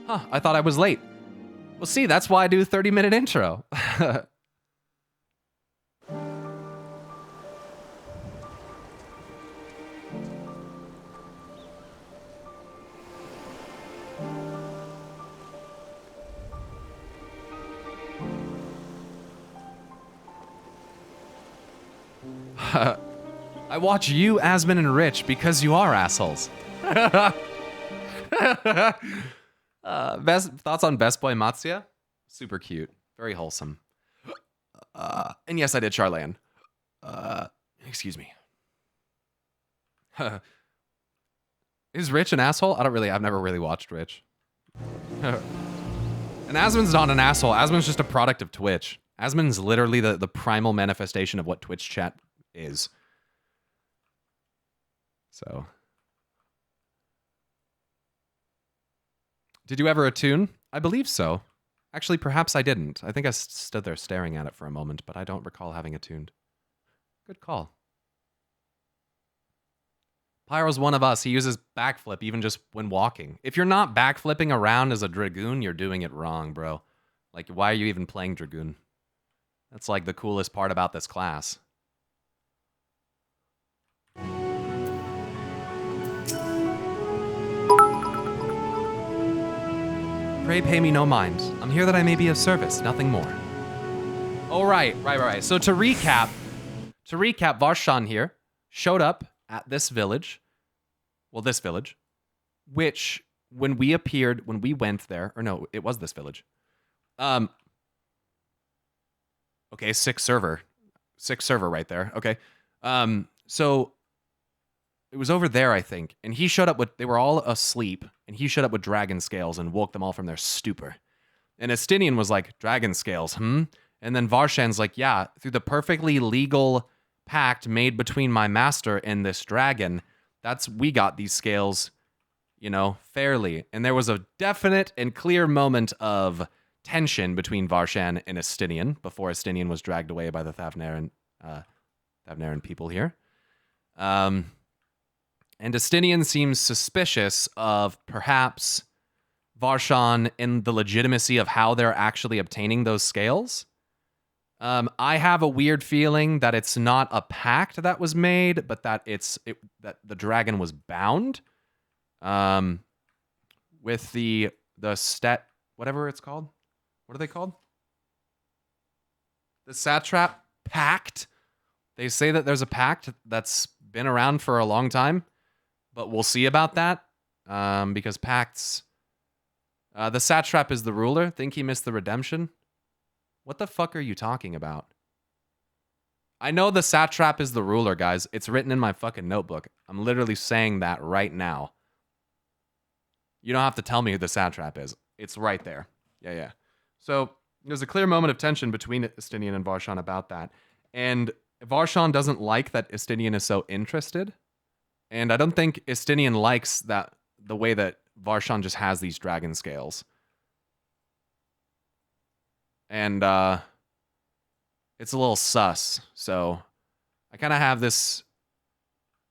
Huh, I thought I was late. Well, see, that's why I do 30-minute intro. I watch you, Asmon, and Rich because you are assholes. Best thoughts on Best Boy Matsuya? Super cute, very wholesome. And yes, I did Charlane. Excuse me. Is Rich an asshole? I've never really watched Rich. And Asmon's not an asshole. Asmon's just a product of Twitch. Asmon's literally the primal manifestation of what Twitch chat is. So. Did you ever attune? I believe so. Actually, perhaps I didn't. I think I stood there staring at it for a moment, but I don't recall having attuned. Good call. Pyro's one of us. He uses backflip even just when walking. If you're not backflipping around as a Dragoon, you're doing it wrong, bro. Like, why are you even playing Dragoon? That's like the coolest part about this class. Pray pay me no mind. I'm here that I may be of service, nothing more. Oh, right. So to recap, Varshan here showed up at this village. Well, this village, which when we went there, or no, it was this village. Okay, 6 server right there. Okay. So it was over there, I think, and he showed up with, they were all asleep, and he showed up with dragon scales and woke them all from their stupor. And Estinian was like, dragon scales, And then Varshan's like, yeah, through the perfectly legal pact made between my master and this dragon, we got these scales, fairly. And there was a definite and clear moment of tension between Varshan and Estinian before Estinian was dragged away by the Thavnair and people here. And Estinian seems suspicious of perhaps Varshan and the legitimacy of how they're actually obtaining those scales. I have a weird feeling that it's not a pact that was made, but that that the dragon was bound with the whatever it's called. What are they called? The satrap pact. They say that there's a pact that's been around for a long time. But we'll see about that, because pacts... the satrap is the ruler. Think he missed the redemption? What the fuck are you talking about? I know the satrap is the ruler, guys. It's written in my fucking notebook. I'm literally saying that right now. You don't have to tell me who the satrap is. It's right there. Yeah. So there's a clear moment of tension between Estinian and Varshan about that. And Varshan doesn't like that Estinian is so interested. And I don't think Estinian likes the way that Varshan just has these dragon scales. And it's a little sus. So I kind of have this...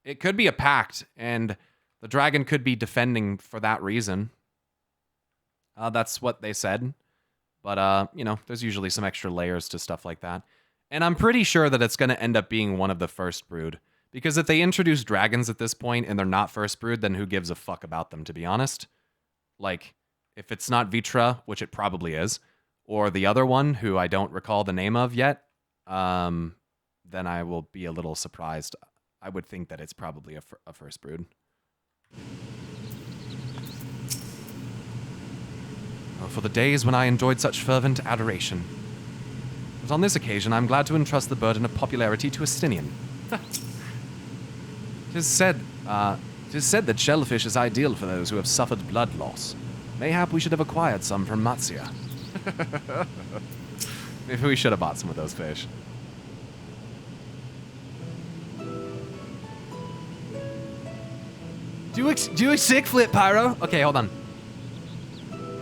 It could be a pact, and the dragon could be defending for that reason. That's what they said. But, there's usually some extra layers to stuff like that. And I'm pretty sure that it's going to end up being one of the first brood. Because if they introduce dragons at this point and they're not first brood, then who gives a fuck about them, to be honest? Like, if it's not Vitra, which it probably is, or the other one, who I don't recall the name of yet, then I will be a little surprised. I would think that it's probably a first brood. Oh, for the days when I enjoyed such fervent adoration. But on this occasion, I'm glad to entrust the burden of popularity to Estinian. 'Tis said that shellfish is ideal for those who have suffered blood loss. Mayhap we should have acquired some from Matsuya. Maybe we should have bought some of those fish. Do a sick flip, Pyro. Okay, hold on.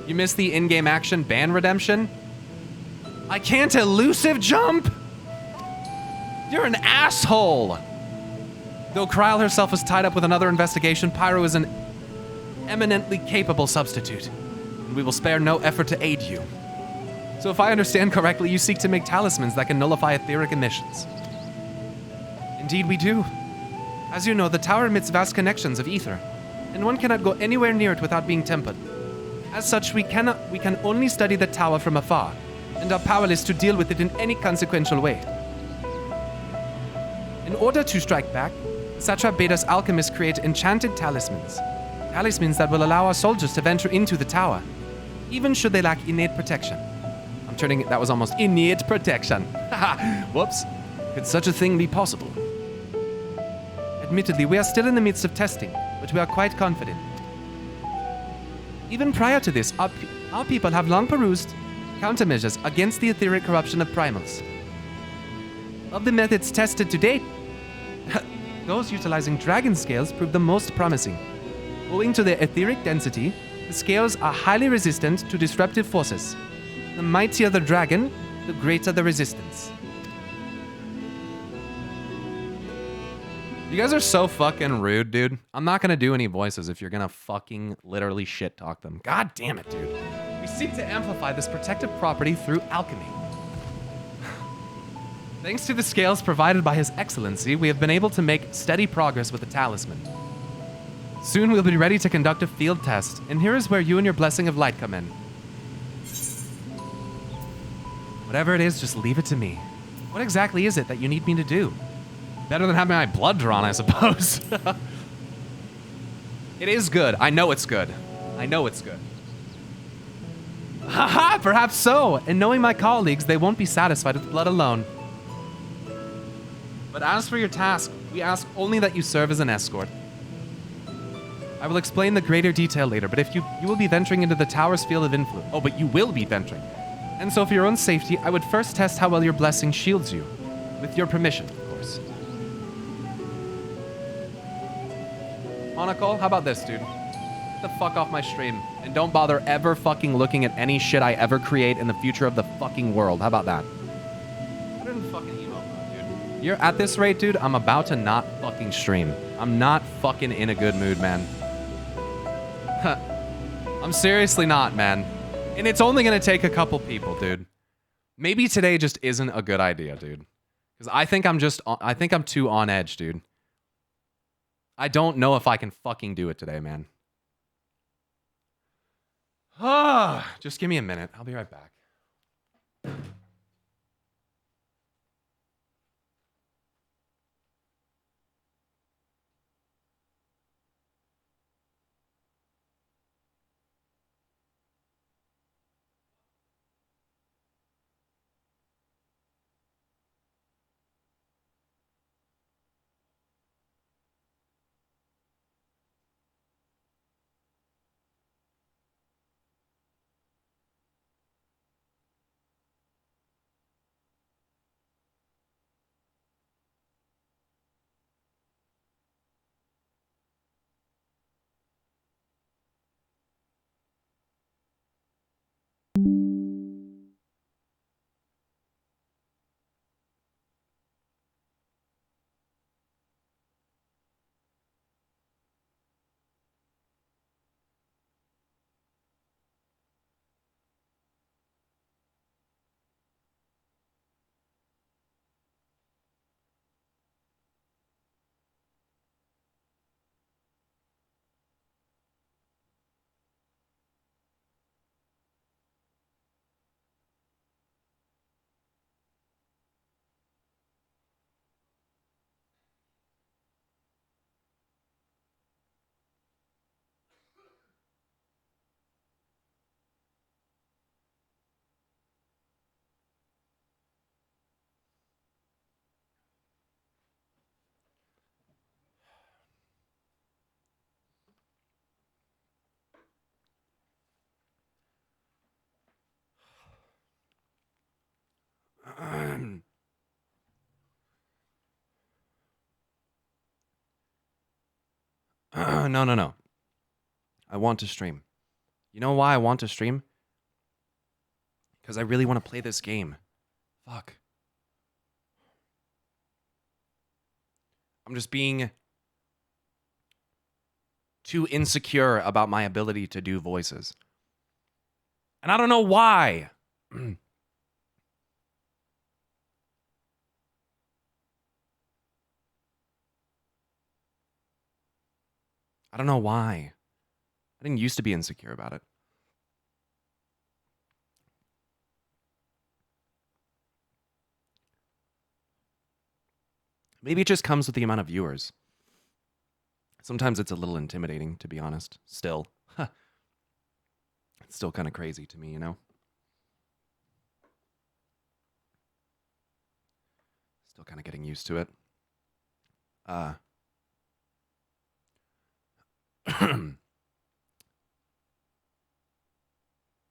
You missed the in-game action ban redemption? I can't elusive jump? You're an asshole! Though Kryl herself is tied up with another investigation, Pyro is an eminently capable substitute. and we will spare no effort to aid you. So if I understand correctly, you seek to make talismans that can nullify etheric emissions. Indeed we do. As you know, the tower emits vast connections of ether, and one cannot go anywhere near it without being tempered. As such, we can only study the tower from afar, and are powerless to deal with it in any consequential way. In order to strike back, Satrap Beta's alchemists create enchanted talismans. Talismans that will allow our soldiers to venture into the tower, even should they lack innate protection. That was almost innate protection. Whoops. Could such a thing be possible? Admittedly, we are still in the midst of testing, but we are quite confident. Even prior to this, our people have long perused countermeasures against the etheric corruption of primals. Of the methods tested to date, those utilizing dragon scales prove the most promising. Owing to their etheric density, the scales are highly resistant to disruptive forces. The mightier the dragon, the greater the resistance. You guys are so fucking rude, dude. I'm not gonna do any voices if you're gonna fucking literally shit talk them. God damn it, dude. We seek to amplify this protective property through alchemy. Thanks to the scales provided by His Excellency, we have been able to make steady progress with the talisman. Soon we'll be ready to conduct a field test, and here is where you and your blessing of light come in. Whatever it is, just leave it to me. What exactly is it that you need me to do? Better than having my blood drawn, I suppose. It is good. I know it's good. I know it's good. Haha, perhaps so. And knowing my colleagues, they won't be satisfied with blood alone. But as for your task, we ask only that you serve as an escort. I will explain the greater detail later, but if you will be venturing into the tower's field of influence. Oh, but you will be venturing. And so for your own safety, I would first test how well your blessing shields you. With your permission, of course. Monocle, how about this, dude? Get the fuck off my stream. And don't bother ever fucking looking at any shit I ever create in the future of the fucking world. How about that? Put it in fucking emote mode, dude. You're at this rate, dude, I'm about to not fucking stream. I'm not fucking in a good mood, man. I'm seriously not, man. And it's only gonna take a couple people, dude. Maybe today just isn't a good idea, dude. Because I think I'm too on edge, dude. I don't know if I can fucking do it today, man. Just give me a minute. I'll be right back. No. I want to stream. You know why I want to stream? Because I really want to play this game. Fuck. I'm just being too insecure about my ability to do voices. And I don't know why. I don't know why. I didn't used to be insecure about it. Maybe it just comes with the amount of viewers. Sometimes it's a little intimidating, to be honest. Still. It's still kind of crazy to me, you know? Still kind of getting used to it.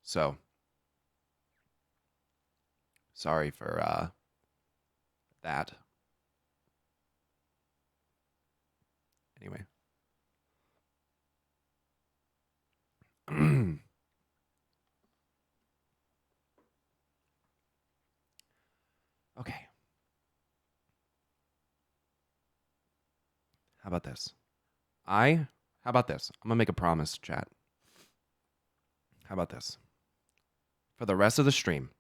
So, sorry for that. Anyway. Okay. How about this? How about this? I'm going to make a promise, chat. How about this? For the rest of the stream,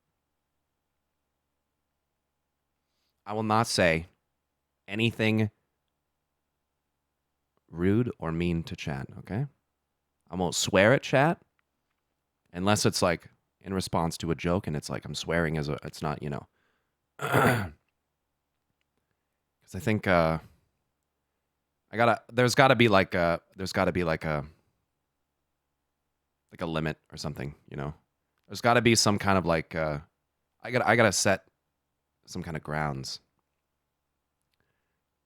I will not say anything rude or mean to chat, okay? I won't swear at chat unless it's like in response to a joke and it's like I'm swearing it's not, you know. Because I think there's got to be like a limit or something, you know. There's got to be some kind of like I got to set some kind of grounds.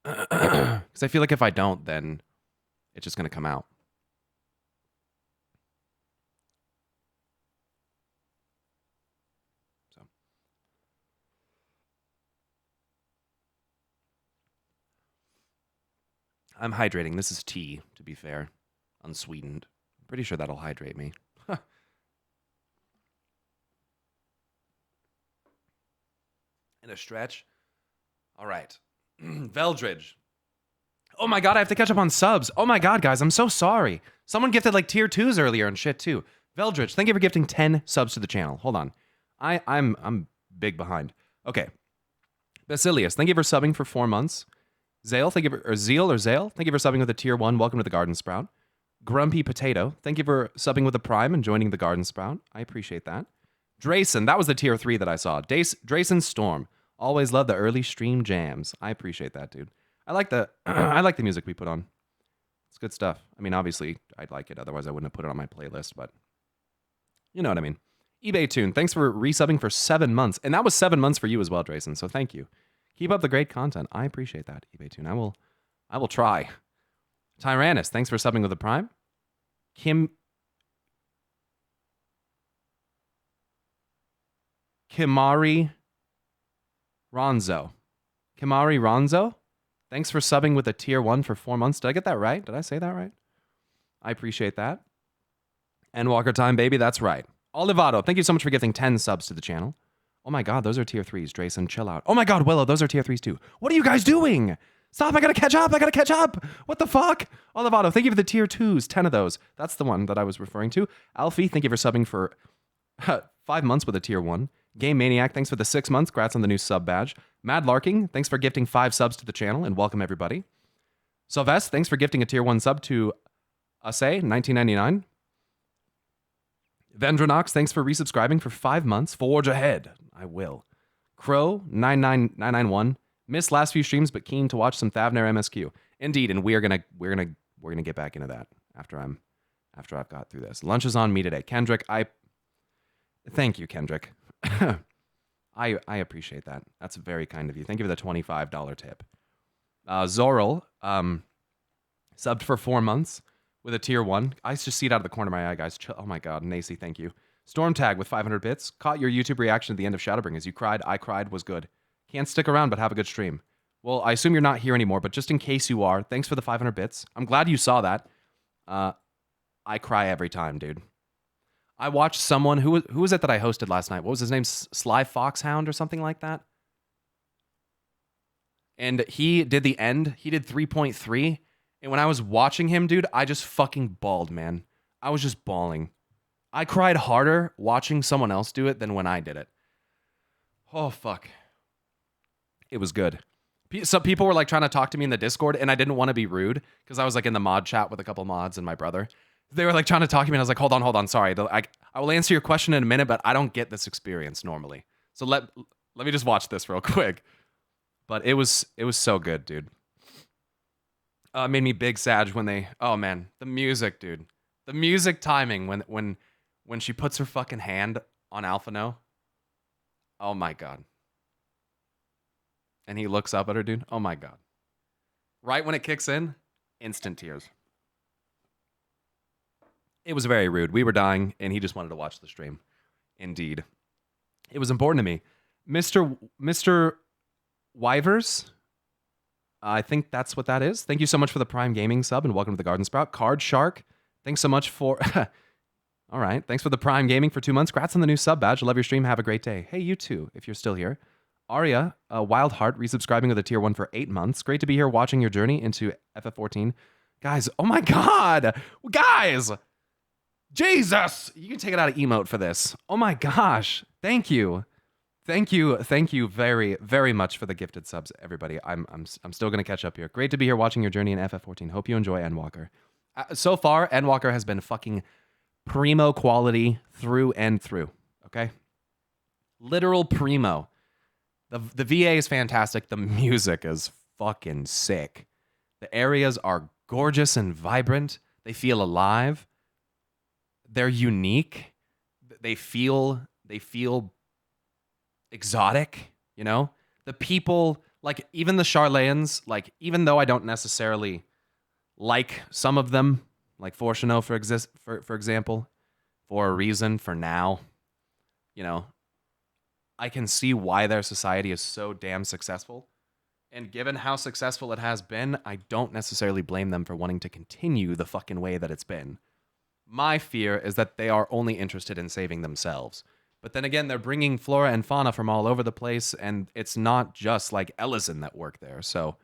Cuz I feel like if I don't, then it's just going to come out. So I'm hydrating. This is tea, to be fair, unsweetened. I'm pretty sure that'll hydrate me. In a stretch. All right. Veldridge. Oh my god, I have to catch up on subs. Oh my god, guys, I'm so sorry. Someone gifted like tier 2s earlier and shit too. Veldridge, thank you for gifting 10 subs to the channel. Hold on. I'm big behind. Okay. Basilius, thank you for subbing for 4 months. Zale, thank you for Zale, thank you for subbing with a tier 1. Welcome to the Garden Sprout. Grumpy Potato, thank you for subbing with a Prime and joining the Garden Sprout. I appreciate that. Drayson, that was the tier 3 that I saw. Drayson Storm, always love the early stream jams. I appreciate that, dude. I like the I like the music we put on. It's good stuff. I mean, obviously, I'd like it. Otherwise, I wouldn't have put it on my playlist, but you know what I mean. eBay Tune, thanks for resubbing for 7 months. And that was 7 months for you as well, Drayson, so thank you. Keep up the great content. I appreciate that, eBay Tune. I will try. Tyrannus, thanks for subbing with the Prime. Kimari Ronzo. Thanks for subbing with a tier 1 for 4 months. Did I get that right? Did I say that right? I appreciate that. Endwalker time, baby. That's right. Olivado, thank you so much for gifting 10 subs to the channel. Oh my god, those are tier 3s. Drayson, chill out. Oh my god, Willow, those are tier 3s too. What are you guys doing? Stop, I gotta catch up. What the fuck? Olivado, thank you for the tier 2s. 10 of those. That's the one that I was referring to. Alfie, thank you for subbing for 5 months with a tier 1. Game Maniac, thanks for the 6 months. Congrats on the new sub badge. Mad Larking, thanks for gifting 5 subs to the channel, and welcome everybody. Sylvester, thanks for gifting a tier 1 sub to Ase, 1999. Vendranox, thanks for resubscribing for 5 months. Forge ahead. I will. Crow, 99991. Missed last few streams, but keen to watch some Thavnair MSQ. Indeed, and we're gonna get back into that after I've got through this. Lunch is on me today. Kendrick, thank you, Kendrick. I appreciate that. That's very kind of you. Thank you for the $25 tip. Zoral, subbed for 4 months with a tier 1. I just see it out of the corner of my eye, guys. Oh my god, Nacy, thank you. Stormtag with 500 bits. Caught your YouTube reaction at the end of Shadowbringers. You cried, I cried, was good. Can't stick around, but have a good stream. Well, I assume you're not here anymore, but just in case you are, thanks for the 500 bits. I'm glad you saw that. I cry every time, dude. I watched someone, who was it that I hosted last night? What was his name? Sly Foxhound or something like that? And he did the end. He did 3.3. And when I was watching him, dude, I just fucking bawled, man. I was just bawling. I cried harder watching someone else do it than when I did it. Oh, fuck. It was good. Some people were like trying to talk to me in the Discord, and I didn't want to be rude because I was like in the mod chat with a couple mods and my brother. They were like trying to talk to me, and I was like, hold on, sorry. I will answer your question in a minute, but I don't get this experience normally. So let me just watch this real quick. But it was so good, dude. It made me big sad when they... Oh, man. The music, dude. The music timing when she puts her fucking hand on Alphino. Oh, my God. And he looks up at her, dude. Oh, my God. Right when it kicks in, instant tears. It was very rude. We were dying, and he just wanted to watch the stream. Indeed. It was important to me. Mr. Wyvers, I think that's what that is. Thank you so much for the Prime Gaming sub, and welcome to the Garden Sprout. Card Shark, thanks so much for... All right, thanks for the Prime Gaming for 2 months. Congrats on the new sub badge. I love your stream. Have a great day. Hey, you too, if you're still here. Aria, Wildheart, resubscribing with a tier 1 for 8 months. Great to be here watching your journey into FF14. Guys, oh my God. Guys. Jesus. You can take it out of emote for this. Oh my gosh. Thank you. Thank you very, very much for the gifted subs, everybody. I'm still going to catch up here. Great to be here watching your journey in FF14. Hope you enjoy Endwalker. So far, Endwalker has been fucking primo quality through and through, okay? Literal primo. The VA is fantastic. The music is fucking sick. The areas are gorgeous and vibrant. They feel alive. They're unique. They feel exotic, you know? The people, like, even the Charlayans, like, even though I don't necessarily like some of them, like Fortuno, for example, for a reason, for now, you know, I can see why their society is so damn successful. And given how successful it has been, I don't necessarily blame them for wanting to continue the fucking way that it's been. My fear is that they are only interested in saving themselves. But then again, they're bringing flora and fauna from all over the place, and it's not just like Ellison that work there. So,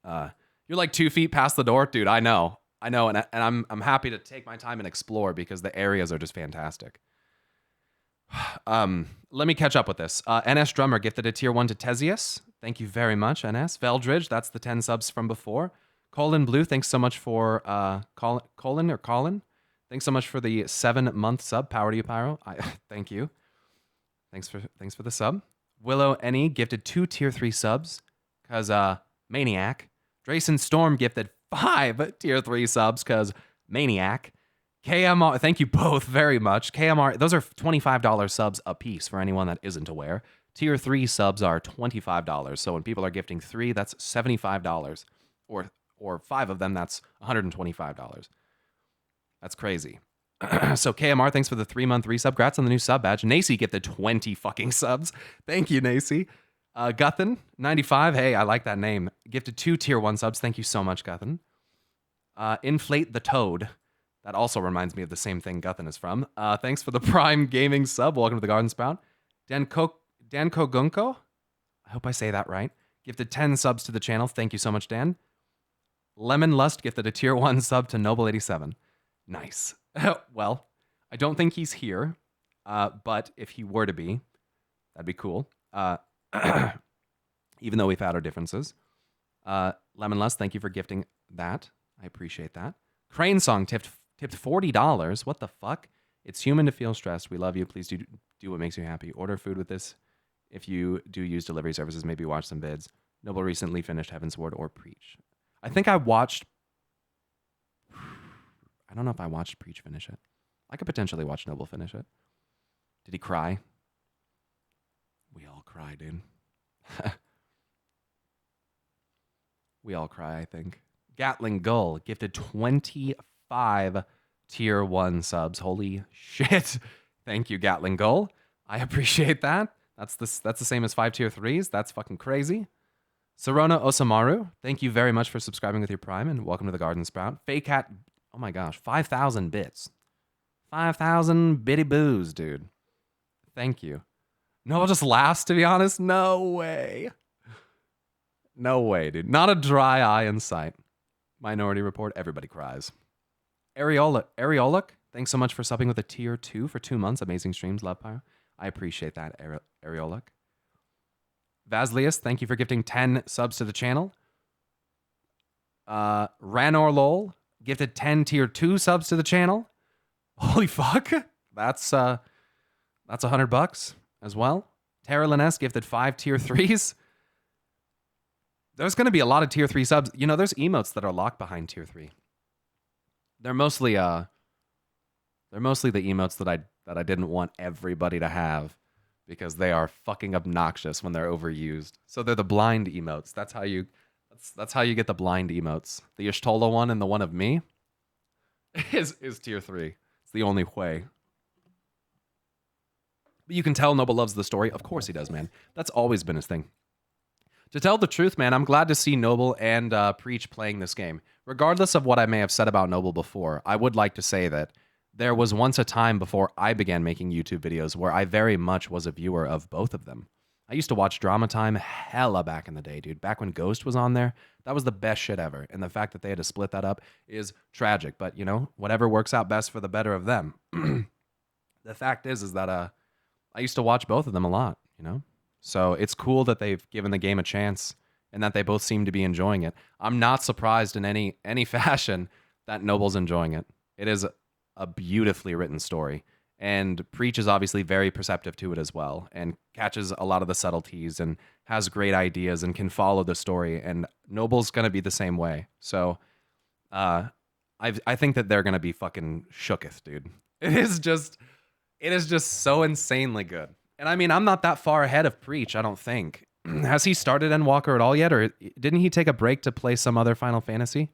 you're like 2 feet past the door, dude. I know, and I'm happy to take my time and explore because the areas are just fantastic. Let me catch up with this. NS Drummer gifted a tier 1 to Tesius. Thank you very much, NS. Veldridge, that's the 10 subs from before. Colin Blue, thanks so much for Colin. Thanks so much for the 7-month sub. Power to you, Pyro. Thank you. Thanks for the sub. Willow Any gifted 2 tier 3 subs cause Maniac. Drayson Storm gifted 5 tier 3 subs cause Maniac. KMR, thank you both very much. KMR, those are $25 subs a piece for anyone that isn't aware. Tier 3 subs are $25. So when people are gifting 3, that's $75. Or 5 of them, that's $125. That's crazy. So KMR, thanks for the 3-month resub. Congrats on the new sub badge. Nacy gifted 20 fucking subs. Thank you, Nacy. Guthan, 95. Hey, I like that name. Gifted 2 tier 1 subs. Thank you so much, Guthan. Inflate the Toad. That also reminds me of the same thing Guthan is from. Thanks for the Prime Gaming sub. Welcome to the Garden Sprout. Dan Kogunko. I hope I say that right. Gifted 10 subs to the channel. Thank you so much, Dan. Lemon Lust gifted a tier 1 sub to Noble87. Nice. Well, I don't think he's here, but if he were to be, that'd be cool. Even though we've had our differences. Lemon Lust, thank you for gifting that. I appreciate that. Crane Song tipped $40. What the fuck? It's human to feel stressed. We love you. Please do what makes you happy. Order food with this. If you do use delivery services, maybe watch some vids. Noble recently finished Heaven's Ward or Preach. I think I watched... I don't know if I watched Preach finish it. I could potentially watch Noble finish it. Did he cry? We all cry, dude. We all cry, I think. Gatling Gull gifted 25 tier 1 subs. Holy shit. Thank you, Gatling Gull. I appreciate that. That's the same as 5 tier 3s. That's fucking crazy. Sarona Osamaru, thank you very much for subscribing with your Prime, and welcome to the Garden Sprout. Fake Cat, oh my gosh, 5,000 bits. 5,000 bitty boos, dude. Thank you. No, just laughs, to be honest. No way. No way, dude. Not a dry eye in sight. Minority Report, everybody cries. Areoluk, Thanks so much for subbing with a tier 2 for 2 months. Amazing streams. Love Pyro. I appreciate that, Arioluk. Vaslius, thank you for gifting 10 subs to the channel. Ranor Lol gifted 10 tier 2 subs to the channel. Holy fuck. That's $100 as well. Tara Lines gifted 5 tier 3s. There's going to be a lot of tier 3 subs. You know, there's emotes that are locked behind tier 3. They're mostly the emotes that I didn't want everybody to have because they are fucking obnoxious when they're overused. So they're the blind emotes. That's how you get the blind emotes. The Ishtola one and the one of me is tier 3. It's the only way. But you can tell Noble loves the story. Of course he does, man. That's always been his thing. To tell the truth, man, I'm glad to see Noble and Preach playing this game. Regardless of what I may have said about Noble before, I would like to say that there was once a time before I began making YouTube videos where I very much was a viewer of both of them. I used to watch Drama Time hella back in the day, dude. Back when Ghost was on there, that was the best shit ever. And the fact that they had to split that up is tragic. But, you know, whatever works out best for the better of them. The fact is that I used to watch both of them a lot, you know? So it's cool that they've given the game a chance and that they both seem to be enjoying it. I'm not surprised in any fashion that Noble's enjoying it. It is a beautifully written story. And Preach is obviously very perceptive to it as well and catches a lot of the subtleties and has great ideas and can follow the story. And Noble's going to be the same way. So I think that they're going to be fucking shooketh, dude. It is just so insanely good. And I mean, I'm not that far ahead of Preach, I don't think. Has he started Endwalker at all yet? Or didn't he take a break to play some other Final Fantasy?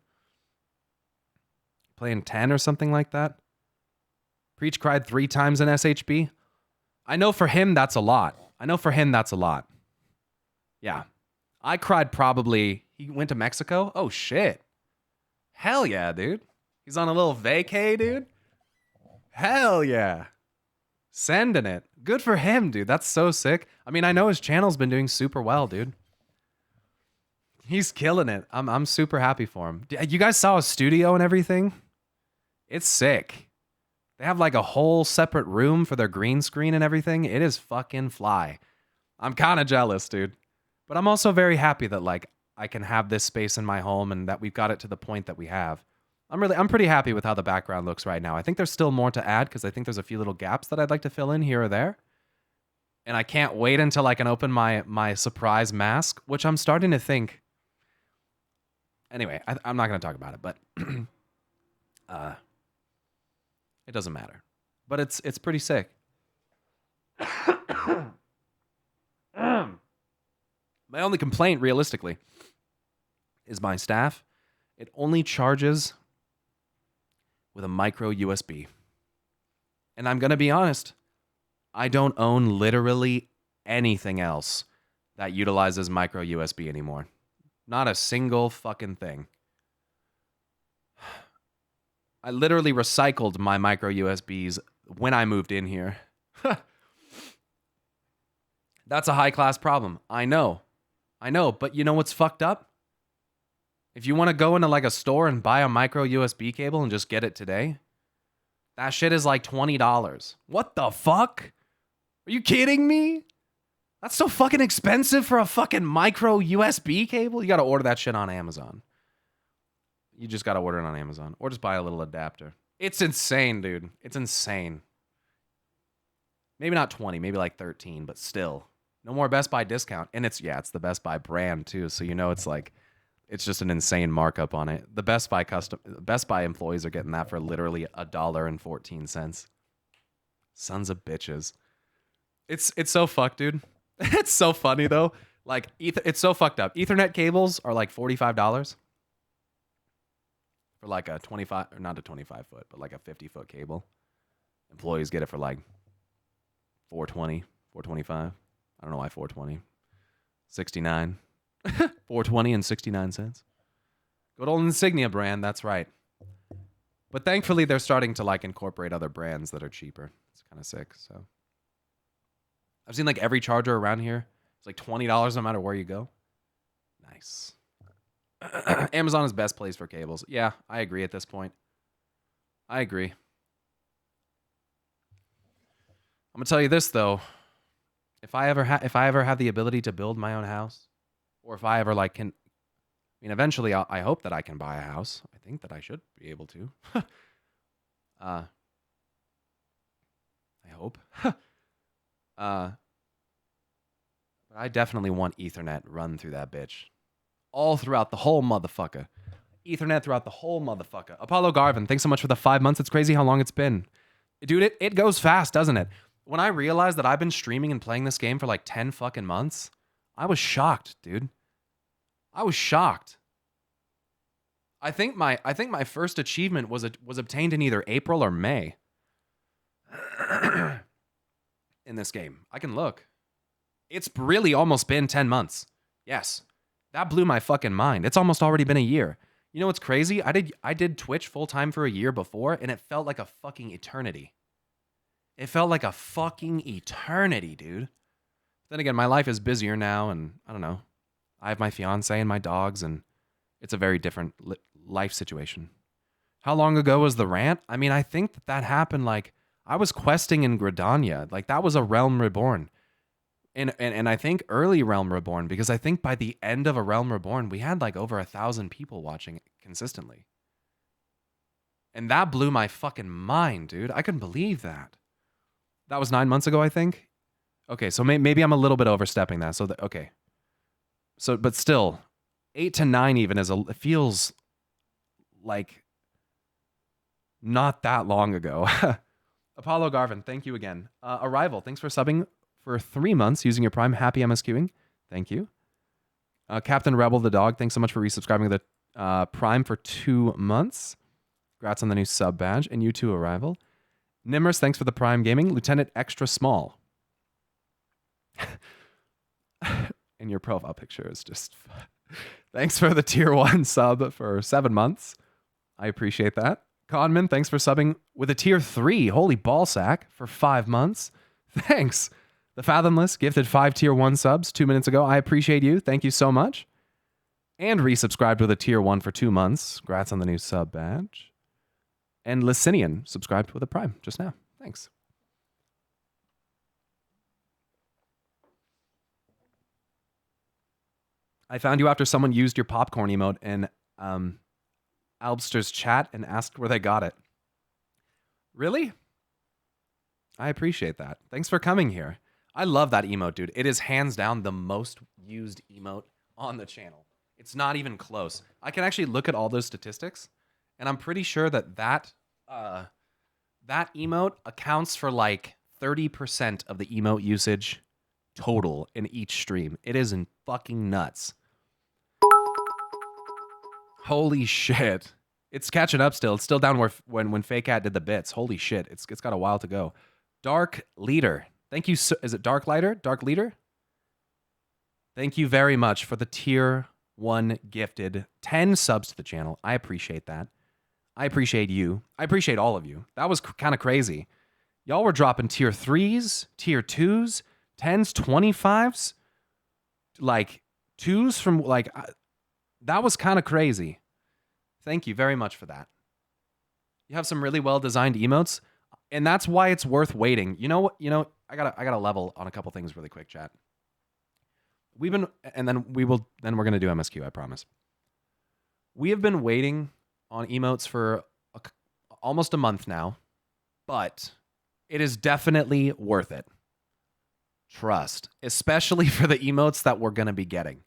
Playing 10 or something like that? Preach cried 3 times in SHB. I know for him that's a lot. Yeah. I cried probably... He went to Mexico? Oh, shit. Hell yeah, dude. He's on a little vacay, dude. Hell yeah. Sending it. Good for him, dude. That's so sick. I mean, I know his channel's been doing super well, dude. He's killing it. I'm super happy for him. You guys saw his studio and everything? It's sick. They have like a whole separate room for their green screen and everything. It is fucking fly. I'm kind of jealous, dude. But I'm also very happy that like I can have this space in my home and that we've got it to the point that we have. I'm pretty happy with how the background looks right now. I think there's still more to add because I think there's a few little gaps that I'd like to fill in here or there. And I can't wait until I can open my surprise mask, which I'm starting to think. Anyway, I'm not going to talk about it, but it doesn't matter. But it's pretty sick. My only complaint, realistically, is my staff. It only charges with a micro USB. And I'm going to be honest, I don't own literally anything else that utilizes micro USB anymore. Not a single fucking thing. I literally recycled my micro USBs when I moved in here. That's a high-class problem. I know, but you know what's fucked up? If you want to go into like a store and buy a micro USB cable and just get it today, that shit is like $20. What the fuck? Are you kidding me? That's so fucking expensive for a fucking micro USB cable? You got to order that shit on Amazon. You just got to order it on Amazon or just buy a little adapter. It's insane, dude. It's insane. Maybe not 20, maybe like 13, but still. No more Best Buy discount. And it's the Best Buy brand too, so you know it's like it's just an insane markup on it. The Best Buy employees are getting that for literally $1.14. Sons of bitches. It's so fucked, dude. It's so funny though. Like it's so fucked up. Ethernet cables are like $45 for like a 25 or not a 25 foot, but like a 50-foot cable. Employees get it for like $4.20, $4.25. I don't know why $4.20. $69. $4.20 and 69 cents. Good old Insignia brand, that's right. But thankfully they're starting to like incorporate other brands that are cheaper. It's kind of sick. So I've seen like every charger around here. It's like $20 no matter where you go. Nice. Amazon is best place for cables. Yeah, I agree at this point. I agree. I'm gonna tell you this though. If I ever have the ability to build my own house, or if I ever like can, I mean, eventually I hope that I can buy a house. I think that I should be able to. I hope. But I definitely want Ethernet run through that bitch. All throughout the whole motherfucker. Ethernet throughout the whole motherfucker. Apollo Garvin, thanks so much for the 5 months. It's crazy how long it's been. Dude, it goes fast, doesn't it? When I realized that I've been streaming and playing this game for like 10 fucking months, I was shocked, dude. I was shocked. I think my first achievement was obtained in either April or May. In this game. I can look. It's really almost been 10 months. Yes. That blew my fucking mind. It's almost already been a year. You know what's crazy? I did Twitch full time for a year before, and it felt like a fucking eternity. It felt like a fucking eternity, dude. Then again, my life is busier now, and I don't know. I have my fiance and my dogs, and it's a very different life situation. How long ago was the rant? I mean, I think that happened like I was questing in Gridania. Like that was a Realm Reborn. And I think early Realm Reborn, because I think by the end of a Realm Reborn, we had like over 1,000 people watching consistently. And that blew my fucking mind, dude. I couldn't believe that. That was 9 months ago, I think. Okay, so maybe I'm a little bit overstepping that. So, okay. So, but still, 8 to 9 even it feels like not that long ago. Apollo Garvin, thank you again. Arrival, thanks for subbing for 3 months using your Prime. Happy MSQing. Thank you. Captain Rebel the dog, thanks so much for resubscribing to the Prime for 2 months. Congrats on the new sub badge. And you too, Arrival. Nimrus, thanks for the Prime Gaming. Lieutenant Extra Small. And your profile picture is just... Thanks for the tier 1 sub for 7 months. I appreciate that. Conman, thanks for subbing with a tier 3. Holy ballsack for 5 months. Thanks. The Fathomless gifted 5 tier 1 subs 2 minutes ago. I appreciate you. Thank you so much. And resubscribed with a tier 1 for 2 months. Congrats on the new sub badge. And Licinian subscribed with a Prime just now. Thanks. I found you after someone used your popcorn emote in Albster's chat and asked where they got it. Really? I appreciate that. Thanks for coming here. I love that emote, dude. It is hands down the most used emote on the channel. It's not even close. I can actually look at all those statistics, and I'm pretty sure that emote accounts for like 30% of the emote usage total in each stream. It is fucking nuts. Holy shit. It's catching up still. It's still down where when Fake Cat did the bits. Holy shit. It's got a while to go. Dark Leader. Thank you. Is it Dark Lighter? Dark Leader? Thank you very much for the tier 1 gifted 10 subs to the channel. I appreciate that. I appreciate you. I appreciate all of you. That was kind of crazy. Y'all were dropping tier 3s, tier 2s, 10s, 25s, like 2s from like... that was kind of crazy. Thank you very much for that. You have some really well-designed emotes, and that's why it's worth waiting. You know what? I gotta level on a couple things really quick, chat. We're gonna do MSQ, I promise. We have been waiting on emotes for almost a month now, but it is definitely worth it. Trust, especially for the emotes that we're gonna be getting.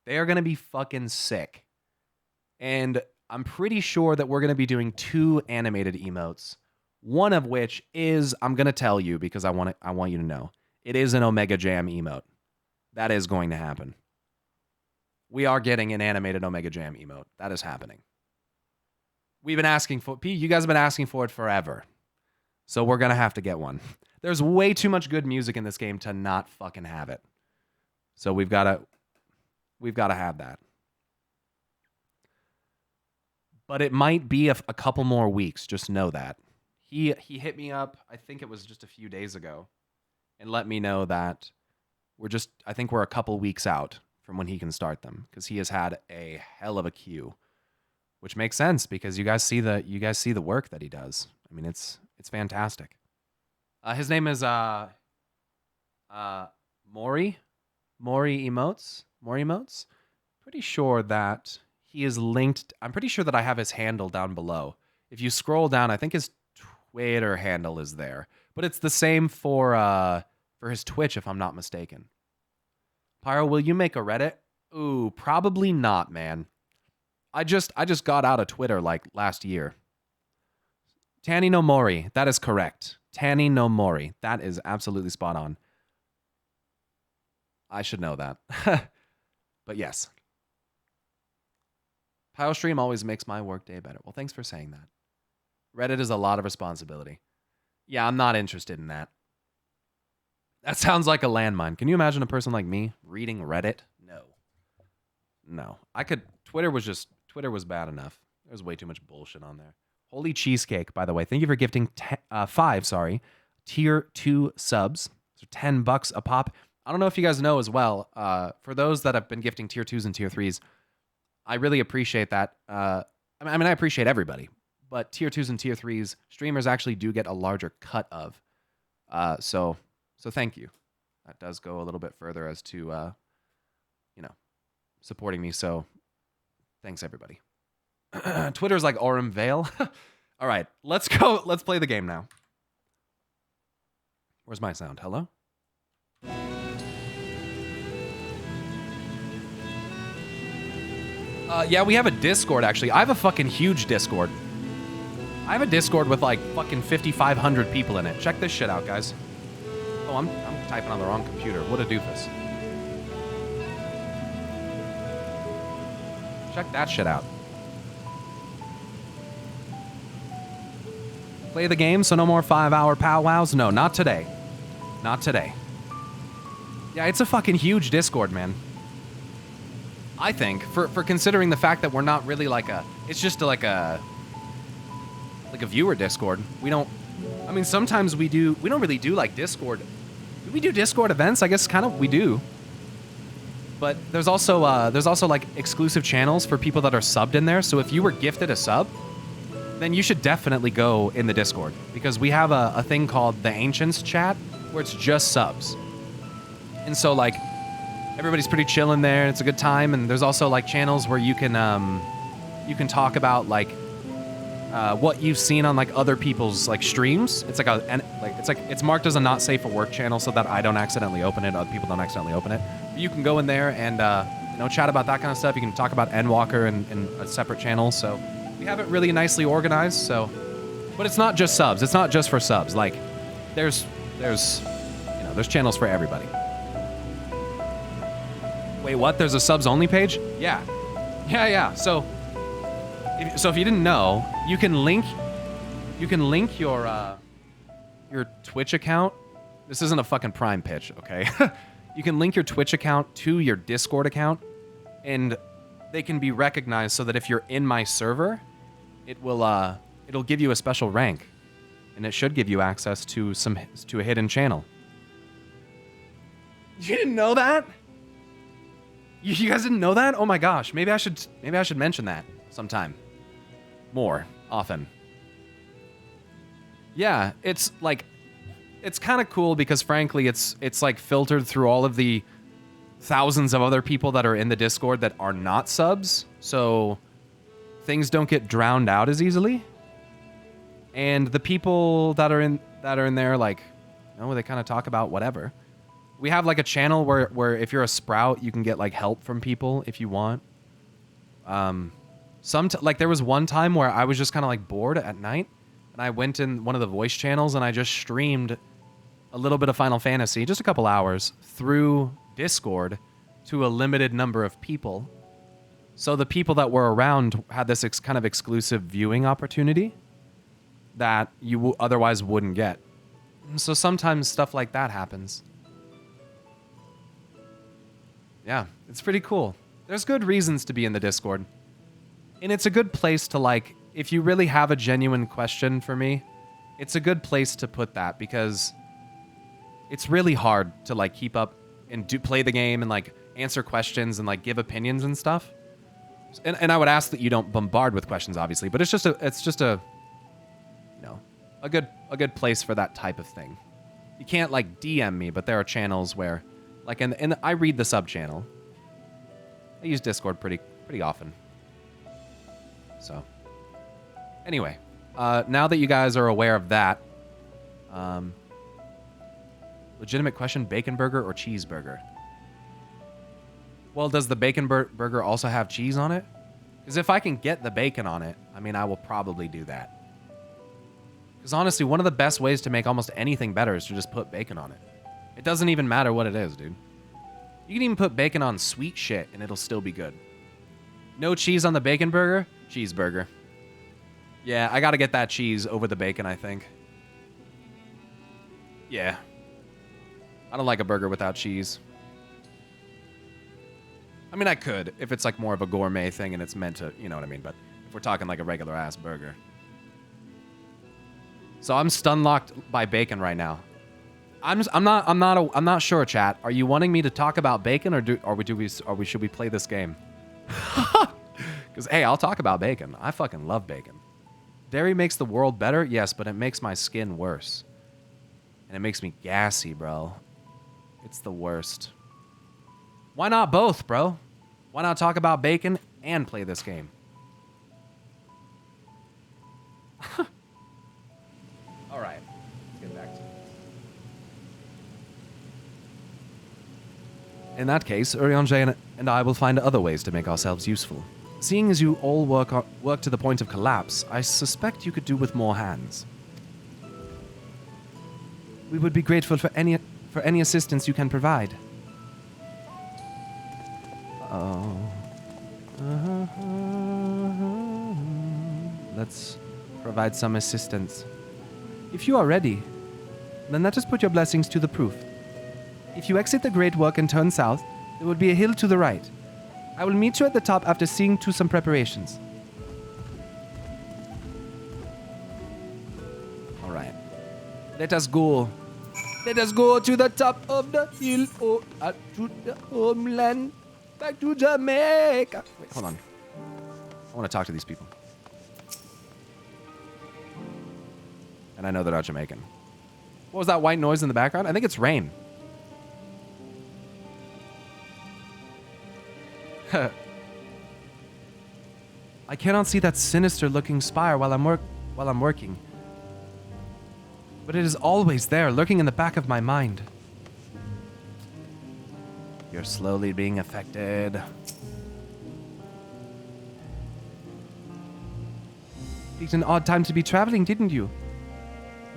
They are gonna be fucking sick. And I'm pretty sure that we're gonna be doing 2 animated emotes. One of which is, I'm gonna tell you because I want you to know, it is an Omega Jam emote. That is going to happen. We are getting an animated Omega Jam emote. That is happening. We've been asking for, you guys have been asking for it forever. So we're gonna have to get one. There's way too much good music in this game to not fucking have it. So we've got to have that. But it might be a couple more weeks. Just know that. He hit me up, I think it was just a few days ago, and let me know that I think we're a couple weeks out from when he can start them, because he has had a hell of a queue, which makes sense because you guys see the work that he does. I mean, it's fantastic. His name is Mori. Mori emotes. Mori emotes. Pretty sure that he is linked. I'm pretty sure that I have his handle down below. If you scroll down, I think his Twitter handle is there. But it's the same for his Twitch, if I'm not mistaken. Pyro, will you make a Reddit? Ooh, probably not, man. I just got out of Twitter like last year. Tanny no Mori. That is correct. Tanny no Mori. That is absolutely spot on. I should know that. But yes. Pyro stream always makes my workday better. Well, thanks for saying that. Reddit is a lot of responsibility. Yeah, I'm not interested in that. That sounds like a landmine. Can you imagine a person like me reading Reddit? No. No. Twitter was bad enough. There's way too much bullshit on there. Holy Cheesecake, by the way. Thank you for gifting 5 tier 2 subs. So $10 a pop. I don't know if you guys know as well. For those that have been gifting tier 2s and tier 3s, I really appreciate that. I appreciate everybody. But tier 2s and tier 3s, streamers actually do get a larger cut of. So thank you. That does go a little bit further as to, supporting me. So thanks, everybody. Twitter's like Aurum Vale. All right, let's go. Let's play the game now. Where's my sound? Hello? Yeah, we have a Discord, actually. I have a fucking huge Discord. I have a Discord with like fucking 5,500 people in it. Check this shit out, guys. Oh, I'm typing on the wrong computer. What a doofus. Check that shit out. Play the game, so no more 5-hour powwows? No, not today. Not today. Yeah, it's a fucking huge Discord, man. I think, for considering the fact that we're not really like a... It's just like a viewer Discord. We don't... I mean, sometimes we do... We don't really do, like, Discord... Do we do Discord events? I guess kind of we do. But there's also like exclusive channels for people that are subbed in there. So if you were gifted a sub, then you should definitely go in the Discord, because we have a thing called the Ancients chat where it's just subs. And so like everybody's pretty chill in there. It's a good time. And there's also like channels where you can talk about like what you've seen on like other people's like streams. It's like it's marked as a not safe for work channel so that I don't accidentally open it, other people don't accidentally open it. But you can go in there and chat about that kind of stuff. You can talk about Endwalker in a separate channel. So we have it really nicely organized. So, but it's not just subs. It's not just for subs. Like there's channels for everybody. Wait, what? There's a subs only page? Yeah. So if you didn't know, you can link your Twitch account. This isn't a fucking Prime pitch, okay? You can link your Twitch account to your Discord account, and they can be recognized so that if you're in my server, it'll give you a special rank, and it should give you access to a hidden channel. You didn't know that? You guys didn't know that? Oh my gosh, maybe I should mention that sometime. More often. Yeah, it's kind of cool because frankly it's like filtered through all of the thousands of other people that are in the Discord that are not subs, so things don't get drowned out as easily. And the people that are in there, like, they kind of talk about whatever. We have like a channel where if you're a sprout, you can get like help from people if you want. Like there was one time where I was just kind of like bored at night, and I went in one of the voice channels and I just streamed a little bit of Final Fantasy, just a couple hours, through Discord to a limited number of people. So the people that were around had this kind of exclusive viewing opportunity that you otherwise wouldn't get. So sometimes stuff like that happens. Yeah, it's pretty cool. There's good reasons to be in the Discord. And it's a good place to, like, if you really have a genuine question for me, it's a good place to put that, because it's really hard to, like, keep up and play the game and, like, answer questions and, like, give opinions and stuff. And I would ask that you don't bombard with questions, obviously, but it's just a good place for that type of thing. You can't, like, DM me, but there are channels where, like, I read the sub-channel. I use Discord pretty often. So, anyway, now that you guys are aware of that, legitimate question, bacon burger or cheeseburger? Well, does the bacon burger also have cheese on it? Because if I can get the bacon on it, I mean, I will probably do that. Because honestly, one of the best ways to make almost anything better is to just put bacon on it. It doesn't even matter what it is, dude. You can even put bacon on sweet shit, and it'll still be good. No cheese on the bacon burger? Cheeseburger. Yeah, I gotta get that cheese over the bacon, I think. Yeah. I don't like a burger without cheese. I mean, I could, if it's like more of a gourmet thing and it's meant to, you know what I mean, but if we're talking like a regular ass burger. So I'm stun locked by bacon right now. I'm not sure, chat. Are you wanting me to talk about bacon or should we play this game? Cuz hey, I'll talk about bacon. I fucking love bacon. Dairy makes the world better? Yes, but it makes my skin worse. And it makes me gassy, bro. It's the worst. Why not both, bro? Why not talk about bacon and play this game? All right, let's get back to it. In that case, Urianger and I will find other ways to make ourselves useful. Seeing as you all work to the point of collapse, I suspect you could do with more hands. We would be grateful for any assistance you can provide. Oh. Let's provide some assistance. If you are ready, then let us put your blessings to the proof. If you exit the Great Work and turn south, there will be a hill to the right. I will meet you at the top after seeing to some preparations. All right. Let us go. Let us go to the top of the hill, to the homeland, back to Jamaica. Wait, hold on. I want to talk to these people. And I know they're not Jamaican. What was that white noise in the background? I think it's rain. I cannot see that sinister-looking spire while I'm working. But it is always there, lurking in the back of my mind. You're slowly being affected. Picked an odd time to be traveling, didn't you?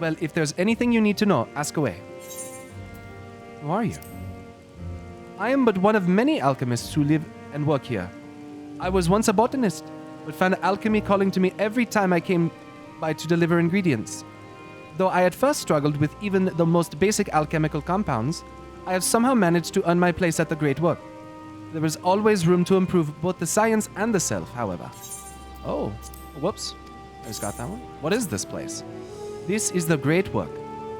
Well, if there's anything you need to know, ask away. Who are you? I am but one of many alchemists who live and work here. I was once a botanist, but found alchemy calling to me every time I came by to deliver ingredients. Though I at first struggled with even the most basic alchemical compounds, I have somehow managed to earn my place at the Great Work. There is always room to improve both the science and the self, however. Oh, whoops. I just got that one. What is this place? This is the Great Work,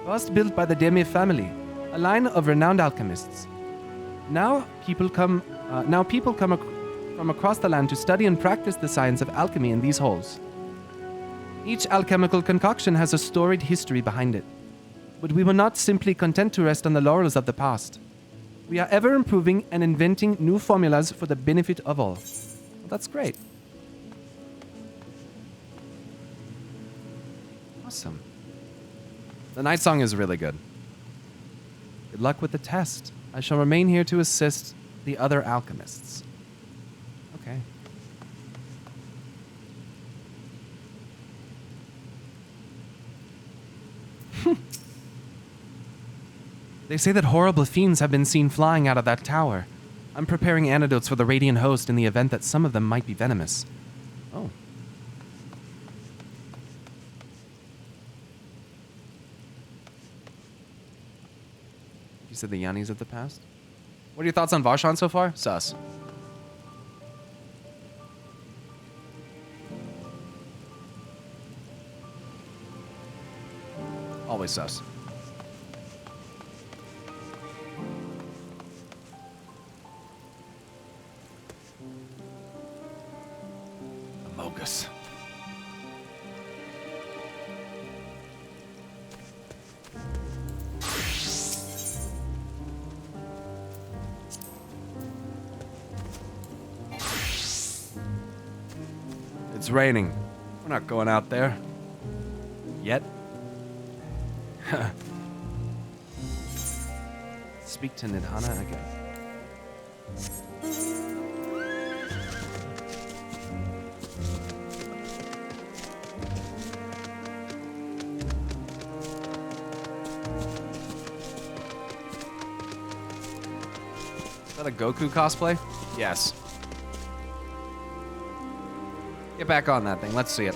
first built by the Demi family, a line of renowned alchemists. Now people come from across the land to study and practice the science of alchemy in these halls. Each alchemical concoction has a storied history behind it, but we were not simply content to rest on the laurels of the past. We are ever improving and inventing new formulas for the benefit of all. Well, that's great. Awesome. The night song is really good. Good luck with the test. I shall remain here to assist the other alchemists. Okay. They say that horrible fiends have been seen flying out of that tower. I'm preparing antidotes for the Radiant Host in the event that some of them might be venomous. Oh. You said the Yannis of the past? What are your thoughts on Varshan so far? Sus. Always sus. Amogus. It's raining. We're not going out there. Yet. Speak to Nidhana again. Is that a Goku cosplay? Yes. Get back on that thing. Let's see it.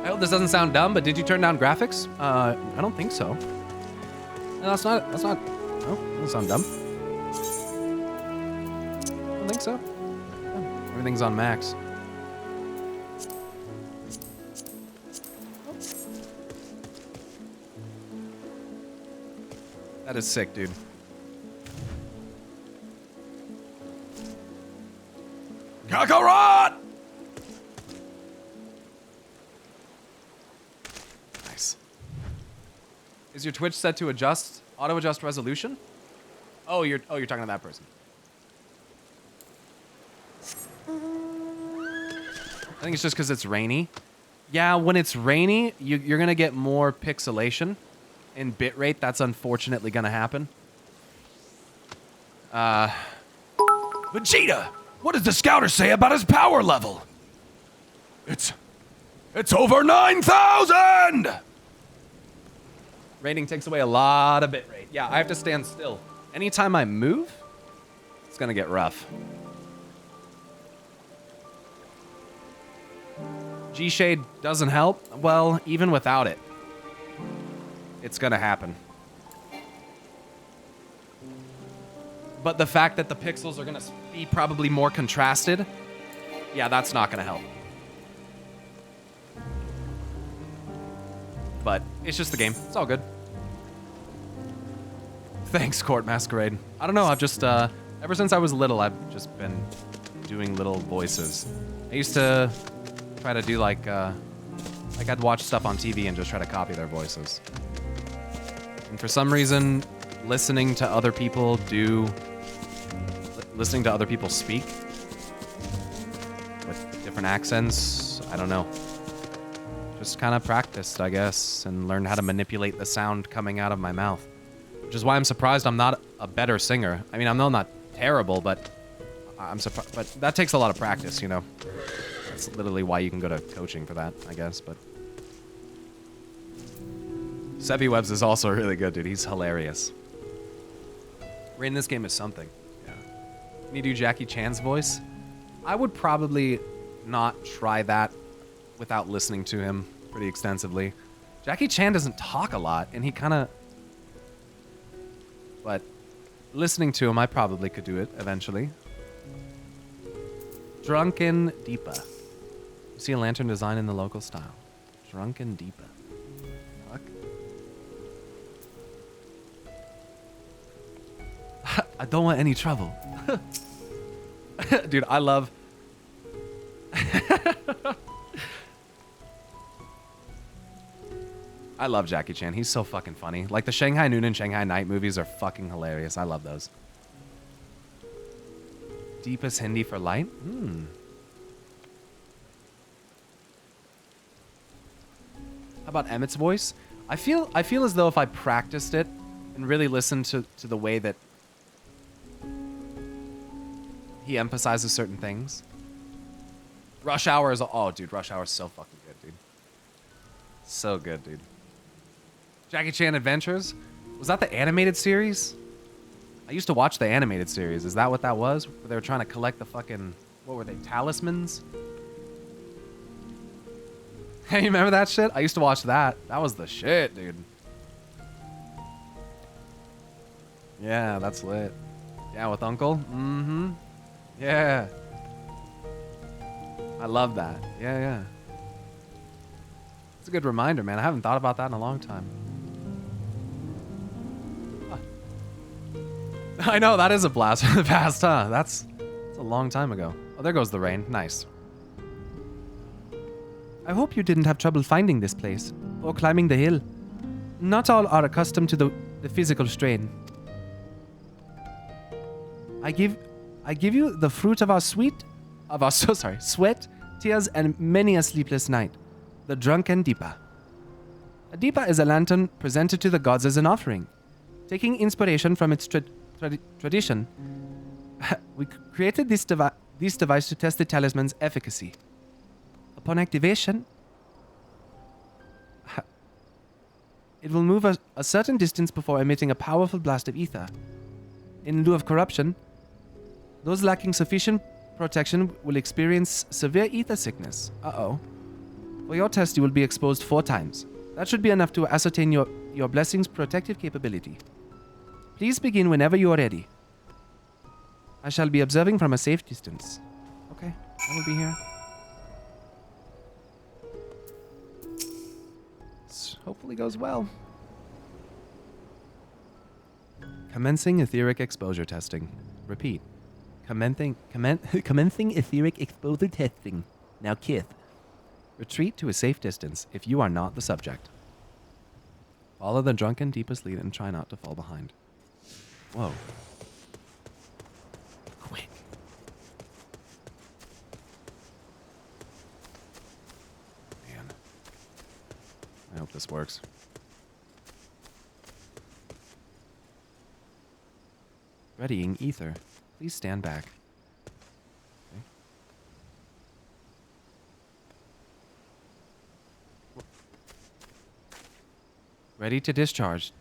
I hope this doesn't sound dumb, but did you turn down graphics? I don't think so. No, that's not, no, it doesn't sound dumb. I don't think so. No, everything's on max. That is sick, dude. Kakarot! Nice. Is your Twitch set to adjust, auto-adjust resolution? Oh, you're talking to that person. I think it's just because it's rainy. Yeah, when it's rainy, you're gonna get more pixelation. In bitrate, that's unfortunately gonna happen. Vegeta, what does the scouter say about his power level? It's over 9,000! Raining takes away a lot of bitrate. Yeah, I have to stand still. Anytime I move, it's gonna get rough. G-Shade doesn't help. Well, even without it, it's gonna happen. But the fact that the pixels are gonna be probably more contrasted, yeah, that's not gonna help. But it's just the game. It's all good. Thanks, Court Masquerade. I don't know, I've just, ever since I was little, I've just been doing little voices. I used to try to do like I'd watch stuff on TV and just try to copy their voices. And for some reason, listening to other people speak with different accents, I don't know. Just kind of practiced, I guess, and learned how to manipulate the sound coming out of my mouth. Which is why I'm surprised I'm not a better singer. I mean, I'm not terrible, but I'm surprised. But that takes a lot of practice, you know. That's literally why you can go to coaching for that, I guess, but... Sebi Webbs is also really good, dude. He's hilarious. Rain in this game is something. Yeah. Can you do Jackie Chan's voice? I would probably not try that without listening to him pretty extensively. Jackie Chan doesn't talk a lot, and he kind of... But listening to him, I probably could do it eventually. Drunken Deepa. You see a lantern design in the local style. Drunken Deepa. Fuck. I don't want any trouble. Dude, I love... I love Jackie Chan. He's so fucking funny. Like, the Shanghai Noon and Shanghai Night movies are fucking hilarious. I love those. Deepest Hindi for light? Hmm. How about Emmett's voice? I feel as though if I practiced it and really listened to the way that he emphasizes certain things. Rush Hour is... Oh, dude, Rush Hour is so fucking good, dude. So good, dude. Jackie Chan Adventures? Was that the animated series? I used to watch the animated series. Is that what that was? Where they were trying to collect the fucking... What were they? Talismans? Hey, you remember that shit? I used to watch that. That was the shit, dude. Yeah, that's lit. Yeah, with Uncle? Mm-hmm. Yeah. I love that. Yeah, yeah. It's a good reminder, man. I haven't thought about that in a long time. I know, that is a blast from the past, huh? That's a long time ago. Oh, there goes the rain. Nice. I hope you didn't have trouble finding this place, or climbing the hill. Not all are accustomed to the physical strain. I give you the fruit of our sweat, tears, and many a sleepless night. The drunken Deepa. A Deepa is a lantern presented to the gods as an offering. Taking inspiration from its tradition, we created this device to test the talisman's efficacy. Upon activation, it will move a certain distance before emitting a powerful blast of ether. In lieu of corruption, those lacking sufficient protection will experience severe ether sickness. Uh-oh. For your test, you will be exposed 4 times. That should be enough to ascertain your blessing's protective capability. Please begin whenever you are ready. I shall be observing from a safe distance. Okay, I will be here. This hopefully goes well. Commencing etheric exposure testing. Repeat. Commencing etheric exposure testing. Now Kith. Retreat to a safe distance if you are not the subject. Follow the drunken Deepa's lead and try not to fall behind. Whoa. Quick. Man. I hope this works. Readying ether. Please stand back. Okay. Ready to discharge.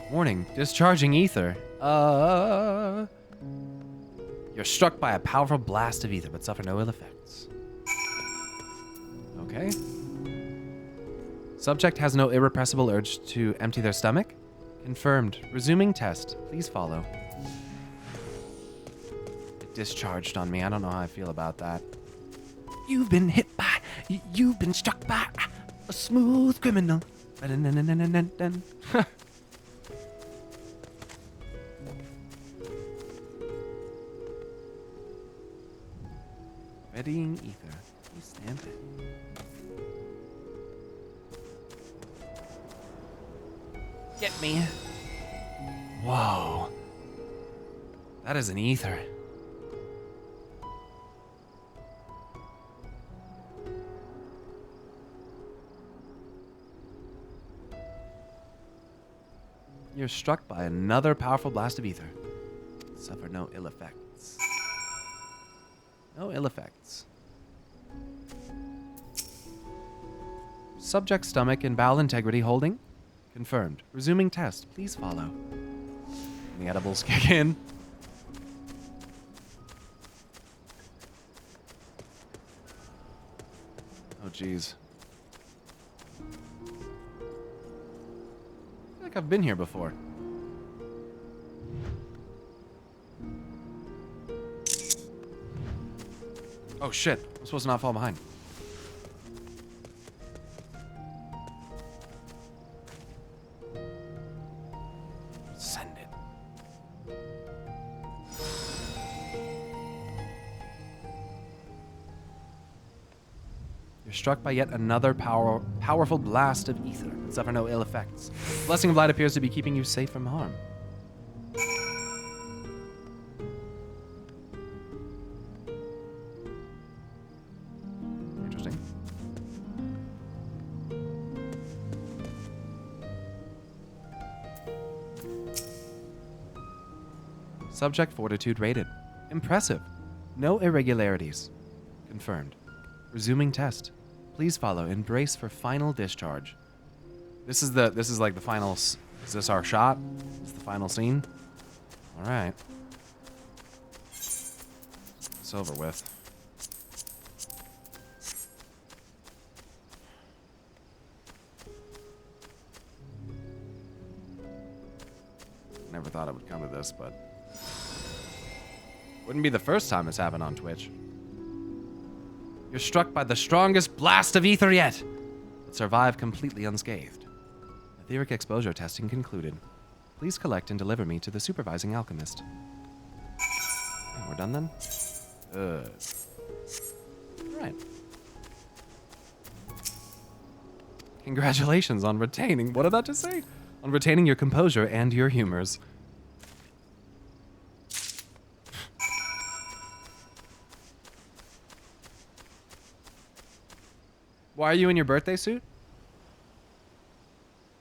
Warning, discharging ether. You're struck by a powerful blast of ether, but suffer no ill effects. Okay. Subject has no irrepressible urge to empty their stomach. Confirmed. Resuming test. Please follow. It discharged on me. I don't know how I feel about that. You've been struck by a smooth criminal. Readying ether. Please stand back. Get me. Whoa. That is an ether. You're struck by another powerful blast of ether. Suffer no ill effects. No ill effects. Subject stomach and bowel integrity holding. Confirmed. Resuming test. Please follow. The edibles kick in. Oh, jeez. I feel like I've been here before. Oh, shit. I'm supposed to not fall behind. Struck by yet another powerful blast of ether, but suffer no ill effects. Blessing of Light appears to be keeping you safe from harm. Interesting. Subject fortitude rated. Impressive. No irregularities. Confirmed. Resuming test. Please follow and brace for final discharge. This is like the final. Is this our shot? Is this the final scene? All right. It's over with. Never thought it would come to this, but wouldn't be the first time it's happened on Twitch. You're struck by the strongest blast of ether yet, but survive completely unscathed. Etheric exposure testing concluded. Please collect and deliver me to the supervising alchemist. We're done then? Good. Alright. Congratulations on retaining... What did that just say? On retaining your composure and your humors. Why are you in your birthday suit?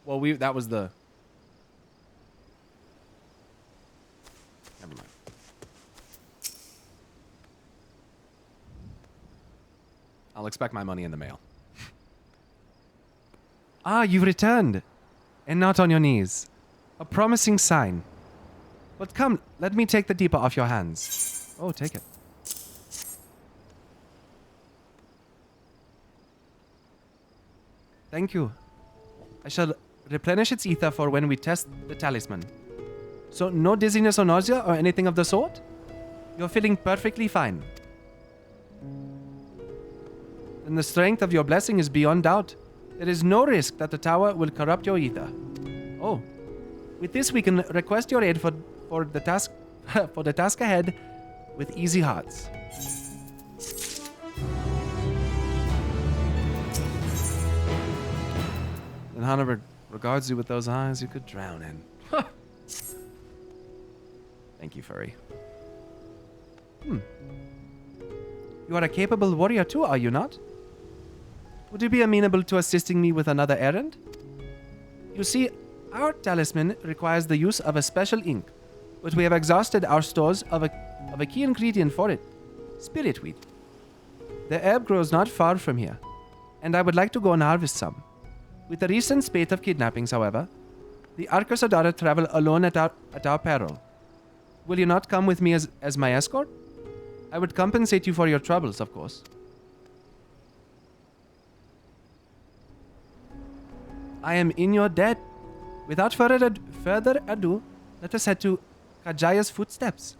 Well, that was the... Never mind. I'll expect my money in the mail. Ah, you've returned. And not on your knees. A promising sign. But come, let me take the deeper off your hands. Oh, take it. Thank you. I shall replenish its ether for when we test the talisman. So no dizziness or nausea or anything of the sort? You're feeling perfectly fine. And the strength of your blessing is beyond doubt. There is no risk that the tower will corrupt your ether. Oh. With this we can request your aid for the task for the task ahead with easy hearts. And Hannah regards you with those eyes you could drown in. Thank you, furry. You are a capable warrior too, are you not? Would you be amenable to assisting me with another errand? You see, our talisman requires the use of a special ink, but we have exhausted our stores of a key ingredient for it, spirit weed. The herb grows not far from here, and I would like to go and harvest some. With the recent spate of kidnappings, however, the Arcosadara travel alone at our peril. Will you not come with me as my escort? I would compensate you for your troubles, of course. I am in your debt. Without further ado, let us head to Kajaya's footsteps.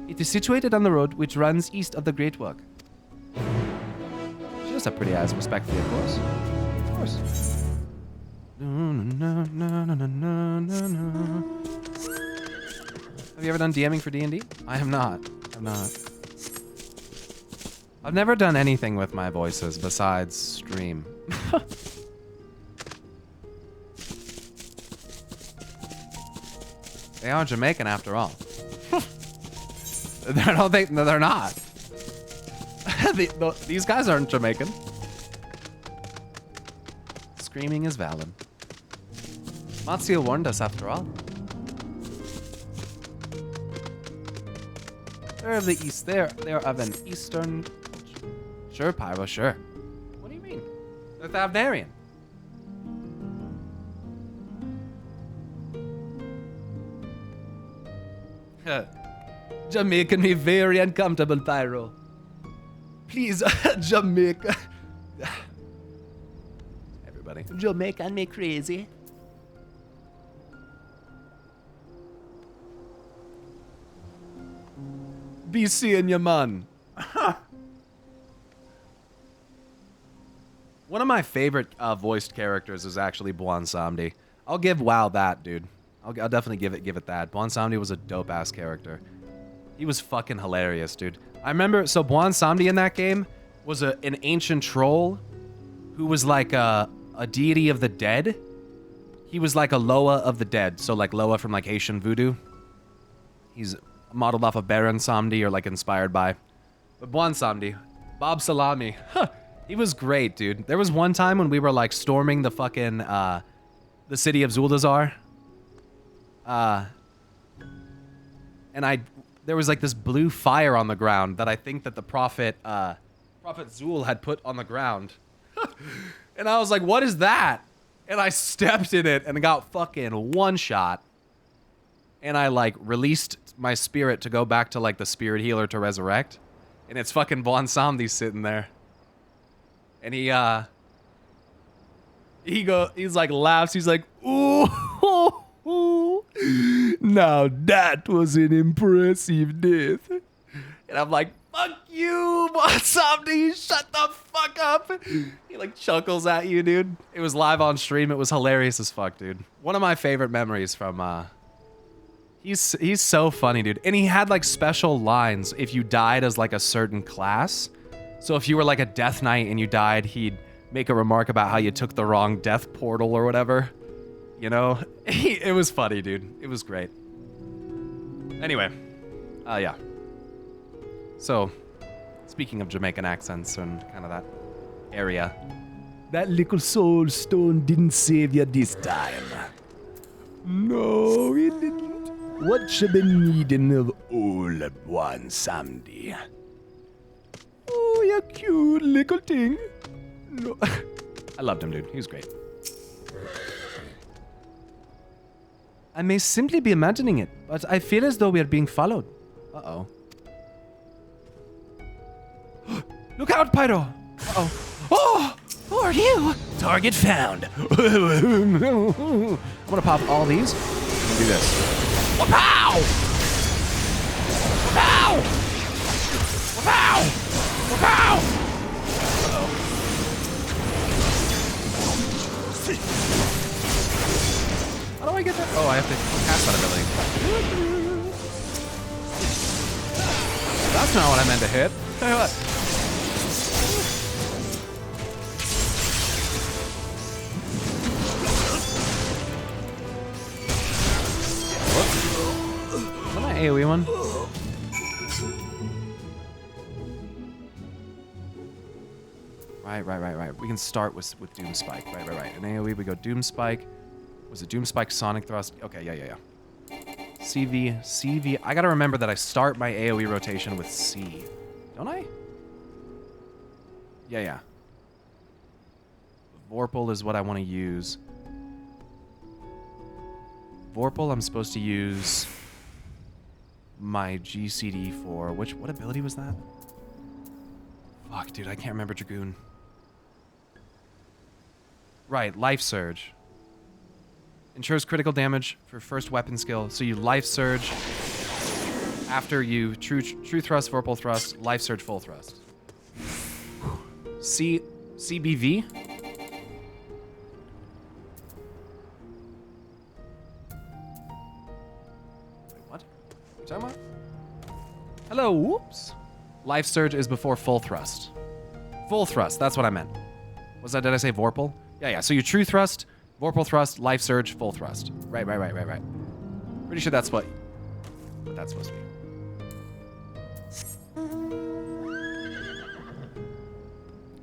It is situated on the road which runs east of the Great Work. She does have pretty eyes, respectfully, of course. Of course. Have you ever done DMing for D&D? I have not. I've never done anything with my voices besides stream. They are Jamaican after all. They're not. These guys aren't Jamaican. Screaming is valid. Matsuo warned us after all. They're of the east. They're of an eastern culture. Sure, Pyro, sure. What do you mean? They're Thavnairian. Jamaican me very uncomfortable, Pyro. Please, Jamaica. Everybody. Jamaica me crazy. Be seeing ya, man. One of my favorite voiced characters is actually Bwansamdi. I'll give WoW that, dude. I'll definitely give it that. Bwansamdi was a dope-ass character. He was fucking hilarious, dude. I remember, so Bwansamdi in that game was an ancient troll who was like a deity of the dead. He was like a Loa of the dead, so like Loa from like Haitian voodoo. He's modeled off of Baron Samdi or like inspired by. But Bwansamdi, Bob Salami, he was great, dude. There was one time when we were like storming the fucking, the city of Zuldazar. And there was like this blue fire on the ground that I think that the Prophet Zul had put on the ground. And I was like, what is that? And I stepped in it and got fucking one shot. And I like released my spirit to go back to like the spirit healer to resurrect. And it's fucking Bwansamdi sitting there. And he's like laughs. He's like, ooh. Now that was an impressive death. And I'm like, fuck you, Bwansamdi, shut the fuck up. He like chuckles at you, dude. It was live on stream. It was hilarious as fuck, dude. One of my favorite memories from, he's so funny, dude. And he had like special lines if you died as like a certain class. So if you were like a death knight and you died, he'd make a remark about how you took the wrong death portal or whatever. You know? It was funny, dude. It was great. Anyway. Yeah. So, speaking of Jamaican accents and kind of that area. That little soul stone didn't save you this time. No, it didn't. What you been needing of old one Samdi? Oh, you cute little thing. No. I loved him, dude. He was great. I may simply be imagining it, but I feel as though we are being followed. Uh-oh. Look out, Pyro! Uh-oh. Oh! Who are you? Target found. I'm gonna pop all these. Do this. Wow! Wow! Wow! Wow! How do I get that? Oh, I have to cast that ability. That's not what I meant to hit. Tell you what. Is that my AoE one? Right. We can start with Doom Spike. Right. In AoE, we go Doom Spike. Was it Doom Spike, Sonic Thrust? Okay, yeah. CV. I gotta remember that I start my AoE rotation with C. Don't I? Yeah. Vorpal is what I want to use. Vorpal, I'm supposed to use my GCD for. What ability was that? Fuck, dude, I can't remember Dragoon. Right, Life Surge. Ensures critical damage for first weapon skill. So you Life Surge after you True Thrust, Vorpal Thrust, Life Surge, Full Thrust. CBV? Wait, what? You talking about? Hello, whoops. Life Surge is before Full Thrust. Full Thrust, that's what I meant. Did I say Vorpal? Yeah. So you True Thrust, Vorpal Thrust, Life Surge, Full Thrust. Right. Pretty sure that's what that's supposed to be.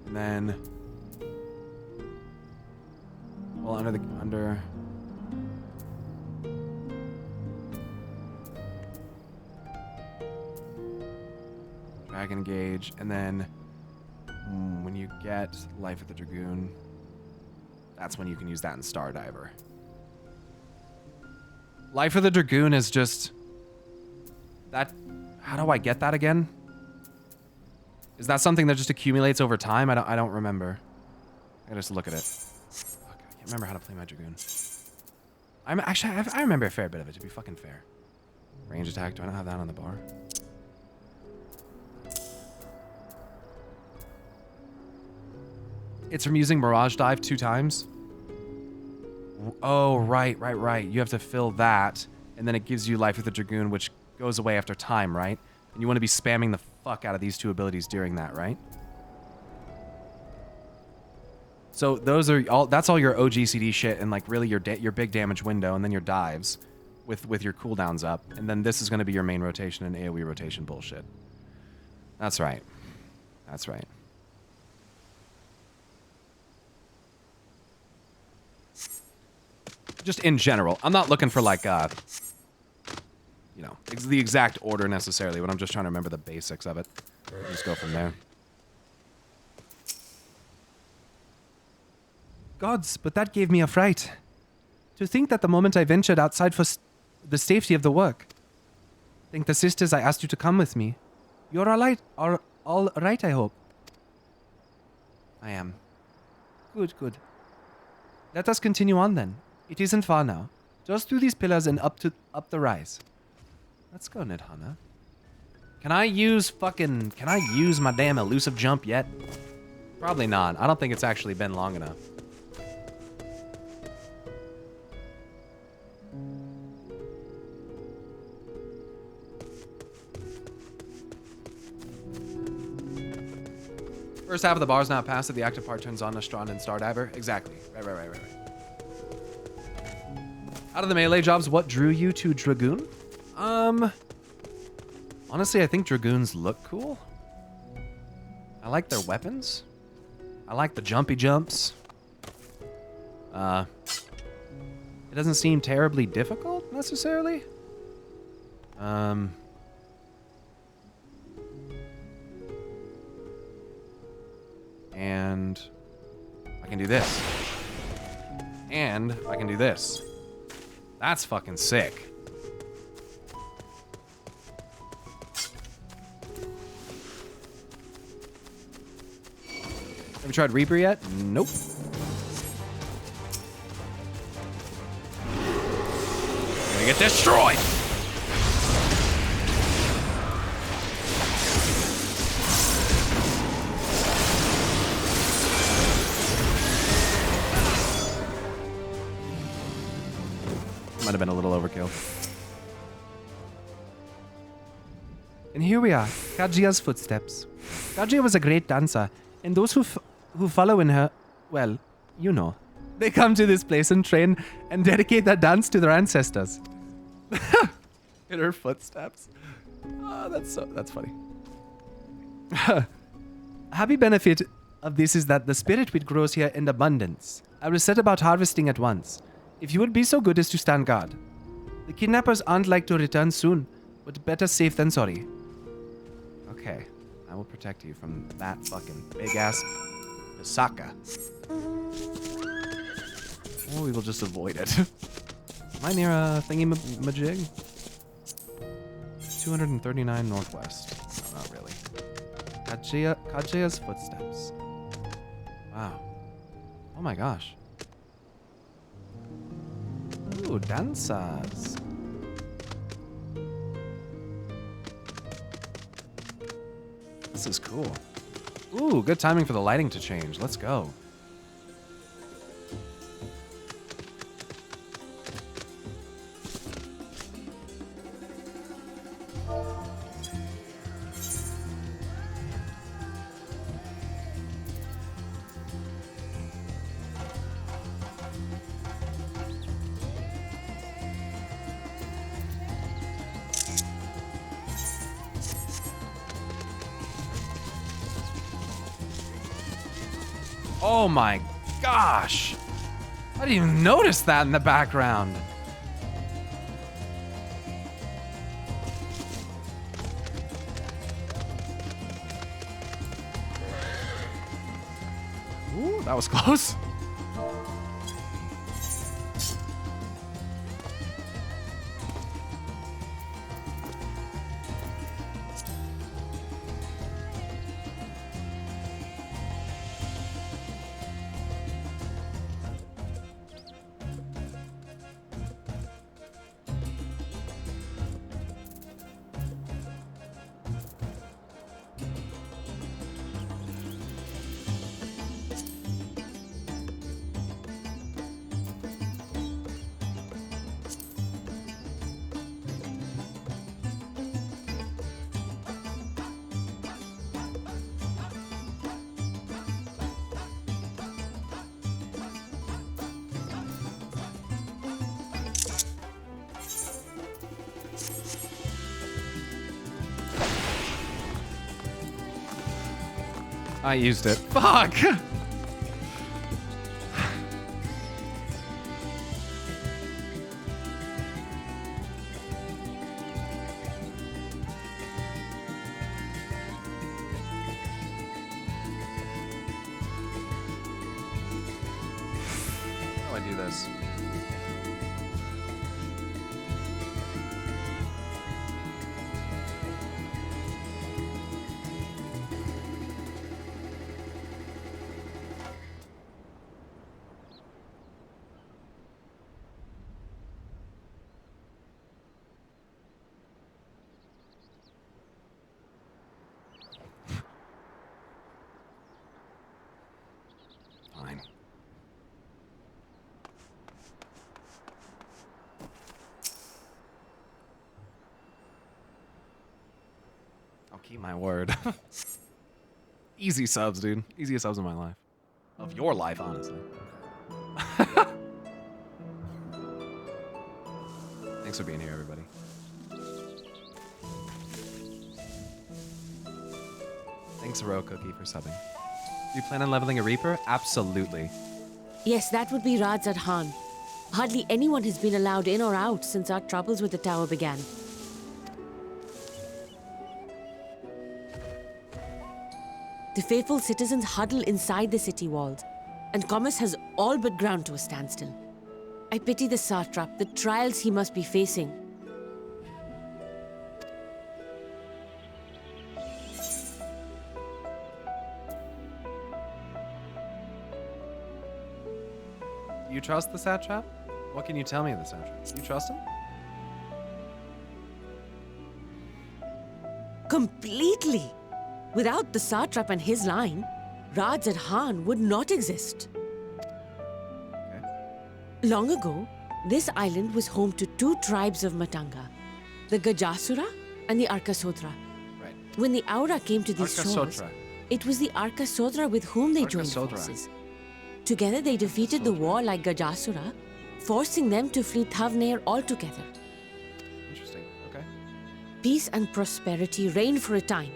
And then, well, under Dragon Gauge, and then when you get Life of the Dragoon, that's when you can use that in Stardiver. Life of the Dragoon is just that. How do I get that again? Is that something that just accumulates over time? I don't remember. I gotta just look at it. Fuck, I can't remember how to play my Dragoon. I remember a fair bit of it, to be fucking fair. Range attack, do I not have that on the bar? It's from using Mirage Dive 2 times. Oh, right. You have to fill that, and then it gives you Life of the Dragoon, which goes away after time, right? And you want to be spamming the fuck out of these two abilities during that, right? So that's all your OGCD shit, and like really your big damage window, and then your dives with your cooldowns up, and then this is going to be your main rotation and AoE rotation bullshit. That's right. Just in general. I'm not looking for like, the exact order necessarily, but I'm just trying to remember the basics of it. Just go from there. Gods, but that gave me a fright. To think that the moment I ventured outside for the safety of the work. Thank the sisters I asked you to come with me. You're all right, I hope. I am. Good. Let us continue on then. It isn't far now. Just through these pillars and up the rise. Let's go, Nidhana. Can I use my damn elusive jump yet? Probably not. I don't think it's actually been long enough. First half of the bar is not passive. The active part turns on Astron and Stardiver. Exactly. Right. Out of the melee jobs, what drew you to Dragoon? Honestly, I think Dragoons look cool. I like their weapons. I like the jumpy jumps. It doesn't seem terribly difficult, necessarily. And I can do this. And I can do this. That's fucking sick. Have you tried Reaper yet? Nope. Gonna get destroyed. Might have been a little overkill. And here we are, Kajia's footsteps. Kajia was a great dancer, and those who follow in her, well, you know. They come to this place and train and dedicate that dance to their ancestors. In her footsteps. Oh, that's funny. A happy benefit of this is that the spirit wheat grows here in abundance. I will set about harvesting at once. If you would be so good as to stand guard. The kidnappers aren't like to return soon, but better safe than sorry. Okay, I will protect you from that fucking big-ass Pisaka. Or we will just avoid it. Am I near a thingy-majig? 239 northwest. No, not really. Kajia's footsteps. Wow. Oh my gosh. Ooh, dancers. This is cool. Ooh, good timing for the lighting to change. Let's go. Oh my gosh! I didn't even notice that in the background. Ooh, that was close. I used it. Fuck! How do I do this? Fine. I'll keep my word. Easy subs, dude. Easiest subs of my life. Of your life, honestly. Thanks for being here, everybody. Thanks, Ro Cookie, for subbing. Do you plan on leveling a Reaper? Absolutely. Yes, that would be Radzat Han. Hardly anyone has been allowed in or out since our troubles with the tower began. The faithful citizens huddle inside the city walls, and commerce has all but ground to a standstill. I pity the satrap, the trials he must be facing. Do you trust the satrap? What can you tell me of the satrap? You trust him? Completely! Without the satrap and his line, Radzat Han would not exist. Okay. Long ago, this island was home to two tribes of Matanga, the Gajasura and the Arkasodra. Right. When the Aura came to these shores, Arkasodra. it was the Arkasodra with whom they joined Arkasodra. forces. Together they defeated the warlike Gajasura, forcing them to flee Thavnair altogether. Interesting. Okay. Peace and prosperity reigned for a time,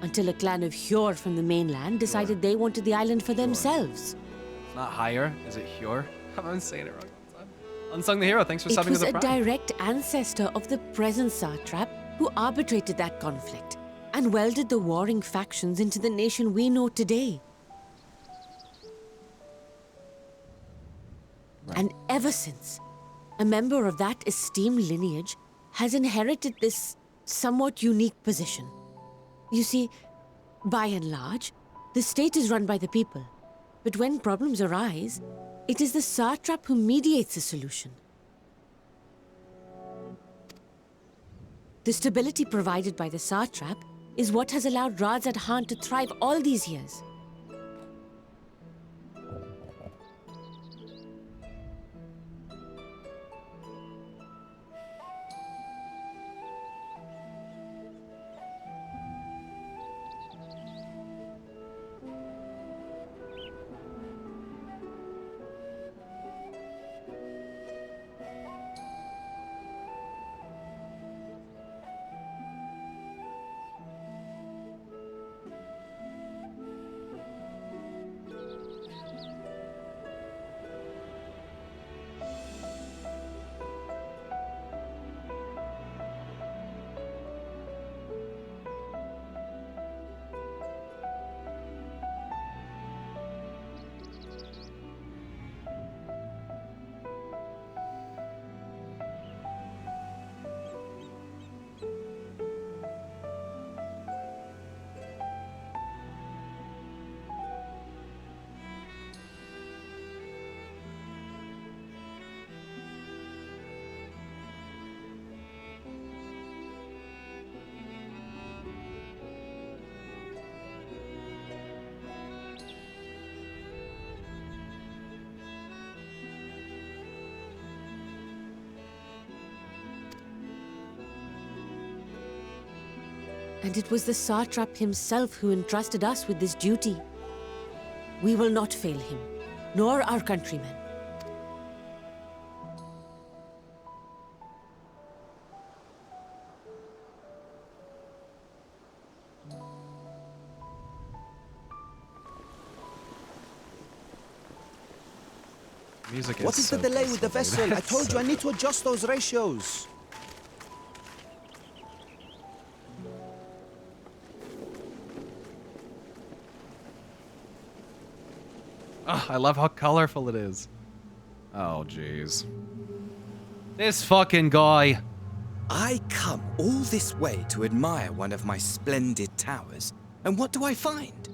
until a clan of Hjor from the mainland decided they wanted the island for themselves. It's not higher. Is it Hjor? I'm saying it wrong. Unsung the Hero, thanks for It subbing was to the a Prime. direct ancestor of the present satrap who arbitrated that conflict and welded the warring factions into the nation we know today. Right. And ever since, a member of that esteemed lineage has inherited this somewhat unique position. You see, by and large, the state is run by the people. But when problems arise, it is the satrap who mediates a solution. The stability provided by the satrap is what has allowed Radzat Han to thrive all these years. And it was the satrap himself who entrusted us with this duty. We will not fail him, nor our countrymen. Music What is the so delay with the peaceful, dude. vessel? I told you I need to adjust those ratios. Oh, I love how colorful it is. Oh, jeez. This fucking guy. I come all this way to admire one of my splendid towers, and what do I find?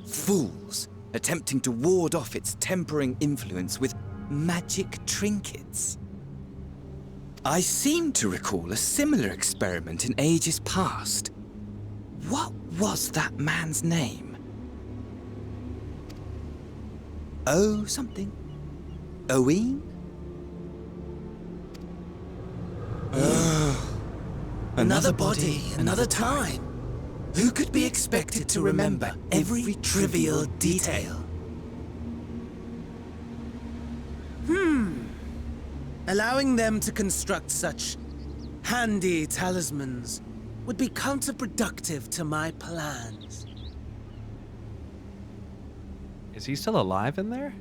Fools attempting to ward off its tempering influence with magic trinkets. I seem to recall a similar experiment in ages past. What was that man's name? Oh, something. Owen? Another body, another time. Who could be expected to remember every trivial detail? Allowing them to construct such handy talismans would be counterproductive to my plans. Is he still alive in there?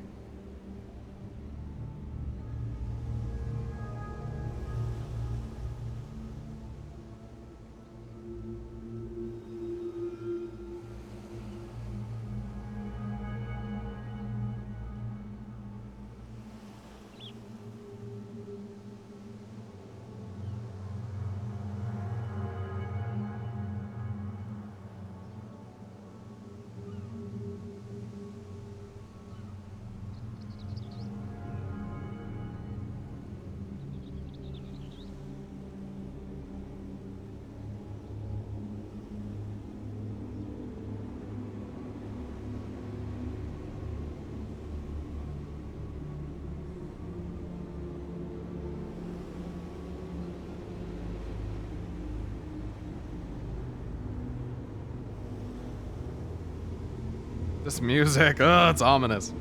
This music, oh, it's ominous.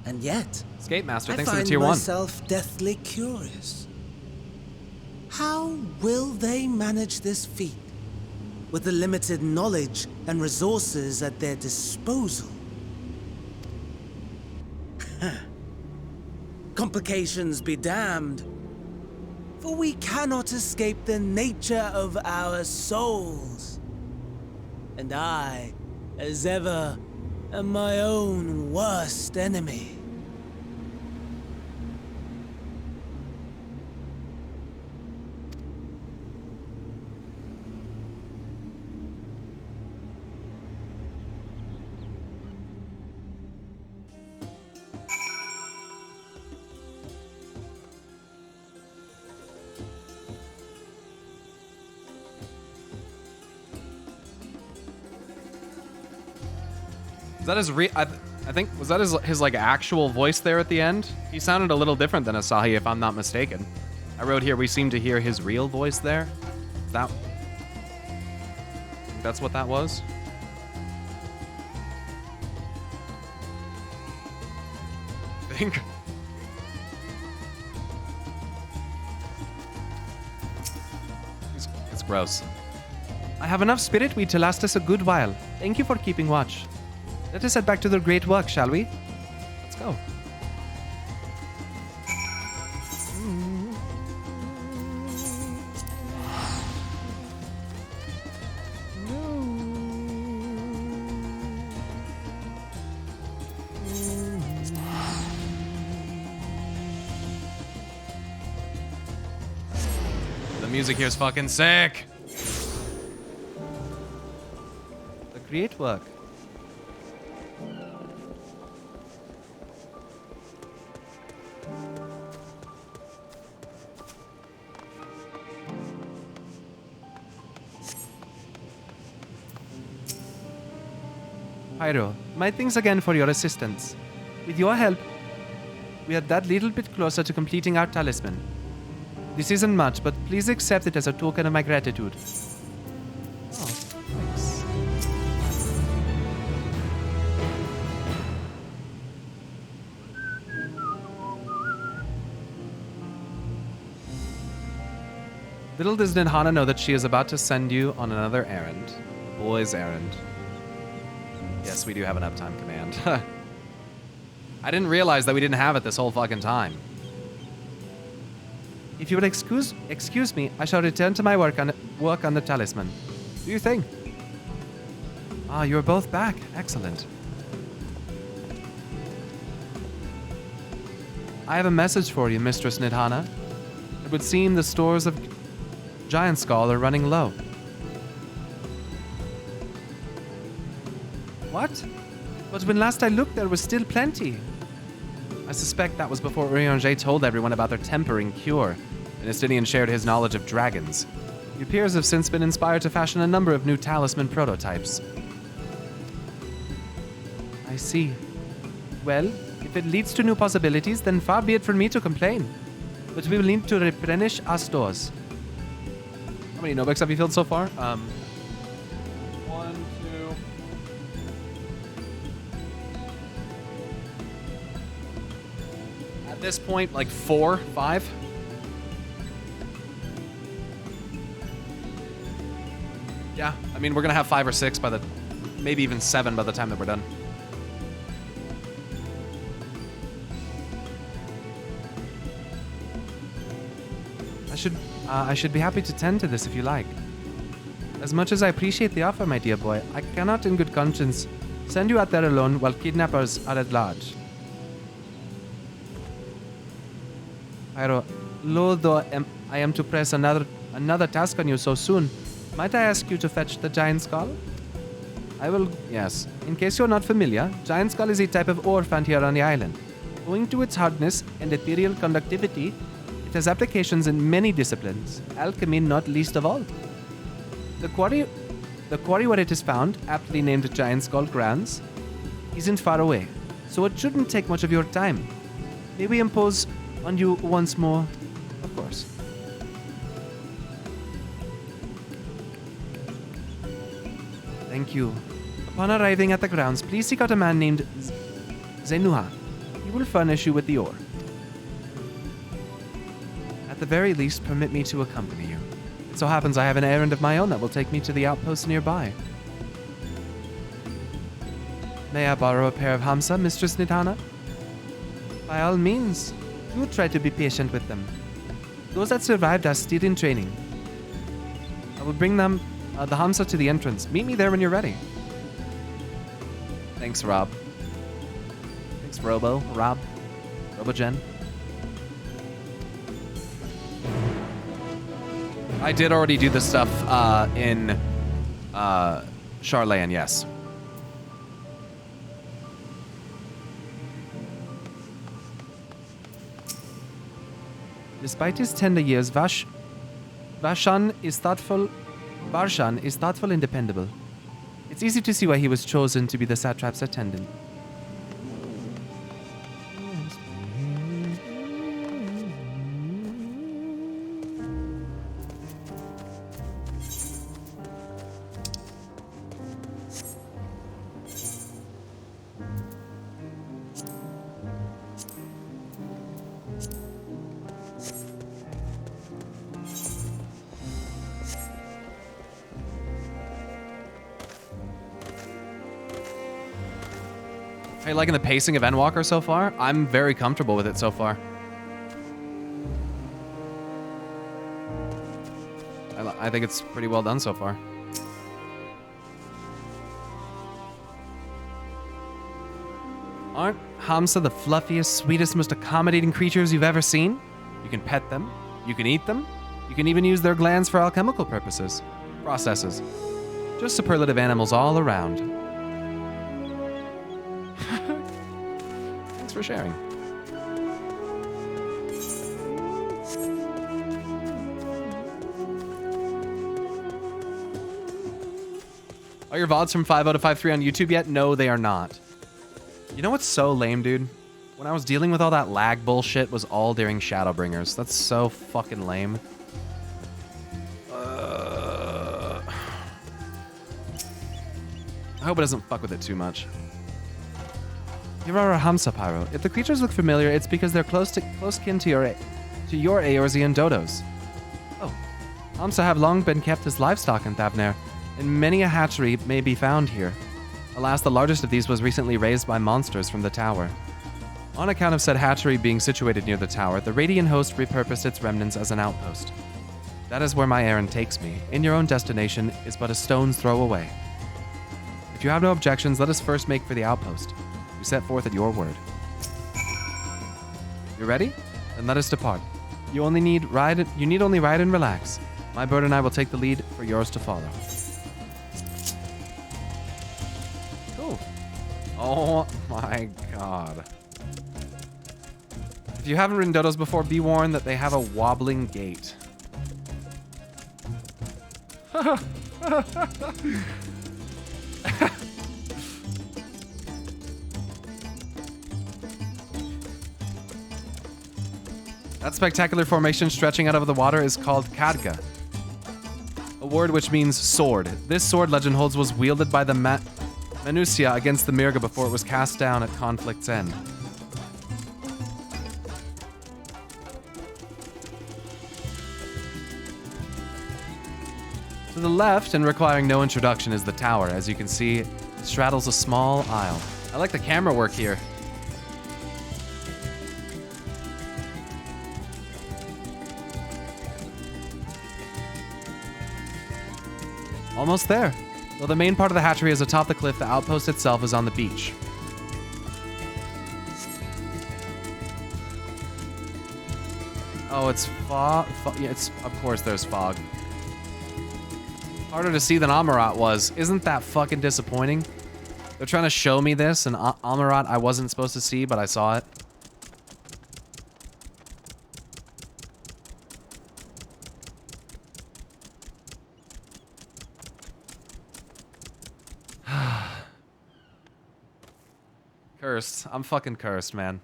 And yet, Skate Master, I thanks for the find tier 1. myself deathly curious. How will they manage this feat with the limited knowledge and resources at their disposal? Complications be damned, for we cannot escape the nature of our souls. And I, as ever, am my own worst enemy. Is that his I think, was that his like actual voice there at the end? He sounded a little different than Asahi, if I'm not mistaken. I wrote here, we seem to hear his real voice there. I think that's what that was. I think. It's gross. I have enough spirit weed to last us a good while. Thank you for keeping watch. Let us head back to their great work, shall we? Let's go. The music here is fucking sick. The great work. Pyro, my thanks again for your assistance. With your help, we are that little bit closer to completing our talisman. This isn't much, but please accept it as a token of my gratitude. Oh, thanks. Little does Hana know that she is about to send you on another errand. A boy's errand. Yes, we do have an uptime command. I didn't realize that we didn't have it this whole fucking time. If you will excuse me, I shall return to my work on the talisman. Do you think? Ah, you're both back. Excellent. I have a message for you, Mistress Nidhana. It would seem the stores of Giant Skull are running low. What? But when last I looked, there was still plenty. I suspect that was before Urianger told everyone about their tempering cure, and Estinian shared his knowledge of dragons. Your peers have since been inspired to fashion a number of new talisman prototypes. I see. Well, if it leads to new possibilities, then far be it from me to complain. But we will need to replenish our stores. How many Nobex have you filled so far? 1, 2... At this point, like 4, 5? Yeah, I mean, we're gonna have 5 or 6 by the... maybe even 7 by the time that we're done. I should be happy to tend to this if you like. As much as I appreciate the offer, my dear boy, I cannot in good conscience send you out there alone while kidnappers are at large. Pyro, though I am to press another task on you so soon, might I ask you to fetch the Giant Skull? I will, yes. In case you're not familiar, Giant Skull is a type of ore found here on the island. Owing to its hardness and ethereal conductivity, it has applications in many disciplines, alchemy not least of all. The quarry where it is found, aptly named Giant Skull Grounds, isn't far away, so it shouldn't take much of your time. May we impose on you once more? Of course. Thank you. Upon arriving at the grounds, please seek out a man named Zenuha. He will furnish you with the ore. At the very least, permit me to accompany you. It so happens I have an errand of my own that will take me to the outpost nearby. May I borrow a pair of Hamsa, Mistress Nidhana? By all means, do try to be patient with them. Those that survived are still in training. I will bring them the Hamsa to the entrance. Meet me there when you're ready. Thanks, Rob. Thanks, Rob. Robogen. I did already do the stuff in Charlayan, yes. Despite his tender years, Varshan is thoughtful and dependable. It's easy to see why he was chosen to be the satrap's attendant. Are you liking the pacing of Endwalker so far? I'm very comfortable with it so far. I think it's pretty well done so far. Aren't Hamsa the fluffiest, sweetest, most accommodating creatures you've ever seen? You can pet them, you can eat them, you can even use their glands for alchemical processes. Just superlative animals all around. Thanks for sharing. Are your VODs from 5.0 to 5.3 on YouTube yet? No, they are not. You know what's so lame, dude? When I was dealing with all that lag bullshit was all during Shadowbringers. That's so fucking lame. I hope it doesn't fuck with it too much. Here are a Hamsa, Pyro. If the creatures look familiar, it's because they're close kin to your Eorzean dodos. Oh. Hamsa have long been kept as livestock in Thavnair, and many a hatchery may be found here. Alas, the largest of these was recently raised by monsters from the tower. On account of said hatchery being situated near the tower, the Radiant host repurposed its remnants as an outpost. That is where my errand takes me, and your own destination is but a stone's throw away. If you have no objections, let us first make for the outpost. We set forth at your word. You ready? Then let us depart. You need only ride and relax. My bird and I will take the lead for yours to follow. Cool. Oh my god. If you haven't ridden dodos before, be warned that they have a wobbling gait. That spectacular formation stretching out of the water is called Khadga, a word which means sword. This sword, legend holds, was wielded by the Manusia against the Mirga before it was cast down at conflict's end. To the left, and requiring no introduction, is the tower. As you can see, it straddles a small isle. I like the camera work here. Almost there. Though the main part of the hatchery is atop the cliff, the outpost itself is on the beach. Oh, it's fog. Yeah, it's, of course there's fog. Harder to see than Amarat was. Isn't that fucking disappointing? They're trying to show me this, and Amarat I wasn't supposed to see, but I saw it. Cursed. I'm fucking cursed, man.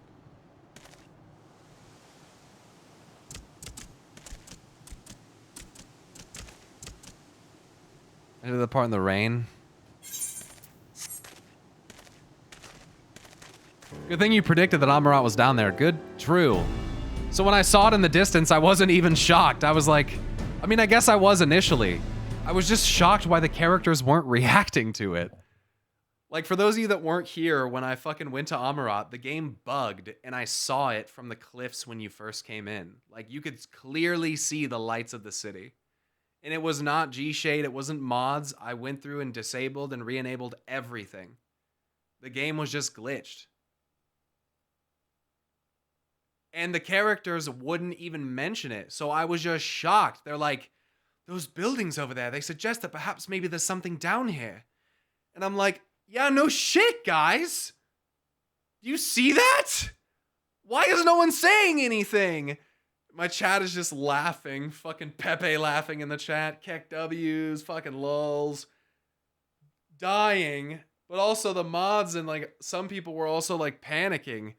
I did the part in the rain. Good thing you predicted that Amarat was down there. Good. True. So when I saw it in the distance, I wasn't even shocked. I was like... I mean, I guess I was initially. I was just shocked why the characters weren't reacting to it. Like, for those of you that weren't here, when I fucking went to Amarat, the game bugged, and I saw it from the cliffs when you first came in. Like, you could clearly see the lights of the city. And it was not G-Shade, it wasn't mods. I went through and disabled and re-enabled everything. The game was just glitched. And the characters wouldn't even mention it, so I was just shocked. They're like, those buildings over there, they suggest that perhaps maybe there's something down here. And I'm like, yeah, no shit, guys. Do you see that? Why is no one saying anything? My chat is just laughing. Fucking Pepe laughing in the chat. Keck W's, fucking lulz. Dying. But also the mods and like some people were also like panicking.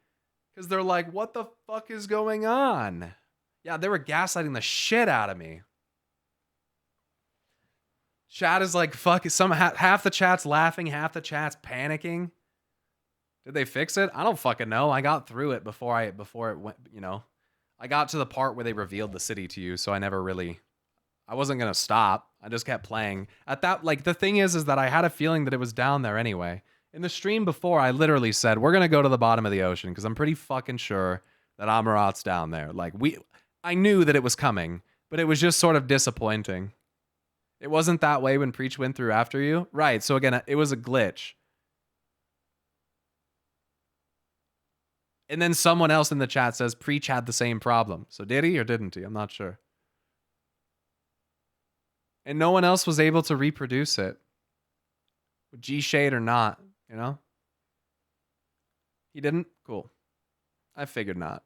Because they're like, what the fuck is going on? Yeah, they were gaslighting the shit out of me. Chat is like, fuck, half the chat's laughing, half the chat's panicking. Did they fix it? I don't fucking know. I got through it before it went, you know. I got to the part where they revealed the city to you, so I wasn't going to stop. I just kept playing. At that, like, the thing is that I had a feeling that it was down there anyway. In the stream before, I literally said, we're going to go to the bottom of the ocean, because I'm pretty fucking sure that Amarat's down there. Like, I knew that it was coming, but it was just sort of disappointing. It wasn't that way when Preach went through after you? Right, so again, it was a glitch. And then someone else in the chat says Preach had the same problem. So did he or didn't he? I'm not sure. And no one else was able to reproduce it. With G-Shade or not, you know? He didn't? Cool. I figured not.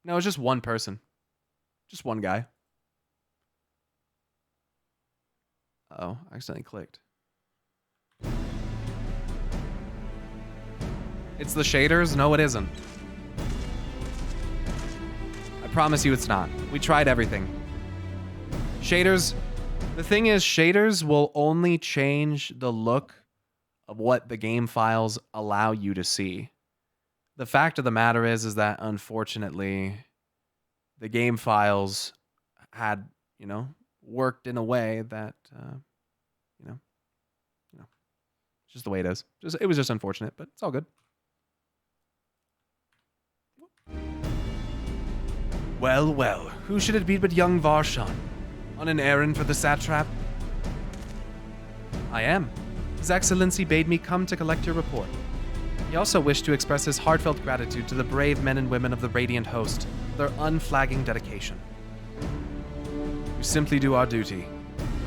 No, it was just one person. Just one guy. Uh-oh, I accidentally clicked. It's the shaders? No, it isn't. I promise you it's not. We tried everything. Shaders... The thing is, shaders will only change the look of what the game files allow you to see. The fact of the matter is that, unfortunately, the game files had, you know, worked in a way that, you know, it's just the way it is. It was just unfortunate, but it's all good. Well, well, who should it be but young Varshan? On an errand for the satrap? I am. His Excellency bade me come to collect your report. He also wished to express his heartfelt gratitude to the brave men and women of the Radiant Host for their unflagging dedication. We simply do our duty.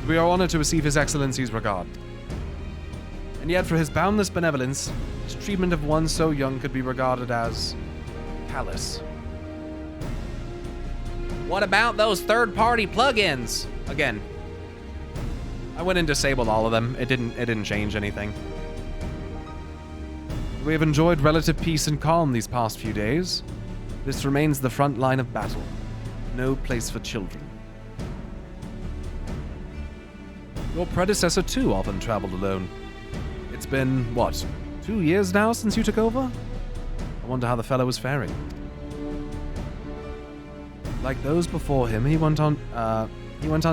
We are honored to receive His Excellency's regard. And yet, for his boundless benevolence, his treatment of one so young could be regarded as callous. What about those third-party plugins? Again, I went and disabled all of them. It didn't change anything. We have enjoyed relative peace and calm these past few days. This remains the front line of battle. No place for children. Your predecessor, too, often traveled alone. It's been, 2 years now since you took over? I wonder how the fellow was faring. Like those before him, he went on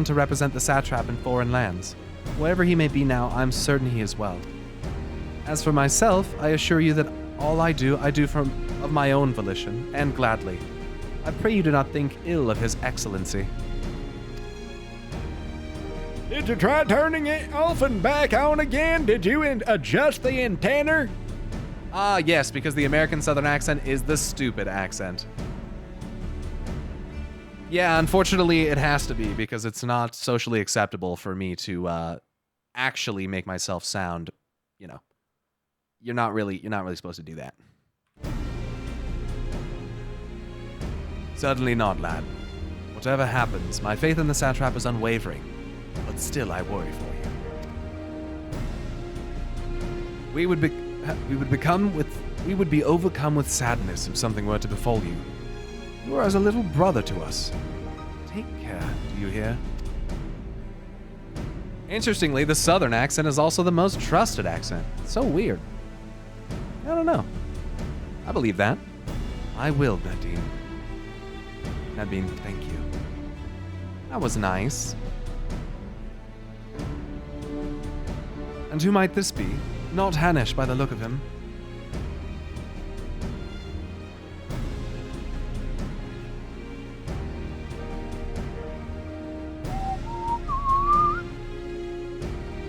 to represent the satrap in foreign lands. Wherever he may be now, I'm certain he is well. As for myself, I assure you that all I do of my own volition, and gladly. I pray you do not think ill of His Excellency. Did you try turning it off and back on again? Did you adjust the antenna? Yes, because the American Southern accent is the stupid accent. Yeah, unfortunately, it has to be, because it's not socially acceptable for me to actually make myself sound, you're not really supposed to do that. Certainly not, lad. Whatever happens, my faith in the satrap is unwavering, but still I worry for you. We would be overcome with sadness if something were to befall you. You are as a little brother to us. Take care, do you hear? Interestingly, the Southern accent is also the most trusted accent. It's so weird. I don't know. I believe that. I will, Nadine. Nadine, thank you. That was nice. And who might this be? Not Hanesh by the look of him.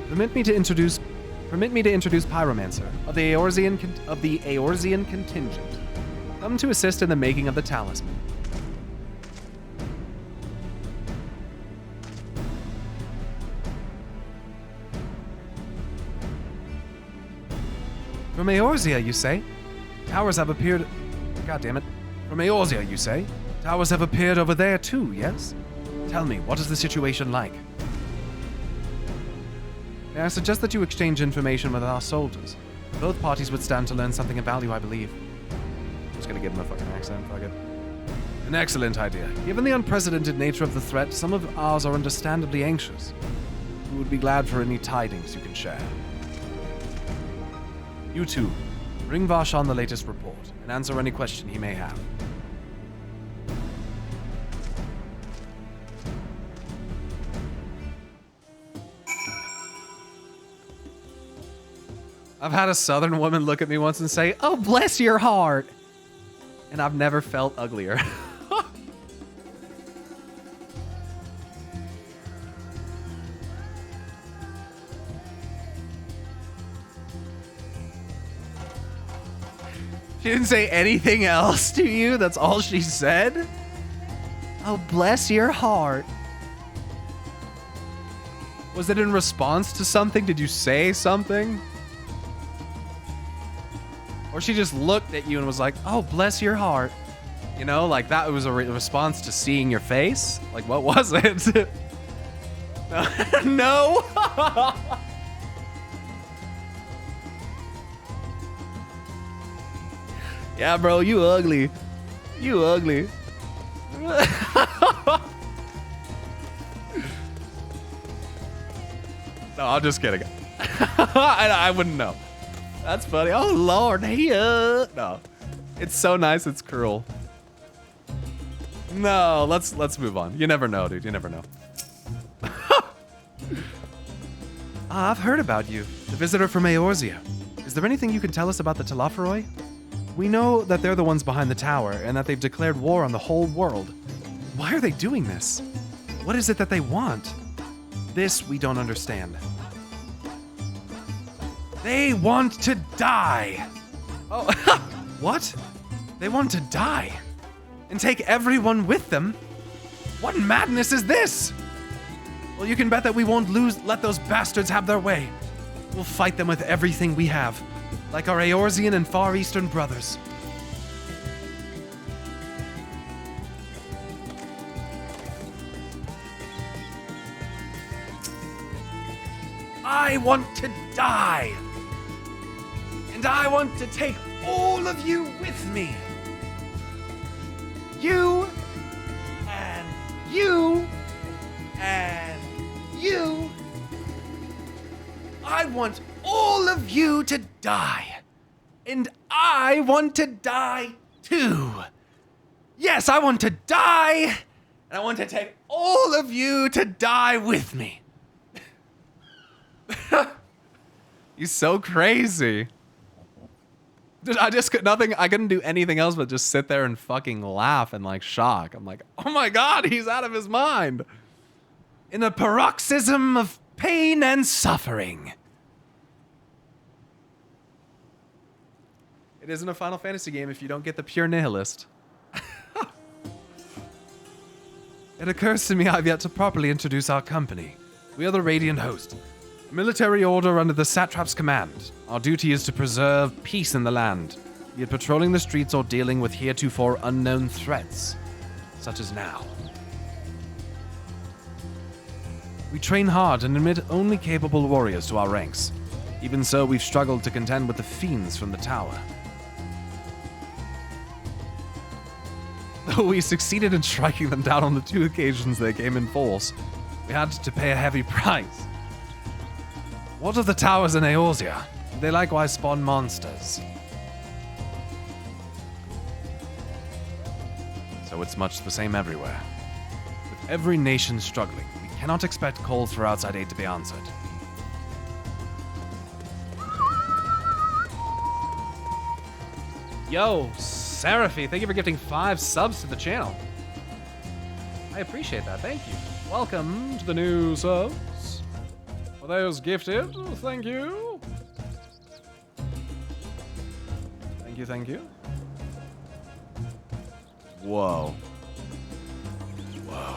Permit me to introduce Pyromancer of the Eorzean contingent, come to assist in the making of the talisman. From Eorzea, you say? Towers have appeared. God damn it! From Eorzea, you say? Towers have appeared over there too, yes? Tell me, what is the situation like? May I suggest that you exchange information with our soldiers? Both parties would stand to learn something of value, I believe. I'm just gonna give him a fucking accent, fuck it. An excellent idea. Given the unprecedented nature of the threat, some of ours are understandably anxious. We would be glad for any tidings you can share. You two, bring Varshan the latest report, and answer any question he may have. I've had a Southern woman look at me once and say, "Oh, bless your heart." And I've never felt uglier. She didn't say anything else to you? That's all she said? Oh, bless your heart. Was it in response to something? Did you say something? Or she just looked at you and was like, oh, bless your heart. You know, like that was a response to seeing your face? Like, what was it? No. Yeah, bro, you ugly. You ugly. No, I'm just kidding. I wouldn't know. That's funny. Oh, Lord. Hey, no. It's so nice, it's cruel. No, let's move on. You never know, dude. You never know. I've heard about you, the visitor from Eorzea. Is there anything you can tell us about the Telophoroi? We know that they're the ones behind the tower and that they've declared war on the whole world. Why are they doing this? What is it that they want? This we don't understand. They want to die. Oh, what? They want to die? And take everyone with them? What madness is this? Well, you can bet that we won't let those bastards have their way. We'll fight them with everything we have, like our Eorzean and Far Eastern brothers. I want to die. And I want to take all of you with me. You and you and you. I want all of you to die. And I want to die too. Yes, I want to die. And I want to take all of you to die with me. He's so crazy. Dude, I couldn't do anything else but just sit there and fucking laugh and like shock. I'm like, oh my god, he's out of his mind. In a paroxysm of pain and suffering. It isn't a Final Fantasy game if you don't get the pure nihilist. It occurs to me I've yet to properly introduce our company. We are the Radiant Host, a military order under the Satrap's command. Our duty is to preserve peace in the land, be it patrolling the streets or dealing with heretofore unknown threats, such as now. We train hard and admit only capable warriors to our ranks. Even so, we've struggled to contend with the fiends from the tower. Though we succeeded in striking them down on the 2 occasions they came in force, we had to pay a heavy price. What of the towers in Eorzea? They likewise spawn monsters. So it's much the same everywhere. With every nation struggling, we cannot expect calls for outside aid to be answered. yo, Seraphy, thank you for gifting 5 subs to the channel. I appreciate that, thank you. Welcome to the new subs. For those gifted, thank you. Thank you, thank you. Whoa. Whoa.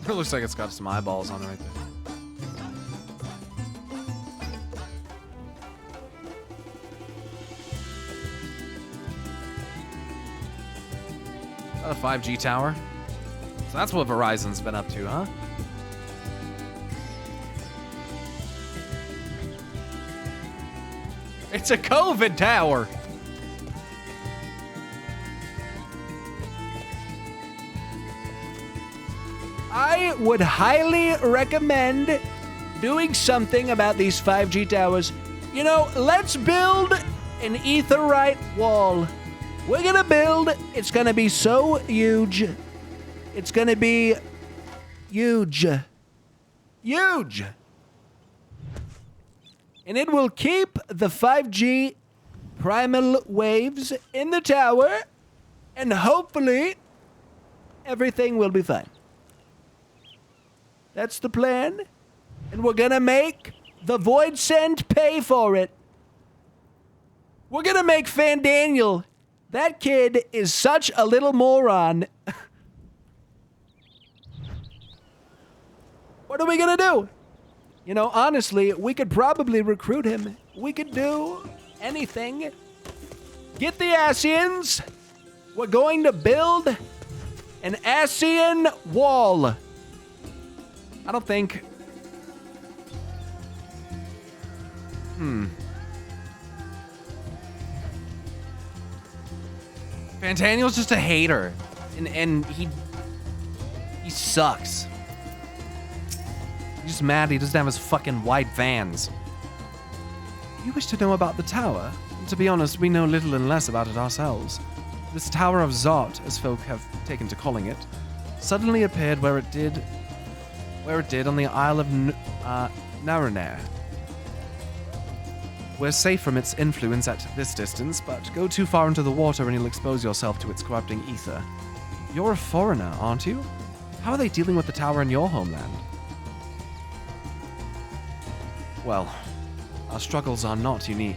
It looks like it's got some eyeballs on it right there. A 5G tower. So that's what Verizon's been up to, huh? It's a COVID tower. I would highly recommend doing something about these 5G towers. You know, let's build an aetheryte wall. We're gonna build, it's gonna be so huge. It's gonna be huge. Huge! And it will keep the 5G primal waves in the tower, and hopefully everything will be fine. That's the plan. And we're gonna make the Void Send pay for it. We're gonna make Fandaniel. That kid is such a little moron. What are we gonna do? You know, honestly, we could probably recruit him. We could do anything. Get the Ascians. We're going to build an Ascian wall. I don't think... Fantaniel's just a hater. And he sucks. He's just mad he doesn't have his fucking white vans. You wish to know about the tower? To be honest, we know little and less about it ourselves. This Tower of Zot, as folk have taken to calling it, suddenly appeared where it did on the Isle of Naranair. We're safe from its influence at this distance, but go too far into the water and you'll expose yourself to its corrupting ether. You're a foreigner, aren't you? How are they dealing with the tower in your homeland? Well, our struggles are not unique.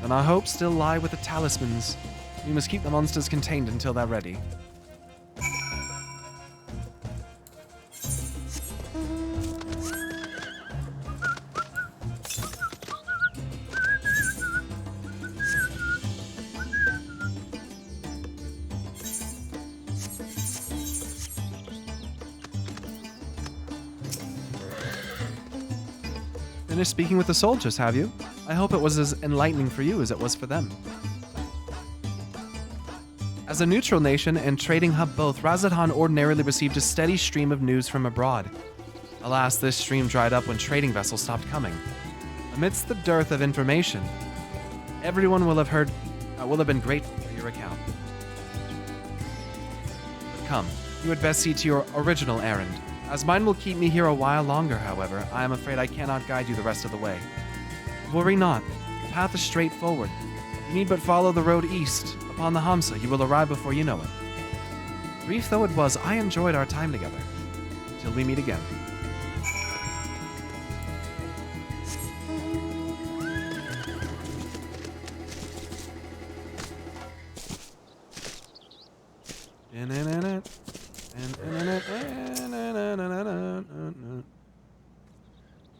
And our hopes still lie with the talismans. We must keep the monsters contained until they're ready. Finished speaking with the soldiers, have you? I hope it was as enlightening for you as it was for them. As a neutral nation and trading hub both, Razadhan ordinarily received a steady stream of news from abroad. Alas, this stream dried up when trading vessels stopped coming. Amidst the dearth of information, everyone will have been grateful for your account. Come, you had best see to your original errand. As mine will keep me here a while longer, however, I am afraid I cannot guide you the rest of the way. Worry not, the path is straightforward. You need but follow the road east. Upon the Hamsa, you will arrive before you know it. Brief though it was, I enjoyed our time together. Till we meet again.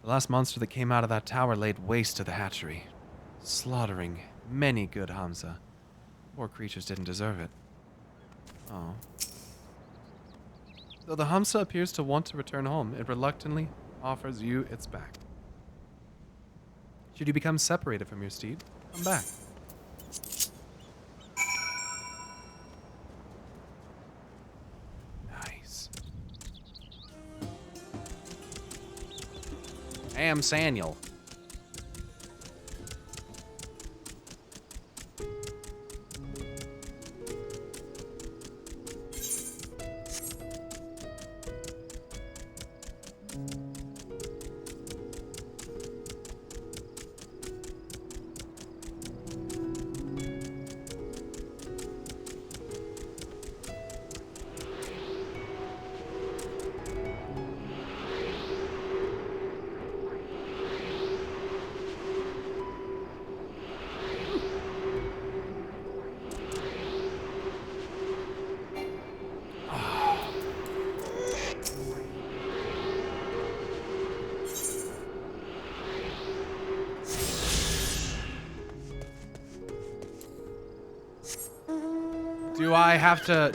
The last monster that came out of that tower laid waste to the hatchery, slaughtering many good Hamsa. Poor creatures didn't deserve it. Oh. Though the Hamsa appears to want to return home, it reluctantly offers you its back. Should you become separated from your steed, come back. Nice. Am Saniel.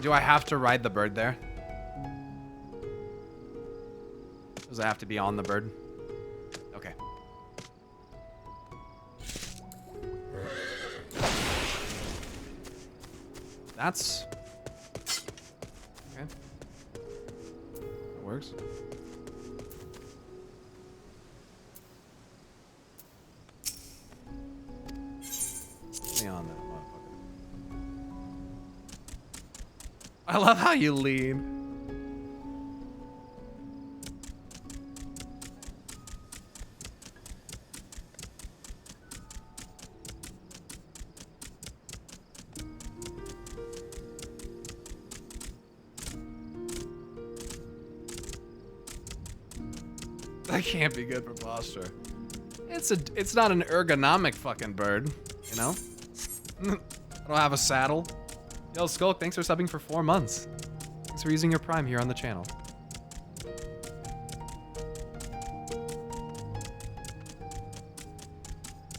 Do I have to ride the bird there? Does it have to be on the bird? Okay. That's okay. That works. Stay on that motherfucker. I love how you lean. That can't be good for posture. It's not an ergonomic fucking bird, you know? I don't have a saddle. Yo, Skulk, thanks for subbing for 4 months. Thanks for using your Prime here on the channel.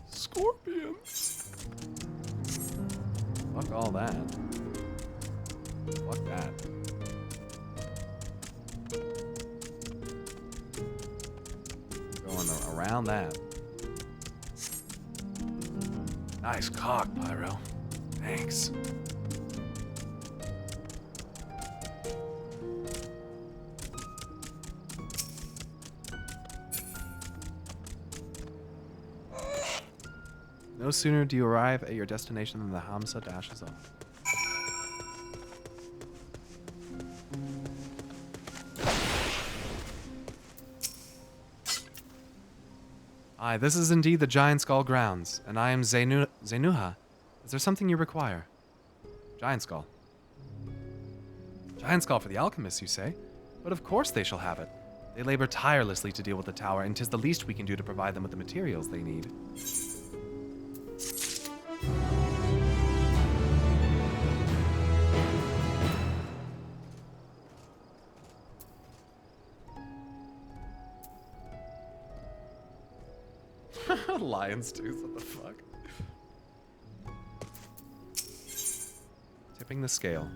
Scorpions. Fuck all that. Fuck that. Going around that. Nice cock, Pyro. Thanks. No sooner do you arrive at your destination than the Hamsa dashes off. Aye, this is indeed the Giant Skull grounds, and I am Zenuha. Is there something you require? Giant Skull. Giant Skull for the alchemists, you say? But of course they shall have it. They labor tirelessly to deal with the tower, and 'tis the least we can do to provide them with the materials they need. Lion's tooth, what the fuck? Tipping the scale.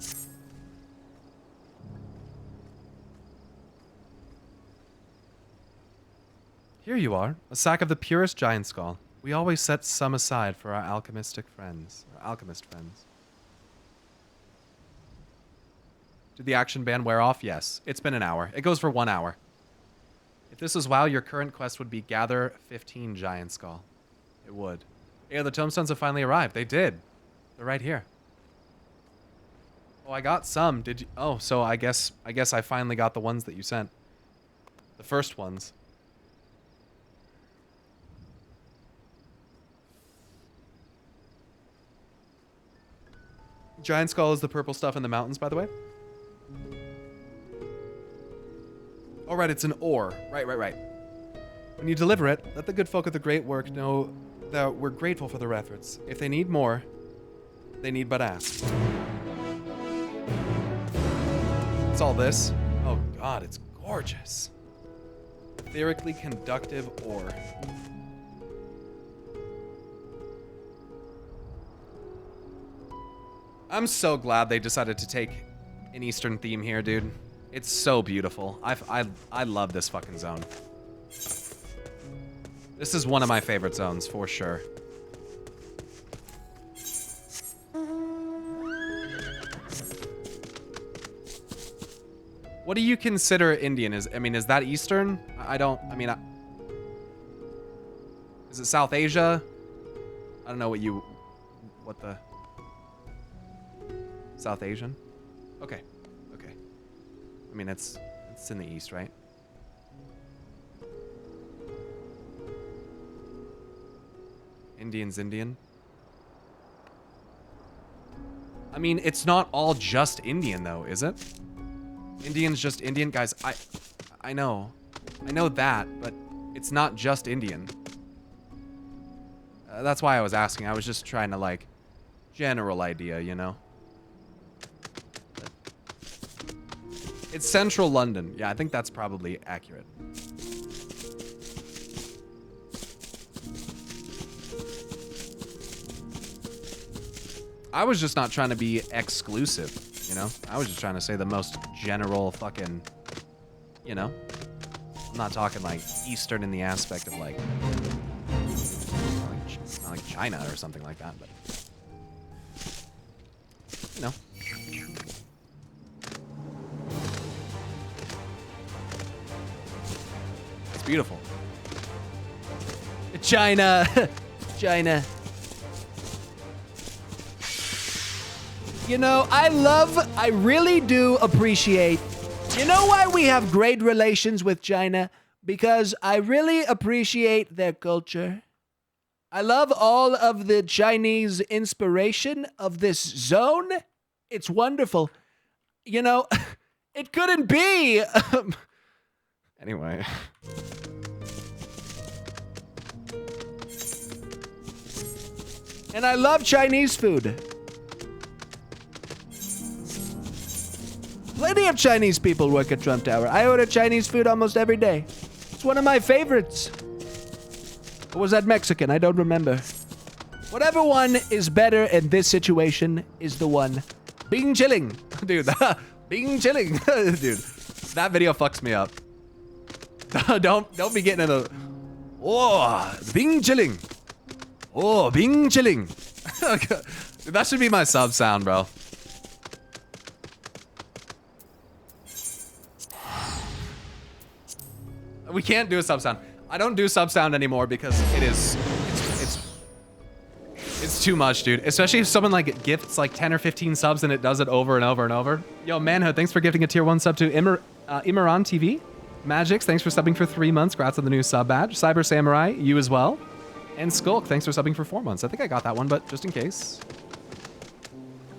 Here you are, a sack of the purest giant skull. We always set some aside for our alchemist friends. Did the action ban wear off? Yes. It's been an hour. It goes for 1 hour. If this was WoW, your current quest would be gather 15 giant skull. It would. Yeah, the tombstones have finally arrived. They did. They're right here. Oh, I got some. Did you? Oh, so I guess I finally got the ones that you sent. The first ones. Giant skull is the purple stuff in the mountains, by the way. Oh, right, it's an ore. Right. When you deliver it, let the good folk of the great work know that we're grateful for their efforts. If they need more, they need but ask. It's all this. Oh god, it's gorgeous. Etherically conductive ore. I'm so glad they decided to take an Eastern theme here, dude. It's so beautiful. I love this fucking zone. This is one of my favorite zones, for sure. What do you consider Indian? Is that Eastern? Is it South Asia? I don't know what the... South Asian? Okay. I mean, it's in the east, right? Indian's Indian. I mean, it's not all just Indian, though, is it? Indian's just Indian? Guys, I know. I know that, but it's not just Indian. That's why I was asking. I was just trying to, like, general idea, you know? It's central London. Yeah, I think that's probably accurate. I was just not trying to be exclusive, you know? I was just trying to say the most general fucking, you know? I'm not talking like Eastern in the aspect of like, not like China or something like that, but, you know. It's beautiful. China. China. You know, I really do appreciate... You know why we have great relations with China? Because I really appreciate their culture. I love all of the Chinese inspiration of this zone. It's wonderful. You know, it couldn't be... Anyway. And I love Chinese food. Plenty of Chinese people work at Trump Tower. I order Chinese food almost every day. It's one of my favorites. Or was that Mexican? I don't remember. Whatever one is better in this situation is the one. Bing chilling. Dude, Bing chilling. Dude, that video fucks me up. Don't be getting in a... Oh, Bing chilling. Oh, Bing chilling. That should be my sub sound, bro. We can't do a sub sound. I don't do sub sound anymore because it's too much, dude. Especially if someone like gifts like 10 or 15 subs and it does it over and over and over. Yo, Manhood, thanks for gifting a tier 1 sub to Imran TV. Magix, thanks for subbing for 3 months. Congrats on the new sub badge. Cyber Samurai, you as well. And Skulk, thanks for subbing for 4 months. I think I got that one, but just in case.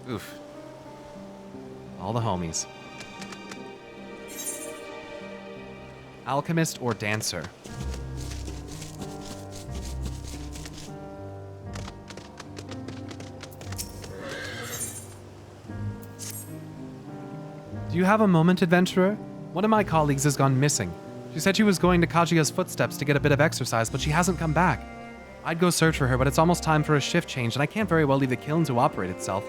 Oof. All the homies. Alchemist or Dancer? Do you have a moment, adventurer? One of my colleagues has gone missing. She said she was going to Kajia's footsteps to get a bit of exercise, but she hasn't come back. I'd go search for her, but it's almost time for a shift change, and I can't very well leave the kiln to operate itself.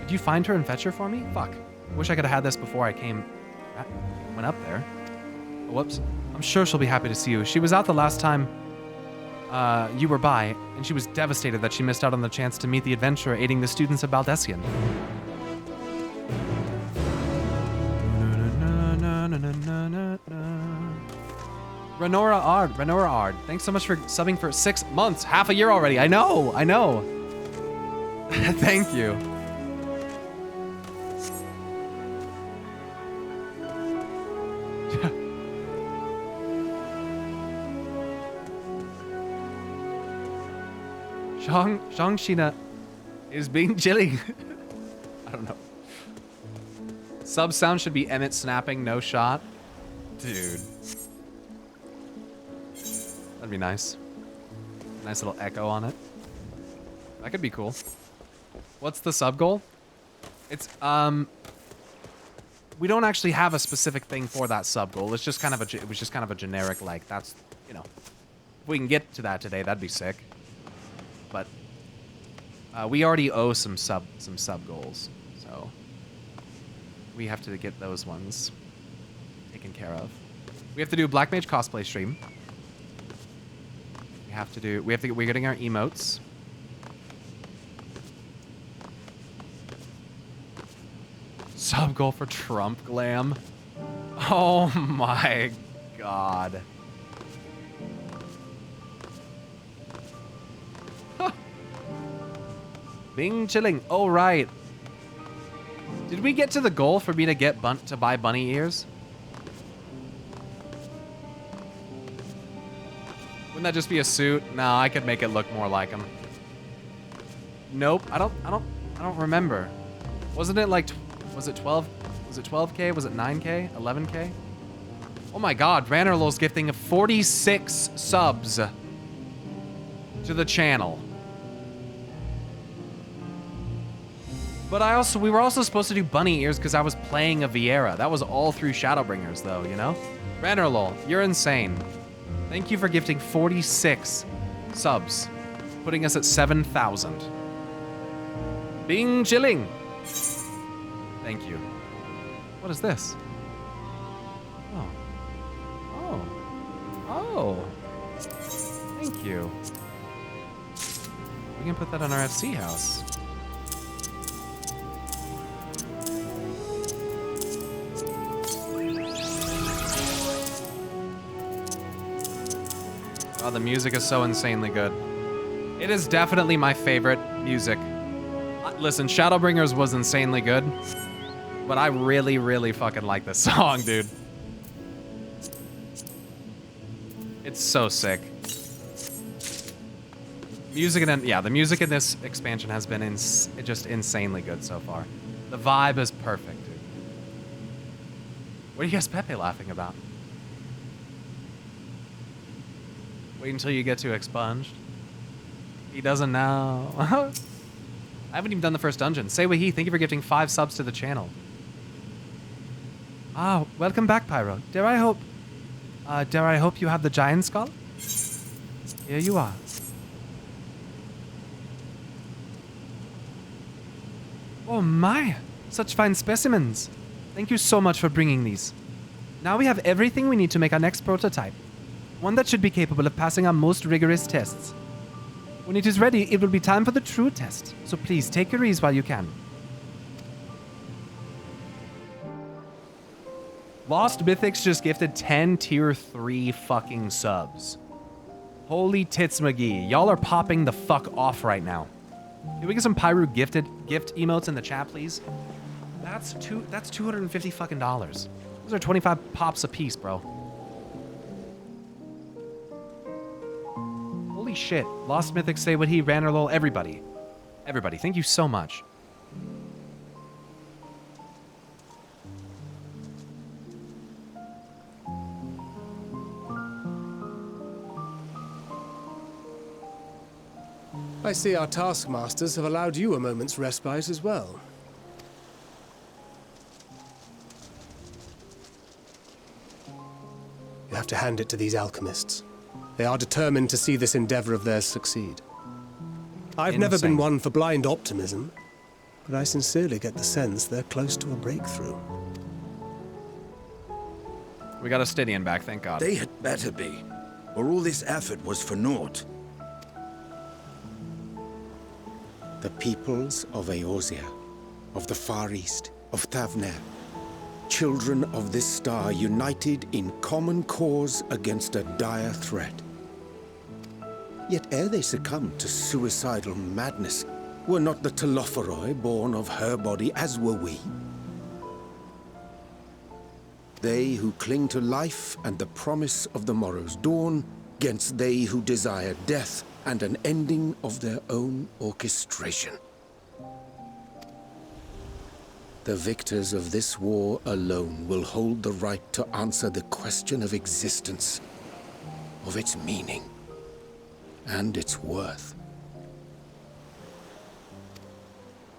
Did you find her and fetch her for me? Fuck. Wish I could have had this before I went up there. Oh, whoops. I'm sure she'll be happy to see you. She was out the last time you were by, and she was devastated that she missed out on the chance to meet the adventurer aiding the students of Baldessian. Renora Ard, thanks so much for subbing for 6 months, half a year already. I know. Thank you. Shangshina is being chilling. I don't know. Sub sound should be Emmett snapping, no shot. Dude. That'd be nice. Nice little echo on it. That could be cool. What's the sub goal? It's, we don't actually have a specific thing for that sub goal. It's just kind of it was just kind of a generic, like, that's, you know, if we can get to that today, that'd be sick. But we already owe some sub goals, so we have to get those ones taken care of. We have to do a Black Mage cosplay stream. We're getting our emotes. Sub goal for Trump glam. Oh my god. Bing chilling. Oh right. Did we get to the goal for me to get to buy bunny ears? Wouldn't that just be a suit? No, I could make it look more like him. Nope. I don't remember. Wasn't it like was it 12? Was it 12K? Was it 9K? 11K? Oh my god, Rannerlow's gifting 46 subs to the channel. But we were also supposed to do bunny ears because I was playing a Vieira. That was all through Shadowbringers though, you know? Rannerlow, you're insane. Thank you for gifting 46 subs, putting us at 7,000. Bing chilling. Thank you. What is this? Oh. Thank you. We can put that on our FC house. Oh, the music is so insanely good. It is definitely my favorite music. Listen, Shadowbringers was insanely good, but I really, really fucking like this song, dude. It's so sick. The music in this expansion has been just insanely good so far. The vibe is perfect, dude. What are you guys Pepe laughing about? Wait until you get to expunged. He doesn't know. I haven't even done the first dungeon. Say Wahi, thank you for gifting 5 subs to the channel. Ah, welcome back, Pyro. Dare I hope you have the giant skull? Here you are. Oh my, such fine specimens. Thank you so much for bringing these. Now we have everything we need to make our next prototype. One that should be capable of passing our most rigorous tests. When it is ready, it will be time for the true test. So please, take your ease while you can. Lost Mythics just gifted 10 tier 3 fucking subs. Holy tits McGee. Y'all are popping the fuck off right now. Can we get some Pyro gift emotes in the chat, please? That's $250 fucking dollars. Those are 25 pops a piece, bro. Holy shit. Lost Mythic, Say What He, Rannerlol, everybody. Everybody, thank you so much. I see our taskmasters have allowed you a moment's respite as well. You have to hand it to these alchemists. They are determined to see this endeavor of theirs succeed. I've never been one for blind optimism, but I sincerely get the sense they're close to a breakthrough. We got a Stydian back, thank God. They had better be, or all this effort was for naught. The peoples of Eorzea, of the Far East, of Thavnair, children of this star united in common cause against a dire threat. Yet ere they succumbed to suicidal madness, were not the Telophoroi born of her body as were we? They who cling to life and the promise of the morrow's dawn, against they who desire death and an ending of their own orchestration. The victors of this war alone will hold the right to answer the question of existence, of its meaning, and its worth.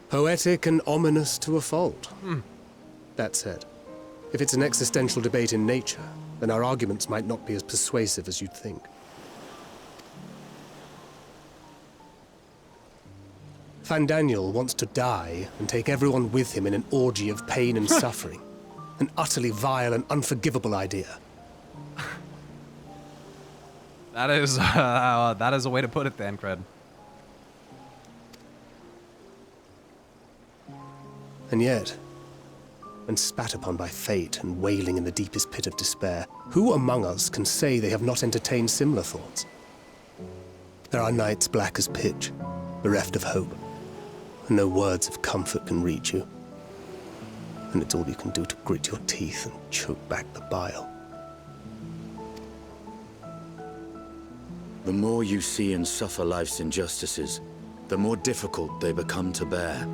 Poetic and ominous to a fault. That said, if it's an existential debate in nature, then our arguments might not be as persuasive as you'd think. Fandaniel wants to die and take everyone with him in an orgy of pain and suffering. An utterly vile and unforgivable idea. That is a way to put it, Thancred. And yet, when spat upon by fate and wailing in the deepest pit of despair, who among us can say they have not entertained similar thoughts? There are nights black as pitch, bereft of hope, and no words of comfort can reach you. And it's all you can do to grit your teeth and choke back the bile. The more you see and suffer life's injustices, the more difficult they become to bear.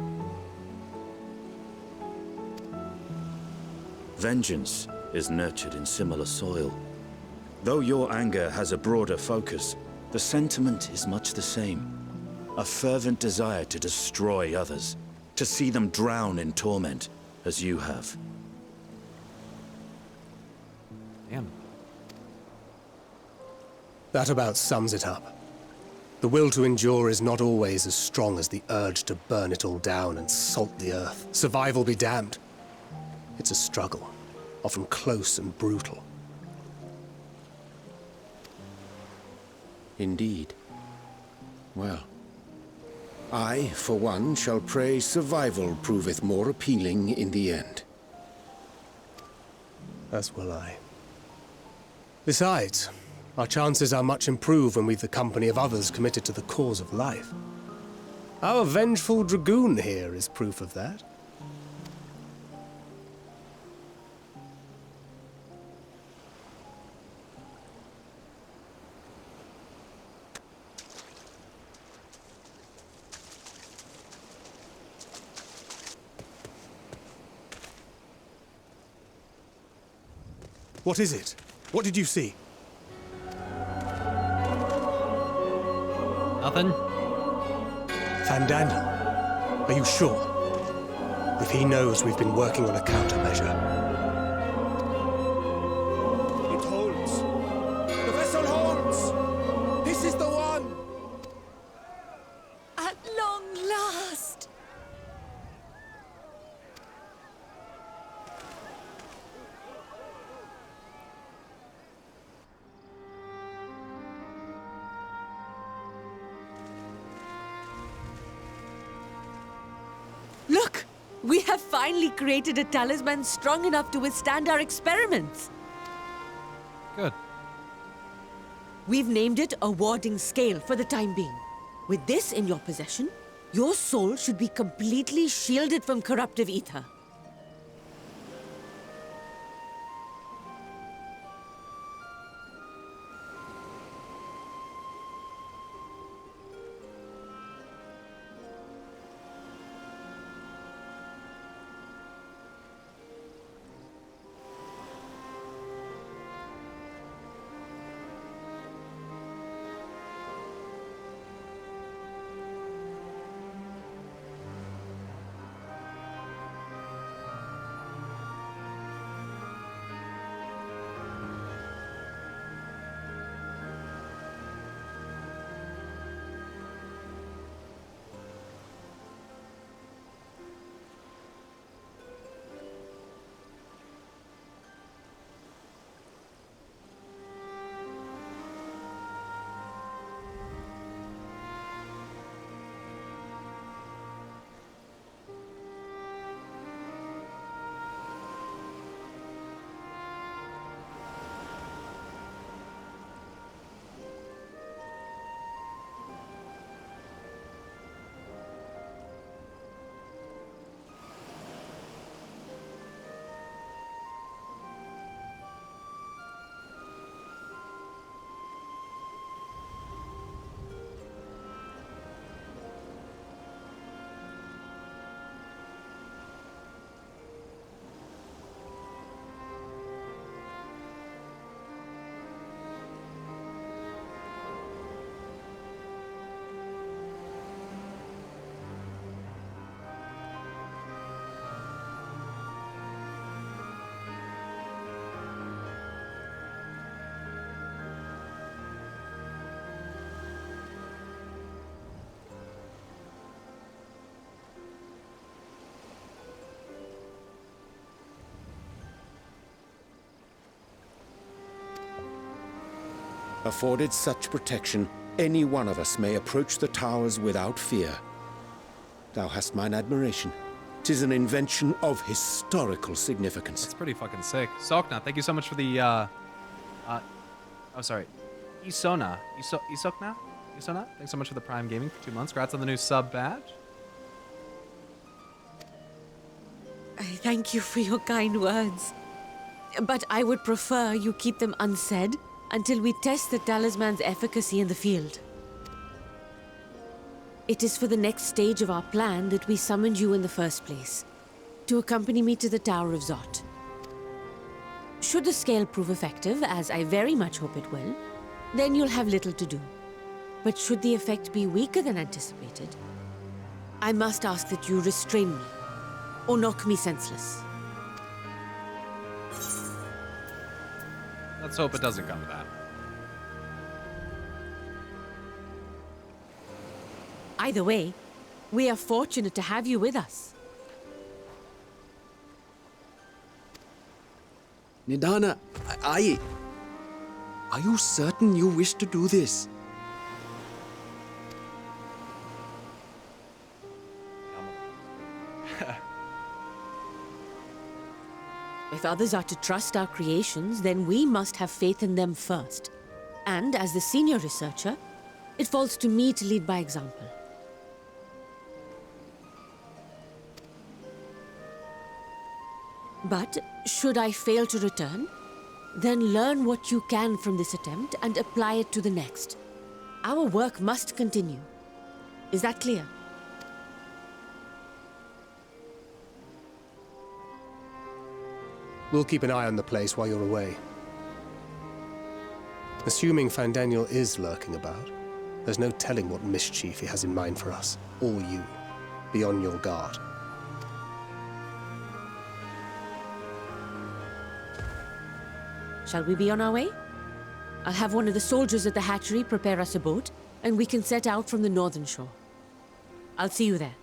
Vengeance is nurtured in similar soil. Though your anger has a broader focus, the sentiment is much the same. A fervent desire to destroy others, to see them drown in torment, as you have. Damn. That about sums it up. The will to endure is not always as strong as the urge to burn it all down and salt the earth. Survival be damned. It's a struggle, often close and brutal. Indeed. Well, I, for one, shall pray survival proveth more appealing in the end. As will I. Besides, our chances are much improved when we've the company of others committed to the cause of life. Our vengeful dragoon here is proof of that. What is it? What did you see? Nothing? Fandaniel, are you sure? If he knows we've been working on a countermeasure. It holds. The vessel holds! This is the one! At long last! Look! We have finally created a talisman strong enough to withstand our experiments. Good. We've named it a warding scale for the time being. With this in your possession, your soul should be completely shielded from corruptive ether. Afforded such protection, any one of us may approach the towers without fear. Thou hast mine admiration. 'Tis an invention of historical significance. That's pretty fucking sick. Sokna, thank you so much for the, oh, sorry. Isona. Isokna? Isona? Thanks so much for the Prime Gaming for 2 months. Congrats on the new sub badge. I thank you for your kind words. But I would prefer you keep them unsaid until we test the talisman's efficacy in the field. It is for the next stage of our plan that we summoned you in the first place, to accompany me to the Tower of Zot. Should the scale prove effective, as I very much hope it will, then you'll have little to do. But should the effect be weaker than anticipated, I must ask that you restrain me, or knock me senseless. Let's hope it doesn't come to that. Either way, we are fortunate to have you with us. Nidana, are you certain you wish to do this? If others are to trust our creations, then we must have faith in them first. And as the senior researcher, it falls to me to lead by example. But should I fail to return, then learn what you can from this attempt and apply it to the next. Our work must continue. Is that clear? We'll keep an eye on the place while you're away. Assuming Fandaniel is lurking about, there's no telling what mischief he has in mind for us, or you. Be on your guard. Shall we be on our way? I'll have one of the soldiers at the hatchery prepare us a boat, and we can set out from the northern shore. I'll see you there.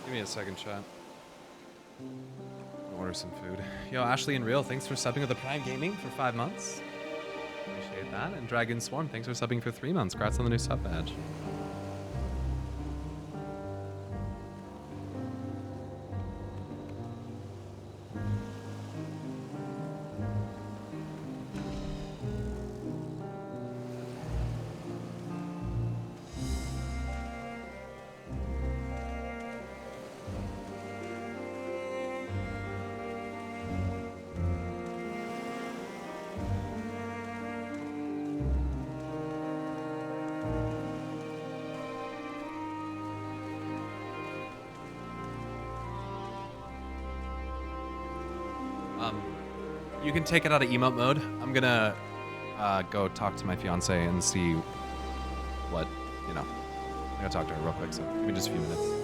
Give me a second, chat. Order some food. Yo, Ashley and Real, thanks for subbing with the Prime Gaming for 5 months. Appreciate that. And Dragon Swarm, thanks for subbing for 3 months. Congrats on the new sub badge. You can take it out of emote mode. I'm gonna go talk to my fiance and see what, you know. I'm gonna talk to her real quick, so give me just a few minutes.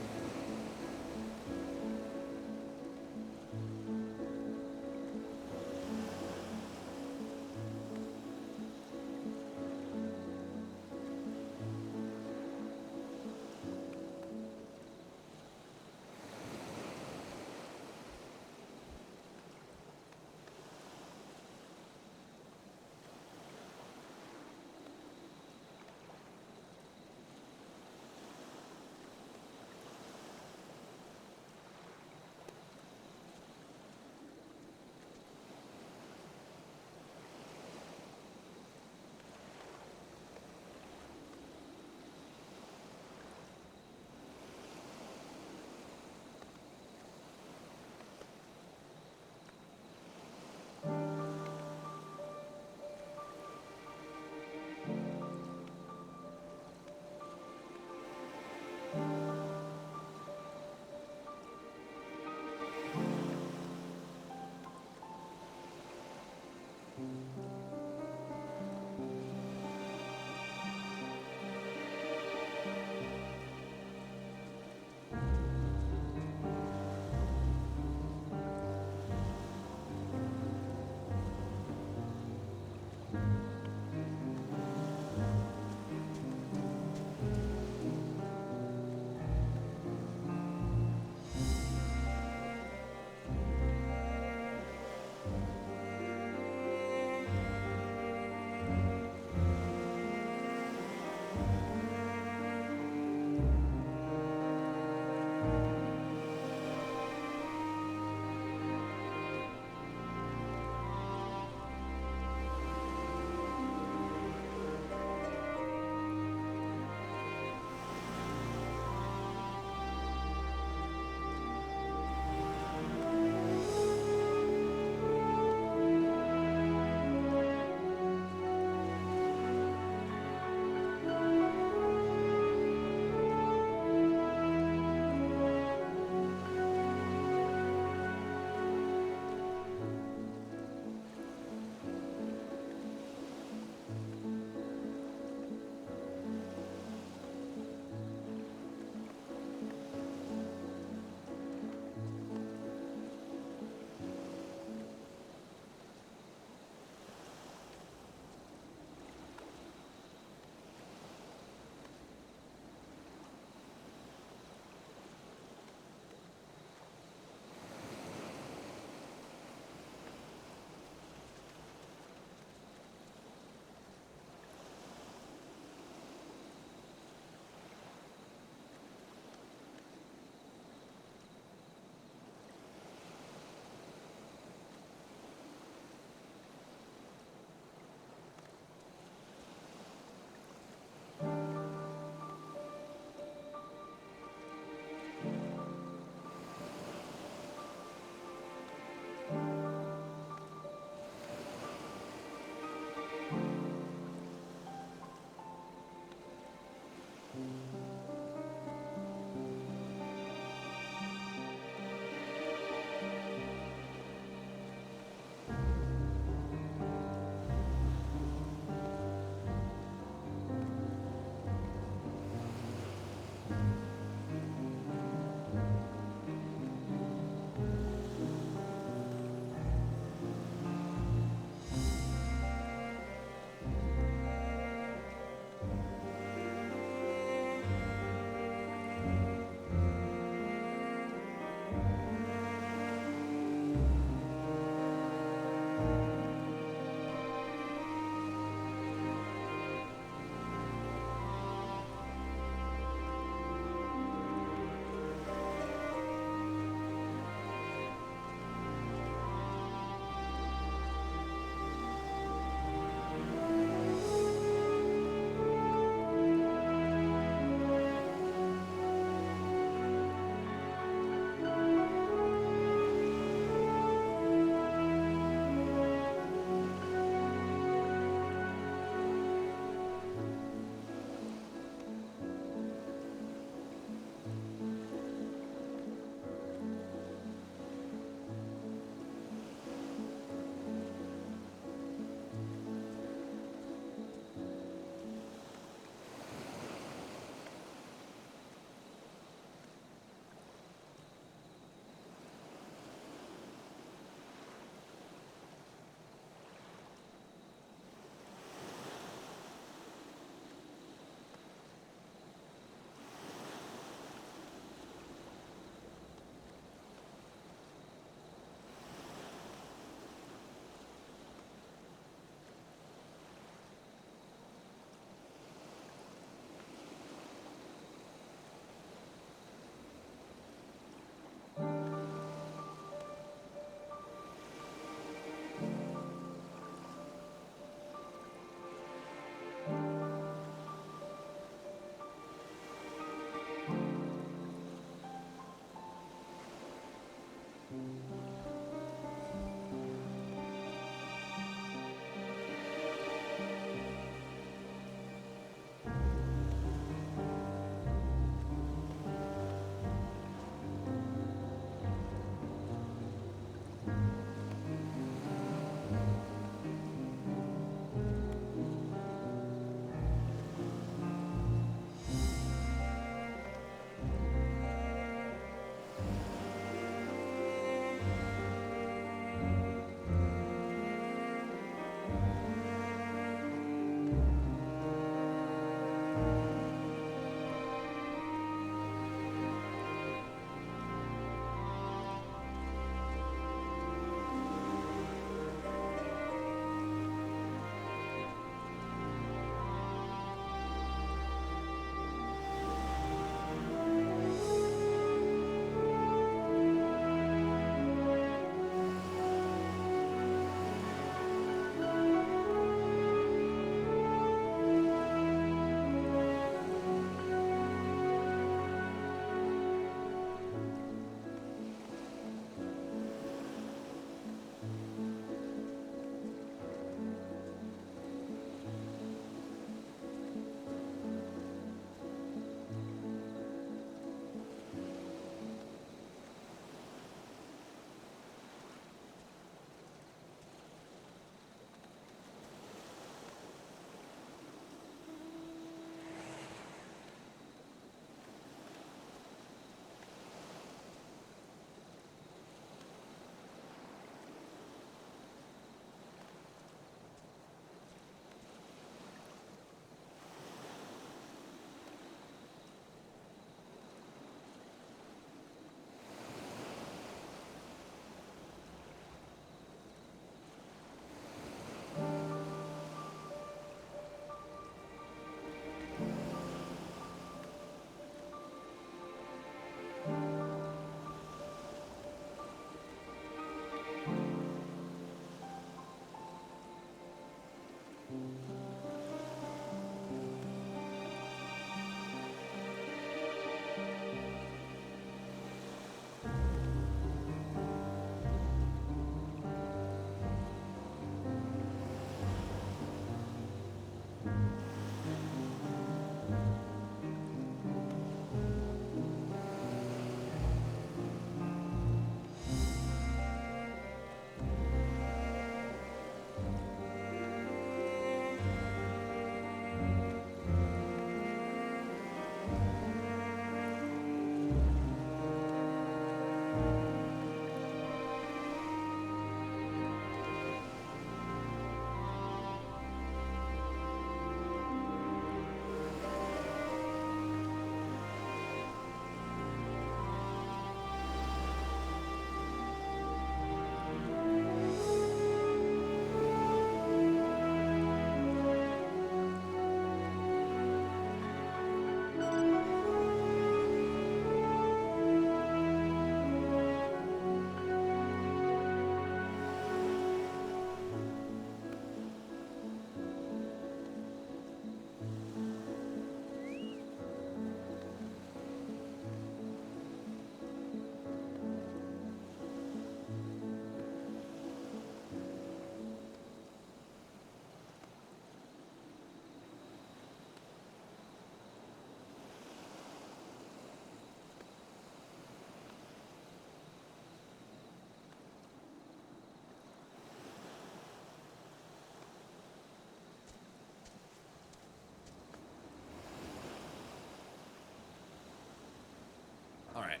All right.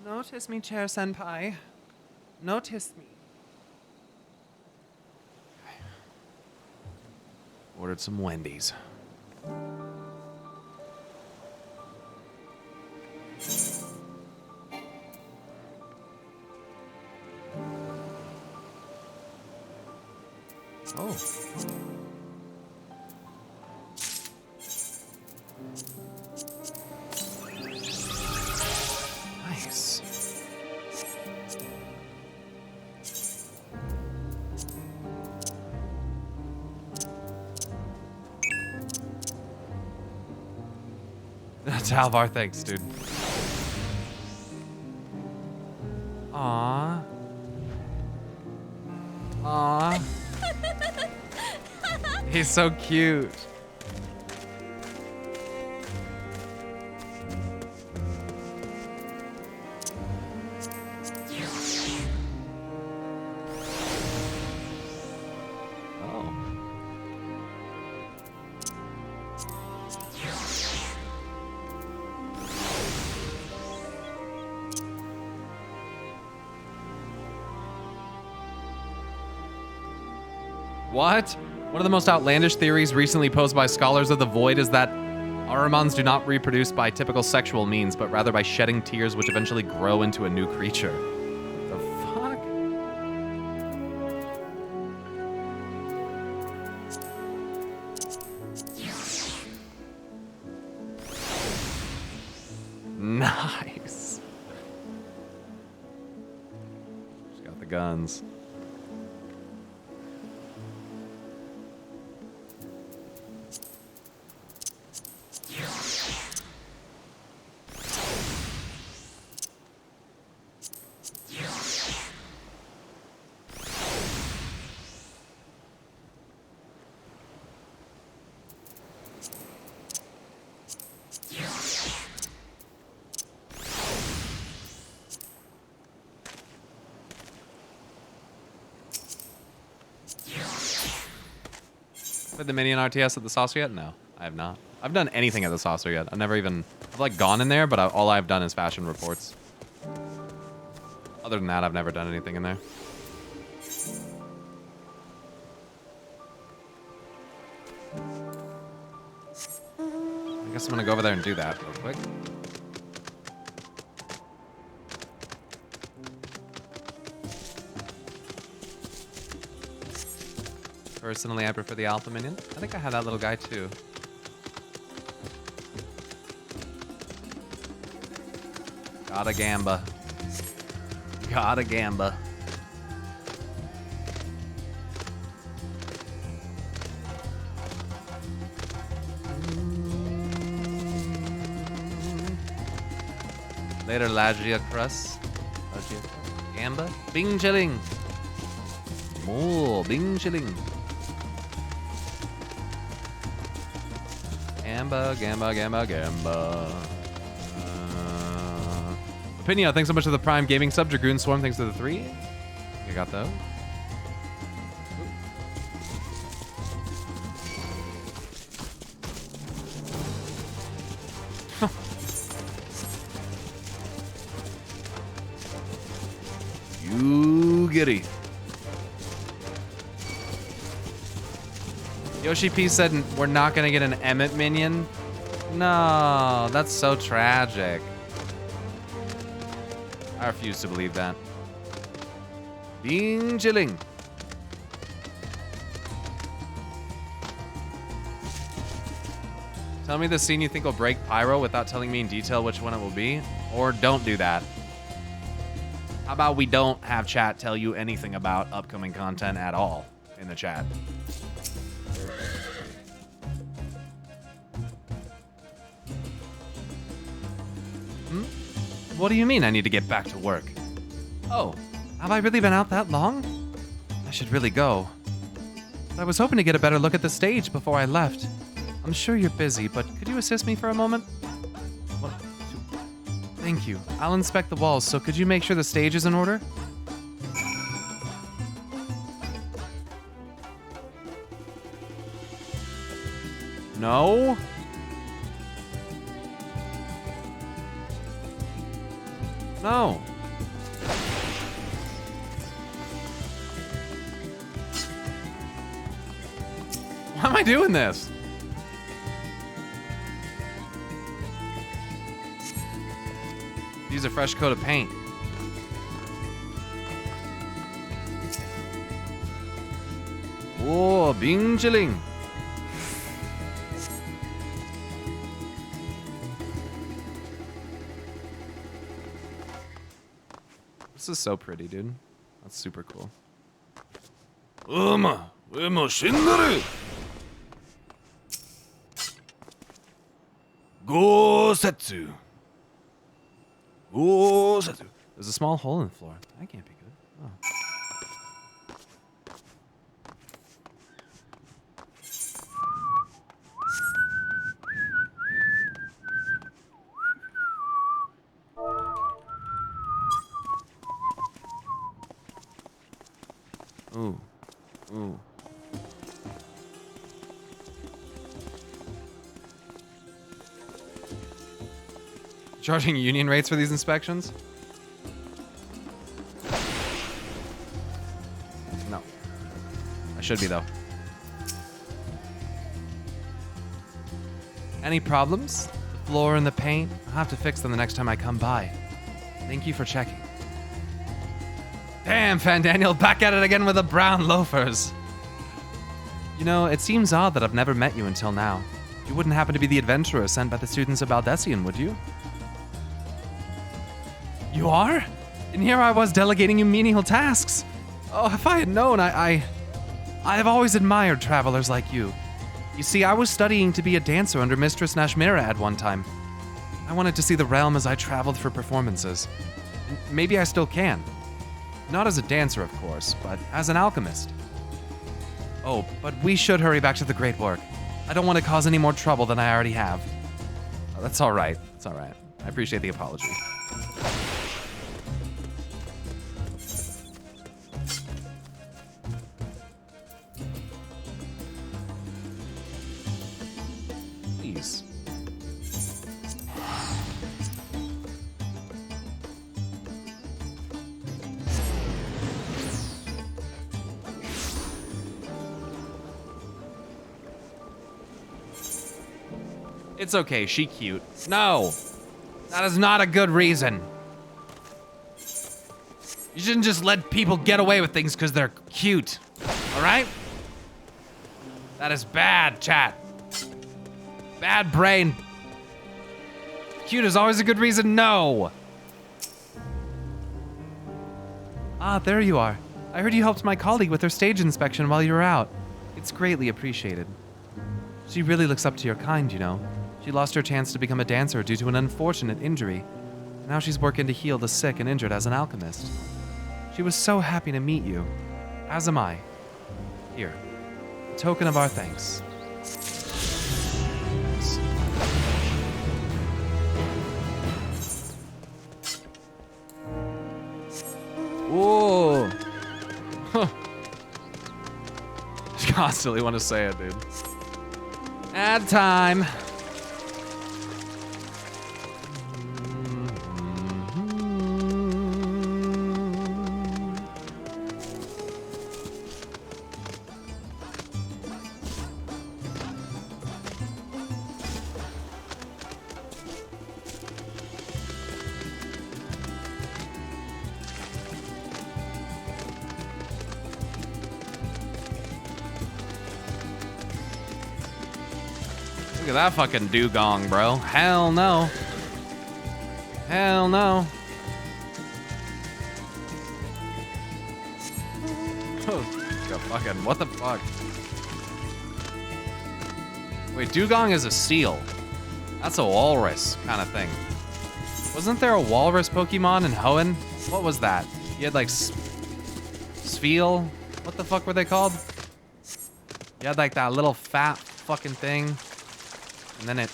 Notice me, Chair Senpai. Notice me. Ordered some Wendy's. Oh. Nice. That's Alvar, thanks, dude. Aww. Aww. He's so cute. Oh. What? One of the most outlandish theories recently posed by scholars of the Void is that Ahrimans do not reproduce by typical sexual means, but rather by shedding tears which eventually grow into a new creature. The fuck? Nice. She's got the guns. Played the minion RTS at the saucer yet? No, I have not. I've done anything at the saucer yet. I've like gone in there, but all I've done is fashion reports. Other than that, I've never done anything in there. I guess I'm gonna go over there and do that real quick. Personally, I prefer the alpha minion. I think I had that little guy too. Gotta gamba. Gotta gamba. Later, Lagia Crust. Gamba. Bing chilling. More bing chilling. Gamba, gamba, gamba, gamba. Opinio, thanks so much for the Prime Gaming sub. Dragoon Swarm, thanks for the 3. You got those. You giddy. Yoshi P said we're not gonna get an Emmett minion. No, that's so tragic. I refuse to believe that. Bing chilling. Tell me the scene you think will break Pyro without telling me in detail which one it will be. Or don't do that. How about we don't have chat tell you anything about upcoming content at all in the chat? What do you mean I need to get back to work? Oh, have I really been out that long? I should really go. I was hoping to get a better look at the stage before I left. I'm sure you're busy, but could you assist me for a moment? What? Thank you. I'll inspect the walls, so could you make sure the stage is in order? No? No. Why am I doing this? Use a fresh coat of paint. Oh, bing chilling. This is so pretty, dude. That's super cool. There's a small hole in the floor. That can't be good. Oh. Ooh. Ooh. Charging union rates for these inspections? No. I should be, though. Any problems? The floor and the paint? I'll have to fix them the next time I come by. Thank you for checking. Damn, Fandaniel, back at it again with the brown loafers. You know, it seems odd that I've never met you until now. You wouldn't happen to be the adventurer sent by the students of Baldessian, would you? You are? And here I was delegating you menial tasks. Oh, if I had known, I have always admired travelers like you. You see, I was studying to be a dancer under Mistress Nashmira at one time. I wanted to see the realm as I traveled for performances. And maybe I still can. Not as a dancer, of course, but as an alchemist. Oh, but we should hurry back to the great work. I don't want to cause any more trouble than I already have. Oh, that's all right. It's all right. I appreciate the apology. Please. It's okay, she cute. No! That is not a good reason. You shouldn't just let people get away with things because they're cute. Alright? That is bad, chat. Bad brain. Cute is always a good reason, no! Ah, there you are. I heard you helped my colleague with her stage inspection while you were out. It's greatly appreciated. She really looks up to your kind, you know. She lost her chance to become a dancer due to an unfortunate injury. Now she's working to heal the sick and injured as an alchemist. She was so happy to meet you. As am I. Here, a token of our thanks. Whoa! Huh. I constantly want to say it, dude. Ad time. Look at that fucking dugong, bro. Hell no. Hell no. Fucking, what the fuck? Wait, dugong is a seal. That's a walrus kind of thing. Wasn't there a walrus Pokemon in Hoenn? What was that? You had like Spheal? What the fuck were they called? You had like that little fat fucking thing. And then it...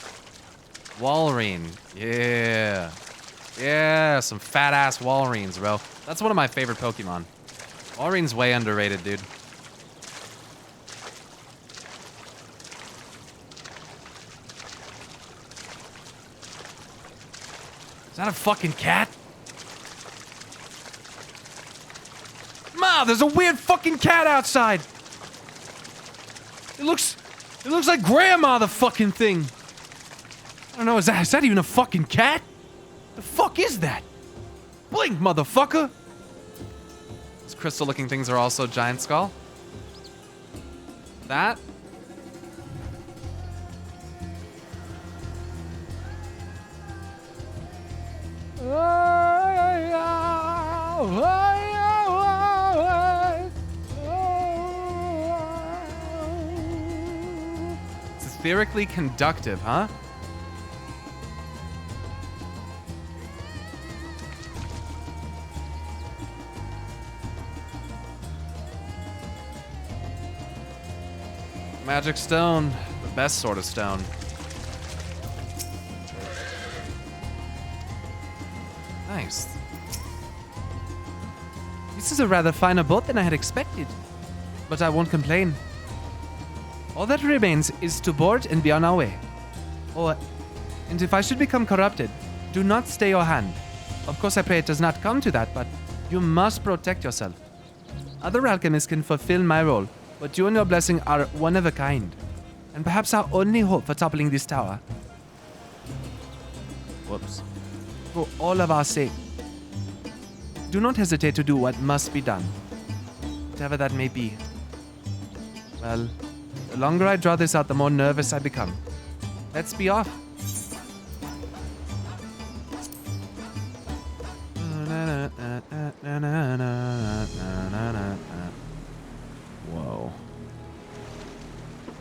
Walrein. Yeah. Yeah, some fat ass Walreins, bro. That's one of my favorite Pokemon. Walrein's way underrated, dude. Is that a fucking cat? Ma, there's a weird fucking cat outside. It looks like Grandma, the fucking thing. I don't know, is that even a fucking cat? The fuck is that? Blink, motherfucker. These crystal-looking things are also giant skull. That. It's etherically conductive, huh? Magic stone. The best sort of stone. Nice. This is a rather finer boat than I had expected. But I won't complain. All that remains is to board and be on our way. Oh, and if I should become corrupted, do not stay your hand. Of course, I pray it does not come to that, but you must protect yourself. Other alchemists can fulfill my role, but you and your blessing are one of a kind. And perhaps our only hope for toppling this tower. Whoops. For all of our sake. Do not hesitate to do what must be done. Whatever that may be. Well, the longer I draw this out, the more nervous I become. Let's be off. Whoa.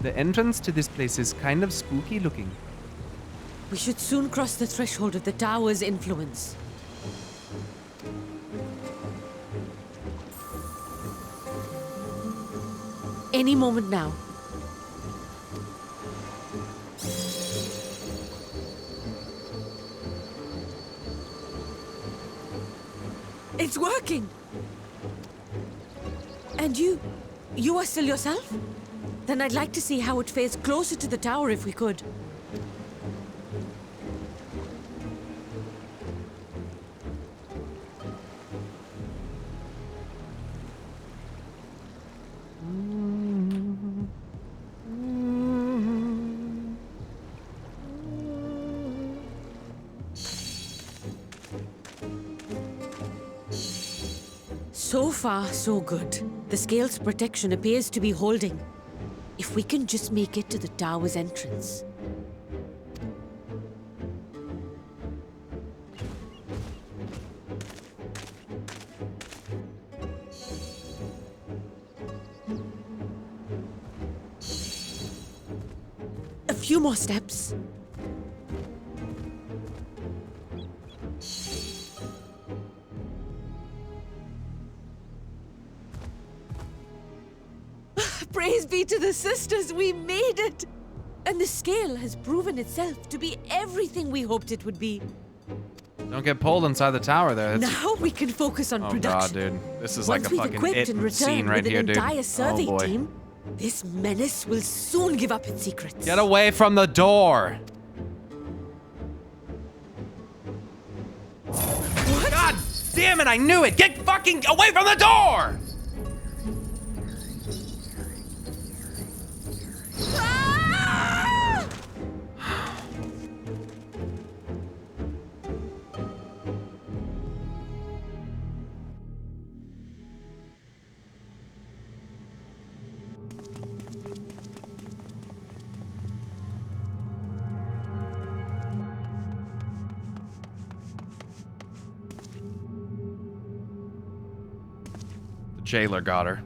The entrance to this place is kind of spooky looking. We should soon cross the threshold of the tower's influence. Any moment now. It's working! And you are still yourself? Then I'd like to see how it fares closer to the tower if we could. So far, so good. The scale's protection appears to be holding. If we can just make it to the tower's entrance. A few more steps. Praise be to the sisters, we made it! And the scale has proven itself to be everything we hoped it would be. Don't get pulled inside the tower there. Now we can focus on Oh production. god, dude. This is Once like a we've fucking equipped and it scene returned right with here, an dude. entire Oh survey boy. team, this menace will soon give up its secrets. Get away from the door! What? God damn it, I knew it! Get fucking away from the door! Ah! The jailer got her.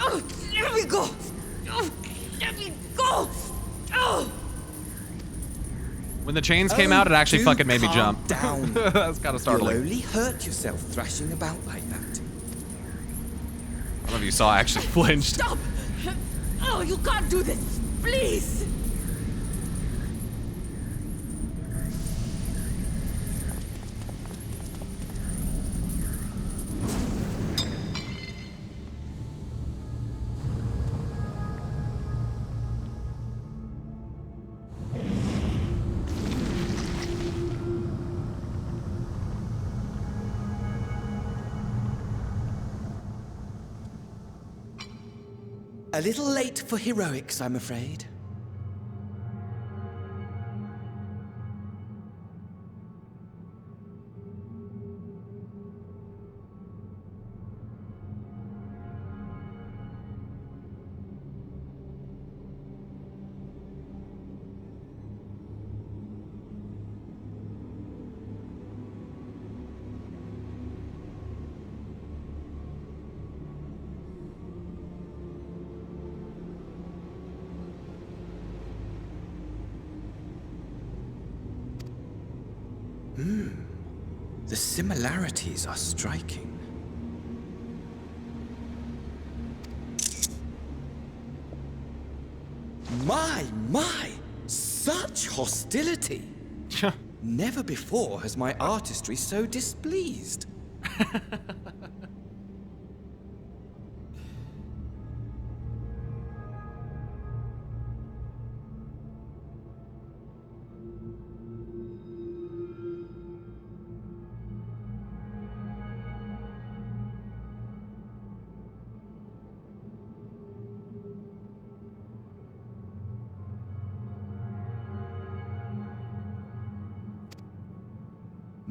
Oh, let me go! Oh, let me go! Oh! When the chains came out, it actually do fucking made me calm jump. down. That's kind of You'll startling. only hurt yourself thrashing about like that. I don't know if you saw, I actually flinched. Stop! Oh, you can't do this! Please! A little late for heroics, I'm afraid. The similarities are striking. My! Such hostility! Never before has my artistry so displeased.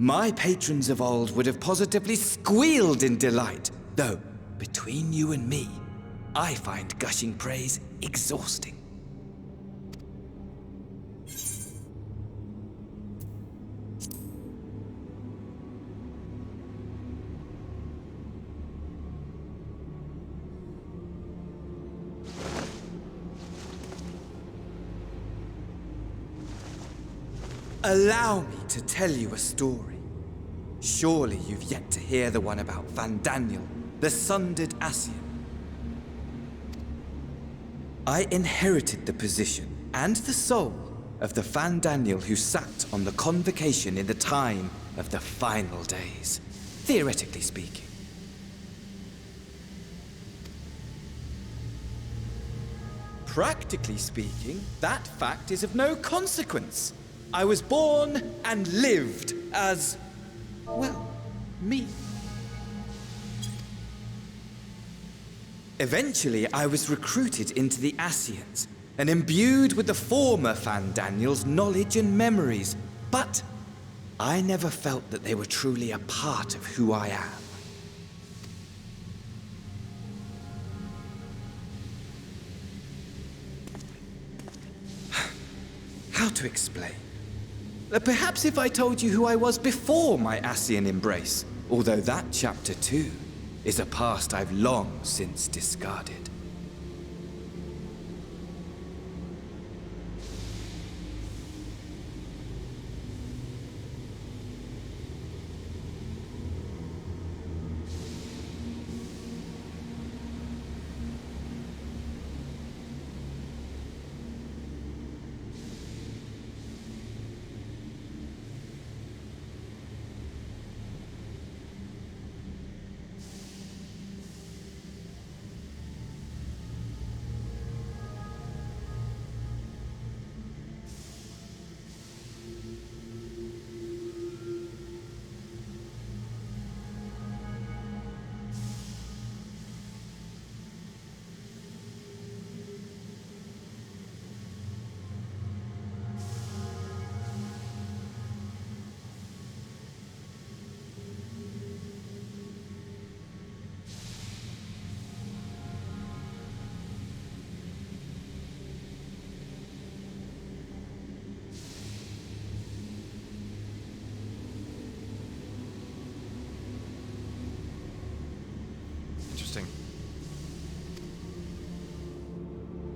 My patrons of old would have positively squealed in delight, though, between you and me, I find gushing praise exhausting. Allow me to tell you a story. Surely you've yet to hear the one about Van Daniel, the sundered Ascian. I inherited the position and the soul of the Van Daniel who sat on the convocation in the time of the final days, theoretically speaking. Practically speaking, that fact is of no consequence. I was born and lived as, well, me. Eventually, I was recruited into the Ascians and imbued with the former Van Daniel's knowledge and memories, but I never felt that they were truly a part of who I am. How to explain? Perhaps if I told you who I was before my Ascian embrace, although that chapter too is a past I've long since discarded.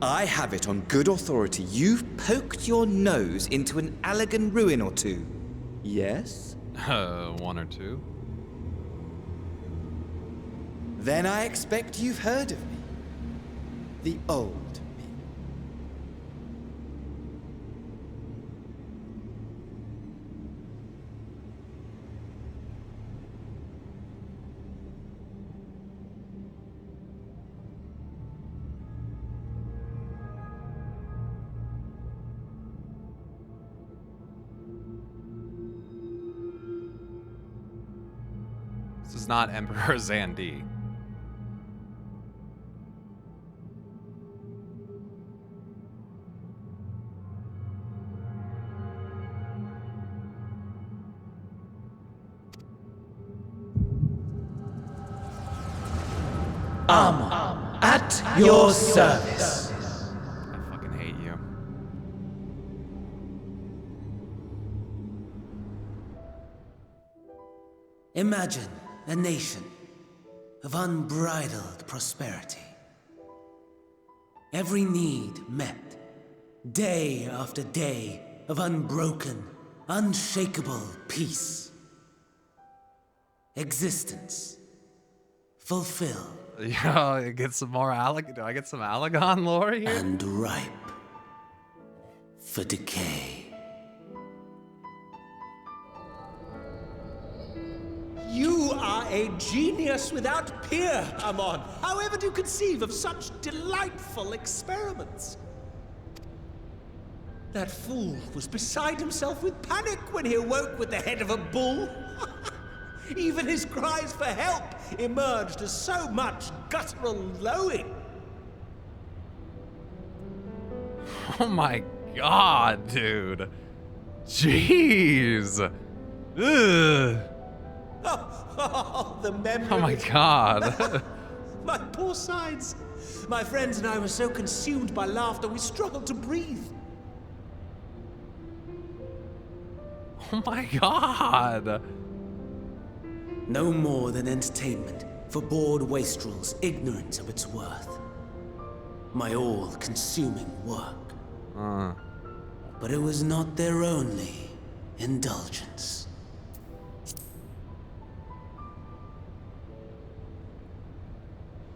I have it on good authority you've poked your nose into an Allegan ruin or two. Yes? One or two. Then I expect you've heard of me. The old me. This is not Emperor Zandi. Armor at your service. I fucking hate you. Imagine a nation of unbridled prosperity. Every need met, day after day of unbroken, unshakable peace. existence. Fulfill. Yo, get some more Do I get some Allegon lore here? And ripe for decay. You are a genius without peer, Amon. However do you conceive of such delightful experiments? That fool was beside himself with panic when he awoke with the head of a bull. Even his cries for help emerged as so much guttural lowing. Oh my god, dude. Jeez. Ugh. Oh, the memory. Oh my god. My poor sides. My friends and I were so consumed by laughter we struggled to breathe. Oh my god. No more than entertainment for bored wastrels ignorant of its worth. My all-consuming work. But it was not their only indulgence.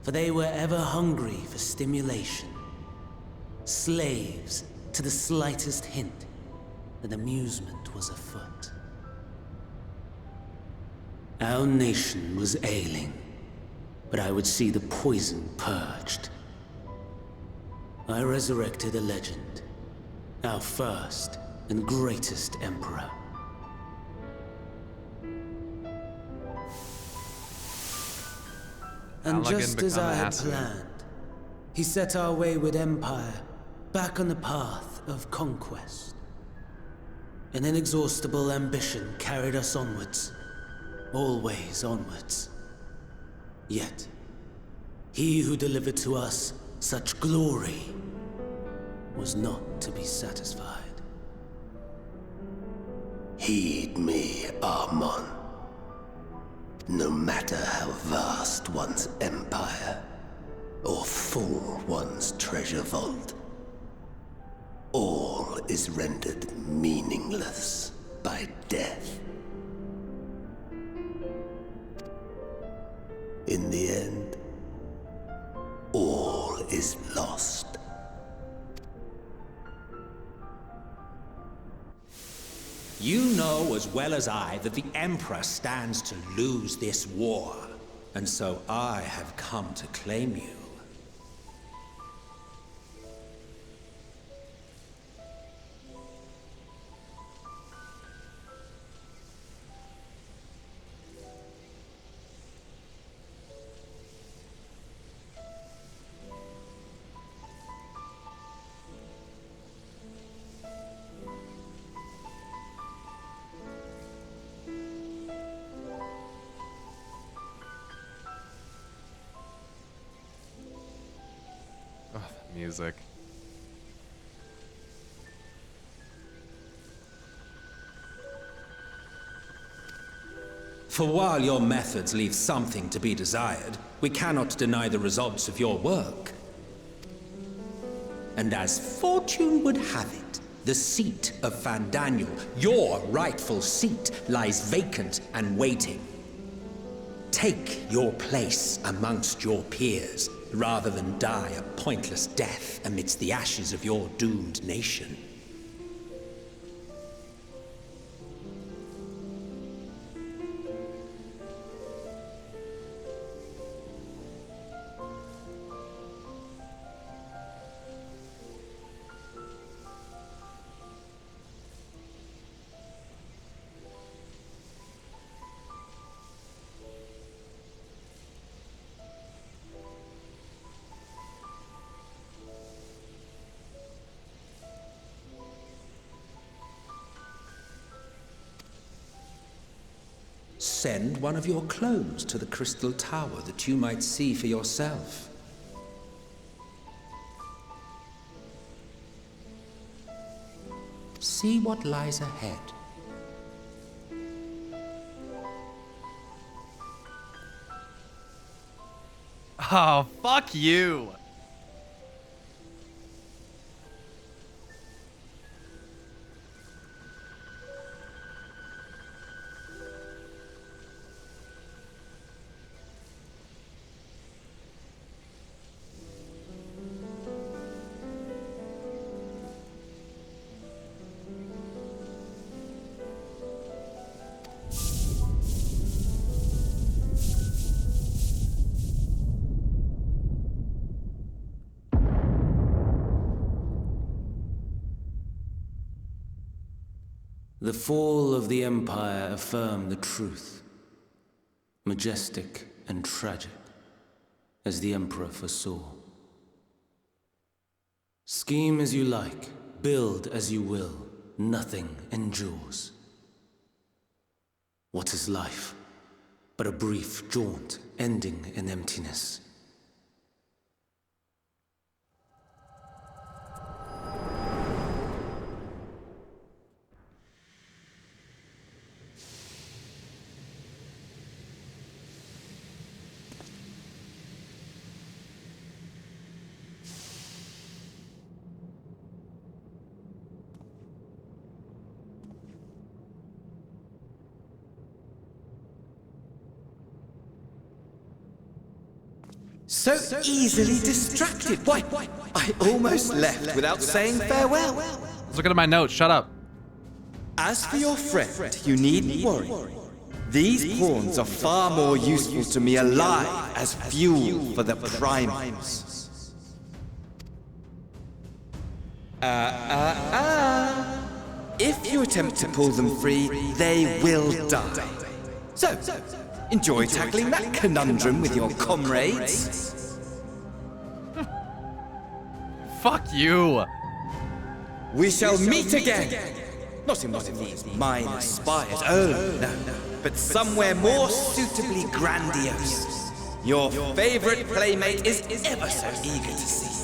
For they were ever hungry for stimulation, slaves to the slightest hint that amusement was afoot. Our nation was ailing, but I would see the poison purged. I resurrected a legend, our first and greatest emperor. And Halligan just as I had become planned, he set our wayward empire back on the path of conquest. An inexhaustible ambition carried us onwards, always onwards. Yet, he who delivered to us such glory was not to be satisfied. Heed me, Amon. No matter how vast one's empire, or full one's treasure vault, all is rendered meaningless by death. In the end, all is lost. You know as well as I that the Emperor stands to lose this war, and so I have come to claim you. Music. For while your methods leave something to be desired, we cannot deny the results of your work. And as fortune would have it, the seat of Fandaniel, your rightful seat, lies vacant and waiting. Take your place amongst your peers, rather than die a pointless death amidst the ashes of your doomed nation. Send one of your clones to the Crystal Tower that you might see for yourself. See what lies ahead. Oh, fuck you. The fall of the Empire affirmed the truth. Majestic and tragic, as the Emperor foresaw. Scheme as you like, build as you will, nothing endures. What is life but a brief jaunt ending in emptiness? So easily distracted. Why, I almost left without saying farewell. Let's look at my notes. Shut up. As for your friend, you needn't worry. These pawns are far more useful to me alive as fuel for the primals. If you attempt to pull them free, they will die. So, enjoy tackling that conundrum with your comrades. Fuck you. We shall meet again. Not in one of these minor spires, oh no, but somewhere more suitably grandiose. Your favorite playmate is ever so eager to see.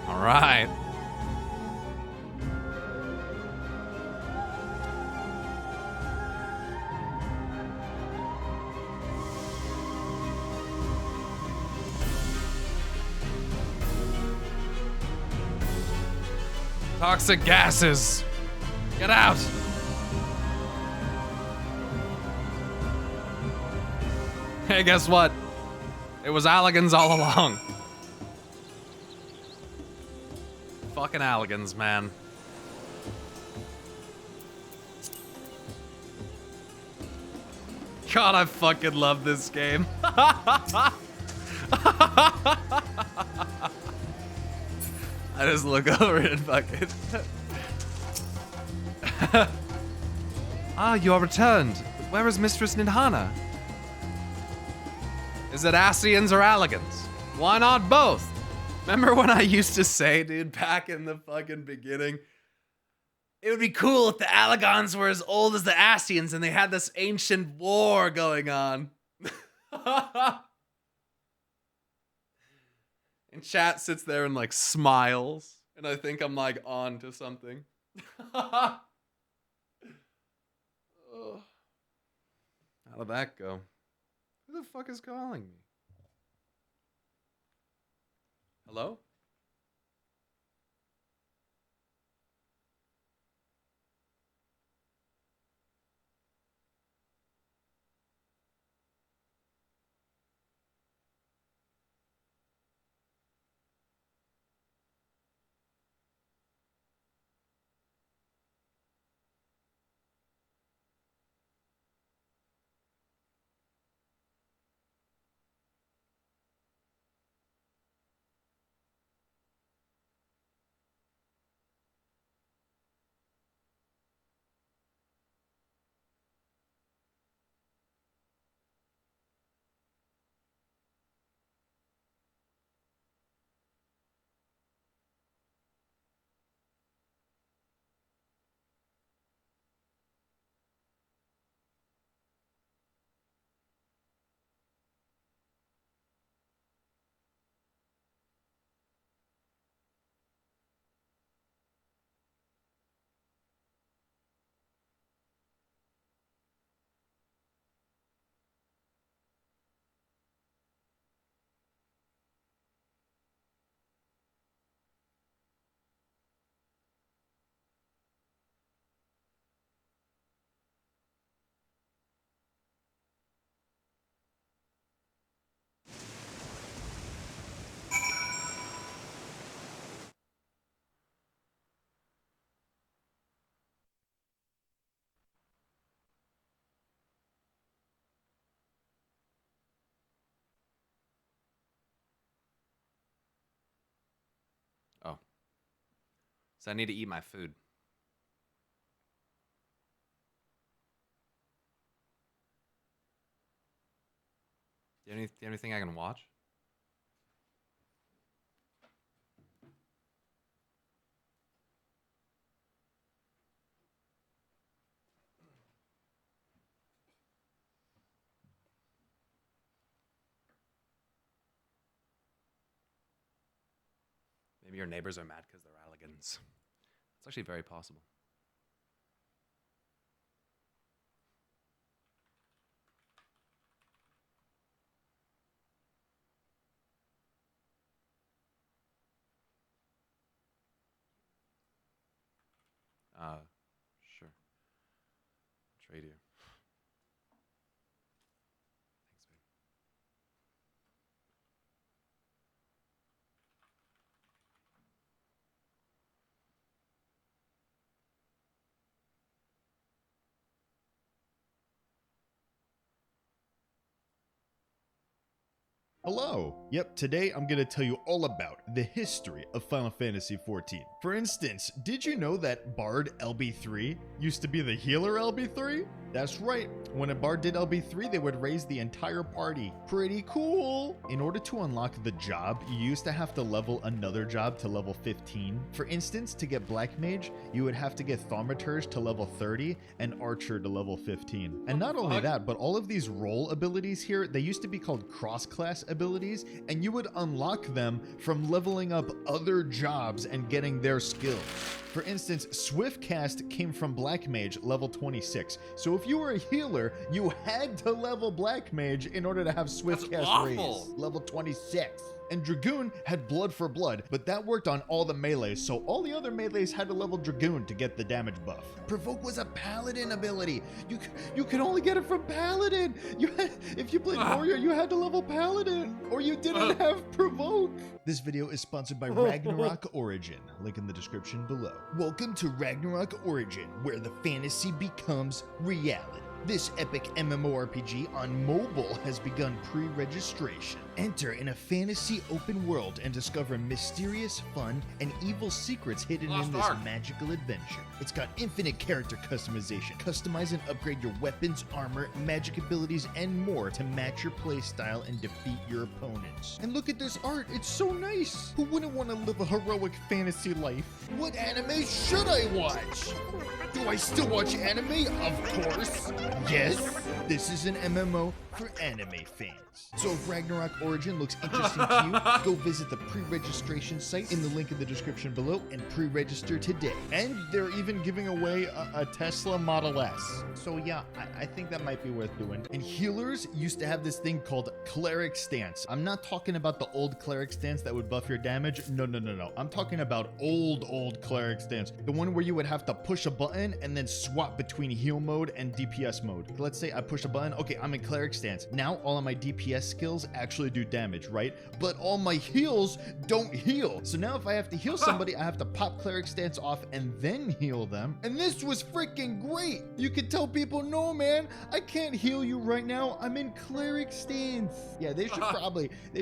All right. Toxic gases. Get out. Hey, guess what? It was Alligans all along. Fucking Alligans, man. God, I fucking love this game. I just look over and fucking... Ah, you are returned. Where is Mistress Nidhana? Is it Ascians or Alligans? Why not both? Remember when I used to say, dude, back in the fucking beginning, it would be cool if the Alligans were as old as the Ascians and they had this ancient war going on. And chat sits there and like smiles, and I think I'm like on to something. Ugh. How did that go? Who the fuck is calling me? Hello? So I need to eat my food. Do you have anything I can watch? Maybe your neighbors are mad because they're Alligans. It's actually very possible. Sure. Trade you. Thanks, babe. Hello! Yep, today I'm going to tell you all about the history of Final Fantasy XIV. For instance, did you know that Bard LB3 used to be the healer LB3? That's right, when a Bard did LB3, they would raise the entire party. Pretty cool! In order to unlock the job, you used to have to level another job to level 15. For instance, to get Black Mage, you would have to get Thaumaturge to level 30 and Archer to level 15. And not only that, but all of these role abilities here, they used to be called cross-class abilities, and you would unlock them from leveling up other jobs and getting their skills. For instance, Swift Cast came from Black Mage level 26. So if you were a healer, you had to level Black Mage in order to have Swift Cast raise level 26. And Dragoon had Blood for Blood, but that worked on all the melees, so all the other melees had to level Dragoon to get the damage buff. Provoke was a Paladin ability. You could only get it from Paladin. If you played Warrior, you had to level Paladin, or you didn't have Provoke. This video is sponsored by Ragnarok Origin, link in the description below. Welcome to Ragnarok Origin, where the fantasy becomes reality. This epic MMORPG on mobile has begun pre-registration. Enter in a fantasy open world and discover mysterious, fun, and evil secrets hidden in this magical adventure. It's got infinite character customization. Customize and upgrade your weapons, armor, magic abilities, and more to match your playstyle and defeat your opponents. And look at this art, it's so nice! Who wouldn't want to live a heroic fantasy life? What anime should I watch? Do I still watch anime? Of course! Yes, this is an MMO for anime fans. So if Ragnarok Origin looks interesting to you, go visit the pre-registration site in the link in the description below and pre-register today. And they're even giving away a Tesla Model S. So yeah, I think that might be worth doing. And healers used to have this thing called Cleric Stance. I'm not talking about the old Cleric Stance that would buff your damage. No. I'm talking about old Cleric Stance. The one where you would have to push a button and then swap between heal mode and DPS mode. Let's say I push a button. Okay, I'm in Cleric Stance. Now all of my DPS skills actually do damage, right? But all my heals don't heal. So now if I have to heal somebody, I have to pop Cleric Stance off and then heal them. And this was freaking great. You could tell people, no man, I can't heal you right now. I'm in Cleric Stance. Yeah, they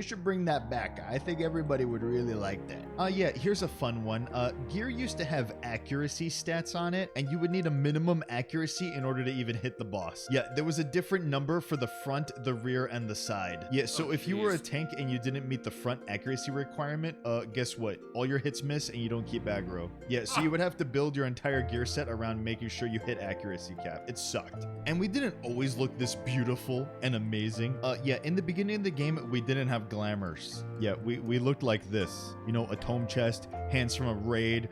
should bring that back. I think everybody would really like that. Yeah, here's a fun one. Gear used to have accuracy stats on it, and you would need a minimum accuracy in order to even hit the boss. Yeah, there was a different number for the front, the rear, and the side. Yeah, so if you were a tank and you didn't meet the front accuracy requirement, guess what? All your hits miss and you don't keep aggro. Yeah, so you would have to build your entire gear set around making sure you hit accuracy cap. It sucked. And we didn't always look this beautiful and amazing. Yeah, in the beginning of the game, we didn't have glamours. Yeah, we looked like this. You know, a tome chest, hands from a raid,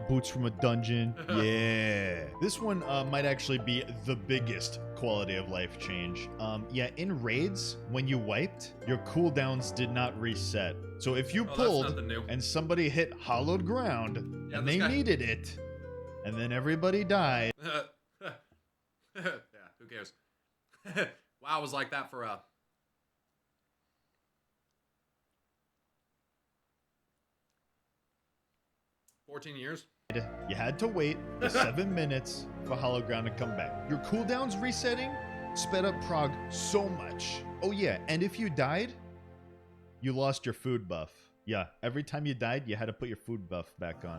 boots from a dungeon. Yeah. This one might actually be the biggest quality of life change. Yeah, in raids, when you wiped, your cooldowns did not reset. So if you pulled and somebody hit hollowed ground and they needed it, and then everybody died. Yeah, who cares? WoW was like that for 14 years. You had to wait the 7 minutes for hollow ground to come back. Your cooldowns resetting sped up prog so much. Oh yeah, and if you died, you lost your food buff. Yeah, every time you died, you had to put your food buff back on.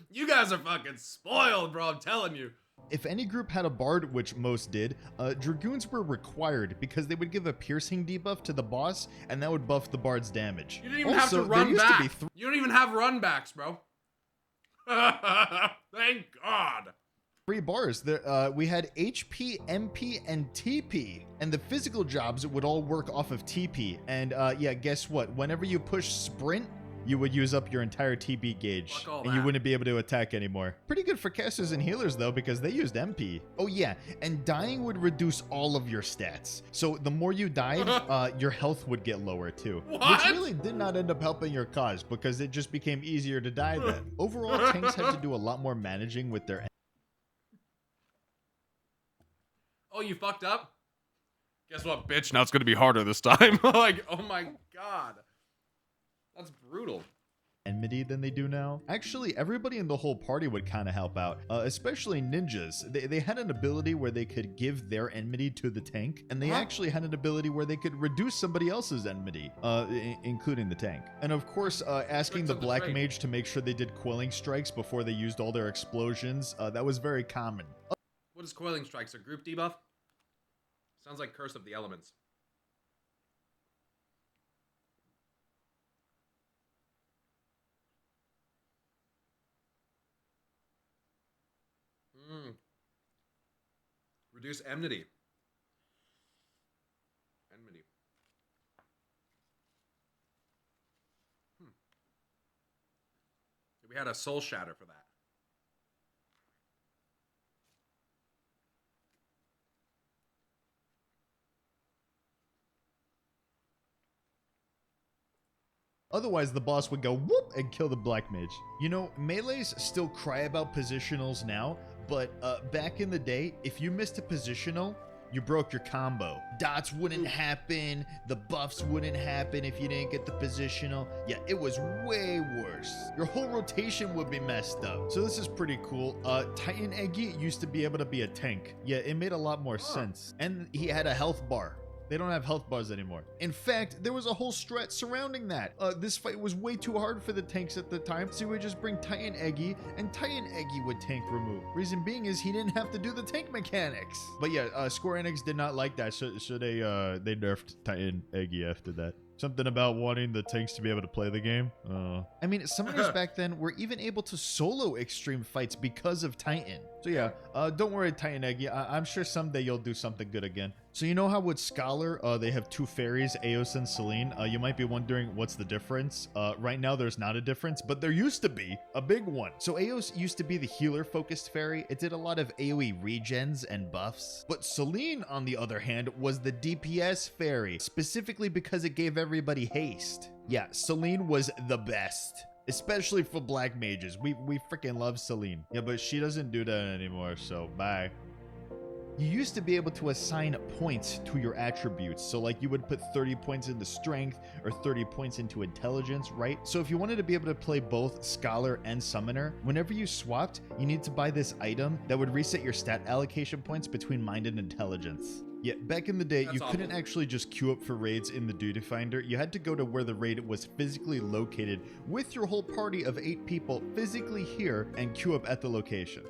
You guys are fucking spoiled, bro. I'm telling you. If any group had a bard, which most did, dragoons were required because they would give a piercing debuff to the boss, and that would buff the bard's damage. You didn't even Also, have to there run used back. to be You don't even have run backs, bro. Thank God. 3 bars. There, we had HP, MP, and TP, and the physical jobs would all work off of TP. And yeah, guess what? Whenever you push sprint, you would use up your entire TP gauge, and you wouldn't be able to attack anymore. Pretty good for casters and healers though, because they used MP. Oh yeah, and dying would reduce all of your stats. So the more you died, your health would get lower too. What? Which really did not end up helping your cause, because it just became easier to die then. Overall, tanks had to do a lot more managing with their... Oh, you fucked up? Guess what, bitch? Now it's gonna be harder this time. Like, oh my God. That's brutal. Enmity than they do now. Actually, everybody in the whole party would kind of help out, especially ninjas. They had an ability where they could give their enmity to the tank, and they actually had an ability where they could reduce somebody else's enmity, including the tank. And of course, asking the black mage to make sure they did quelling strikes before they used all their explosions, that was very common. What is coiling strikes? A group debuff? Sounds like Curse of the Elements. Reduce enmity. Enmity. We had a soul shatter for that. Otherwise, the boss would go whoop and kill the black mage. You know, melees still cry about positionals now, but back in the day, if you missed a positional, you broke your combo. Dots wouldn't happen, the buffs wouldn't happen if you didn't get the positional. Yeah, it was way worse. Your whole rotation would be messed up. So this is pretty cool. Titan Eggy used to be able to be a tank. Yeah, it made a lot more sense. And he had a health bar. They don't have health bars anymore. In fact, there was a whole strat surrounding that. This fight was way too hard for the tanks at the time, so we would just bring Titan Eggy, and Titan Eggy would tank remove. Reason being is he didn't have to do the tank mechanics. But yeah, Square Enix did not like that, so they nerfed Titan Eggy after that. Something about wanting the tanks to be able to play the game. I mean, summoners back then were even able to solo extreme fights because of Titan. So yeah, don't worry, Titan Eggy. I'm sure someday you'll do something good again. So you know how with Scholar, they have 2 fairies, Eos and Selene? You might be wondering what's the difference. Right now there's not a difference, but there used to be a big one. So Eos used to be the healer-focused fairy. It did a lot of AoE regens and buffs. But Selene, on the other hand, was the DPS fairy, specifically because it gave everybody haste. Yeah, Selene was the best. Especially for black mages. We freaking love Selene. Yeah, but she doesn't do that anymore, so bye. You used to be able to assign points to your attributes. So like you would put 30 points into strength or 30 points into intelligence, right? So if you wanted to be able to play both Scholar and Summoner, whenever you swapped, you need to buy this item that would reset your stat allocation points between mind and intelligence. Yeah, back in the day, you couldn't actually just queue up for raids in the Duty Finder. You had to go to where the raid was physically located with your whole party of 8 people physically here and queue up at the location.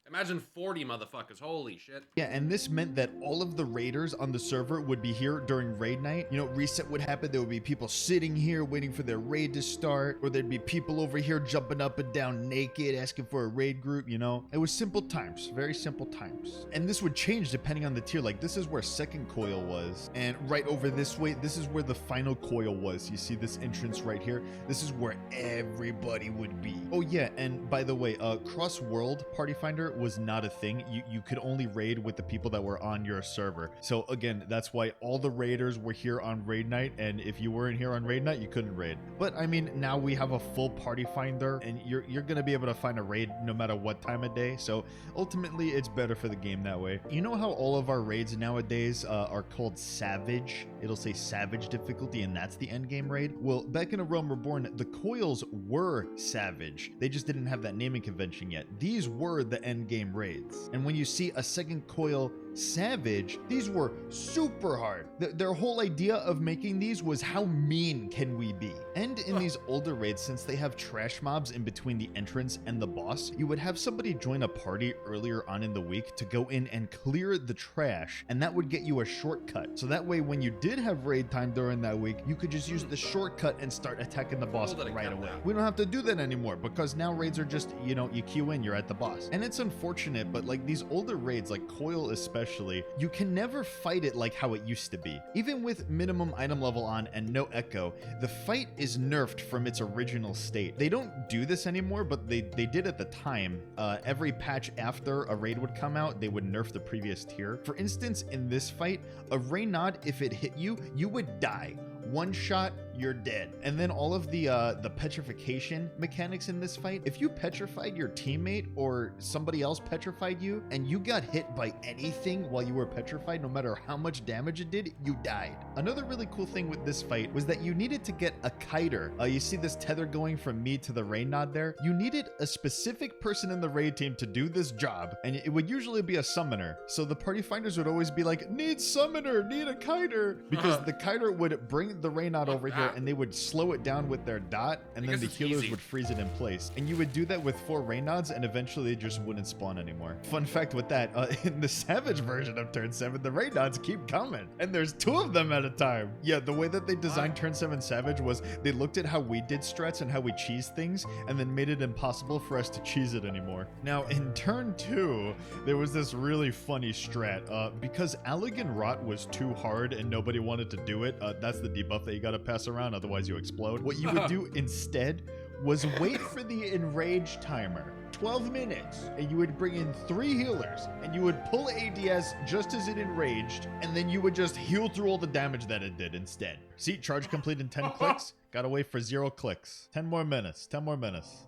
Imagine 40 motherfuckers. Holy shit. Yeah, and this meant that all of the raiders on the server would be here during raid night. You know, reset would happen. There would be people sitting here waiting for their raid to start, or there'd be people over here jumping up and down naked asking for a raid group, you know? It was simple times, very simple times. And this would change depending on the tier. Like this is where second coil was, and right over this way, this is where the final coil was. You see this entrance right here? This is where everybody would be. Oh yeah, and by the way, cross-world party finder was not a thing. You could only raid with the people that were on your server. So again, that's why all the raiders were here on raid night, and if you weren't here on raid night, you couldn't raid. But I mean, now we have a full party finder, and you're gonna be able to find a raid no matter what time of day. So ultimately, it's better for the game that way. You know how all of our raids nowadays are called Savage? It'll say Savage difficulty, and that's the end game raid. Well, back in A Realm Reborn, the coils were Savage. They just didn't have that naming convention yet. These were the end game raids. And when you see a second coil Savage, these were super hard. Their whole idea of making these was how mean can we be? And in these older raids, since they have trash mobs in between the entrance and the boss, you would have somebody join a party earlier on in the week to go in and clear the trash, and that would get you a shortcut. So that way, when you did have raid time during that week, you could just use the shortcut and start attacking the boss right away. We don't have to do that anymore because now raids are just, you know, you queue in, you're at the boss. And it's unfortunate, but like these older raids, like Coil especially, you can never fight it like how it used to be. Even with minimum item level on and no echo, the fight is nerfed from its original state. They don't do this anymore, but they did at the time. Every patch after a raid would come out, they would nerf the previous tier. For instance, in this fight, a Reynad, if it hit you, you would die. One shot, you're dead. And then all of the petrification mechanics in this fight, if you petrified your teammate or somebody else petrified you and you got hit by anything while you were petrified, no matter how much damage it did, you died. Another really cool thing with this fight was that you needed to get a kiter. You see this tether going from me to the Reynad there? You needed a specific person in the raid team to do this job, and it would usually be a summoner. So the party finders would always be like, need summoner, need a kiter, because the kiter would bring the Reynad over here and they would slow it down with their dot, and then the healers would freeze it in place. And you would do that with 4 Reynads, and eventually they just wouldn't spawn anymore. Fun fact with that, in the Savage version of Turn 7, the Reynads keep coming, and there's 2 of them at a time. Yeah, the way that they designed Turn 7 Savage was they looked at how we did strats and how we cheese things, and then made it impossible for us to cheese it anymore. Now, in Turn 2, there was this really funny strat. Because Allegan Rot was too hard and nobody wanted to do it, that's the debuff that you gotta pass around, otherwise you explode. What you would do instead was wait for the enrage timer, 12 minutes, and you would bring in 3 healers, and you would pull ADS just as it enraged, and then you would just heal through all the damage that it did instead. See, charge complete in 10 clicks, gotta wait for 0 clicks. 10 more minutes, 10 more minutes.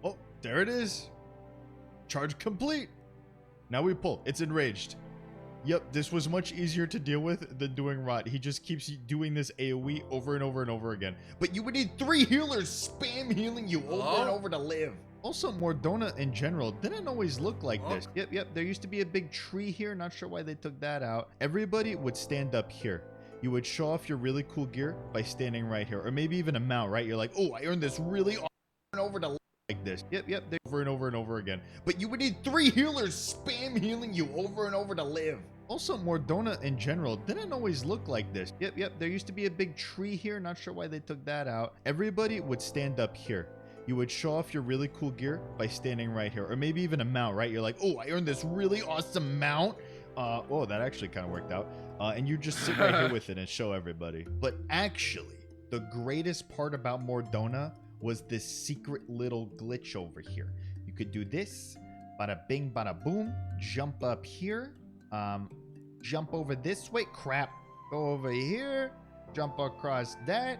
Oh, there it is. Charge complete. Now we pull, it's enraged. Yep, this was much easier to deal with than doing Rot. He just keeps doing this AoE over and over and over again. But you would need 3 healers spam healing you over and over to live. Also, Mordona in general didn't always look like this. Yep, there used to be a big tree here. Not sure why they took that out. Everybody would stand up here. You would show off your really cool gear by standing right here. Or maybe even a mount, right? You're like, oh, I earned this really over and over to live. Like this. Yep, over and over and over again. But you would need 3 healers spam healing you over and over to live. Also, Mordona in general didn't always look like this. Yep, there used to be a big tree here. Not sure why they took that out. Everybody would stand up here. You would show off your really cool gear by standing right here. Or maybe even a mount, right? You're like, oh, I earned this really awesome mount. Oh, that actually kind of worked out. And you just sit right here with it and show everybody. But actually, the greatest part about Mordona was this secret little glitch over here. You could do this, bada bing, bada boom, jump up here, jump over this way, crap, go over here, jump across that,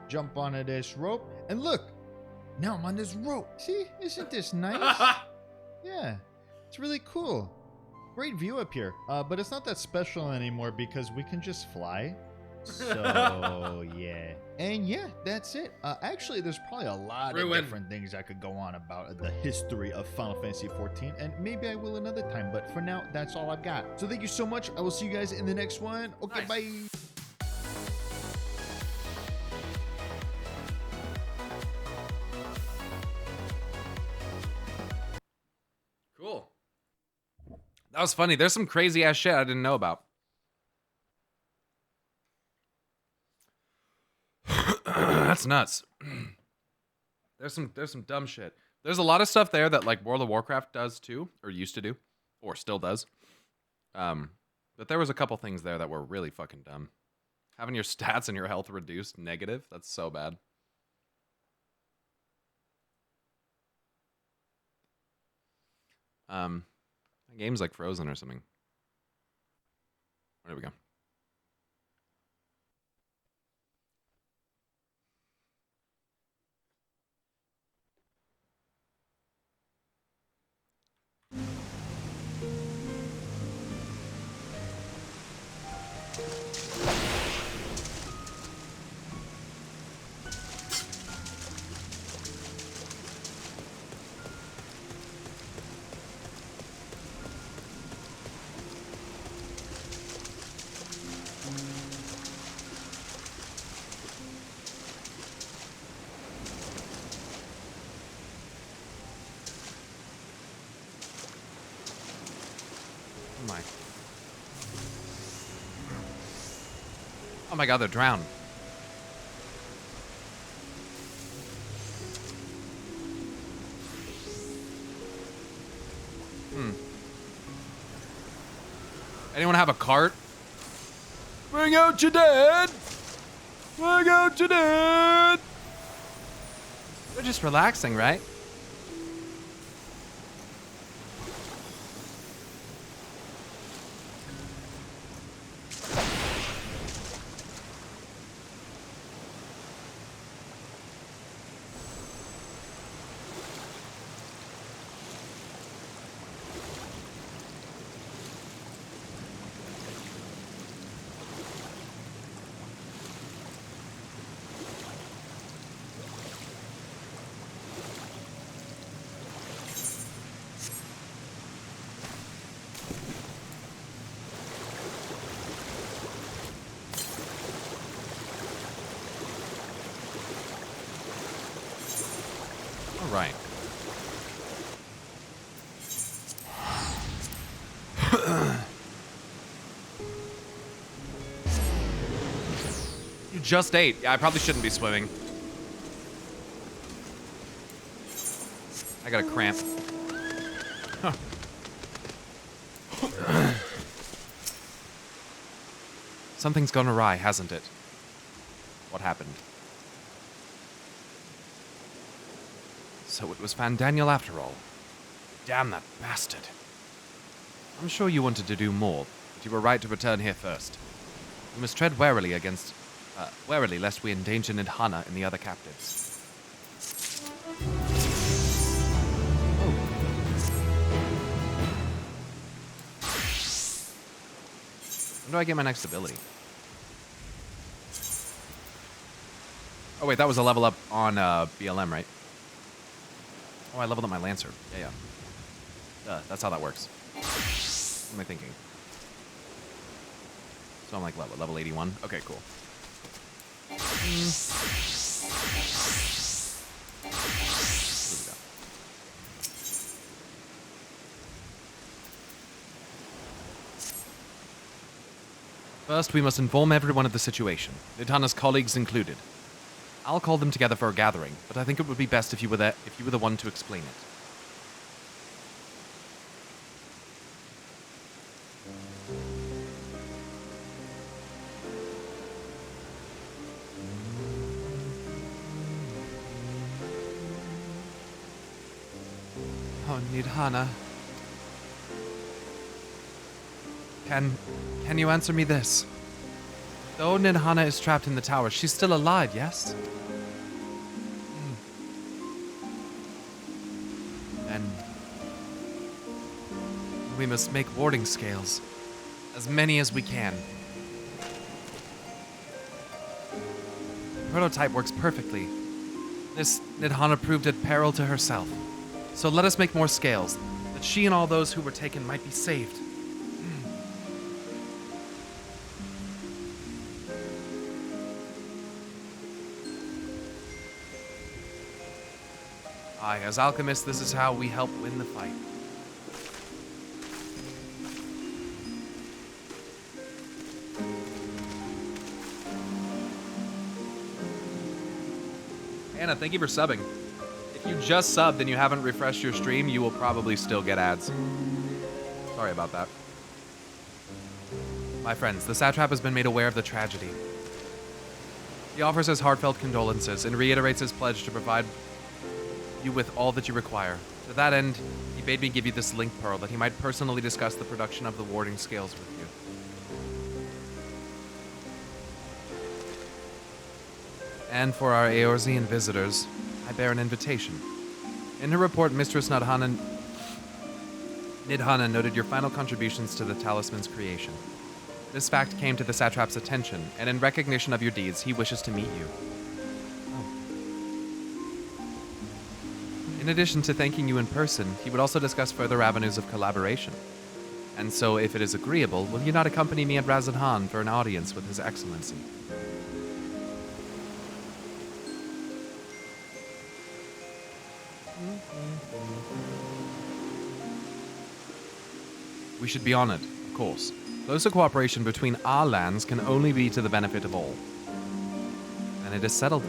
jump onto this rope, and look, now I'm on this rope. See, isn't this nice? Yeah, it's really cool. Great view up here, but it's not that special anymore because we can just fly. So yeah, and yeah, that's it. Actually, there's probably a lot of different things I could go on about the history of Final Fantasy XIV, and maybe I will another time, but for now, that's all I've got. So thank you so much. I will see you guys in the next one. Okay, bye. Cool. That was funny. There's some crazy ass shit I didn't know about. That's nuts. There's some dumb shit. There's a lot of stuff there that like World of Warcraft does too, or used to do, or still does. But there was a couple things there that were really fucking dumb. Having your stats and your health reduced negative, that's so bad. The game's like frozen or something. There we go. my. Oh my god, they're drowned. Anyone have a cart? Bring out your dad! Bring out your dad! They're just relaxing, right? All right. You just ate. Yeah, I probably shouldn't be swimming. I got a cramp. Huh. Something's gone awry, hasn't it? What happened? So it was Daniel after all. Damn that bastard. I'm sure you wanted to do more, but you were right to return here first. We must tread warily lest we endanger Nidhana and the other captives. When do I get my next ability? Oh wait, that was a level up on BLM, right? Oh, I leveled up my Lancer. Yeah. That's how that works. What am I thinking? So I'm like level 81. Okay, cool. Here we go. First, we must inform everyone of the situation, Nidhana's colleagues included. I'll call them together for a gathering, but I think it would be best if you were the one to explain it. Oh, Nidhana. Can you answer me this? Though Nidhana is trapped in the tower, she's still alive, yes? And we must make warding scales. As many as we can. The prototype works perfectly. This Nidhana proved at peril to herself. So let us make more scales, that she and all those who were taken might be saved. Aye, as alchemists, this is how we help win the fight. Anna, thank you for subbing. If you just subbed and you haven't refreshed your stream, you will probably still get ads. Sorry about that. My friends, the satrap has been made aware of the tragedy. He offers his heartfelt condolences and reiterates his pledge to provide you with all that you require. To that end, he bade me give you this link pearl that he might personally discuss the production of the warding scales with you. And for our Eorzean visitors, I bear an invitation. In her report, Mistress Nidhana noted your final contributions to the talisman's creation. This fact came to the satrap's attention, and in recognition of your deeds, he wishes to meet you. In addition to thanking you in person, he would also discuss further avenues of collaboration. And so, if it is agreeable, will you not accompany me at Razadhan for an audience with His Excellency? We should be honored. course. Closer cooperation between our lands can only be to the benefit of all. And it is settled.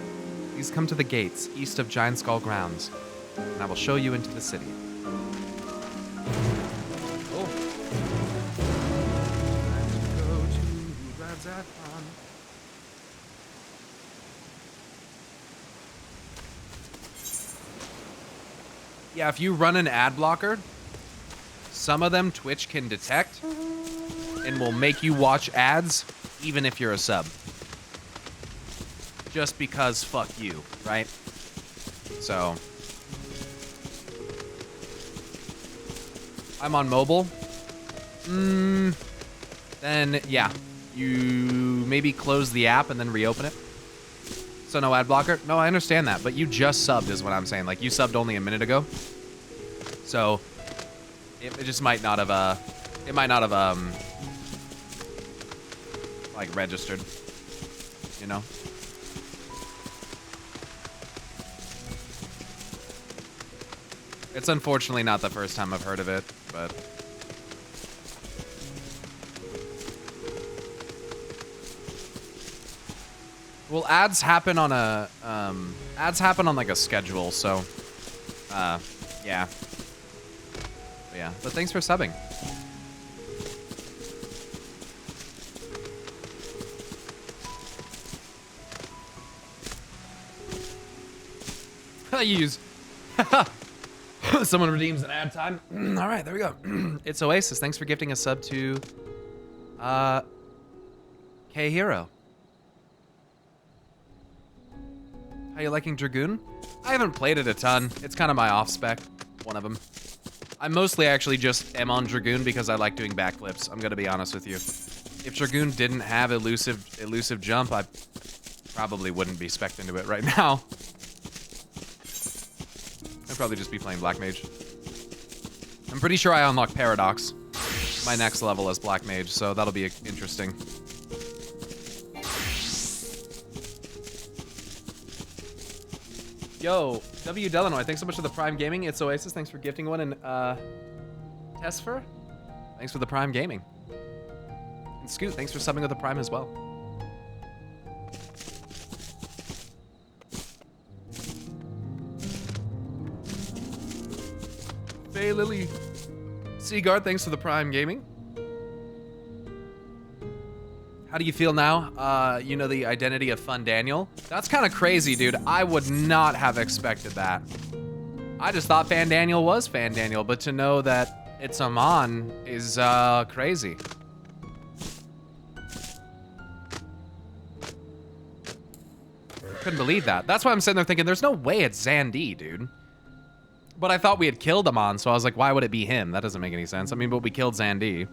Please come to the gates east of Giant Skull grounds, and I will show you into the city. Oh. Yeah, if you run an ad blocker, some of them Twitch can detect and will make you watch ads even if you're a sub. Just because fuck you, right? So I'm on mobile. Then yeah, you maybe close the app and then reopen it. So no ad blocker? No, I understand that, but you just subbed is what I'm saying. Like, you subbed only a minute ago. So it just might not have like registered, you know? It's unfortunately not the first time I've heard of it, but well, ads happen on like a schedule, so yeah. Yeah, but thanks for subbing. I use someone redeems an ad time. All right, there we go. It's Oasis. Thanks for gifting a sub to K Hero. How you liking Dragoon? I haven't played it a ton. It's kind of my off spec, one of them. I mostly actually just am on Dragoon because I like doing backflips. I'm gonna be honest with you. If Dragoon didn't have elusive jump, I probably wouldn't be spec'd into it right now. I'd probably just be playing Black Mage. I'm pretty sure I unlock Paradox, my next level as Black Mage, so that'll be interesting. Yo, W. Delanoy, thanks so much for the Prime Gaming. It's Oasis, thanks for gifting one. And Tesfer, thanks for the Prime Gaming. And Scoot, thanks for subbing with the Prime as well. Faye Lily Seagard, thanks for the Prime Gaming. How do you feel now? You know the identity of Fun Daniel? That's kind of crazy, dude. I would not have expected that. I just thought Fan Daniel was Fan Daniel, but to know that it's Amon is crazy. Couldn't believe that. That's why I'm sitting there thinking, there's no way it's Zandi, dude. But I thought we had killed Amon, so I was like, why would it be him? That doesn't make any sense. I mean, but we killed Zandi.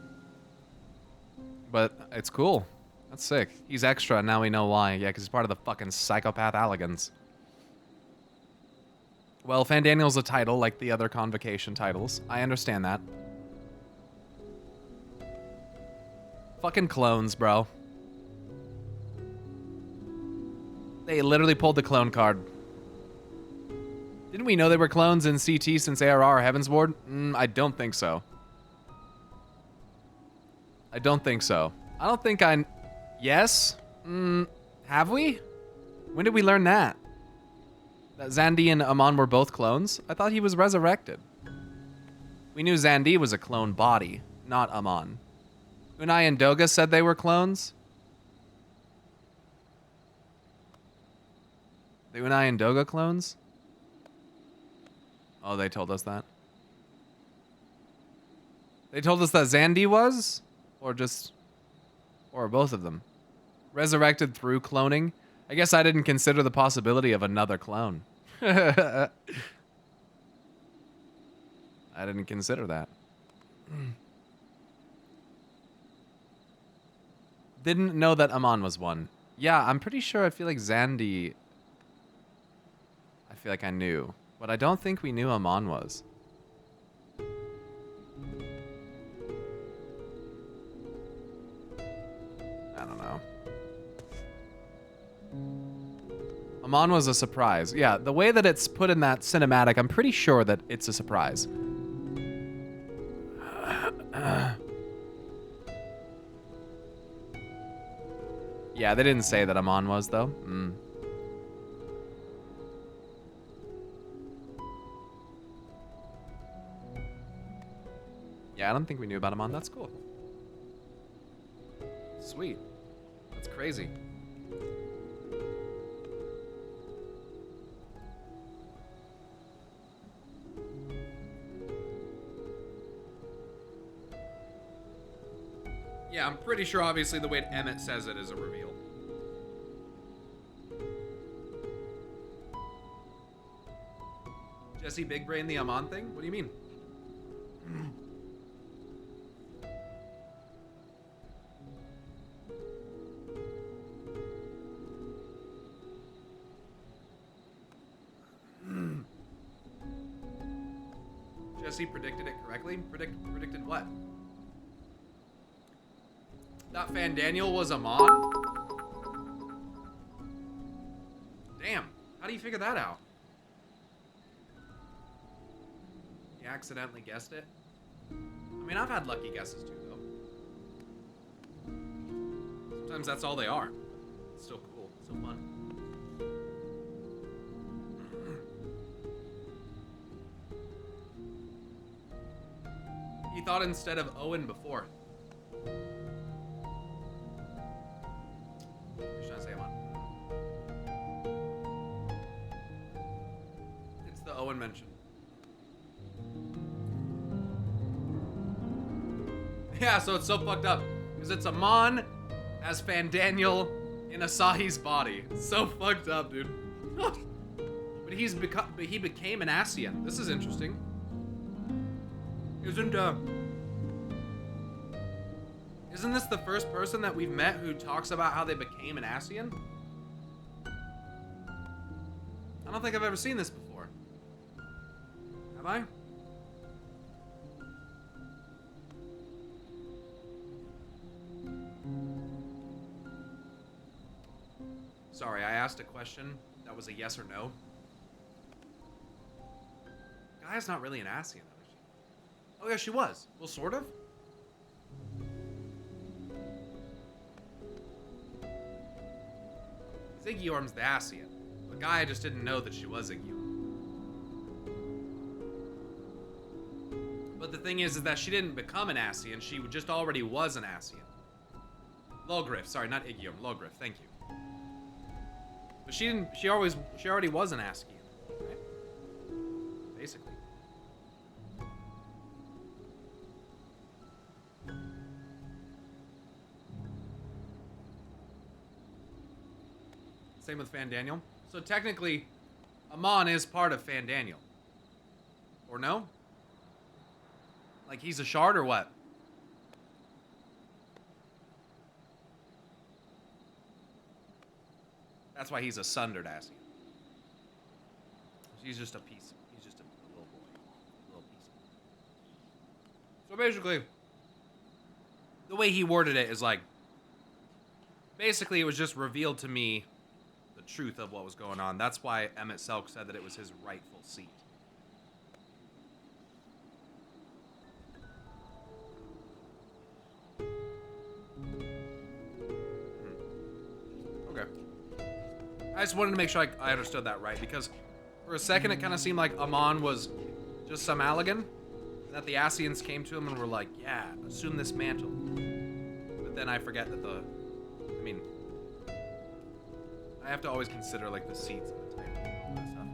But it's cool. That's sick. He's extra, and now we know why. Yeah, because he's part of the fucking psychopath Alligans. Well, Fandaniel's a title like the other Convocation titles. I understand that. Fucking clones, bro. They literally pulled the clone card. Didn't we know they were clones in CT since ARR Heavensward? I don't think so. I don't think so. I don't think I... Yes? Have we? When did we learn that? That Zandi and Amon were both clones? I thought he was resurrected. We knew Zandi was a clone body, not Amon. Unai and Doga said they were clones? The Unai and Doga clones? Oh, they told us that. They told us that Zandi was? Or just... Or both of them? Resurrected through cloning? I guess I didn't consider the possibility of another clone. I didn't consider that. Didn't know that Amon was one. Yeah, I'm pretty sure I feel like Zandi... I feel like I knew. But I don't think we knew Amon was. I don't know. Amon was a surprise. Yeah, the way that it's put in that cinematic, I'm pretty sure that it's a surprise. Yeah, they didn't say that Amon was, though. Mm. Yeah, I don't think we knew about Amon. That's cool. Sweet. That's crazy. Yeah, I'm pretty sure, obviously, the way Emmett says it is a reveal. Jesse Big Brain the Amon thing? What do you mean? Jesse predicted it correctly? Predicted what? That Fan Daniel was Amon? Damn. How do you figure that out? You accidentally guessed it? I mean, I've had lucky guesses too, though. Sometimes that's all they are. It's still cool. Still fun. He thought instead of Owen before. What should I say, Amon? It's the Owen mention. Yeah, so it's so fucked up. Because it's Amon as Fandaniel in Asahi's body. It's so fucked up, dude. But he became an Ascian. This is interesting. Isn't this the first person that we've met who talks about how they became an Ascian? I don't think I've ever seen this before. Have I? Sorry, I asked a question that was a yes or no. Gaia's not really an Ascian, though, is she? Oh yeah, she was. Well, sort of. Ziggiorm's the Ascian, but Gaia just didn't know that she was Ziggiorm. But the thing is that she didn't become an Ascian, she just already was an Ascian. Logriff, sorry, not Iggiorm, Logriff, thank you. But she already was an Ascian, right? Basically. Same with Fandaniel. So technically, Amon is part of Fandaniel. Or no? Like he's a shard or what? That's why he's a sundered Ascian. He's just a piece. He's just a little boy. A little piece. So basically, the way he worded it is like, basically it was just revealed to me the truth of what was going on. That's why Emmett Selk said that it was his rightful seat. Okay. I just wanted to make sure I understood that right, because for a second it kind of seemed like Amon was just some Allagan, and that the Ascians came to him and were like, yeah, assume this mantle. But then I forget that I have to always consider like the seats and the table and all that stuff.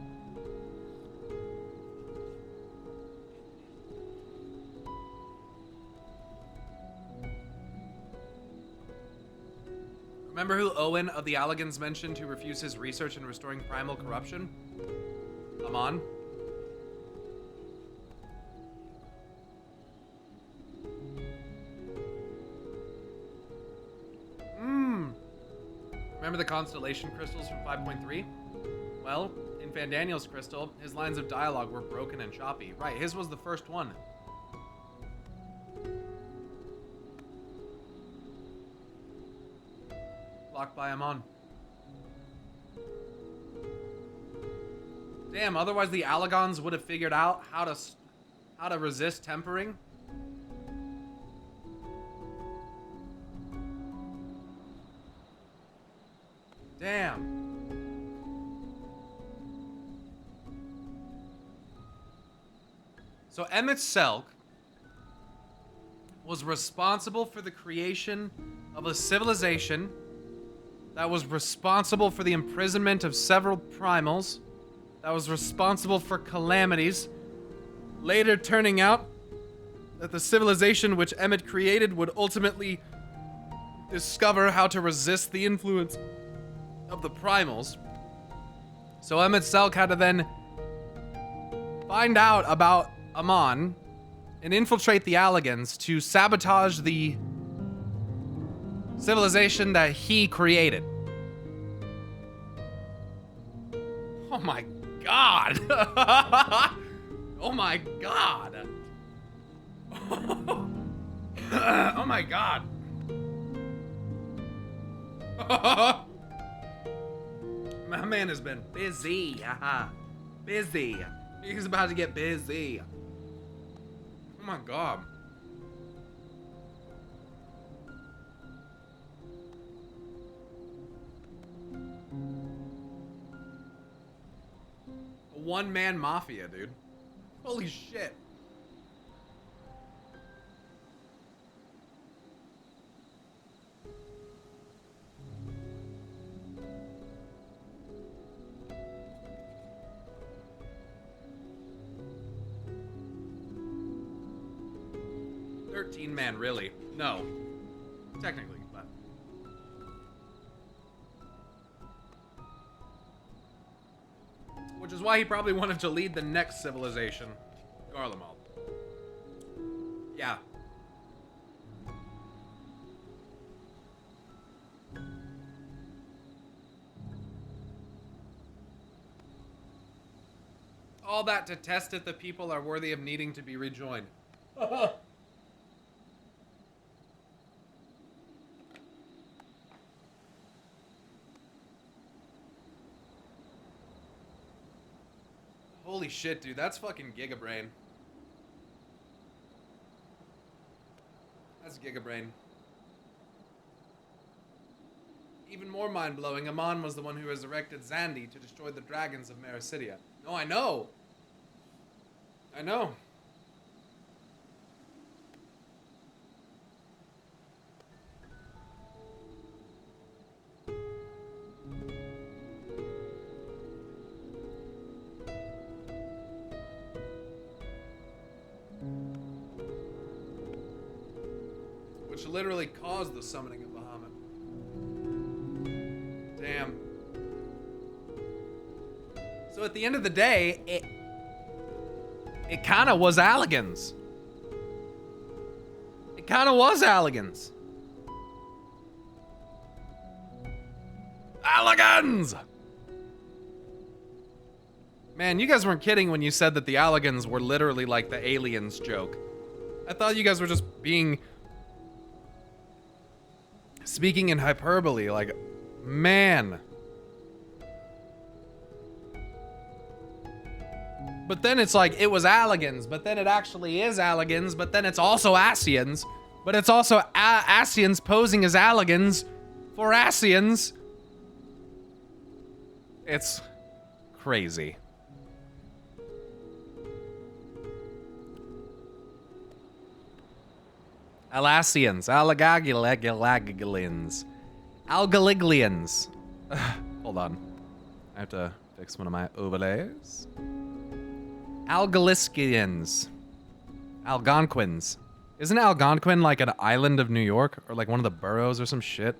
Remember who Owen of the Allagans mentioned who refused his research in restoring primal corruption? Amon? Remember the constellation crystals from 5.3? Well, in Fandaniel's crystal, his lines of dialogue were broken and choppy. Right, his was the first one. Blocked by Amon. Damn, otherwise the Allagans would have figured out how to resist tempering. Damn. So Emmett Selk was responsible for the creation of a civilization that was responsible for the imprisonment of several primals, that was responsible for calamities, later turning out that the civilization which Emmett created would ultimately discover how to resist the influence of the primals. So Emmett Selk had to then find out about Amon and infiltrate the Alligans to sabotage the civilization that he created. Oh my god. Oh my god. Oh my god. My man has been busy. Busy. He's about to get busy. Oh my god. A one-man mafia, dude. Holy shit. Man, really? No. Technically, but... Which is why he probably wanted to lead the next civilization. Garlemald. Yeah. All that to test if the people are worthy of needing to be rejoined. Holy shit, dude. That's fucking Gigabrain. That's Gigabrain. Even more mind-blowing, Amon was the one who resurrected Zandi to destroy the dragons of Mericidia. No, I know. I know. Which literally caused the summoning of Bahamut. Damn. So at the end of the day, it kind of was Alligans. It kind of was Alligans. Alligans! Man, you guys weren't kidding when you said that the Alligans were literally like the aliens joke. I thought you guys were just speaking in hyperbole, like, man. But then it's like, it was Alligans, but then it actually is Alligans, but then it's also Asians, but it's also Asians posing as Alligans for Asians. It's crazy. Alassians, Algaliglians, Algaliglians. Hold on. I have to fix one of my overlays. Algaliskians. Algonquins. Isn't Algonquin like an island of New York? Or like one of the boroughs or some shit?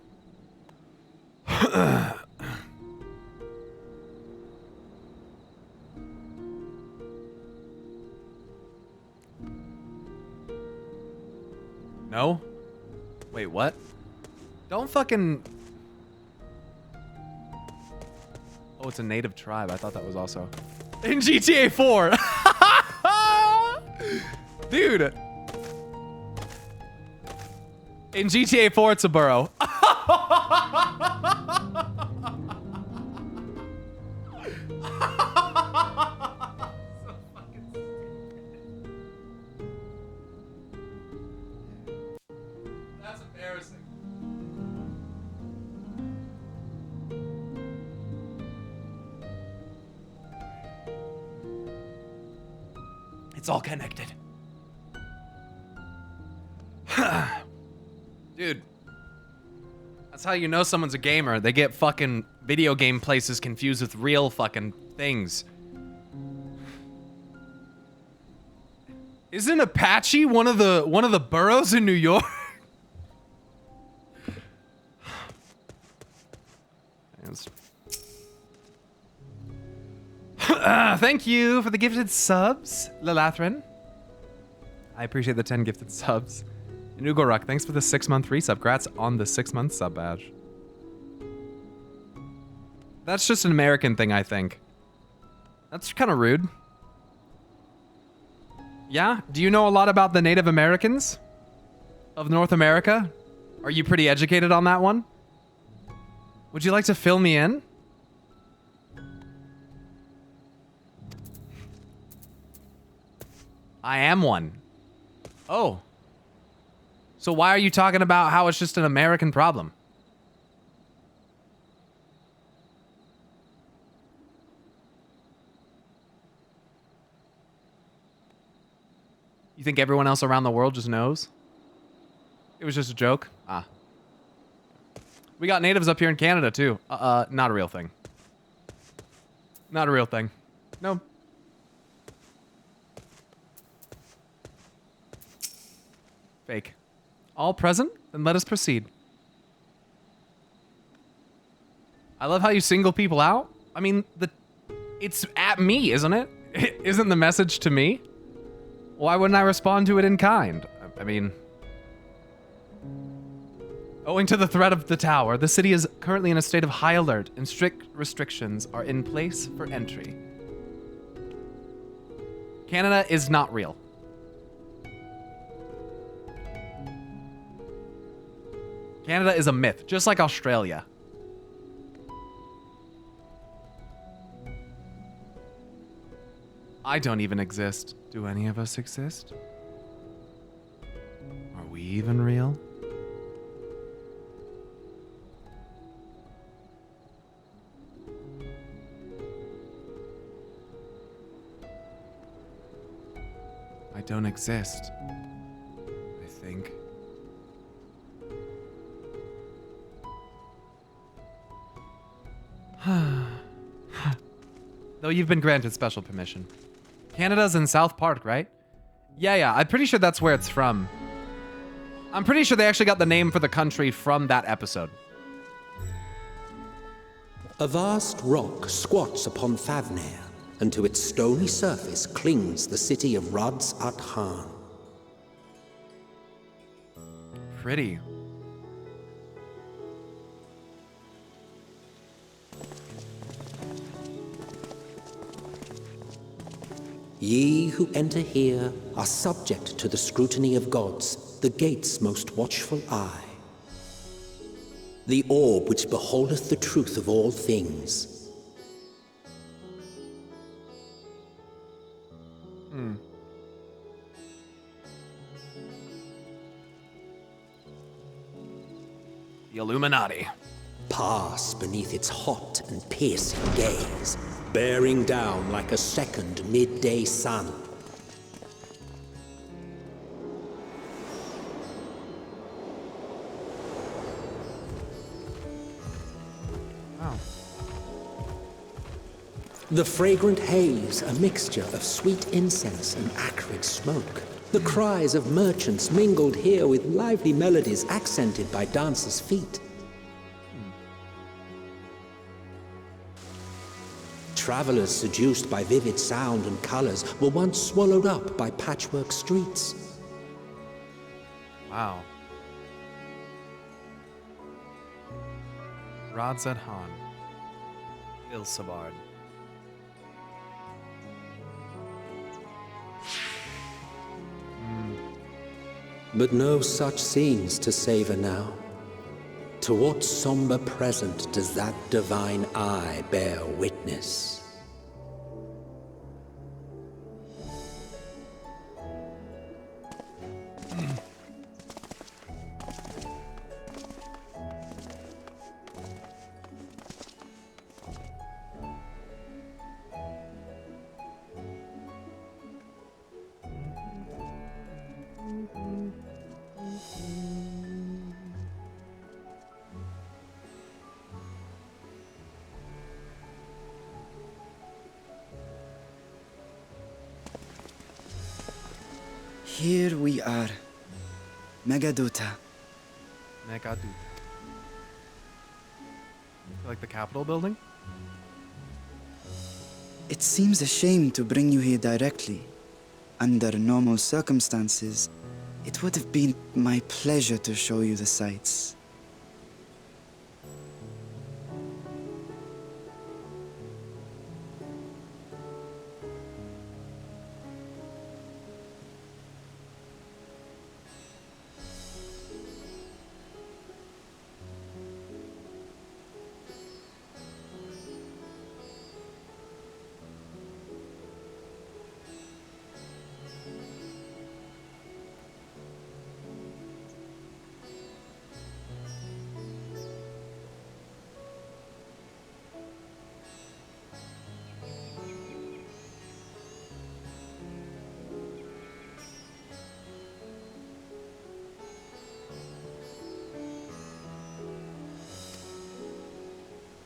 No? Wait, what? Don't fucking... Oh, it's a native tribe. I thought that was also... In GTA 4! Dude! In GTA 4, it's a borough. That's embarrassing. It's all connected. Dude. That's how you know someone's a gamer. They get fucking video game places confused with real fucking things. Isn't Apache one of the boroughs in New York? Thank you for the gifted subs, Lalathrin. I appreciate the 10 gifted subs. And Ugoruk, thanks for the 6-month resub. Congrats on the 6-month sub badge. That's just an American thing, I think. That's kind of rude. Yeah? Do you know a lot about the Native Americans of North America? Are you pretty educated on that one? Would you like to fill me in? I am one. Oh. So why are you talking about how it's just an American problem? You think everyone else around the world just knows? It was just a joke? Ah. We got natives up here in Canada too. Not a real thing. Not a real thing. No. Fake. All present? Then let us proceed. I love how you single people out. I mean, it's at me, isn't it? Isn't the message to me? Why wouldn't I respond to it in kind? I mean... Owing to the threat of the tower, the city is currently in a state of high alert and strict restrictions are in place for entry. Canada is not real. Canada is a myth, just like Australia. I don't even exist. Do any of us exist? Are we even real? I don't exist. I think. Though you've been granted special permission. Canada's in South Park, right? Yeah, I'm pretty sure that's where it's from. I'm pretty sure they actually got the name for the country from that episode. A vast rock squats upon Thavnair, and to its stony surface clings the city of Rads-at-Han. Pretty. Ye who enter here are subject to the scrutiny of gods, the gate's most watchful eye. The orb which beholdeth the truth of all things. The Illuminati. Pass beneath its hot and piercing gaze, bearing down like a second midday sun. Wow. The fragrant haze, a mixture of sweet incense and acrid smoke. The cries of merchants mingled here with lively melodies accented by dancers' feet. Travelers seduced by vivid sound and colors were once swallowed up by patchwork streets. Wow. Rads-at-Han. Ilsabard. But no such scenes to savor now. To what somber present does that divine eye bear witness? Here we are. Megaduta. Megaduta. Like the Capitol building? It seems a shame to bring you here directly. Under normal circumstances, it would have been my pleasure to show you the sights.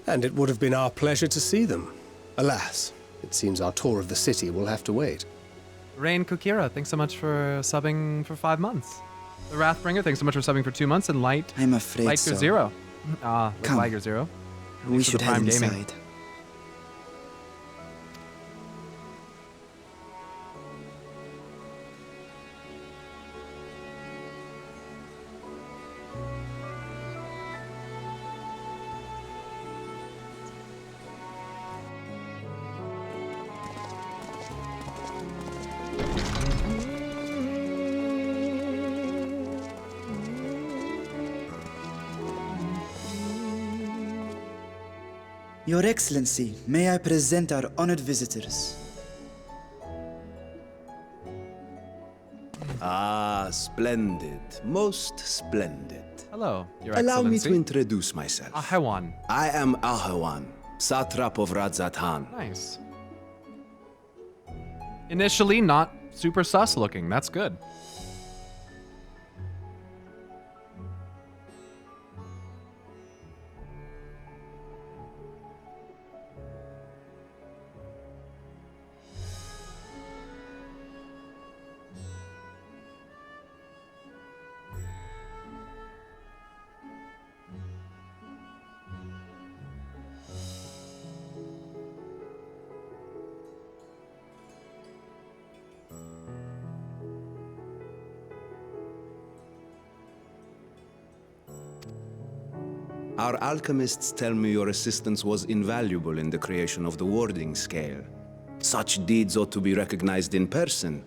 And it would have been our pleasure to see them. Alas, it seems our tour of the city will have to wait. Rain Kukira, thanks so much for subbing for 5 months. The Wrathbringer, thanks so much for subbing for 2 months. And Light. I'm afraid Liger so. Zero. Come. Liger Zero. We should head Prime inside. Gaming. Your Excellency, may I present our honored visitors? Ah, splendid. Most splendid. Hello, Your Allow me Excellency. to introduce myself. Ahewan. I am Ahewan, Satrap of Radzatan. Nice. Initially, not super sus looking. That's good. Our alchemists tell me your assistance was invaluable in the creation of the warding scale. Such deeds ought to be recognized in person.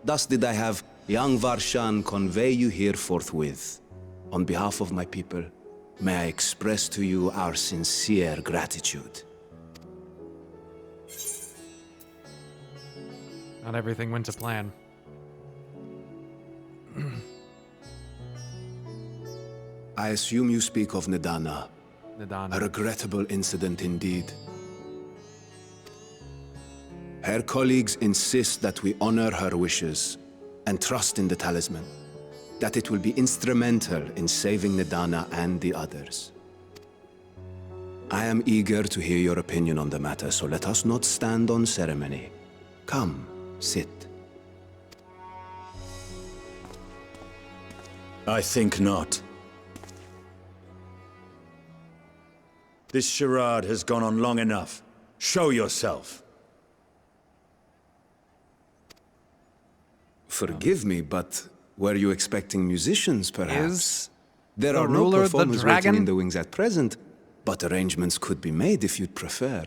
Thus did I have young Varshan convey you here forthwith. On behalf of my people, may I express to you our sincere gratitude. Not everything went to plan. I assume you speak of Nidana. Nidana. A regrettable incident indeed. Her colleagues insist that we honor her wishes and trust in the talisman, that it will be instrumental in saving Nidana and the others. I am eager to hear your opinion on the matter, so let us not stand on ceremony. Come, sit. I think not. This charade has gone on long enough. Show yourself. Forgive me, but were you expecting musicians, perhaps? Is There the are no ruler the performers dragon? waiting in the wings at present, but arrangements could be made if you'd prefer.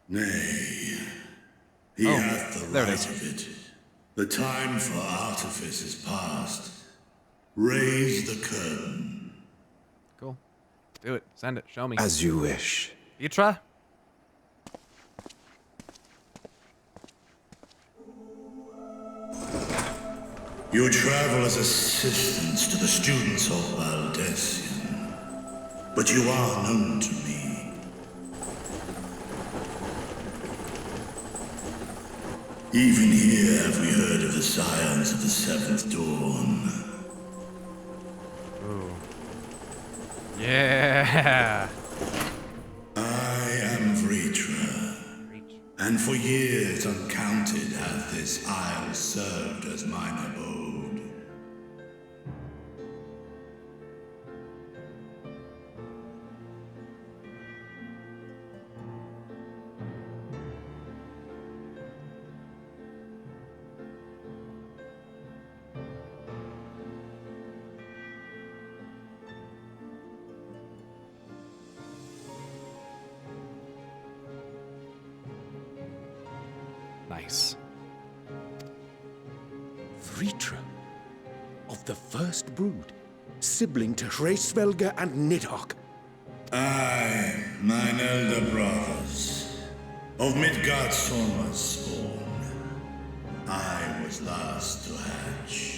Nay, he hath the there it right is. of it. The time for artifice is past. Raise the curtain. Cool. Do it. Send it. Show me. As you wish. Itra? You travel as assistants to the students of Valdesian, but you are known to me. Even here have we heard of the scions of the Seventh Dawn. Yeah. I am Vritra, and for years uncounted hath this isle served as mine abode. Nice. Vritra, of the first brood, sibling to Hraesvelga and Nidhogg. Aye, mine elder brothers, of Midgard Sorma's spawn, I was last to hatch.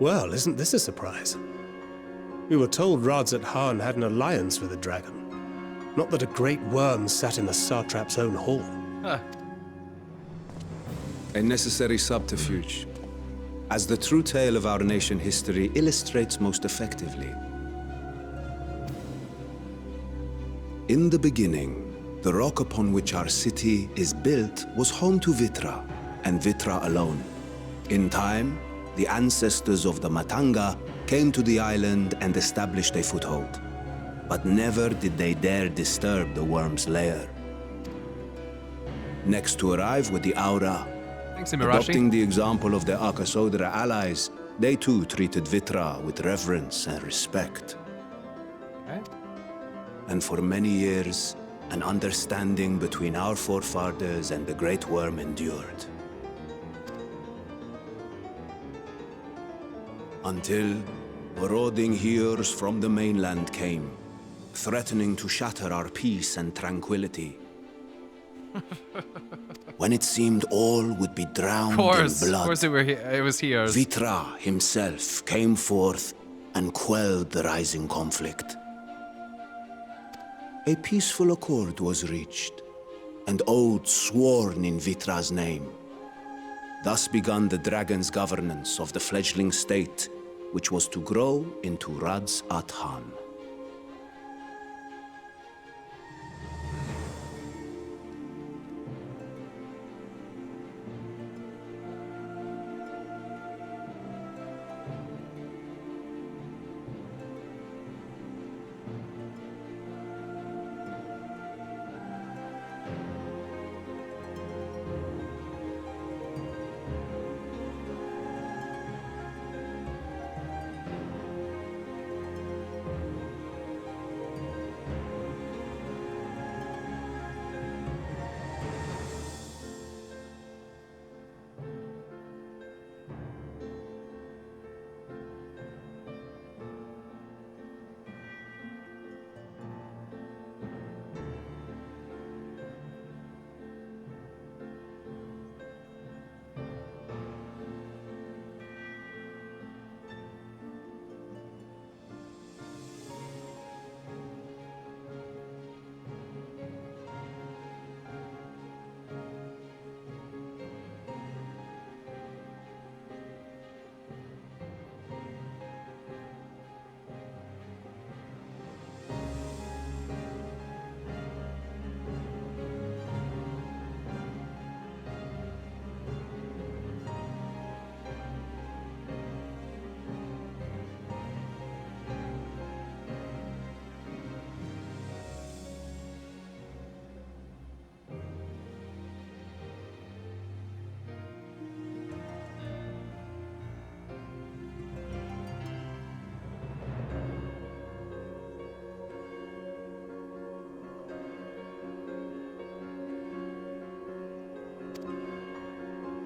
Well, isn't this a surprise? We were told Radzat Han had an alliance with a dragon. Not that a great worm sat in the satrap's own hall. A necessary subterfuge, as the true tale of our nation history illustrates most effectively. In the beginning, the rock upon which our city is built was home to Vitra, and Vitra alone. In time, the ancestors of the Matanga came to the island and established a foothold. But never did they dare disturb the worm's lair. Next to arrive with the Aura, Thanks, Imarashi. adopting the example of their Akasodra allies, they too treated Vitra with reverence and respect. Okay. And for many years, an understanding between our forefathers and the Great Worm endured. Until marauding heroes from the mainland came, threatening to shatter our peace and tranquility. When it seemed all would be drowned in blood, Of course it was heroes. Vitra himself came forth and quelled the rising conflict. A peaceful accord was reached, and oaths sworn in Vitra's name. Thus began the dragon's governance of the fledgling state, which was to grow into Radzat Han.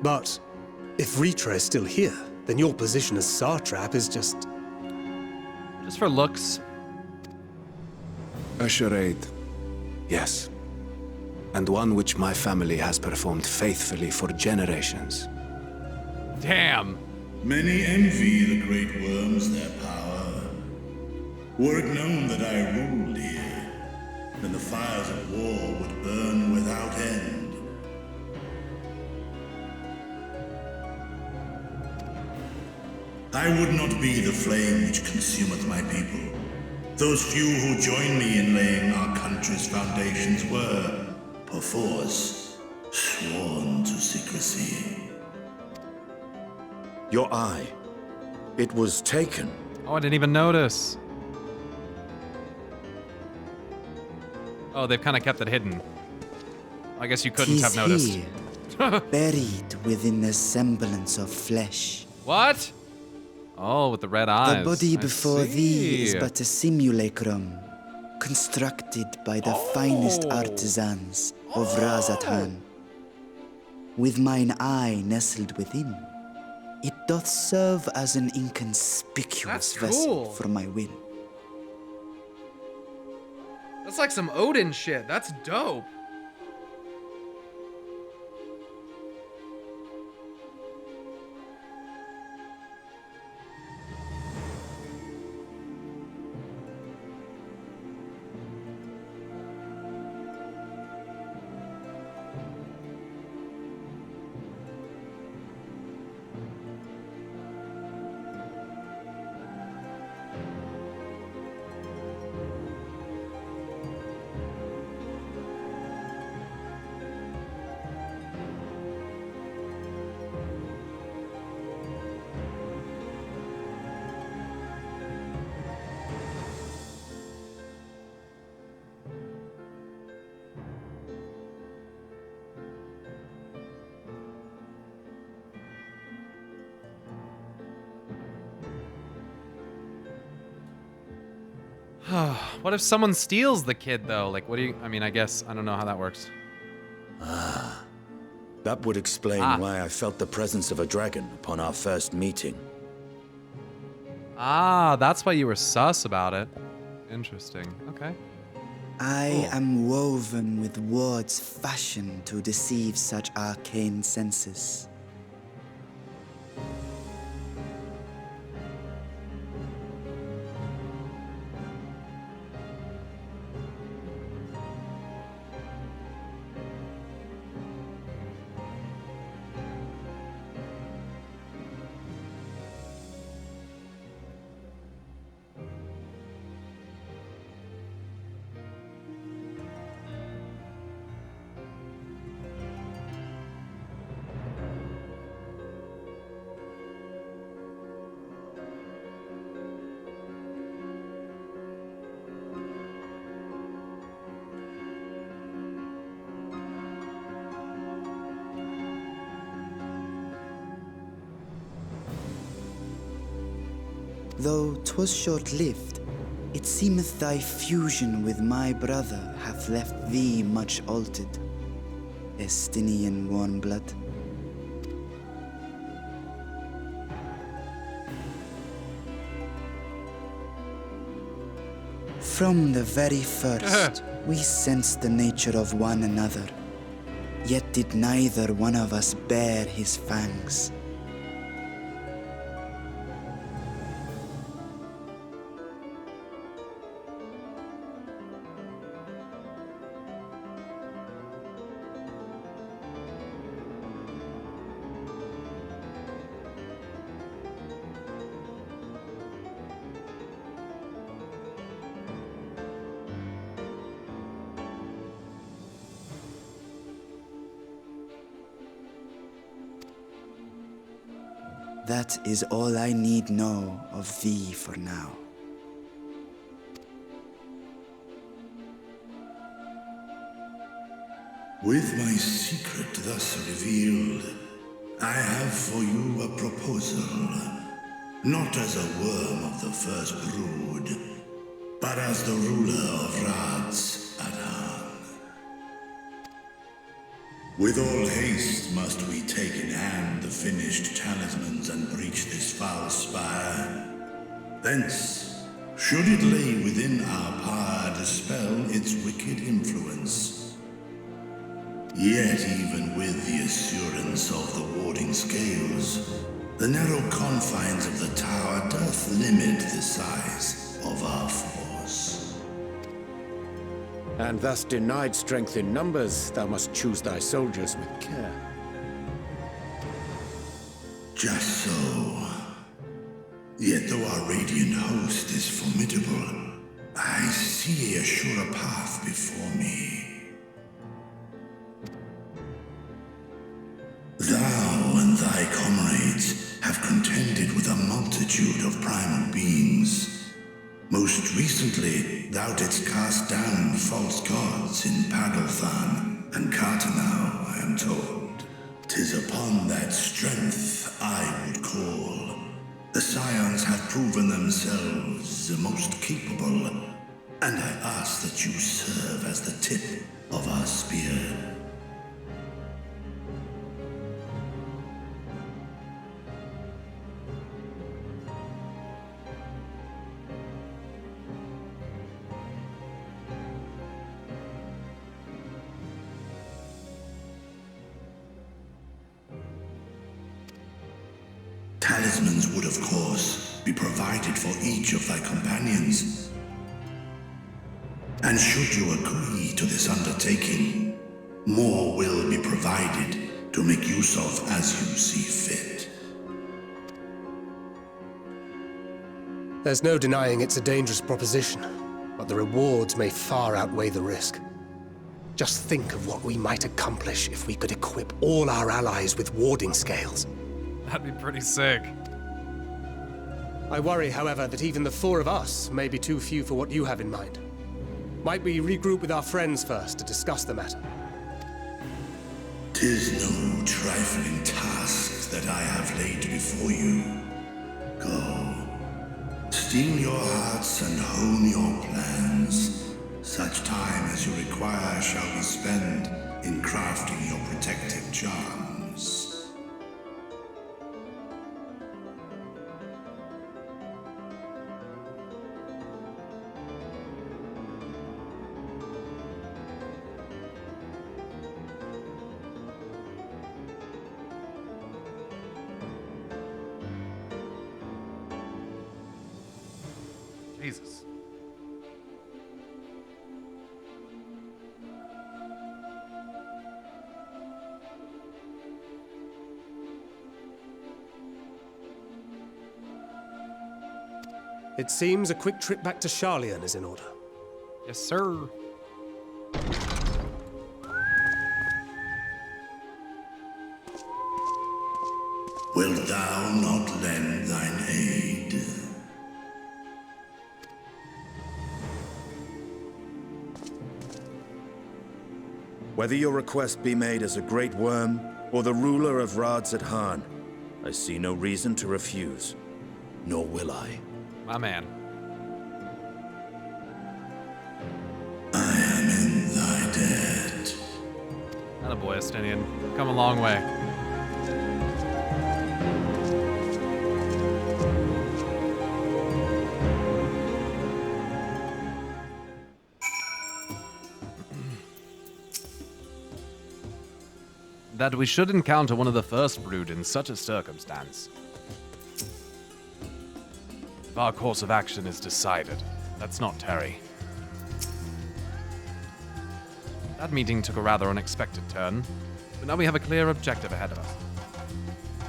But if Ritra is still here, then your position as satrap is just Just for looks. A charade, yes. And one which my family has performed faithfully for generations. Damn. Many envy the great worms their power. Were it known that I ruled here, then the fires of war would burn without end. I would not be the flame which consumeth my people. Those few who join me in laying our country's foundations were, perforce, sworn to secrecy. Your eye. It was taken. Oh, I didn't even notice. Oh, they've kind of kept it hidden. I guess you couldn't have noticed. Here, buried within a semblance of flesh. What? Oh, with the red eyes. The body before thee is see. but a simulacrum, constructed by the finest artisans of Razatan. With mine eye nestled within, it doth serve as an inconspicuous vessel for my will. That's like some Odin shit. That's dope. What if someone steals the kid, though? Like, what do you... I mean, I guess... I don't know how that works. That would explain why I felt the presence of a dragon upon our first meeting. Ah, that's why you were sus about it. Interesting. Okay. I am woven with words fashioned to deceive such arcane senses. Though 'twas short-lived, it seemeth thy fusion with my brother hath left thee much altered, Estinian warm-blood. From the very first, we sensed the nature of one another, yet did neither one of us bear his fangs. That is all I need know of thee for now. With my secret thus revealed, I have for you a proposal. Not as a worm of the first brood, but as the ruler of Radz at hand. With all haste must we take in hand the finished talismans and breach this foul spire. Thence, Should it lay within our power to dispel its wicked influence. Yet even with the assurance of the warding scales, the narrow confines of the tower doth limit the size of our force. And thus denied strength in numbers, thou must choose thy soldiers with care. Just so. Yet though our radiant host is formidable, I see a surer path before me. Thou and thy comrades have contended with a multitude of primal beings. Most recently, thou didst cast down false gods in Pagalthan and Cartanau, I am told. 'Tis upon that strength I would call. The Scions have proven themselves the most capable, and I ask that you serve as the tip of our spear. Talismans would, of course, be provided for each of thy companions. And should you agree to this undertaking, more will be provided to make use of as you see fit. There's no denying it's a dangerous proposition, but the rewards may far outweigh the risk. Just think of what we might accomplish if we could equip all our allies with warding scales. That'd be pretty sick. I worry, however, that even the four of us may be too few for what you have in mind. Might we regroup with our friends first to discuss the matter? 'Tis no trifling task that I have laid before you. Go. Steel your hearts and hone your plans. Such time as you require shall be spent in crafting your protective charms. Jesus. It seems a quick trip back to Charlian is in order. Yes, sir. Wilt thou not lend thine aid? Whether your request be made as a great worm or the ruler of Radzat-Han, I see no reason to refuse, nor will I. My man. I am in thy debt. Attaboy, Estinian. Come a long way. That we should encounter one of the first brood in such a circumstance. If our course of action is decided, let's not tarry. That meeting took a rather unexpected turn, but now we have a clear objective ahead of us.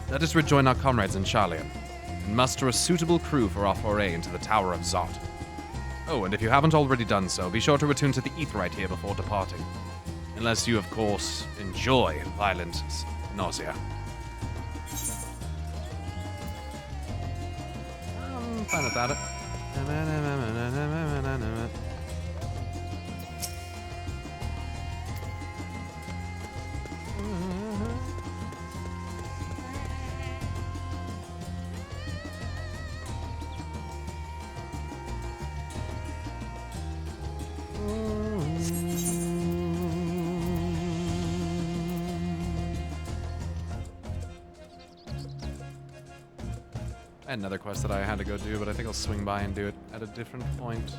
Let us rejoin our comrades in Charlian, and muster a suitable crew for our foray into the Tower of Zot. Oh, and if you haven't already done so, be sure to return to the Aetheryte here before departing. Unless you, of course, enjoy violent nausea. I'm fine without it. I had another quest that I had to go do, but I think I'll swing by and do it at a different point.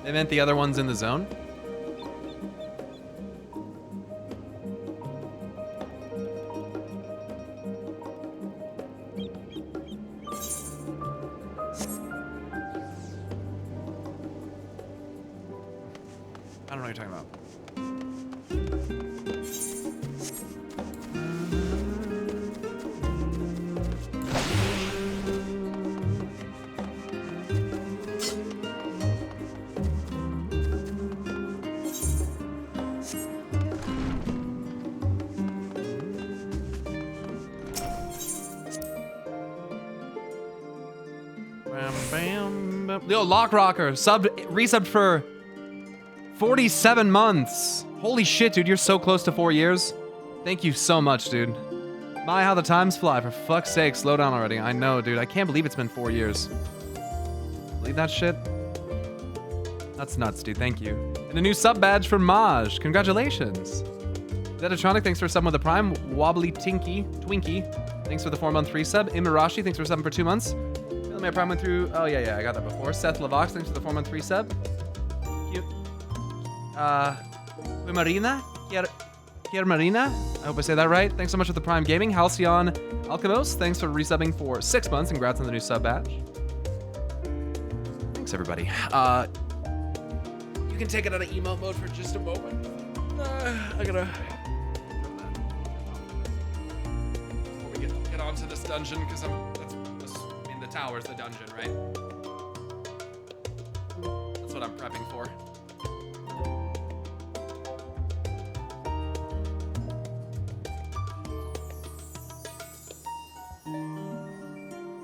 They meant the other one's in the zone? I don't know what you're talking about. Yo, Lockrocker, resubbed for 47 months. Holy shit, dude, you're so close to 4 years. Thank you so much, dude. My, how the times fly. For fuck's sake, slow down already. I know, dude. I can't believe it's been 4 years. Believe that shit? That's nuts, dude. Thank you. And a new sub badge for Maj. Congratulations. Zetatronic, thanks for subbing with the Prime. Wobbly Twinkie, thanks for the 4-month free sub. Imirashi, thanks for subbing for 2 months. My Prime went through. Oh, yeah, I got that before. Seth Lavox, thanks for the 4-month free sub. Cute. Marina? Kier Marina? I hope I say that right. Thanks so much for the Prime Gaming. Halcyon Alchemos, thanks for resubbing for 6 months. Congrats on the new sub badge. Thanks, everybody. You can take it out of emote mode for just a moment. I gotta. Before we get onto this dungeon, because the tower's the dungeon, right? That's what I'm prepping for.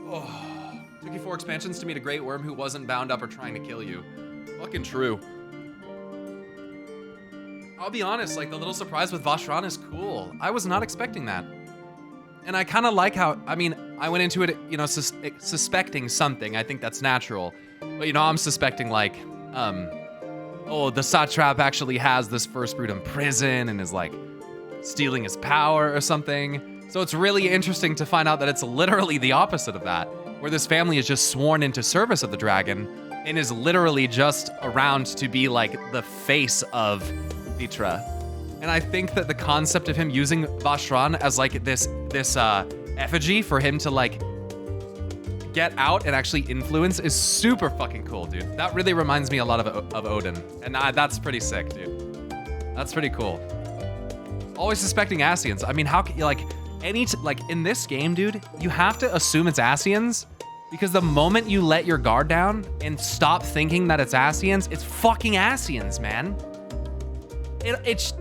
Oh, took you 4 expansions to meet a great worm who wasn't bound up or trying to kill you. Fucking true. I'll be honest, like, the little surprise with Vashran is cool. I was not expecting that. And I kind of like how, I mean, I went into it, you know, suspecting something. I think that's natural. But, you know, I'm suspecting, like, oh, the Satrap actually has this first brood in prison and is, like, stealing his power or something. So it's really interesting to find out that it's literally the opposite of that, where this family is just sworn into service of the dragon and is literally just around to be, like, the face of Vitra. And I think that the concept of him using Vashran as, like, this effigy for him to, like, get out and actually influence is super fucking cool, dude. That really reminds me a lot of Odin. And that's pretty sick, dude. That's pretty cool. Always suspecting Ascians. I mean, how can you, like, in this game, dude, you have to assume it's Ascians, because the moment you let your guard down and stop thinking that it's Ascians, it's fucking Ascians, man. It's...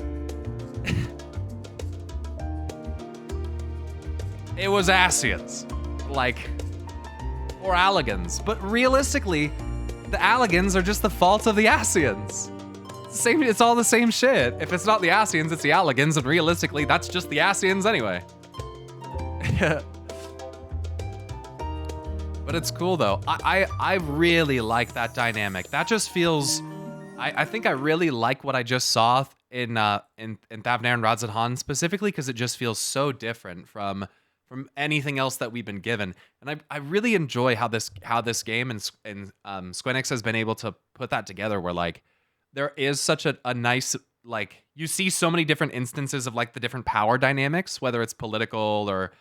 It was Ascians, like, or Alligans, but realistically, the Alligans are just the fault of the Ascians. It's all the same shit. If it's not the Ascians, it's the Alligans, and realistically, that's just the Ascians anyway. But it's cool though. I really like that dynamic. That just feels. I think I really like what I just saw in Thavnair and Radz-at-Han specifically, because it just feels so different from anything else that we've been given. And I really enjoy how this game and Squenix has been able to put that together, where, like, there is such a nice, like, you see so many different instances of, like, the different power dynamics, whether it's political or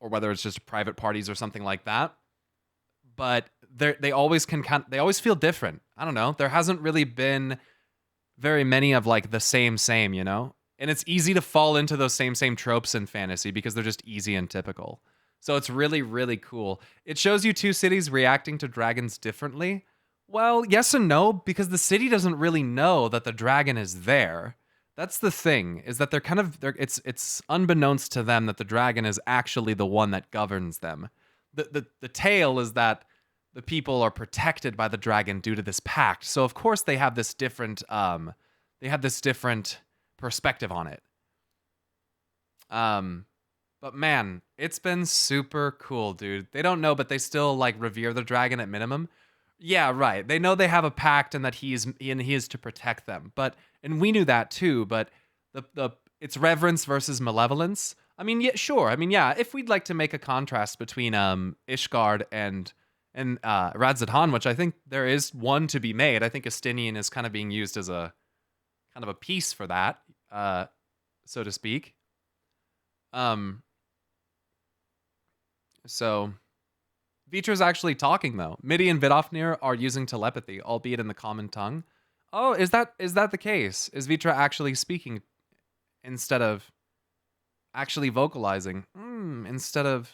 whether it's just private parties or something like that. But they always feel different. I don't know. There hasn't really been very many of, like, the same, you know? And it's easy to fall into those same tropes in fantasy because they're just easy and typical. So it's really, really cool. It shows you 2 cities reacting to dragons differently. Well, yes and no, because the city doesn't really know that the dragon is there. That's the thing, is that it's unbeknownst to them that the dragon is actually the one that governs them. The tale is that the people are protected by the dragon due to this pact. So of course they have this different perspective on it. But man, it's been super cool, dude. They don't know, but they still like revere the dragon at minimum. Yeah, right. They know they have a pact and that he is to protect them. But and we knew that too, but the it's reverence versus malevolence. I mean, yeah, sure. I mean, yeah, if we'd like to make a contrast between Ishgard and Radzatan, which I think there is one to be made. I think Estinian is kind of being used as a kind of a piece for that, so to speak. So Vitra's actually talking though. Midi and Vidofnir are using telepathy, albeit in the common tongue. Oh, is that the case? Is Vitra actually speaking instead of actually vocalizing? Instead of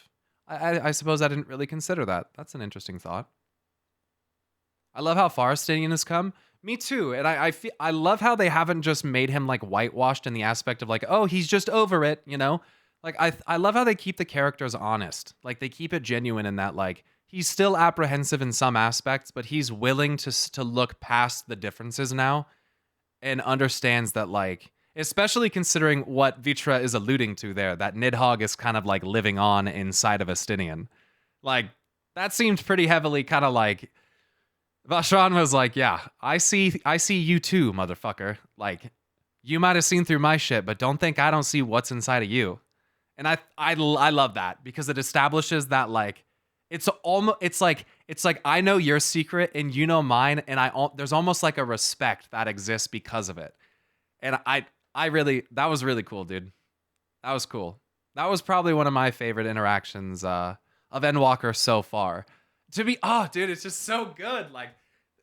I suppose I didn't really consider that. That's an interesting thought. I love how far Estinian has come. Me too. And I love how they haven't just made him like whitewashed in the aspect of like, oh, he's just over it, you know? Like I love how they keep the characters honest. Like they keep it genuine in that like he's still apprehensive in some aspects, but he's willing to look past the differences now and understands that like, especially considering what Vitra is alluding to there, that Nidhogg is kind of like living on inside of Estinian. Like that seemed pretty heavily kind of like Vashran was like, yeah, I see you too, motherfucker. Like you might have seen through my shit, but don't think I don't see what's inside of you. And I love that because it establishes that like it's like I know your secret and you know mine, and there's almost like a respect that exists because of it. And I really, that was really cool, dude. That was cool. That was probably one of my favorite interactions of Endwalker so far. Dude, it's just so good. Like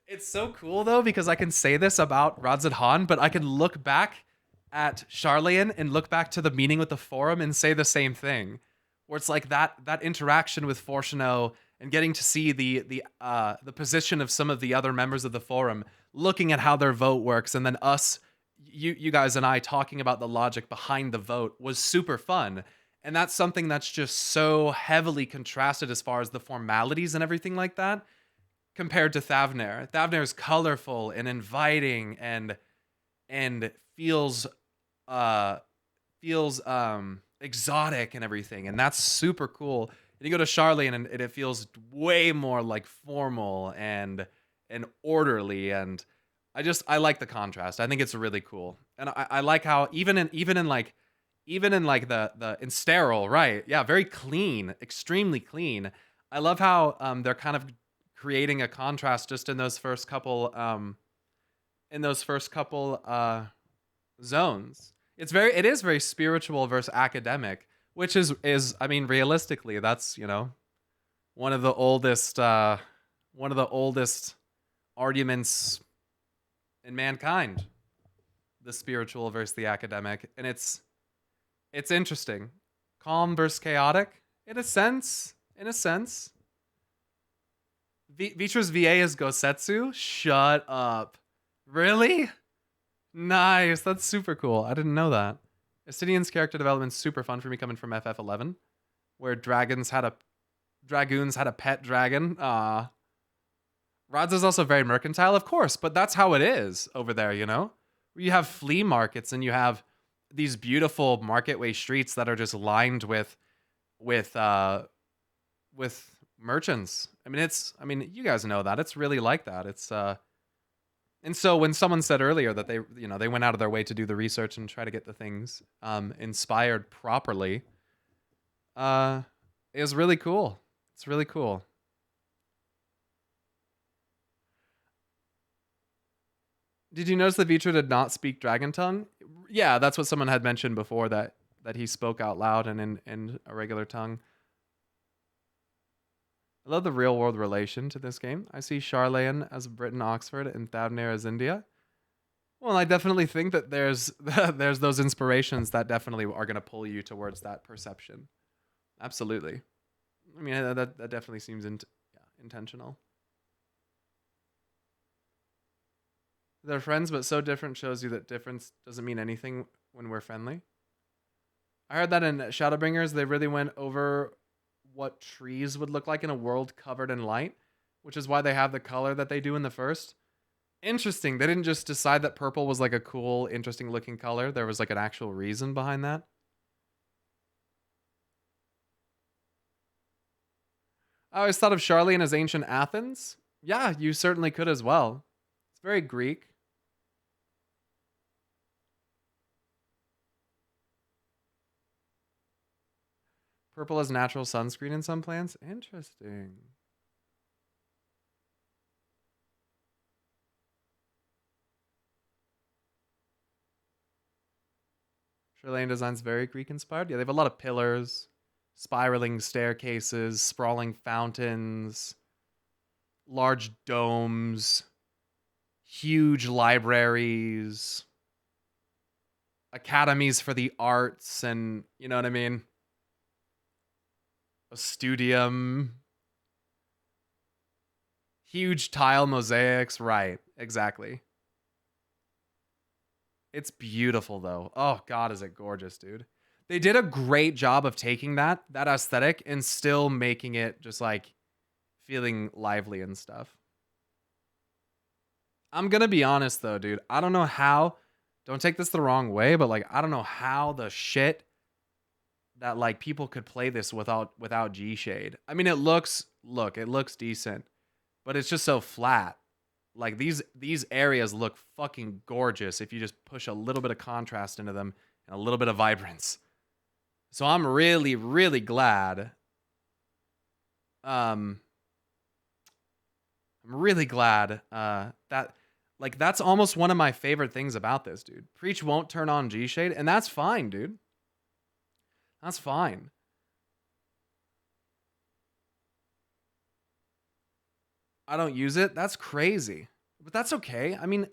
it's so cool though because I can say this about Radzatan, but I can look back at Charlayan and look back to the meeting with the forum and say the same thing, where it's like that interaction with Fortuno and getting to see the position of some of the other members of the forum, looking at how their vote works, and then you guys and I talking about the logic behind the vote was super fun. And that's something that's just so heavily contrasted as far as the formalities and everything like that compared to Thavnair. Thavnair is colorful and inviting and feels exotic and everything, and that's super cool. And you go to Charlayan and it feels way more like formal and orderly, and I like the contrast. I think it's really cool. And I like how even in sterile, right? Yeah, very clean, extremely clean. I love how they're kind of creating a contrast just in those first couple zones. It is very spiritual versus academic, which is I mean realistically that's, you know, one of the oldest arguments in mankind, the spiritual versus the academic. And it's interesting. Calm versus chaotic in a sense. Vitra's VA is Gosetsu? Shut up. Really? Nice. That's super cool. I didn't know that. Estinian's character development's super fun for me coming from FF11, where dragoons had a pet dragon. Rods is also very mercantile, of course, but that's how it is over there, you know? You have flea markets and you have these beautiful marketway streets that are just lined with merchants. I mean, you guys know that. It's really like that. It's and so when someone said earlier that they went out of their way to do the research and try to get the things inspired properly, it was really cool. It's really cool. Did you notice that Vitra did not speak Dragon Tongue? Yeah, that's what someone had mentioned before, that he spoke out loud and in a regular tongue. I love the real world relation to this game. I see Charlayan as Britain, Oxford, and Thavnair as India. Well, I definitely think that there's those inspirations that definitely are going to pull you towards that perception. Absolutely. I mean, that definitely seems intentional. They're friends, but so different shows you that difference doesn't mean anything when we're friendly. I heard that in Shadowbringers, they really went over what trees would look like in a world covered in light, which is why they have the color that they do in the first. Interesting. They didn't just decide that purple was like a cool, interesting looking color. There was like an actual reason behind that. I always thought of Charlene as ancient Athens. Yeah, you certainly could as well. It's very Greek. Purple as natural sunscreen in some plants. Interesting. Charlene design's very Greek inspired. Yeah, they have a lot of pillars, spiraling staircases, sprawling fountains, large domes, huge libraries, academies for the arts, and you know what I mean? A studium, huge tile mosaics. Right, exactly. It's beautiful though. Oh God, is it gorgeous, dude. They did a great job of taking that aesthetic and still making it just like feeling lively and stuff. I'm gonna be honest though, dude. I don't know how, don't take this the wrong way, but like I don't know how the shit that like people could play this without G-Shade. I mean, it looks decent, but it's just so flat. Like these areas look fucking gorgeous if you just push a little bit of contrast into them and a little bit of vibrance. So I'm really, really glad. I'm really glad that like that's almost one of my favorite things about this, dude. Preach won't turn on G-Shade, and that's fine, dude. That's fine. I don't use it. That's crazy. But that's okay. I mean,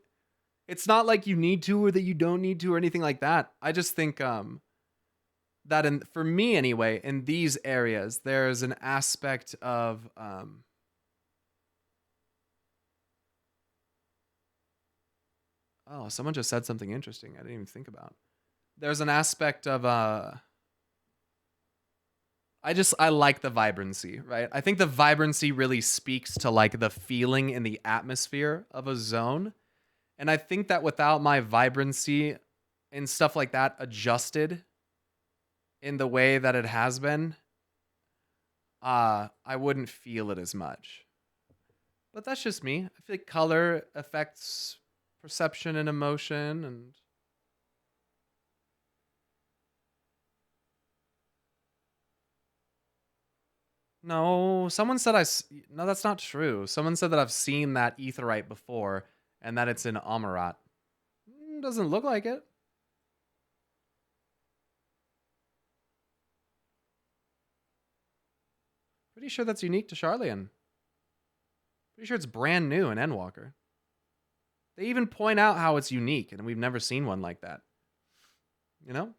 it's not like you need to or that you don't need to or anything like that. I just think that for me anyway, in these areas, there's an aspect of oh, someone just said something interesting I didn't even think about. There's an aspect of I like the vibrancy, right? I think the vibrancy really speaks to like the feeling and the atmosphere of a zone. And I think that without my vibrancy and stuff like that adjusted in the way that it has been, I wouldn't feel it as much. But that's just me. I feel like color affects perception and emotion and no, someone said no, that's not true. Someone said that I've seen that etherite before and that it's in Amarat. Doesn't look like it. Pretty sure that's unique to Charlian. Pretty sure it's brand new in Endwalker. They even point out how it's unique, and we've never seen one like that. You know?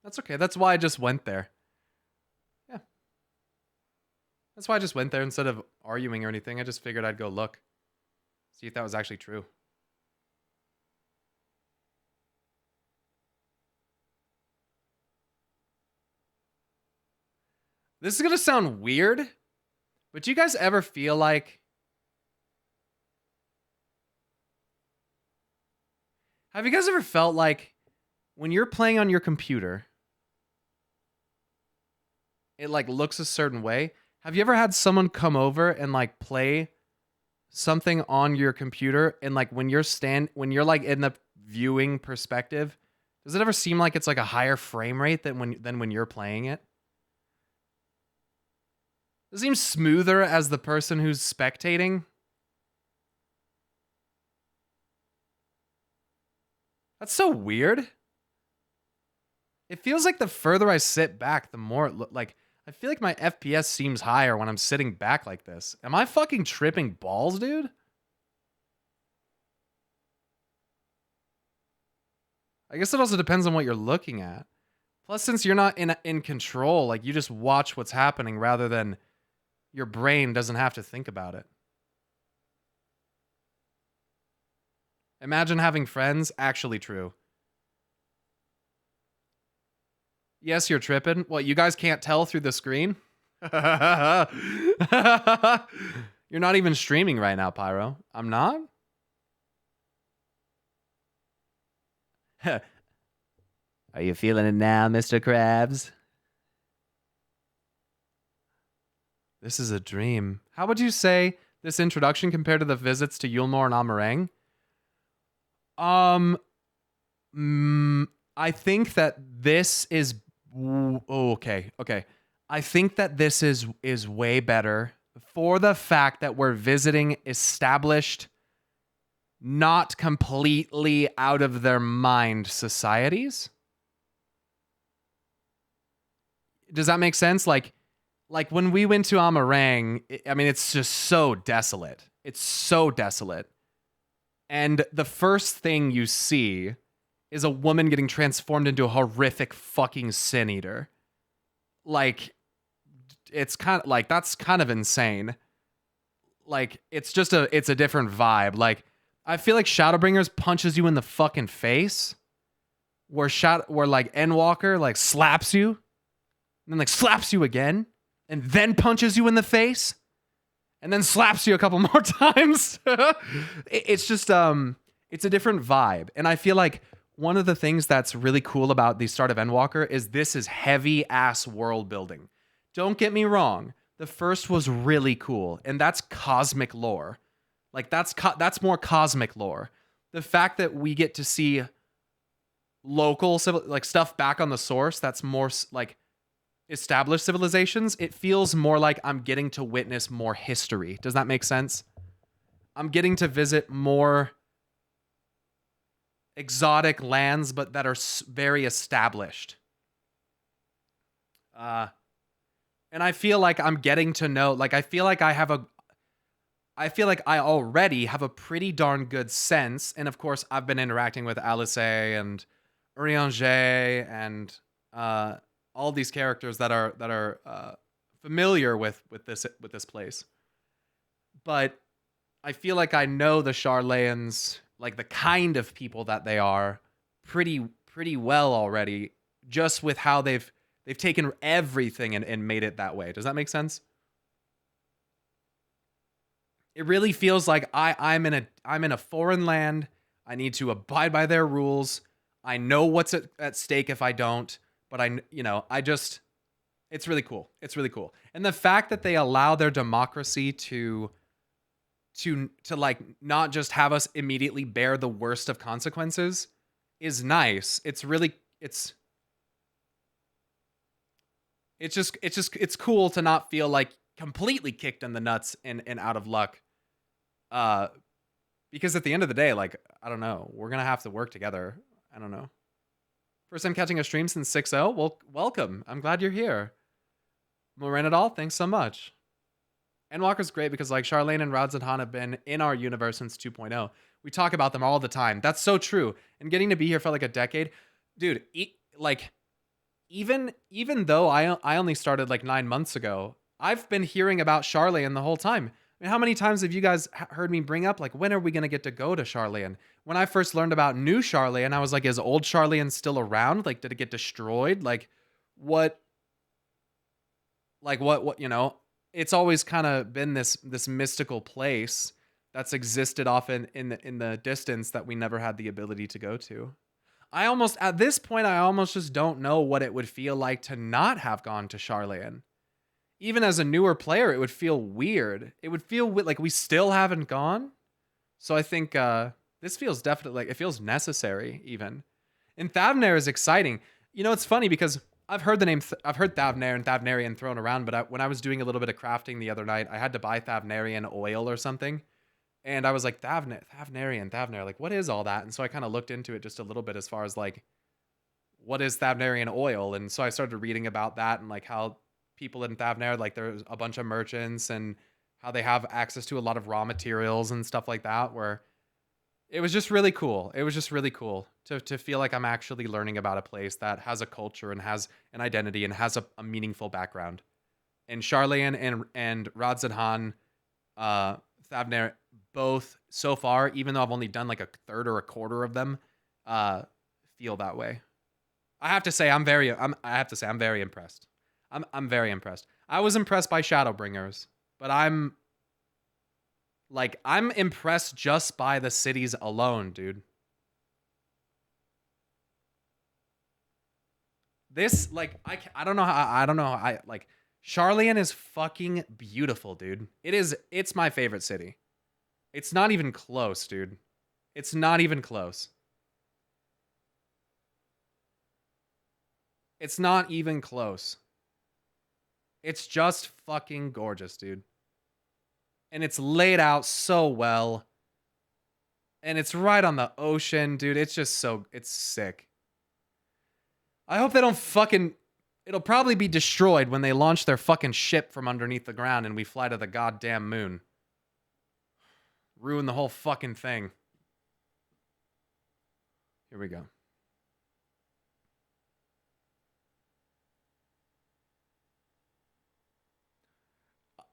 That's okay. That's why I just went there. Yeah. That's why I just went there instead of arguing or anything. I just figured I'd go look. See if that was actually true. This is going to sound weird, but do you guys ever feel like... Have you guys ever felt like when you're playing on your computer, it like looks a certain way? Have you ever had someone come over and like play something on your computer and like when you're like in the viewing perspective, does it ever seem like it's like a higher frame rate than when you're playing it? It seems smoother as the person who's spectating. That's so weird. It feels like the further I sit back, the more like I feel like my FPS seems higher when I'm sitting back like this. Am I fucking tripping balls, dude? I guess it also depends on what you're looking at. Plus, since you're not in control, like you just watch what's happening rather than your brain doesn't have to think about it. Imagine having friends. Actually true. Yes, you're tripping. What, you guys can't tell through the screen? You're not even streaming right now, Pyro. I'm not? Are you feeling it now, Mr. Krabs? This is a dream. How would you say this introduction compared to the visits to Yulmore and Amarang? I think that this is okay. I think that this is way better for the fact that we're visiting established, not completely out of their mind societies. Does that make sense? Like when we went to Amarang, I mean, it's just so desolate. It's so desolate. And the first thing you see is a woman getting transformed into a horrific fucking sin eater. Like, it's kind of like, that's kind of insane. Like, it's a different vibe. Like, I feel like Shadowbringers punches you in the fucking face. Where like Endwalker like slaps you, and then like slaps you again, and then punches you in the face, and then slaps you a couple more times. It's just it's a different vibe. And I feel like one of the things that's really cool about the start of Endwalker is this is heavy ass world building. Don't get me wrong, the first was really cool, and that's cosmic lore. Like that's more cosmic lore. The fact that we get to see local like stuff back on the source, that's more like established civilizations, it feels more like I'm getting to witness more history. Does that make sense? I'm getting to visit more exotic lands, but that are very established. And I feel like I'm getting to know, like, I feel like I already have a pretty darn good sense. And of course, I've been interacting with Alice and Urianger and all these characters that are familiar with this place. But I feel like I know the Charlayans, like the kind of people that they are, pretty well already, just with how they've taken everything and made it that way. Does that make sense? It really feels like I'm in a foreign land. I need to abide by their rules. I know what's at stake if I don't, but it's really cool. It's really cool. And the fact that they allow their democracy to like not just have us immediately bear the worst of consequences is nice. It's cool to not feel like completely kicked in the nuts and out of luck. Because at the end of the day, like, I don't know, we're going to have to work together. I don't know. First time catching a stream since 6.0? Well, welcome. I'm glad you're here. Morenadal, thanks so much. Endwalker's great because, like, Charlene and Radzadhan have been in our universe since 2.0. We talk about them all the time. That's so true. And getting to be here for like a decade, dude, even though I only started like 9 months ago, I've been hearing about Charlene the whole time. I mean, how many times have you guys heard me bring up, like, when are we going to get to go to Charlene? When I first learned about new Charlene, I was like, is old Charlene still around? Like, did it get destroyed? Like, what, you know, it's always kind of been this mystical place that's existed off in the distance that we never had the ability to go to. At this point, I almost just don't know what it would feel like to not have gone to Charlene. Even as a newer player, it would feel weird. It would feel like we still haven't gone. So I think this feels definitely like it feels necessary even. And Thavnair is exciting. You know, it's funny because I've heard Thavnair and Thavnarian thrown around, but when I was doing a little bit of crafting the other night, I had to buy Thavnarian oil or something. And I was like, Thavnair, like, what is all that? And so I kind of looked into it just a little bit as far as like, what is Thavnarian oil? And so I started reading about that and like how people in Thavnair, like there's a bunch of merchants and how they have access to a lot of raw materials and stuff like that, where it was just really cool. It was just really cool to feel like I'm actually learning about a place that has a culture and has an identity and has a meaningful background. And Charlene and Radzadhan, Thavnair, both so far, even though I've only done like a third or a quarter of them, feel that way. I have to say I'm very impressed. I'm very impressed. I was impressed by Shadowbringers, but I'm impressed just by the cities alone, dude. This, like, I don't know how, like, Charlian is fucking beautiful, dude. It's my favorite city. It's not even close, dude. It's not even close. It's not even close. It's just fucking gorgeous, dude. And it's laid out so well. And it's right on the ocean, dude. It's just so, it's sick. I hope they don't fucking, it'll probably be destroyed when they launch their fucking ship from underneath the ground and we fly to the goddamn moon. Ruin the whole fucking thing. Here we go.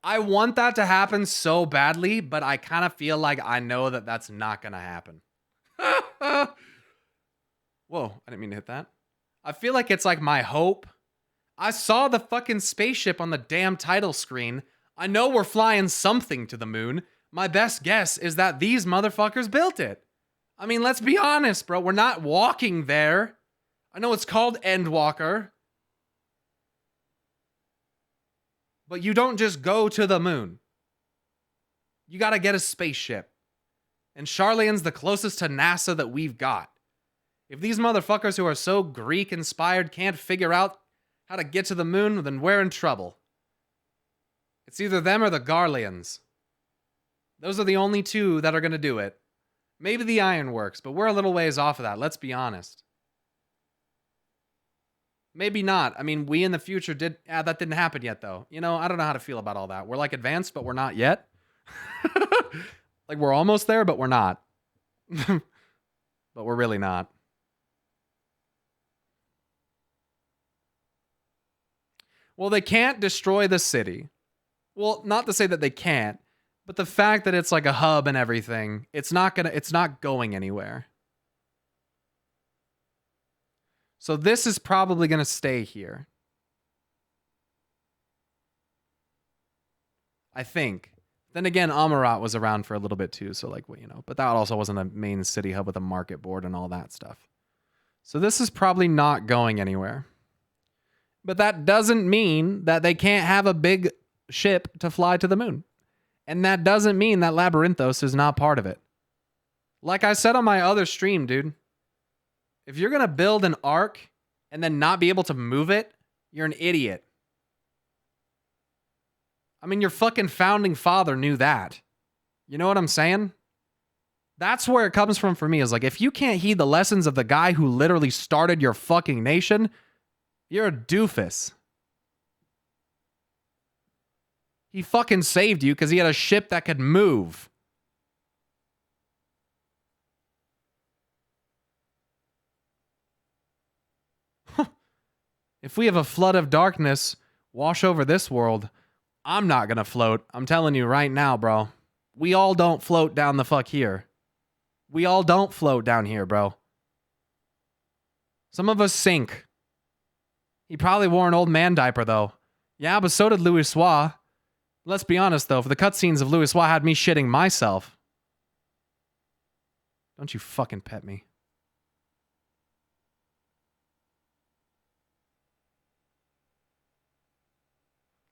I want that to happen so badly, but I kind of feel like I know that that's not going to happen. Whoa, I didn't mean to hit that. I feel like it's like my hope. I saw the fucking spaceship on the damn title screen. I know we're flying something to the moon. My best guess is that these motherfuckers built it. I mean, let's be honest, bro. We're not walking there. I know it's called Endwalker. But you don't just go to the moon. You got to get a spaceship. And Charlian's the closest to NASA that we've got. If these motherfuckers who are so Greek-inspired can't figure out how to get to the moon, then we're in trouble. It's either them or the Garleans. Those are the only two that are going to do it. Maybe the Ironworks, but we're a little ways off of that, let's be honest. Maybe not. I mean, we in the future did... that didn't happen yet, though. You know, I don't know how to feel about all that. We're, like, advanced, but we're not yet. Like, we're almost there, but we're not. But we're really not. Well, they can't destroy the city. Well, not to say that they can't, but the fact that it's like a hub and everything, it's not going anywhere. So this is probably going to stay here. I think. Then again, Amarat was around for a little bit too, so like, well, you know, but that also wasn't a main city hub with a market board and all that stuff. So this is probably not going anywhere. But that doesn't mean that they can't have a big ship to fly to the moon. And that doesn't mean that Labyrinthos is not part of it. Like I said on my other stream, dude, if you're going to build an ark and then not be able to move it, you're an idiot. I mean, your fucking founding father knew that. You know what I'm saying? That's where it comes from for me, is like, if you can't heed the lessons of the guy who literally started your fucking nation, you're a doofus. He fucking saved you because he had a ship that could move. If we have a flood of darkness wash over this world, I'm not gonna float. I'm telling you right now, bro. We all don't float down the fuck here. We all don't float down here, bro. Some of us sink. He probably wore an old man diaper, though. Yeah, but so did Louis Soir. Let's be honest, though. For the cutscenes of Louis Soir had me shitting myself. Don't you fucking pet me.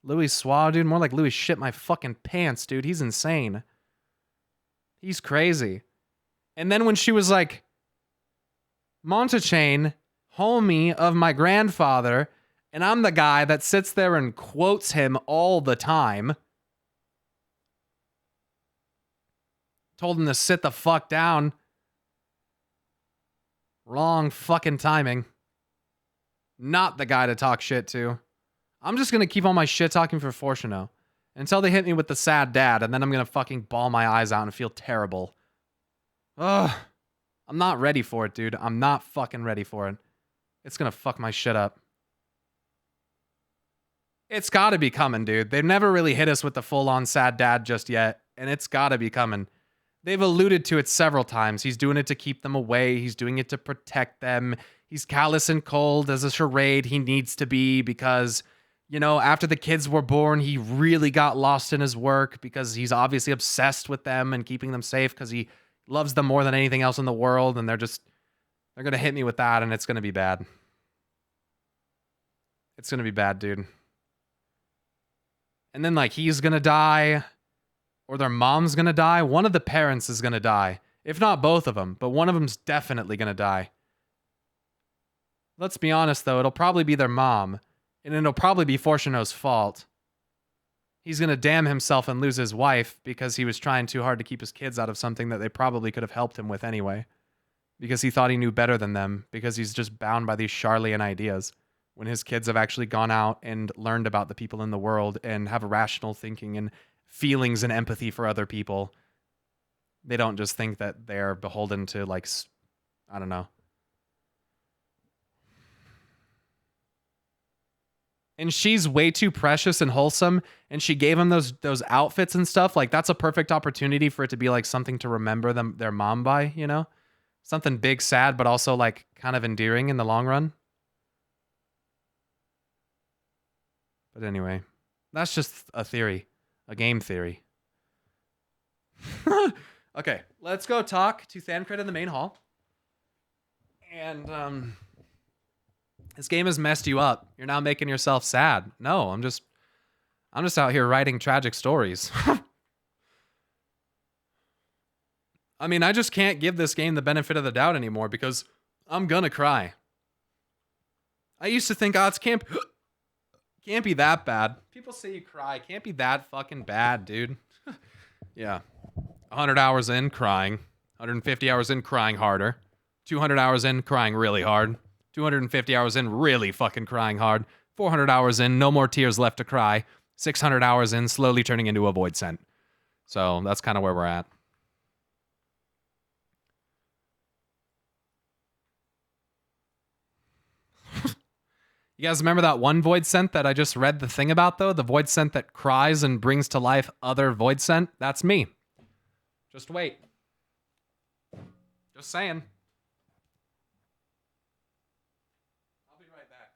Louis Soir, dude. More like Louis shit my fucking pants, dude. He's insane. He's crazy. And then when she was like, Montechain, homie of my grandfather, and I'm the guy that sits there and quotes him all the time. Told him to sit the fuck down. Wrong fucking timing. Not the guy to talk shit to. I'm just going to keep all my shit talking for Fortuno until they hit me with the sad dad, and then I'm going to fucking bawl my eyes out and feel terrible. Ugh. I'm not ready for it, dude. I'm not fucking ready for it. It's going to fuck my shit up. It's got to be coming, dude. They've never really hit us with the full-on sad dad just yet, and it's got to be coming. They've alluded to it several times. He's doing it to keep them away. He's doing it to protect them. He's callous and cold as a charade he needs to be because, you know, after the kids were born, he really got lost in his work because he's obviously obsessed with them and keeping them safe because he loves them more than anything else in the world, and they're going to hit me with that, and it's going to be bad. It's gonna be bad, dude. And then like he's gonna die, or their mom's gonna die. One of the parents is gonna die. If not both of them, but one of them's definitely gonna die. Let's be honest though, it'll probably be their mom. And it'll probably be Fortuno's fault. He's gonna damn himself and lose his wife because he was trying too hard to keep his kids out of something that they probably could have helped him with anyway. Because he thought he knew better than them, because he's just bound by these Charlian ideas. When his kids have actually gone out and learned about the people in the world and have rational thinking and feelings and empathy for other people, they don't just think that they're beholden to, like, I don't know. And she's way too precious and wholesome, and she gave him those outfits and stuff. Like, that's a perfect opportunity for it to be like something to remember their mom by, you know? Something big, sad, but also like kind of endearing in the long run. But anyway, that's just a theory, a game theory. Okay, let's go talk to Thancred in the main hall. And this game has messed you up. You're now making yourself sad. No, I'm just out here writing tragic stories. I mean, I just can't give this game the benefit of the doubt anymore because I'm gonna cry. I used to think, it can't be that bad. People say you cry. It can't be that fucking bad, dude. Yeah. 100 hours in, crying. 150 hours in, crying harder. 200 hours in, crying really hard. 250 hours in, really fucking crying hard. 400 hours in, no more tears left to cry. 600 hours in, slowly turning into a void scent. So that's kind of where we're at. You guys remember that one void scent that I just read the thing about, though? The void scent that cries and brings to life other void scent? That's me. Just wait. Just saying. I'll be right back.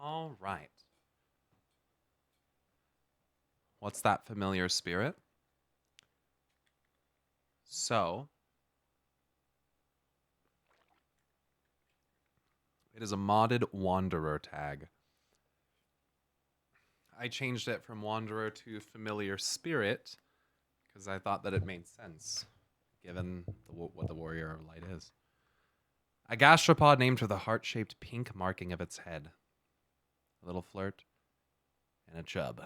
All right. What's that familiar spirit? So, it is a modded Wanderer tag. I changed it from Wanderer to Familiar Spirit because I thought that it made sense, given what the Warrior of Light is. A gastropod named for the heart-shaped pink marking of its head. A little flirt and a chub.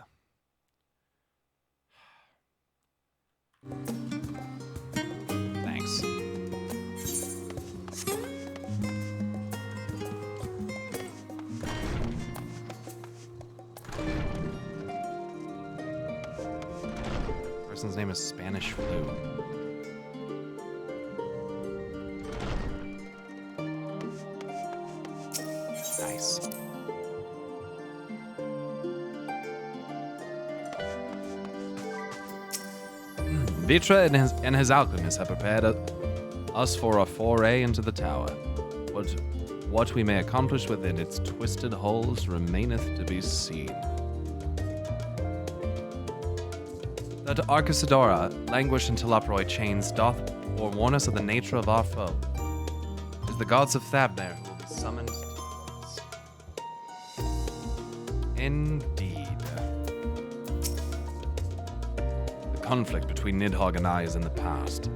Thanks. Person's name is Spanish Flu. Nice. Vitra and his alchemists have prepared us for a foray into the tower. What we may accomplish within its twisted holes remaineth to be seen. That Arcasadora, languish in Teloproi chains, doth forewarn us of the nature of our foe. It is the gods of Thavnair who will be summoned to us. Indeed. The conflict between Nidhogg and I is in the past,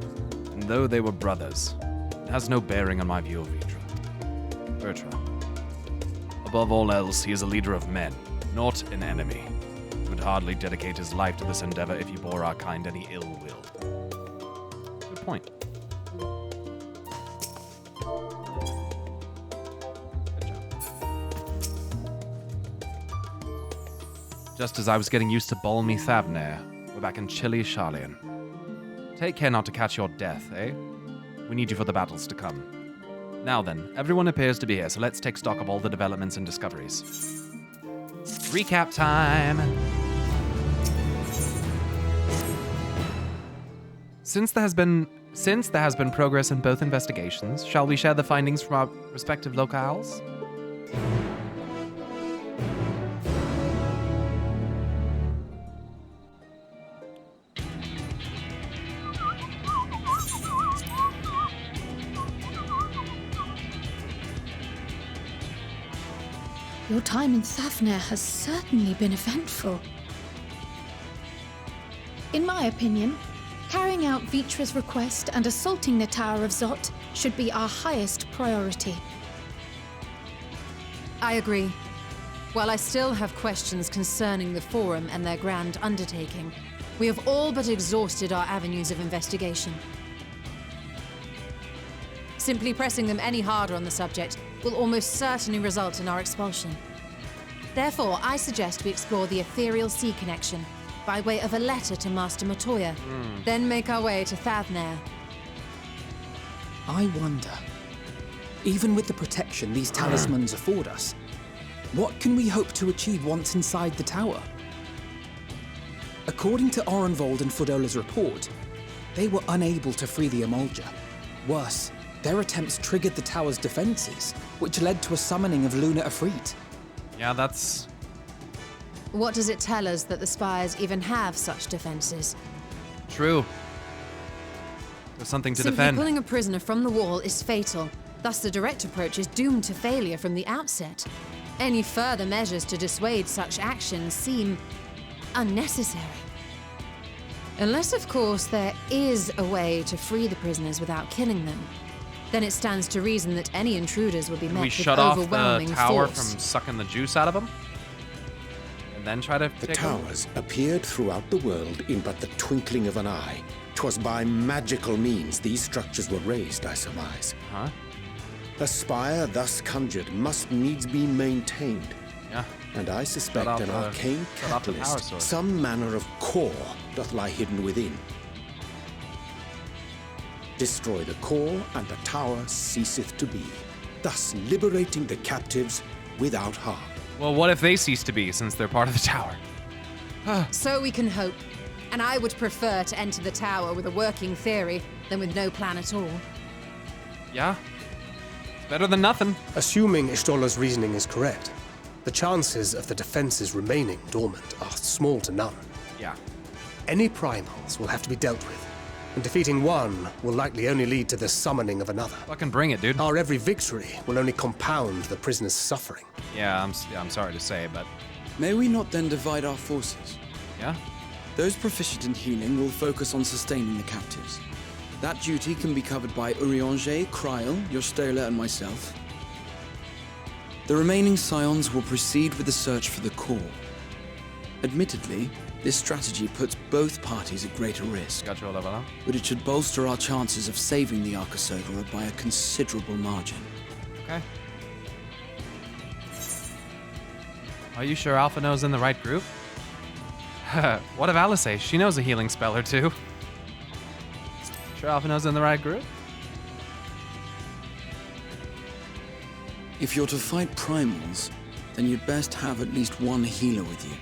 and though they were brothers, it has no bearing on my view of Vertra. Above all else, he is a leader of men, not an enemy. He would hardly dedicate his life to this endeavor if he bore our kind any ill will. Good point. Good job. Just as I was getting used to balmy Thavnair, we're back in chilly Sharlayan. Take care not to catch your death, eh? We need you for the battles to come. Now then, everyone appears to be here, so let's take stock of all the developments and discoveries. Recap time! Since there has been progress in both investigations, shall we share the findings from our respective locales? Your time in Thavnair has certainly been eventful. In my opinion, carrying out Vitra's request and assaulting the Tower of Zot should be our highest priority. I agree. While I still have questions concerning the Forum and their grand undertaking, we have all but exhausted our avenues of investigation. Simply pressing them any harder on the subject will almost certainly result in our expulsion. Therefore, I suggest we explore the ethereal sea connection by way of a letter to Master Matoya, then make our way to Thavnair. I wonder, even with the protection these talismans afford us, what can we hope to achieve once inside the tower? According to Orenvold and Fodola's report, they were unable to free the Emulger. Worse, their attempts triggered the tower's defenses, which led to a summoning of Luna Ifrit. Yeah, that's... What does it tell us that the Spires even have such defenses? True. There's something to Simply defend. Pulling a prisoner from the wall is fatal. Thus, the direct approach is doomed to failure from the outset. Any further measures to dissuade such actions seem unnecessary. Unless, of course, there is a way to free the prisoners without killing them. Then it stands to reason that any intruders would be met with overwhelming Can we shut off the tower force. from sucking the juice out of them? And then try to The take them? towers appeared throughout the world in but the twinkling of an eye. 'Twas by magical means these structures were raised, I surmise. Huh? A spire thus conjured must needs be maintained. Yeah. And I suspect off an the- arcane shut off the power catalyst, source. some manner of core, doth lie hidden within. Destroy the core, and the tower ceaseth to be, thus liberating the captives without harm. Well, what if they cease to be, since they're part of the tower? So we can hope. And I would prefer to enter the tower with a working theory than with no plan at all. Yeah. It's better than nothing. Assuming Ishtola's reasoning is correct, the chances of the defenses remaining dormant are small to none. Yeah. Any primals will have to be dealt with, and defeating one will likely only lead to the summoning of another. Fucking bring it, dude. Our every victory will only compound the prisoner's suffering. Yeah, I'm sorry to say, but... May we not then divide our forces? Yeah? Those proficient in healing will focus on sustaining the captives. That duty can be covered by Urianger, Kryl, Yostola, and myself. The remaining scions will proceed with the search for the core. Admittedly, this strategy puts both parties at greater risk. Got your level up. But it should bolster our chances of saving the Archosaurus by a considerable margin. Okay. Are you sure Alpha knows in the right group? What of Alice? She knows a healing spell or two. Sure Alpha knows in the right group? If you're to fight primals, then you'd best have at least one healer with you.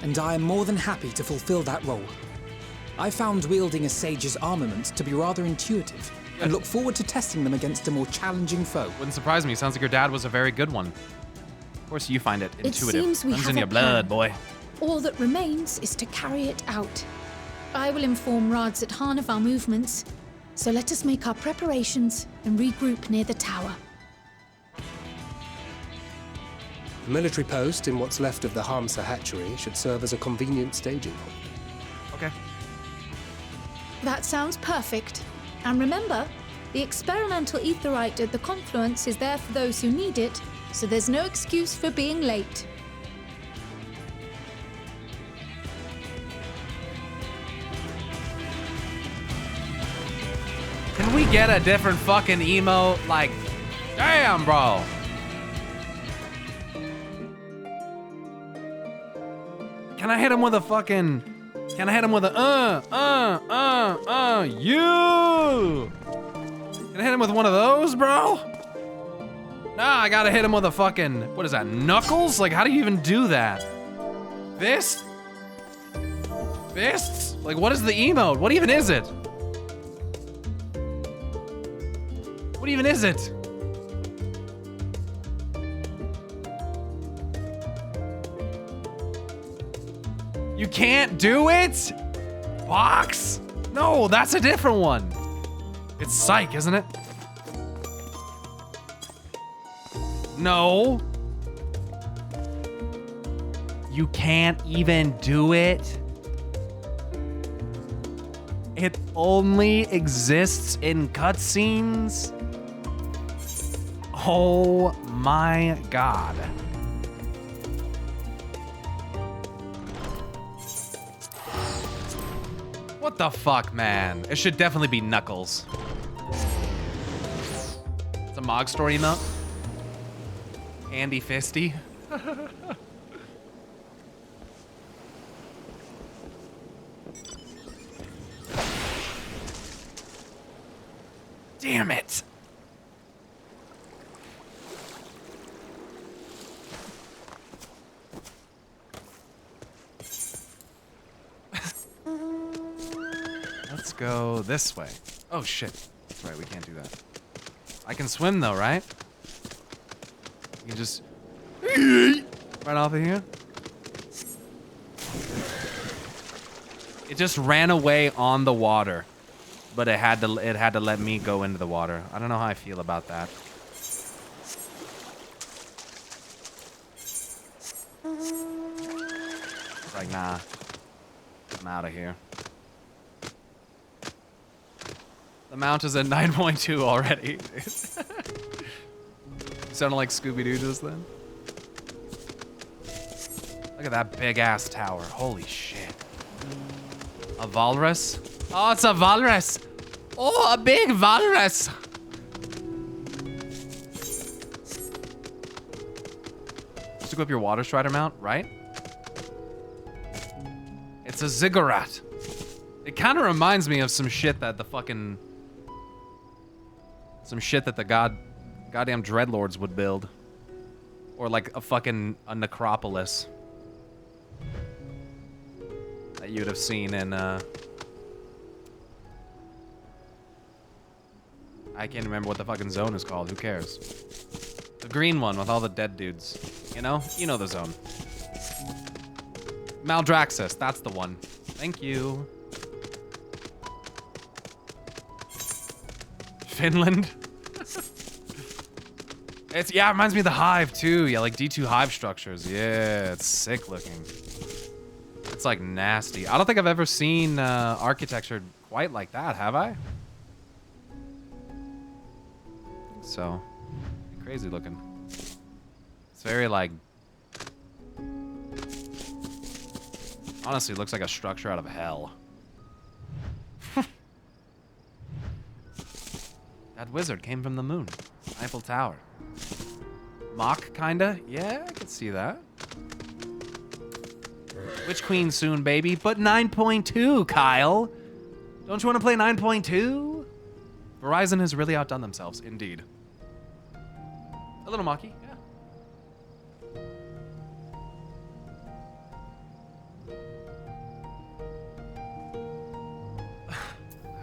And I am more than happy to fulfill that role. I found wielding a sage's armament to be rather intuitive, and look forward to testing them against a more challenging foe. Wouldn't surprise me. Sounds like your dad was a very good one. Of course, you find it intuitive. It seems we Runs have in a your blood, plan. boy. All that remains is to carry it out. I will inform Rads at Han of our movements, so let us make our preparations and regroup near the tower. The military post in what's left of the Hamsa hatchery should serve as a convenient staging point. Okay. That sounds perfect. And remember, the experimental aetherite at the confluence is there for those who need it, so there's no excuse for being late. Can we get a different fucking emo? Like, damn, bro. Can I hit him with a fucking... Can I hit him with a you? Can I hit him with one of those, bro? Nah, I gotta hit him with a fucking... What is that, knuckles? Like, how do you even do that? Fist? Fists? Like, what is the emote? What even is it? What even is it? You can't do it? Box? No, that's a different one. It's Psych, isn't it? No. You can't even do it? It only exists in cutscenes? Oh my god. What the fuck, man? It should definitely be Knuckles. It's a Mog story emote. Andy Fisty. Damn it. Let's go this way. Oh shit. That's right, we can't do that. I can swim though, right? You can just right off of here. It just ran away on the water, but it had to let me go into the water. I don't know how I feel about that. It's like, nah, I'm out of here. The mount is at 9.2 already. Sounded like Scooby-Doo just then. Look at that big ass tower. Holy shit. A walrus? Oh, it's a walrus. Oh, a big walrus. Just equip your water strider mount, right? It's a ziggurat. It kind of reminds me of some shit that the fucking... Some shit that the goddamn dreadlords would build. Or like a necropolis. That you'd have seen in, I can't remember what the fucking zone is called. Who cares? The green one with all the dead dudes. You know? You know the zone. Maldraxxus, that's the one. Thank you. Finland. It reminds me of the Hive too. Yeah, like D2 Hive structures. Yeah, it's sick looking. It's like nasty. I don't think I've ever seen architecture quite like that, have I? So, crazy looking. It's very like, honestly, it looks like a structure out of hell. That wizard came from the moon. Eiffel Tower. Mock, kinda? Yeah, I could see that. Witch Queen soon, baby. But 9.2, Kyle. Don't you want to play 9.2? Verizon has really outdone themselves, indeed. A little mocky, yeah.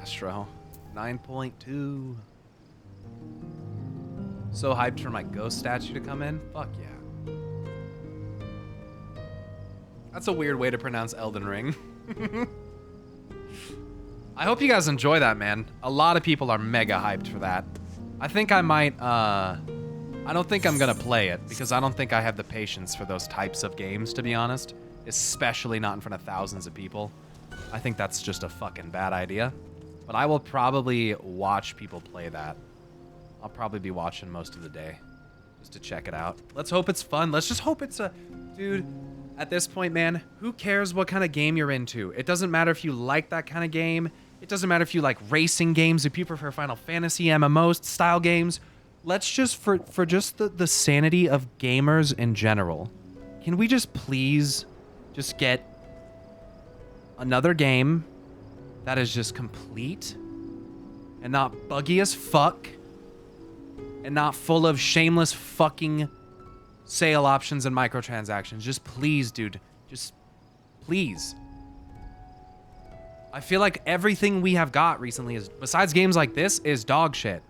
Astro, 9.2. So hyped for my ghost statue to come in? Fuck yeah. That's a weird way to pronounce Elden Ring. I hope you guys enjoy that, man. A lot of people are mega hyped for that. I think I might, I don't think I'm gonna play it because I don't think I have the patience for those types of games, to be honest. Especially not in front of thousands of people. I think that's just a fucking bad idea. But I will probably watch people play that. I'll probably be watching most of the day just to check it out. Let's hope it's fun. Let's just hope it's a... Dude, at this point, man, who cares what kind of game you're into? It doesn't matter if you like that kind of game. It doesn't matter if you like racing games, if you prefer Final Fantasy, MMO style games. Let's just, for just the sanity of gamers in general, can we just please just get another game that is just complete and not buggy as fuck and not full of shameless fucking sale options and microtransactions? Just please, dude. Just please. I feel like everything we have got recently is, besides games like this, is dog shit.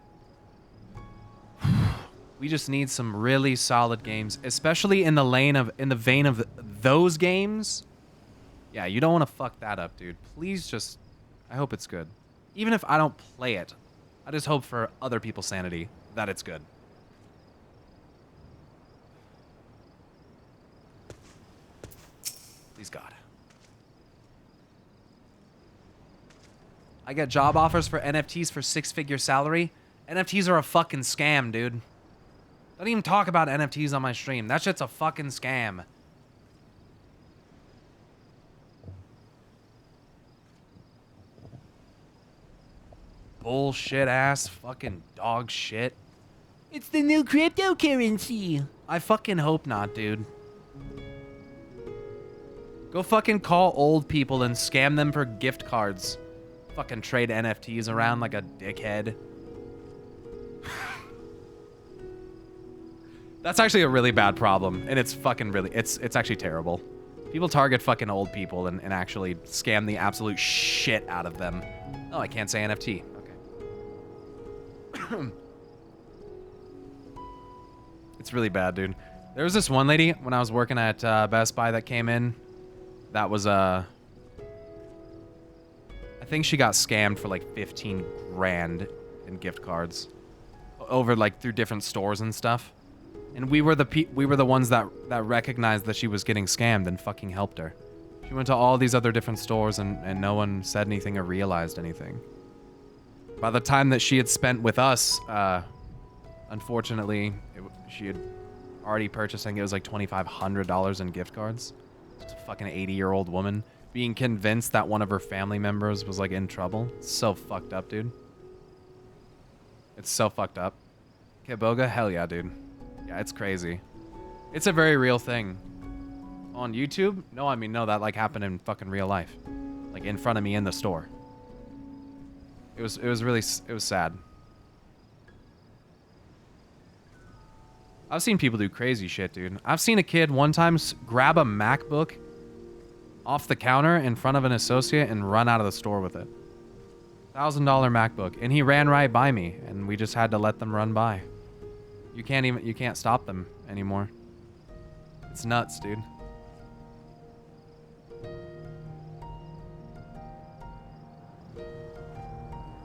We just need some really solid games, especially in the vein of those games. Yeah, you don't want to fuck that up, dude. Please just, I hope it's good. Even if I don't play it, I just hope for other people's sanity that it's good. Please, God. I get job offers for NFTs for 6-figure salary. NFTs are a fucking scam, dude. Don't even talk about NFTs on my stream. That shit's a fucking scam. Bullshit ass fucking dog shit. It's the new cryptocurrency. I fucking hope not, dude. Go fucking call old people and scam them for gift cards. Fucking trade NFTs around like a dickhead. That's actually a really bad problem, and it's fucking really, it's actually terrible. People target fucking old people and actually scam the absolute shit out of them. Oh, I can't say NFT. Okay. It's really bad, dude. There was this one lady when I was working at Best Buy that came in. That was, I think she got scammed for like 15 grand in gift cards. Over like through different stores and stuff. And we were the ones that recognized that she was getting scammed and fucking helped her. She went to all these other different stores and no one said anything or realized anything. By the time that she had spent with us, unfortunately, she had already purchased, I think it was like $2,500 in gift cards. Just a fucking 80-year-old woman being convinced that one of her family members was like in trouble. It's so fucked up, dude. It's so fucked up. Kiboga? Hell yeah, dude. Yeah, it's crazy. It's a very real thing. On YouTube? No, I mean, no, that like happened in fucking real life. Like in front of me in the store. It was really, it was sad. I've seen people do crazy shit, dude. I've seen a kid one time grab a MacBook off the counter in front of an associate and run out of the store with it. $1,000 MacBook. And he ran right by me, and we just had to let them run by. You can't stop them anymore. It's nuts, dude.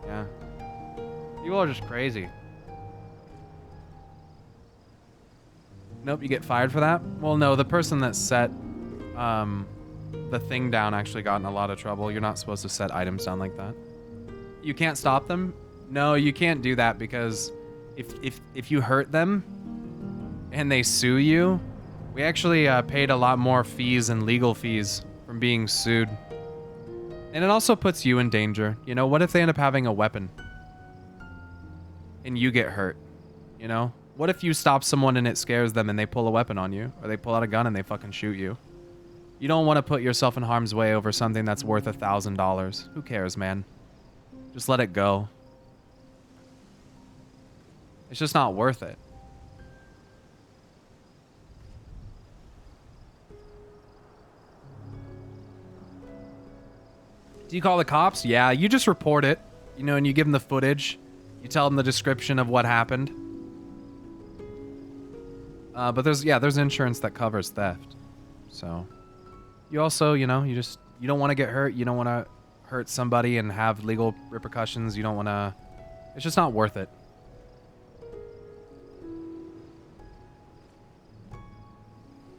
Yeah. People are just crazy. Nope, you get fired for that? Well, no, the person that set the thing down actually got in a lot of trouble. You're not supposed to set items down like that. You can't stop them? No, you can't do that because if you hurt them and they sue you, we actually paid a lot more fees and legal fees from being sued. And it also puts you in danger. You know, what if they end up having a weapon and you get hurt? You know? What if you stop someone and it scares them and they pull a weapon on you? Or they pull out a gun and they fucking shoot you? You don't want to put yourself in harm's way over something that's worth $1,000. Who cares, man? Just let it go. It's just not worth it. Do you call the cops? Yeah, you just report it. You know, and you give them the footage. You tell them the description of what happened. But there's insurance that covers theft. So, you also, you know, you don't want to get hurt. You don't want to hurt somebody and have legal repercussions. You don't want to. It's just not worth it.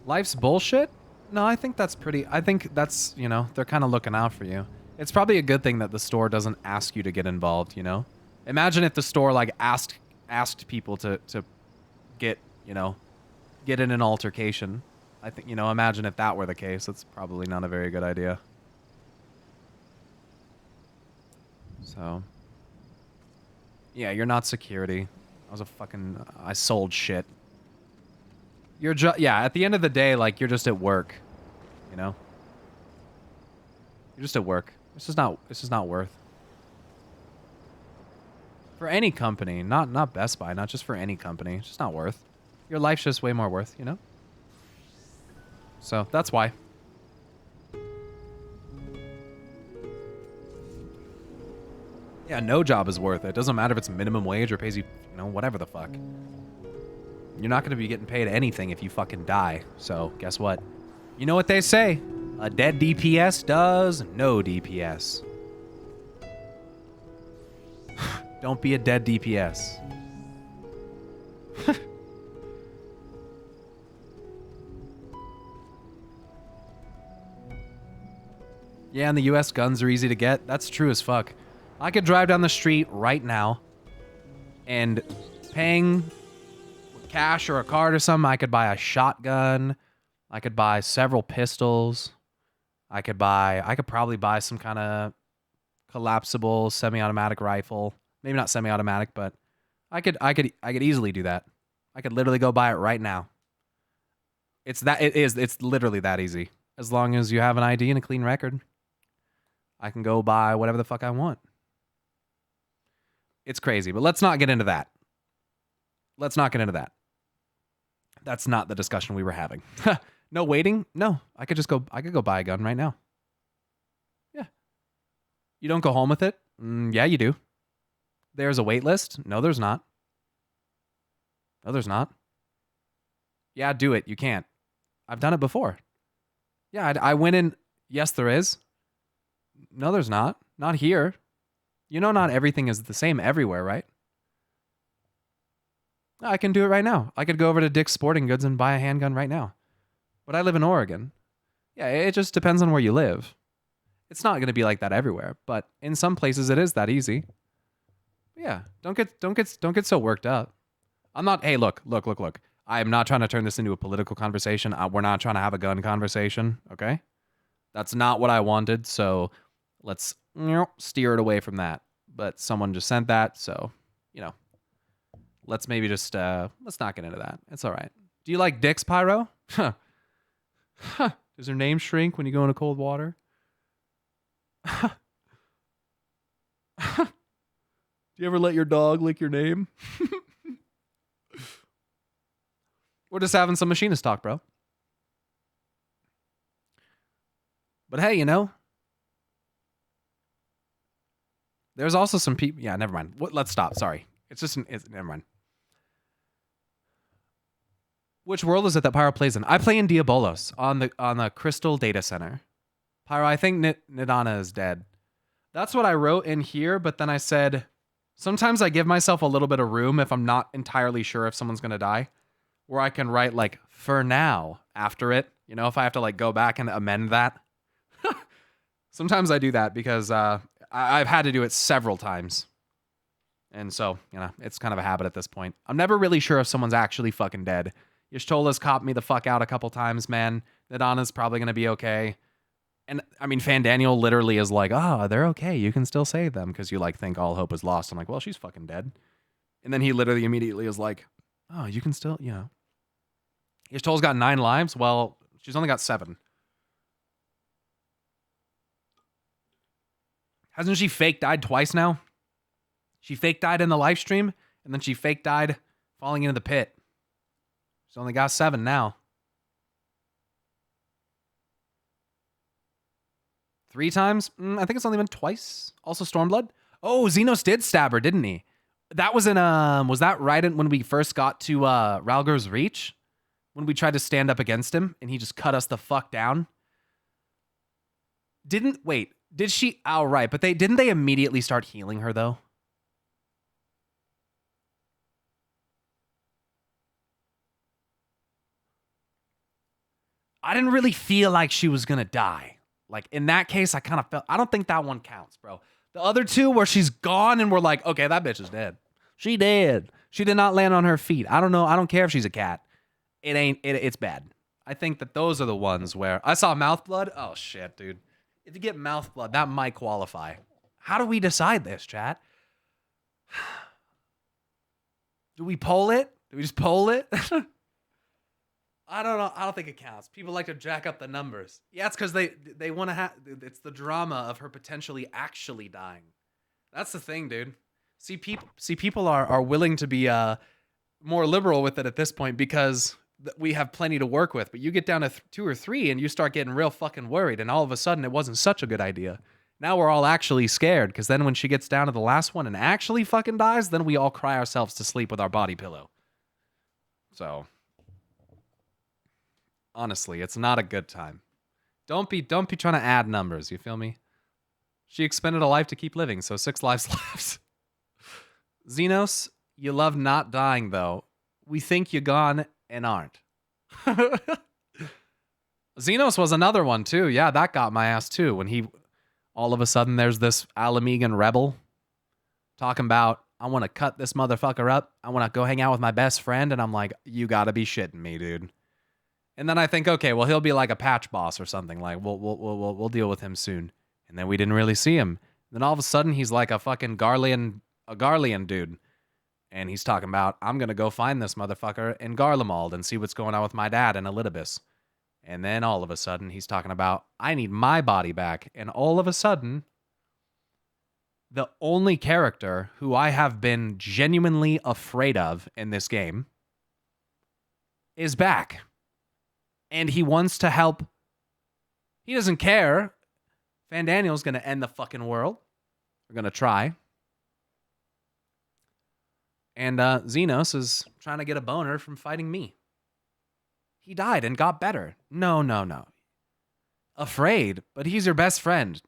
Life's bullshit? No, I think that's you know, they're kind of looking out for you. It's probably a good thing that the store doesn't ask you to get involved, you know? Imagine if the store like asked people to get, you know, get in an altercation. I think, you know, imagine if that were the case. That's probably not a very good idea. So, yeah, you're not security. I sold shit. Yeah, at the end of the day, like, you're just at work, you know? You're just at work. It's just not worth. For any company, not Best Buy, not just for any company. It's just not worth. Your life's just way more worth, you know? So, that's why. Yeah, no job is worth it. Doesn't matter if it's minimum wage or pays you, you know, whatever the fuck. You're not going to be getting paid anything if you fucking die. So, guess what? You know what they say? A dead DPS does no DPS. Don't be a dead DPS. Yeah, in the US, guns are easy to get. That's true as fuck. I could drive down the street right now and paying cash or a card or something, I could buy a shotgun. I could buy several pistols. I could probably buy some kind of collapsible semi-automatic rifle. Maybe not semi-automatic, but I could easily do that. I could literally go buy it right now. It's literally that easy. As long as you have an ID and a clean record, I can go buy whatever the fuck I want. It's crazy, but let's not get into that. That's not the discussion we were having. No waiting? No. I could go buy a gun right now. Yeah. You don't go home with it? Yeah, you do. There's a wait list? No, there's not. Yeah, do it. You can't. I've done it before. Yeah, I went in. Yes, there is. No, there's not. Not here. You know, not everything is the same everywhere, right? I can do it right now. I could go over to Dick's Sporting Goods and buy a handgun right now. But I live in Oregon. Yeah, it just depends on where you live. It's not going to be like that everywhere, but in some places it is that easy. But yeah, don't get so worked up. I'm not. Hey, look. I am not trying to turn this into a political conversation. We're not trying to have a gun conversation, okay? That's not what I wanted, so let's steer it away from that. But someone just sent that, so, you know. Let's maybe just, let's not get into that. It's all right. Do you like dicks, Pyro? Huh. Does your name shrink when you go into cold water? Do you ever let your dog lick your name? We're just having some machinist talk, bro. But hey, you know, there's also some people. Yeah, never mind. Let's stop. Sorry. Never mind. Which world is it that Pyro plays in? I play in Diabolos on the Crystal Data Center. Pyro, I think Nidana is dead. That's what I wrote in here, but then I said, sometimes I give myself a little bit of room if I'm not entirely sure if someone's going to die, where I can write like, for now, after it. You know, if I have to like go back and amend that. Sometimes I do that because I've had to do it several times. And so, you know, it's kind of a habit at this point. I'm never really sure if someone's actually fucking dead. Y'shtola's copped me the fuck out a couple times, man. Nidana's probably going to be okay. And, I mean, Fandaniel literally is like, oh, they're okay. You can still save them because you, like, think all hope is lost. I'm like, well, she's fucking dead. And then he literally immediately is like, oh, you can still, you know. Y'shtola's got 9 lives. Well, she's only got 7. Hasn't she fake died twice now? She fake died in the live stream, and then she fake died falling into the pit. She's only got 7 now. 3 times? I think it's only been twice. Also Stormblood. Oh, Xenos did stab her, didn't he? That was in, was that right when we first got to Ralgor's Reach? When we tried to stand up against him, and he just cut us the fuck down? Wait, did she? Oh, right, but didn't they immediately start healing her, though? I didn't really feel like she was gonna die. Like, in that case, I kind of felt... I don't think that one counts, bro. The other 2 where she's gone and we're like, okay, that bitch is dead. She dead. She did not land on her feet. I don't know. I don't care if she's a cat. It's bad. I think that those are the ones where... I saw mouth blood. Oh, shit, dude. If you get mouth blood, that might qualify. How do we decide this, chat? Do we poll it? Do we just poll it? I don't know. I don't think it counts. People like to jack up the numbers. Yeah, it's because they want to have... It's the drama of her potentially actually dying. That's the thing, dude. See, people are willing to be more liberal with it at this point because we have plenty to work with. But you get down to 2 or 3 and you start getting real fucking worried. And all of a sudden, it wasn't such a good idea. Now we're all actually scared because then when she gets down to the last one and actually fucking dies, then we all cry ourselves to sleep with our body pillow. So... honestly, it's not a good time. Don't be trying to add numbers, you feel me? She expended a life to keep living, so 6 lives left. Xenos, you love not dying, though. We think you're gone and aren't. Xenos was another one, too. Yeah, that got my ass, too. When he... all of a sudden, there's this Alamegan rebel talking about, I want to cut this motherfucker up. I want to go hang out with my best friend. And I'm like, you gotta be shitting me, dude. And then I think, okay, well, he'll be like a patch boss or something. Like, we'll deal with him soon. And then we didn't really see him. And then all of a sudden, he's like a fucking Garlean dude. And he's talking about, I'm going to go find this motherfucker in Garlemald and see what's going on with my dad in Elidibus. And then all of a sudden, he's talking about, I need my body back. And all of a sudden, the only character who I have been genuinely afraid of in this game is back. And he wants to help. He doesn't care. Fandaniel's going to end the fucking world. We're going to try. And Xenos is trying to get a boner from fighting me. He died and got better. No. Afraid, but he's your best friend.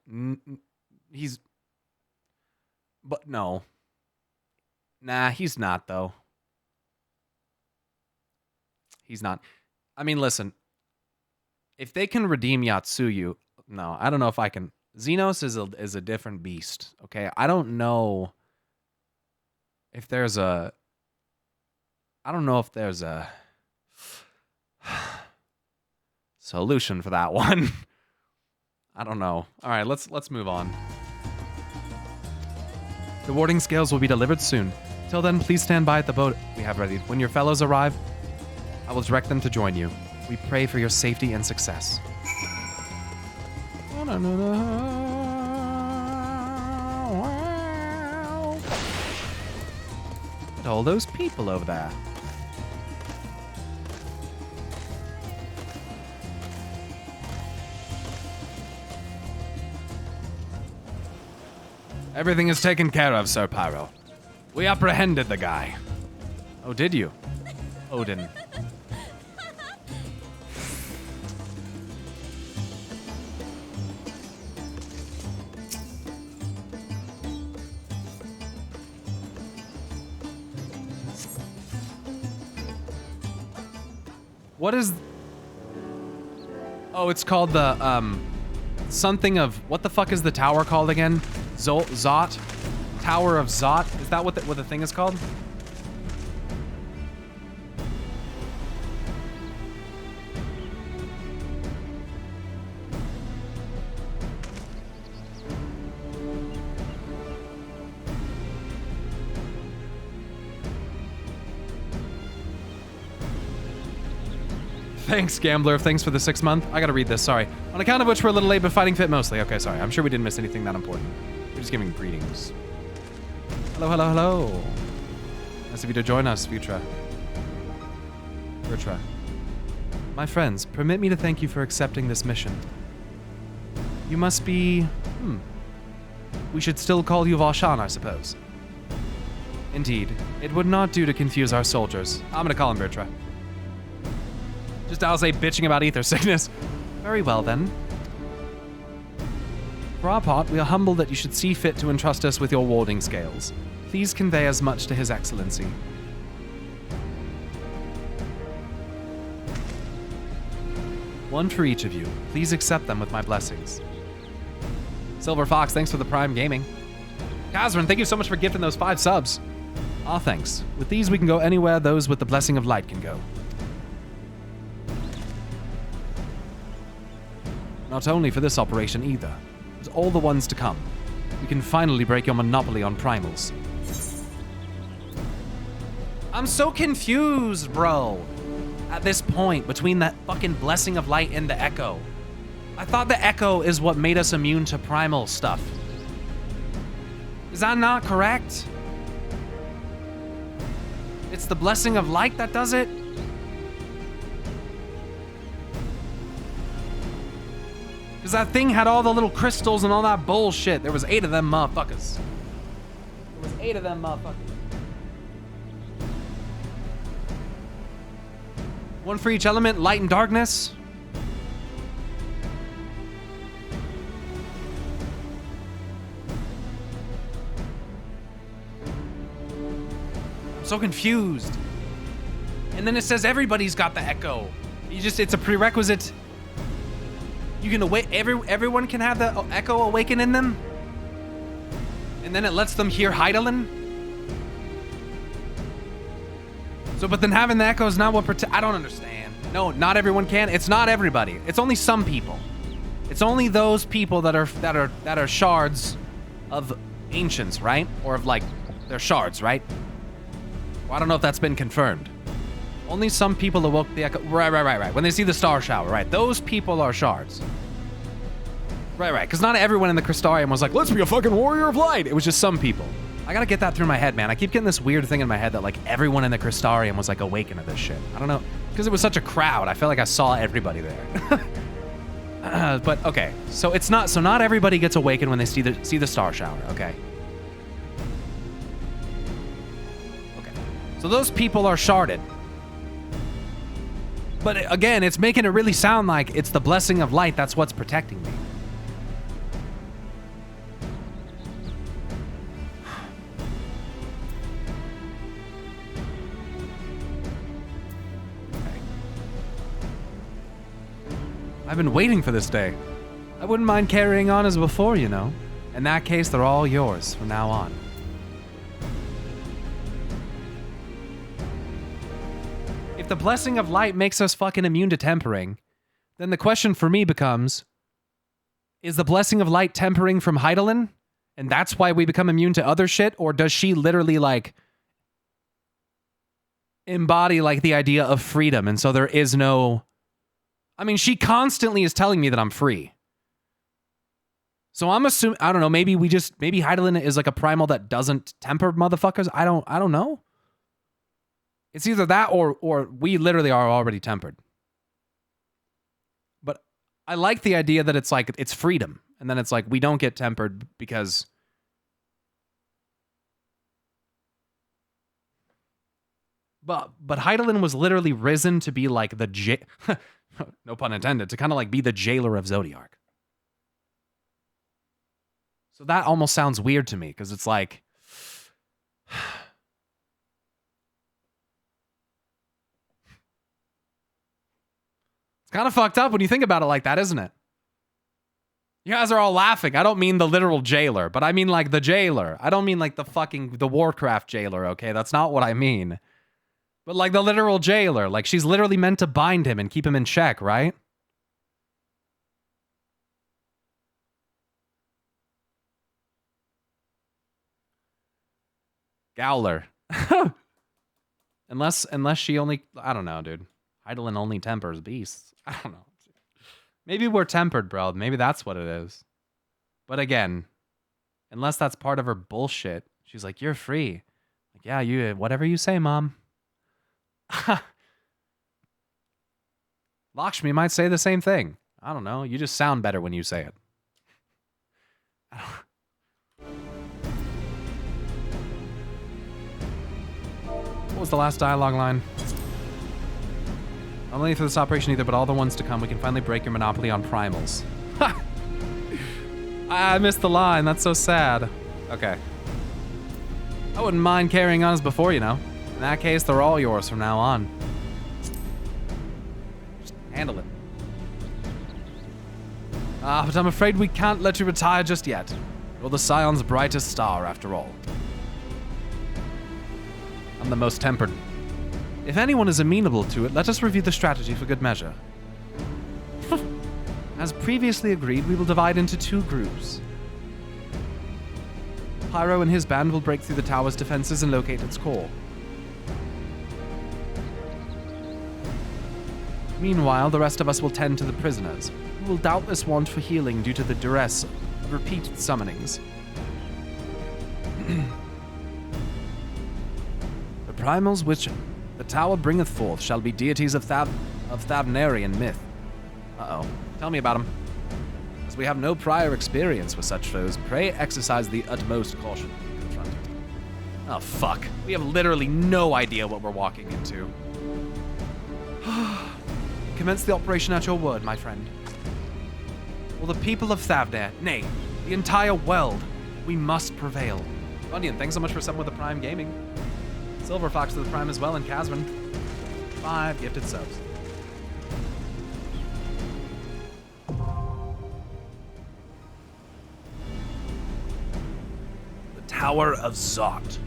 But no. Nah, he's not, though. He's not. I mean, listen. If they can redeem Yatsuyu, no, I don't know if I can. Xenos is a different beast, okay? I don't know if there's a... I don't know if there's a solution for that one. I don't know. All right, let's move on. The warding scales will be delivered soon. Till then, please stand by at the boat we have ready. When your fellows arrive, I will direct them to join you. We pray for your safety and success. Look at all those people over there. Everything is taken care of, Sir Pyro. We apprehended the guy. Oh, did you? Odin. What is... Oh, it's called the, something of... What the fuck is the tower called again? Zot? Tower of Zot? Is that what the thing is called? Thanks, Gambler. Thanks for the 6th month. I gotta read this, sorry. On account of which we're a little late, but fighting fit mostly. Okay, sorry. I'm sure we didn't miss anything that important. We're just giving greetings. Hello, hello, hello. Nice of you to join us, Futra. Vertra. My friends, permit me to thank you for accepting this mission. You must be... We should still call you Valshan, I suppose. Indeed. It would not do to confuse our soldiers. I'm gonna call him Vertra. Just I'll say bitching about ether sickness. Very well, then. For our part, we are humbled that you should see fit to entrust us with your warding scales. Please convey as much to His Excellency. One for each of you. Please accept them with my blessings. Silver Fox, thanks for the Prime Gaming. Kazran, thank you so much for gifting those 5 subs. Ah, thanks. With these, we can go anywhere those with the blessing of light can go. Not only for this operation either, but all the ones to come. We can finally break your monopoly on primals. I'm so confused, bro. At this point, between that fucking blessing of light and the echo. I thought the echo is what made us immune to primal stuff. Is that not correct? It's the blessing of light that does it? Because that thing had all the little crystals and all that bullshit. There was 8 of them motherfuckers. There was 8 of them motherfuckers. One for each element, light and darkness. I'm so confused. And then it says everybody's got the echo. It's a prerequisite. You can everyone can have the echo awaken in them? And then it lets them hear Hydaelyn? So, but then having the echo is not what I don't understand. No, not everyone can. It's not everybody. It's only some people. It's only those people that are shards of ancients, right? Or of like, they're shards, right? Well, I don't know if that's been confirmed. Only some people awoke the echo. Right. When they see the star shower, right? Those people are shards. Right. Because not everyone in the Crystarium was like, let's be a fucking warrior of light. It was just some people. I gotta get that through my head, man. I keep getting this weird thing in my head that like everyone in the Crystarium was like awakened to this shit. I don't know. Because it was such a crowd. I felt like I saw everybody there. But okay. So it's not, so not everybody gets awakened when they see the star shower, okay? Okay. So those people are sharded. But again, it's making it really sound like it's the blessing of light that's what's protecting me. Okay. I've been waiting for this day. I wouldn't mind carrying on as before, you know. In that case, they're all yours from now on. If the blessing of light makes us fucking immune to tempering, then the question for me becomes, is the blessing of light tempering from Hydaelyn? And that's why we become immune to other shit? Or does she literally like embody like the idea of freedom? And so there is no, I mean, she constantly is telling me that I'm free. So I'm assuming, I don't know, maybe Hydaelyn is like a primal that doesn't temper motherfuckers. I don't know. It's either that or we literally are already tempered. But I like the idea that it's like, it's freedom. And then it's like, we don't get tempered because... But Hydaelyn was literally risen to be like the... no pun intended, to kind of like be the jailer of Zodiark. So that almost sounds weird to me, because it's like... Kind of fucked up when you think about it like that, isn't it? You guys are all laughing. I don't mean the literal jailer, but I mean like the jailer. I don't mean like the Warcraft jailer, okay? That's not what I mean. But like the literal jailer. Like she's literally meant to bind him and keep him in check, right? Gowler. Unless she only, I don't know, dude. Heidelin only tempers beasts. I don't know. Maybe we're tempered, bro. Maybe that's what it is. But again, unless that's part of her bullshit, she's like, you're free. Like, yeah, you, whatever you say, mom. Lakshmi might say the same thing. I don't know. You just sound better when you say it. What was the last dialogue line? I'm not only for this operation either, but all the ones to come, we can finally break your monopoly on primals. Ha! I missed the line. That's so sad. Okay. I wouldn't mind carrying on as before, you know. In that case, they're all yours from now on. Just handle it. But I'm afraid we can't let you retire just yet. You're the Scion's brightest star, after all. I'm the most tempered. If anyone is amenable to it, let us review the strategy for good measure. As previously agreed, we will divide into 2 groups. Pyro and his band will break through the tower's defenses and locate its core. Meanwhile, the rest of us will tend to the prisoners, who will doubtless want for healing due to the duress of repeated summonings. The primals which the tower bringeth forth shall be deities of Thavnairian myth. Uh-oh. Tell me about them. As we have no prior experience with such foes, pray exercise the utmost caution confronted. Oh, fuck. We have literally no idea what we're walking into. Commence the operation at your word, my friend. For the people of Thavnair, nay, the entire world, we must prevail. Bunyan, thanks so much for subbing with the Prime Gaming. Silver Fox to the Prime as well, and Casman. 5 gifted subs. The Tower of Zot.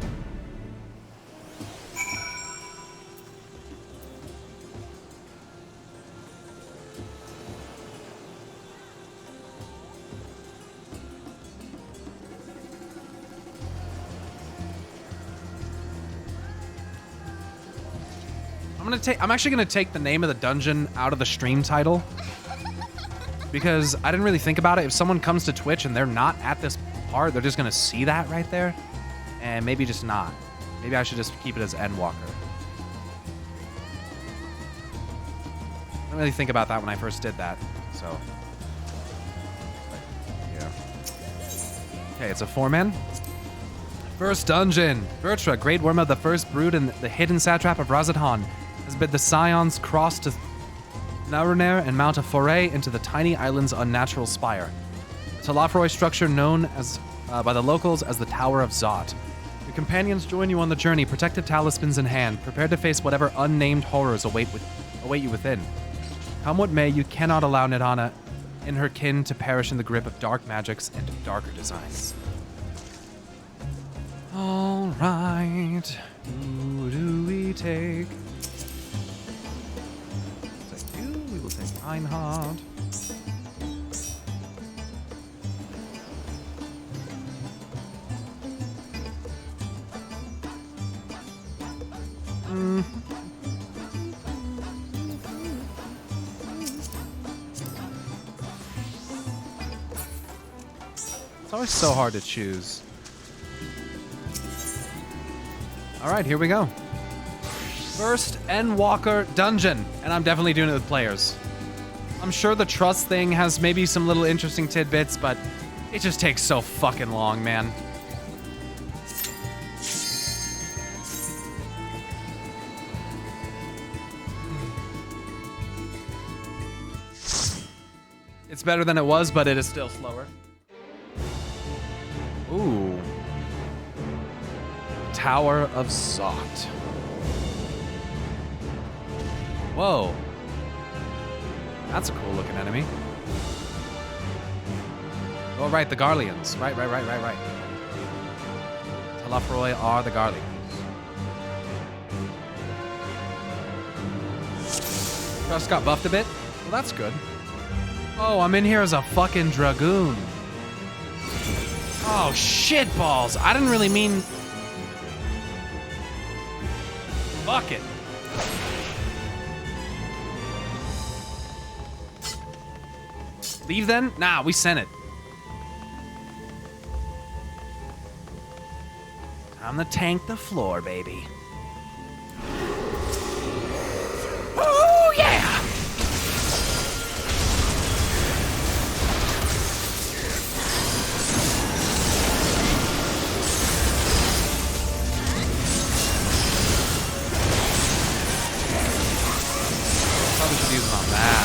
I'm actually gonna take the name of the dungeon out of the stream title because I didn't really think about it. If someone comes to Twitch and they're not at this part, they're just gonna see that right there, and maybe just not. Maybe I should just keep it as Endwalker. I didn't really think about that when I first did that, so yeah. Okay, it's a 4-man. First dungeon. Vertra, Great Worm of the First Brood and the hidden satrap of Razadhan, has bid the Scions cross to Narunair and mount a foray into the tiny island's unnatural spire. A Talafroy structure known as by the locals as the Tower of Zot. Your companions join you on the journey, protective talismans in hand, prepared to face whatever unnamed horrors await you within. Come what may, you cannot allow Nidana and her kin to perish in the grip of dark magics and darker designs. All right, who do we take? Take you. We will take Einhard. It's always so hard to choose. All right, here we go. First Endwalker dungeon, and I'm definitely doing it with players. I'm sure the trust thing has maybe some little interesting tidbits, but it just takes so fucking long, man. It's better than it was, but it is still slower. Ooh. Tower of Zot. Whoa. That's a cool looking enemy. Oh, right, the Garleans. Right. Telefroi are the Garleans. Just got buffed a bit. Well, that's good. Oh, I'm in here as a fucking Dragoon. Oh, shit balls. I didn't really mean... Fuck it. Leave then? Nah, we sent it. Time to tank the floor, baby. Oh, yeah! Probably should use them on that.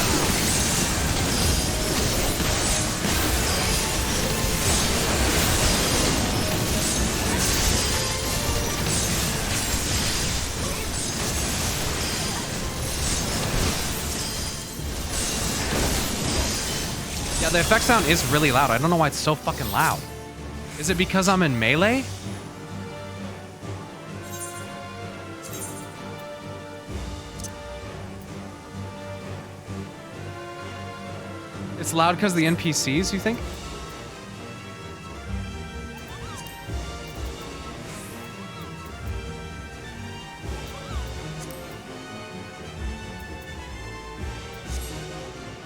Yeah, the effect sound is really loud. I don't know why it's so fucking loud. Is it because I'm in melee? It's loud because of the NPCs, you think?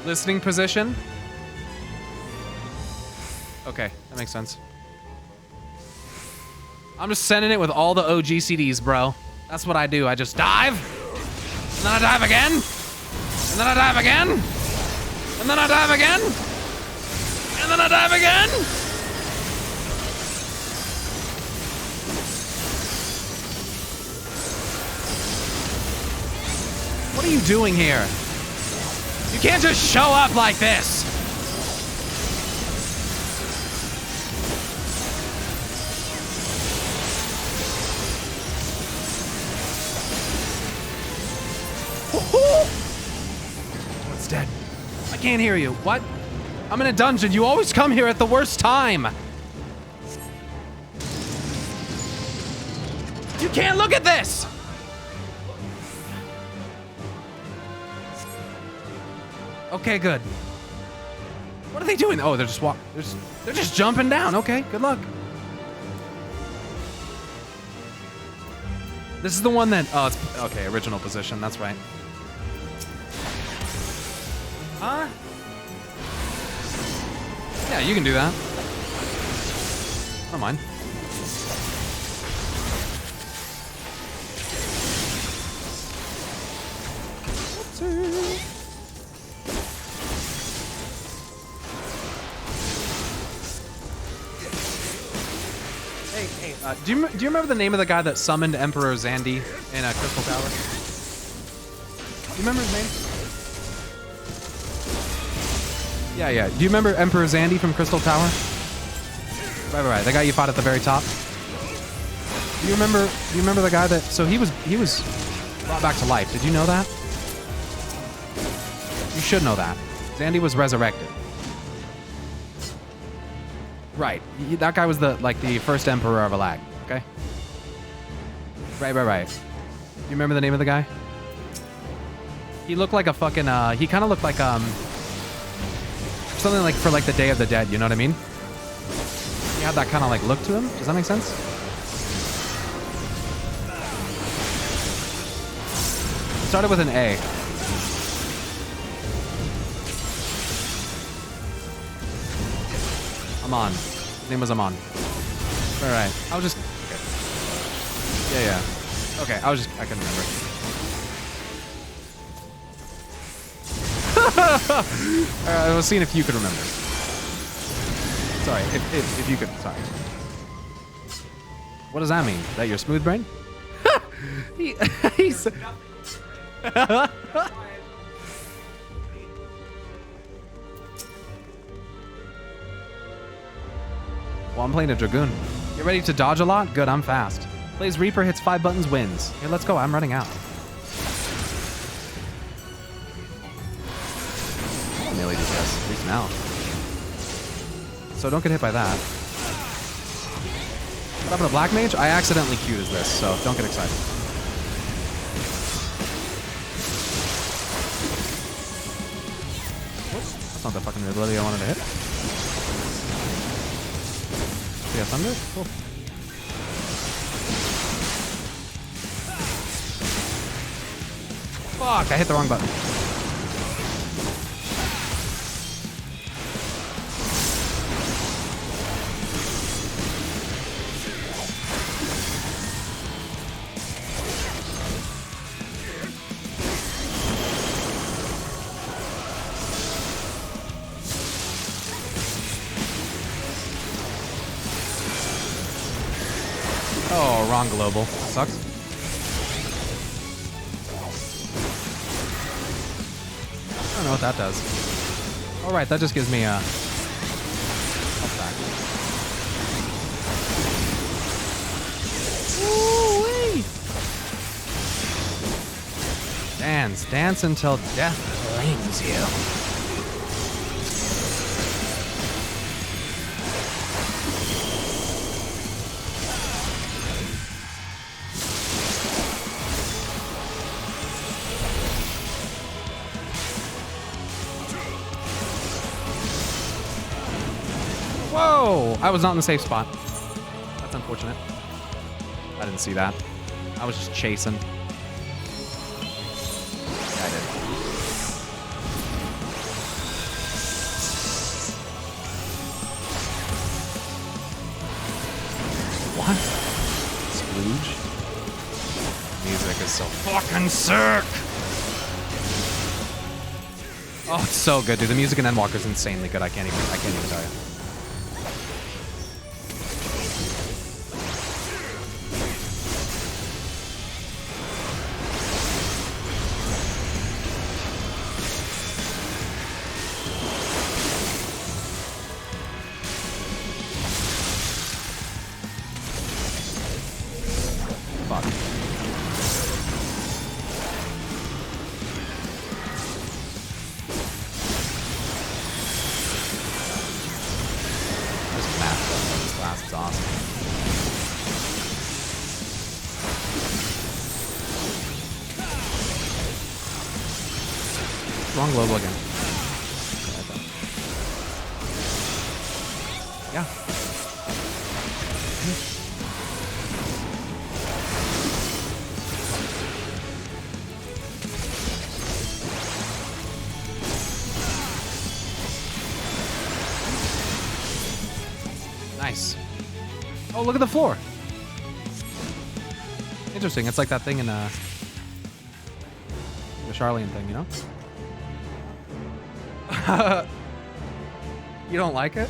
Listening position? Okay, that makes sense. I'm just sending it with all the OG CDs, bro. That's what I do. I just dive, and then I dive again, and then I dive again, and then I dive again, and then I dive again. What are you doing here? You can't just show up like this. It's dead. I can't hear you. What? I'm in a dungeon. You always come here at the worst time. You can't look at this. Okay, good. What are they doing? Oh, they're just they're just jumping down. Okay, good luck. This is the one that it's okay, original position, that's right. Huh? Yeah, you can do that. I don't mind. Hey, do you remember the name of the guy that summoned Emperor Zandy in a Crystal Tower? Do you remember his name? Yeah. Do you remember Emperor Zandy from Crystal Tower? Right. The guy you fought at the very top. Do you remember the guy that? So he was brought back to life. Did you know that? You should know that. Zandy was resurrected. Right. That guy was the first emperor of Alag. Okay. Right. You remember the name of the guy? He looked like a fucking. He kind of looked like something like for the Day of the Dead. You know what I mean? He had that kind of look to him. Does that make sense? It started with an A. Amon. His name was Amon. Alright. I was just... Okay. Yeah. Okay, I couldn't remember. Alright, I was seeing if you could remember. Sorry, if you could... Sorry. What does that mean? Is that your smooth brain? He's... Well, I'm playing a Dragoon. You ready to dodge a lot? Good, I'm fast. Plays Reaper, hits 5 buttons, wins. Here, let's go. I'm running out. now. So don't get hit by that. What happened to Black Mage? I accidentally queued as this, so don't get excited. Whoops. That's not the fucking ability I wanted to hit. See a thunder? Cool. Fuck, I hit the wrong button. Oh, wrong global. Sucks. I don't know what that does. All right, that just gives me a health back. Woo-wee! Dance until death claims you. Whoa! I was not in the safe spot. That's unfortunate. I didn't see that. I was just chasing. Yeah, I did. What? Splooge? Music is so fucking sick! Oh, it's so good, dude. The music in Endwalker is insanely good. I can't even tell you. Wrong global again. Yeah. Nice. Oh, look at the floor. Interesting. It's like that thing in the Charlian thing, you know? You don't like it?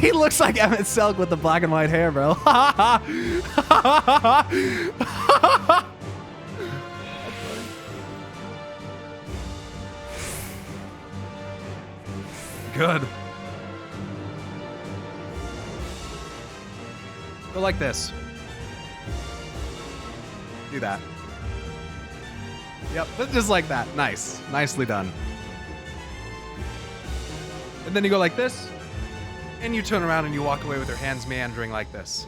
He looks like Emmett Selk with the black and white hair, bro. Good. Go like this. Do that. Yep, just like that. Nice. Nicely done. And then you go like this, and you turn around and you walk away with your hands meandering like this.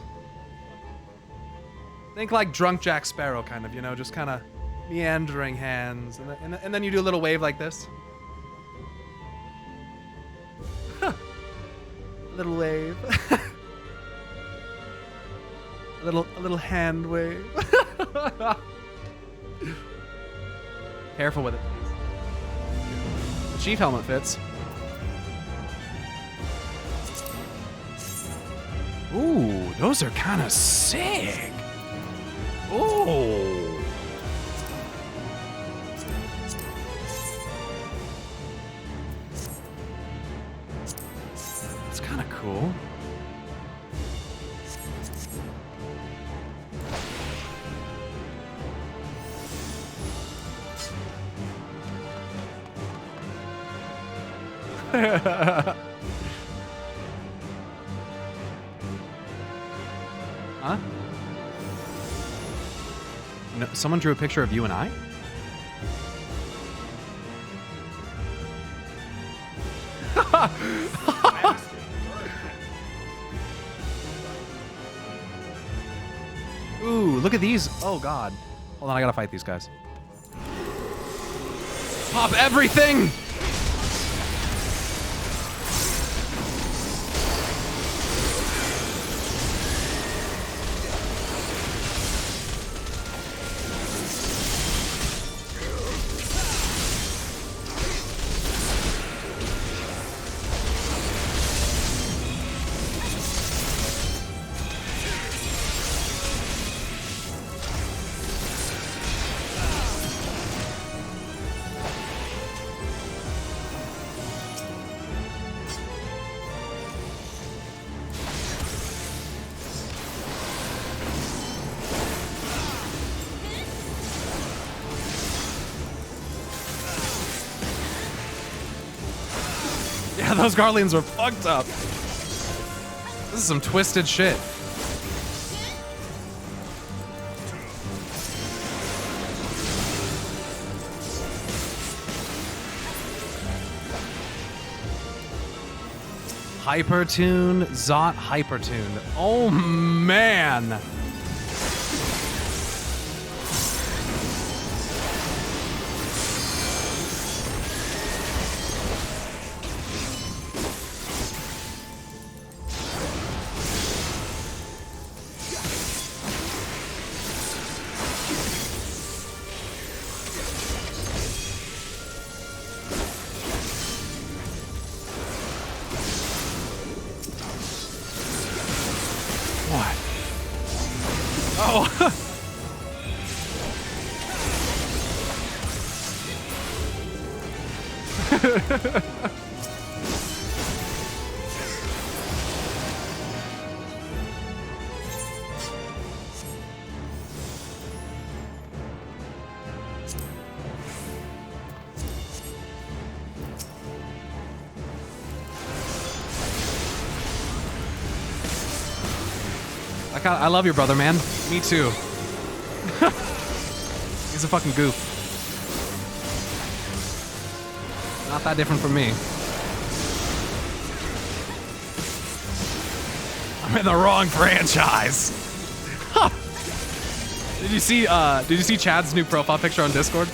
Think like drunk Jack Sparrow, kind of, you know, just kind of meandering hands. And then you do a little wave like this. A little wave. a little hand wave. Careful with it, please. The chief helmet fits. Ooh, those are kind of sick. Ooh. It's kind of cool. Huh? No, someone drew a picture of you and I? Ooh, look at these. Oh, God. Hold on, I gotta fight these guys. Pop everything! Yeah, those Guardians are fucked up. This is some twisted shit. Hypertune, Zot Hypertune. Oh man. I love your brother, man. Me too. He's a fucking goof. Not that different from me. I'm in the wrong franchise. Did you see Chad's new profile picture on Discord?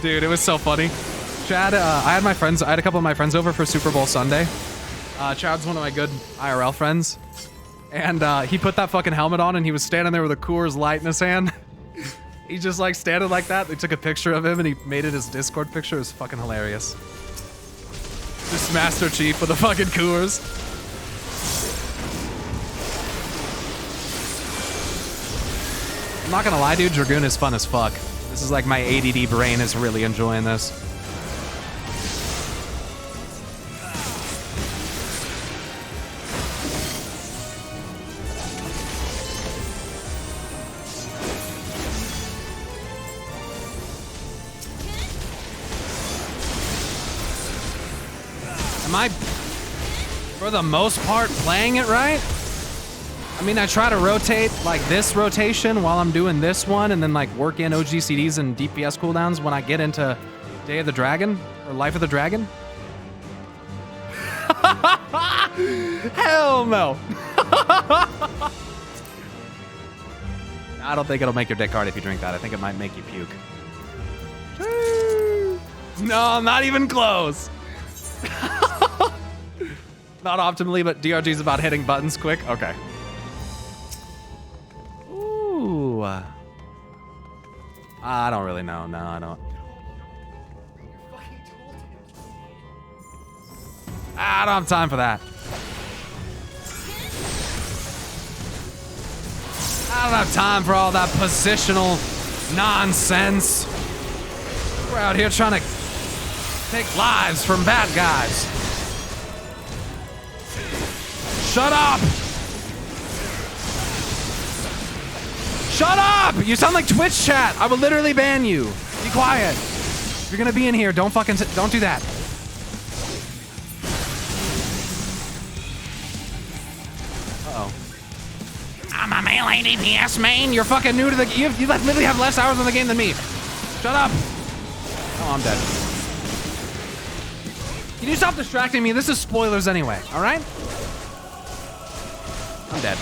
Dude, it was so funny. Chad, I had a couple of my friends over for Super Bowl Sunday. Chad's one of my good IRL friends. And he put that fucking helmet on and he was standing there with a Coors Light in his hand. He just like standing like that. They took a picture of him and he made it his Discord picture. It was fucking hilarious. Just Master Chief with a fucking Coors. I'm not gonna lie, dude, Dragoon is fun as fuck. This is like my ADD brain is really enjoying this. Am I, for the most part, playing it right? I mean, I try to rotate like this rotation while I'm doing this one and then like work in OGCDs and DPS cooldowns when I get into Day of the Dragon or Life of the Dragon. Hell no. I don't think it'll make your dick hard if you drink that. I think it might make you puke. No, not even close. Not optimally, but DRG's about hitting buttons quick. Okay. Ooh. I don't really know. No, I don't. I don't have time for that. I don't have time for all that positional nonsense. We're out here trying to take lives from bad guys. Shut up! Shut up! You sound like Twitch chat. I will literally ban you. Be quiet. If you're gonna be in here, don't do that. Uh-oh. I'm a melee DPS main. You're fucking new to the game. You literally have less hours on the game than me. Shut up. Oh, I'm dead. Can you stop distracting me? This is spoilers anyway, all right? I'm dead.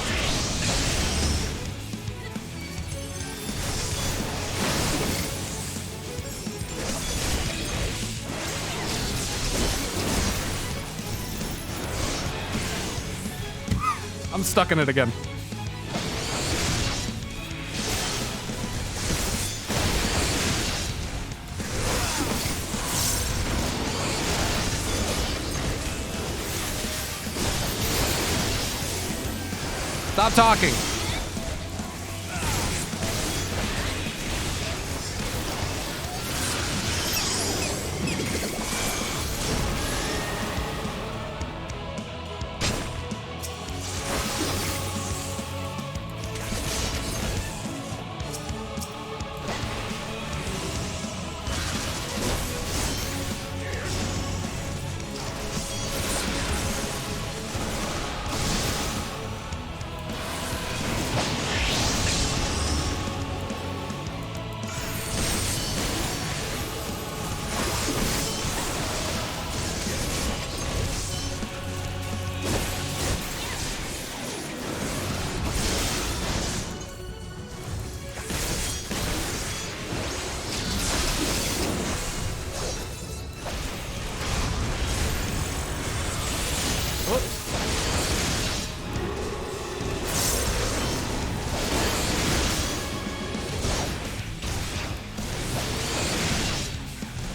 I'm stuck in it again. Stop talking.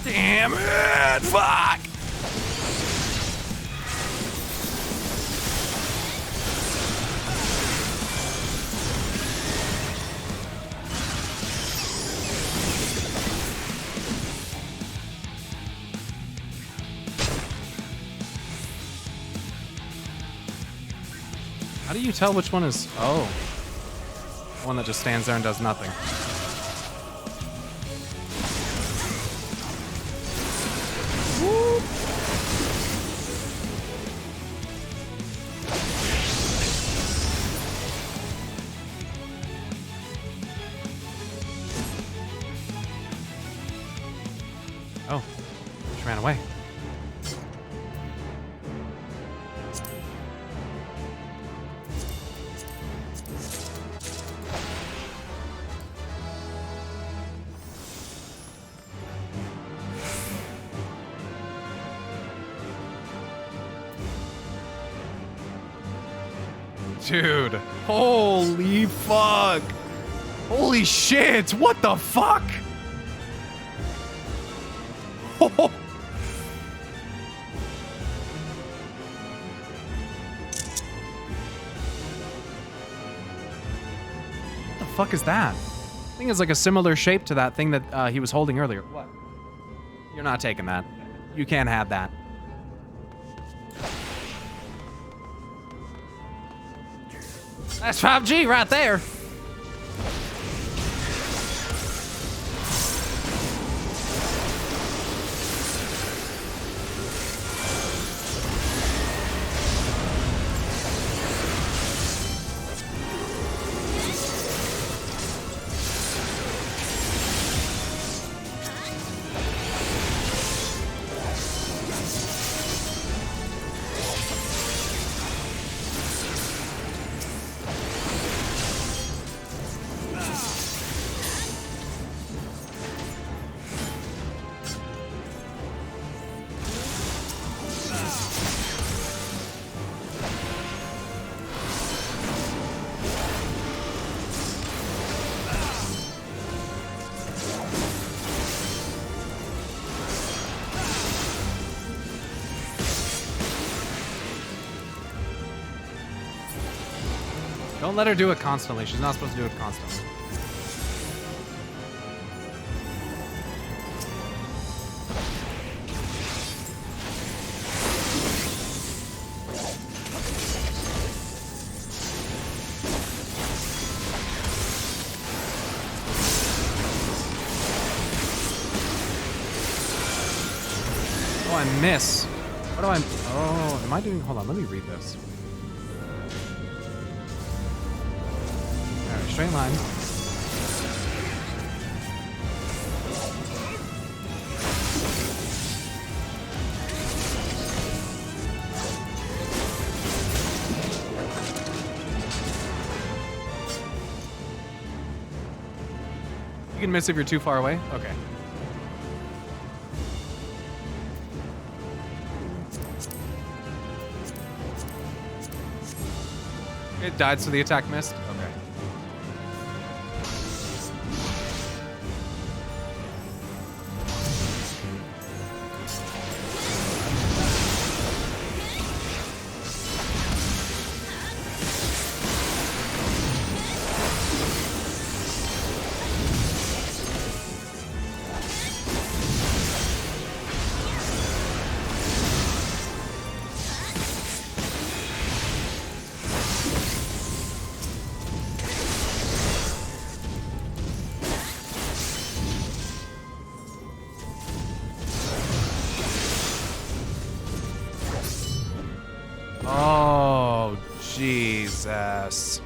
Damn it! Fuck! How do you tell which one is... Oh. One that just stands there and does nothing. Oh, just ran away. Dude, holy fuck. Holy shit, what the fuck? What the fuck is that? I think it's like a similar shape to that thing that he was holding earlier. What? You're not taking that. You can't have that. That's 5G right there. Don't let her do it constantly. She's not supposed to do it constantly. Oh, I miss. What do I... Oh, am I doing... Hold on, let me read this. Alright, straight line. You can miss if you're too far away? Okay. It died, so the attack missed? Okay. Oh, Jesus.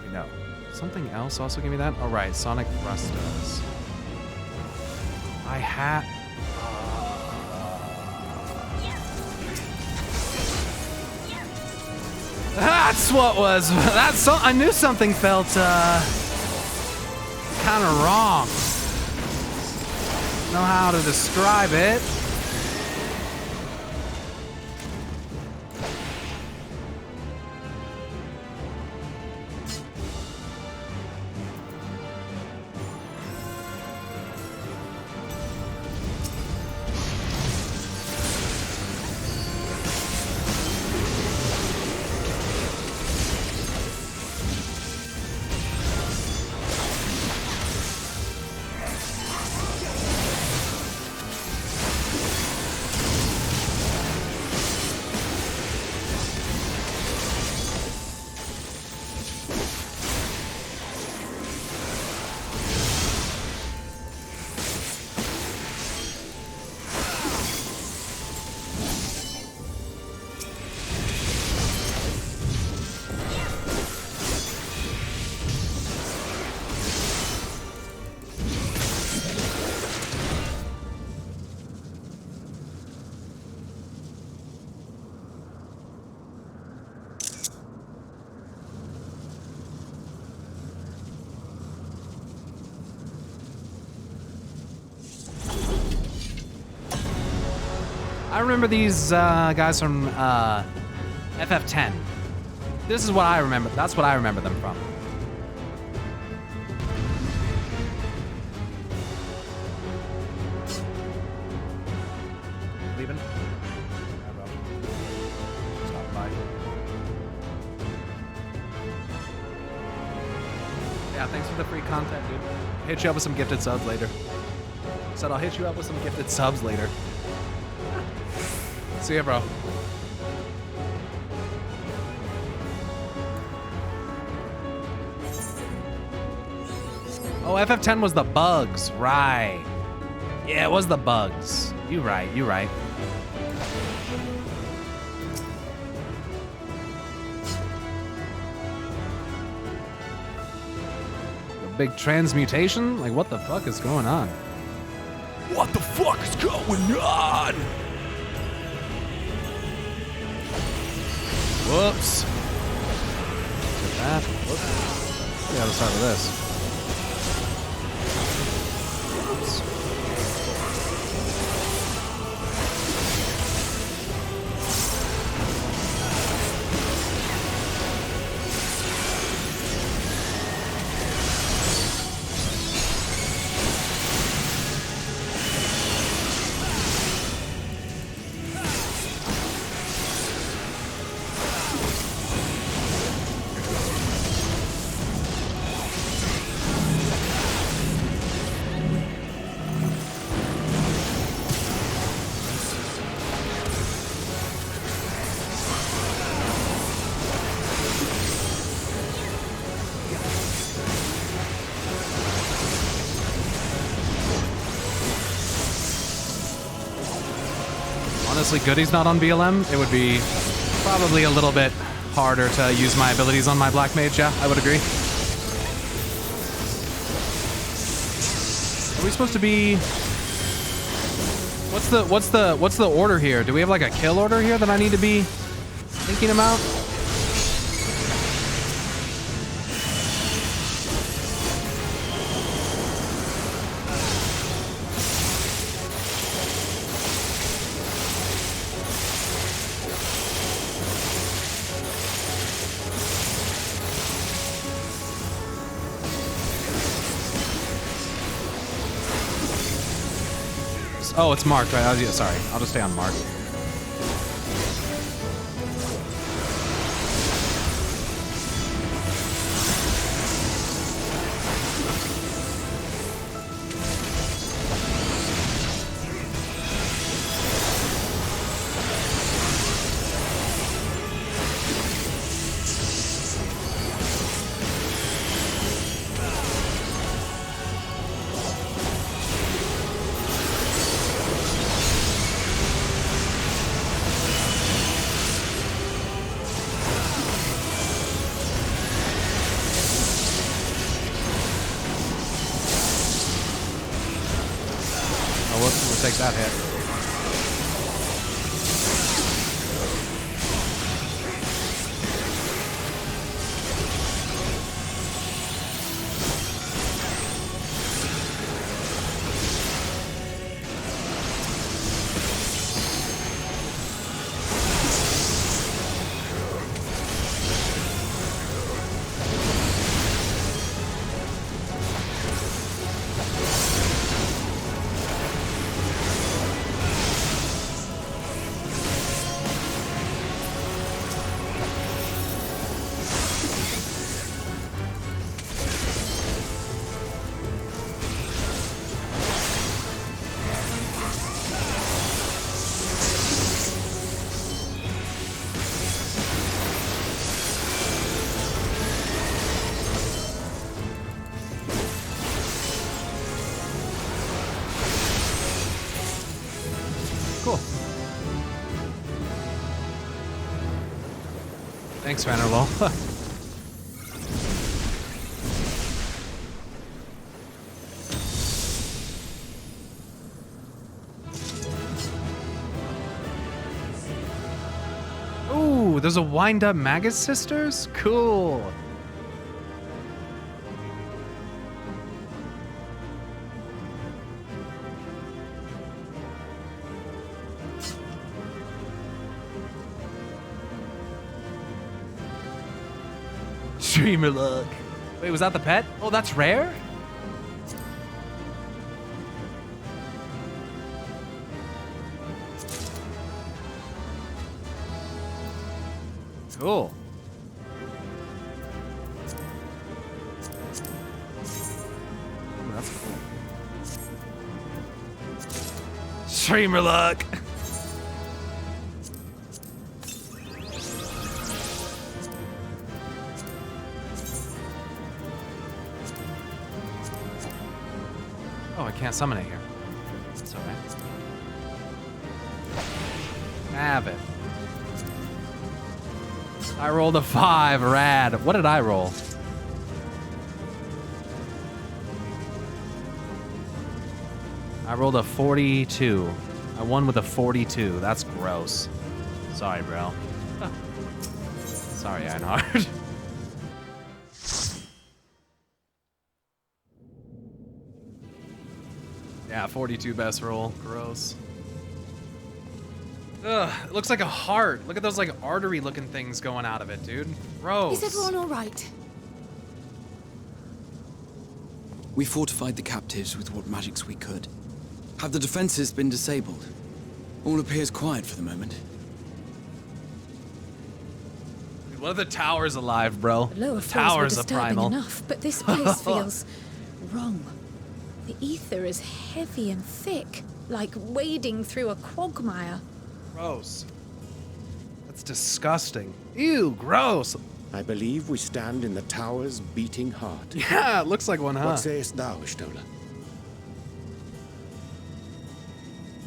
Wait, no. Something else also give me that? All right, Sonic Thrust does. I had... That's what was... That's so, I knew something felt, kind of wrong. Know how to describe it. I remember these guys from FF10. This is what I remember. That's what I remember them from. Leaving? Stop by. Yeah, thanks for the free content, dude. I'll hit you up with some gifted subs later. Said I'll hit you up with some gifted subs later. See ya, bro. Oh, FF10 was the bugs, right. Yeah, it was the bugs. You right, you right. A big transmutation? Like, what the fuck is going on? What the fuck is going on? Whoops. Get that. Whoops. We gotta start with this. Honestly, good he's not on BLM. It would be probably a little bit harder to use my abilities on my Black Mage. Yeah, I would agree. Are we supposed to be? What's the order here? Do we have like a kill order here that I need to be thinking about? Oh, it's marked, right? Yeah, sorry. I'll just stay on mark. We'll take that hit. Cool. Thanks, Vanderwall. Ooh, there's a wind-up Magus Sisters? Cool. Streamer luck. Wait, was that the pet? Oh, that's rare? Cool. Ooh, that's cool. Streamer luck. Oh, I can't summon it here. That's alright. Have it. I rolled a 5. Rad. What did I roll? I rolled a 42. I won with a 42. That's gross. Sorry, bro. Sorry, Einhard. Yeah, 42 best roll. Gross. Ugh, it looks like a heart. Look at those like artery looking things going out of it, dude. Gross. Is everyone all right? We fortified the captives with what magics we could. Have the defenses been disabled? All appears quiet for the moment. Dude, what are the towers alive, bro? Lower The floors were towers are disturbing primal. enough, but this place feels wrong. The ether is heavy and thick, like wading through a quagmire. Gross. That's disgusting. Ew, gross. I believe we stand in the tower's beating heart. Yeah, it looks like one, huh? What sayest thou, Stola?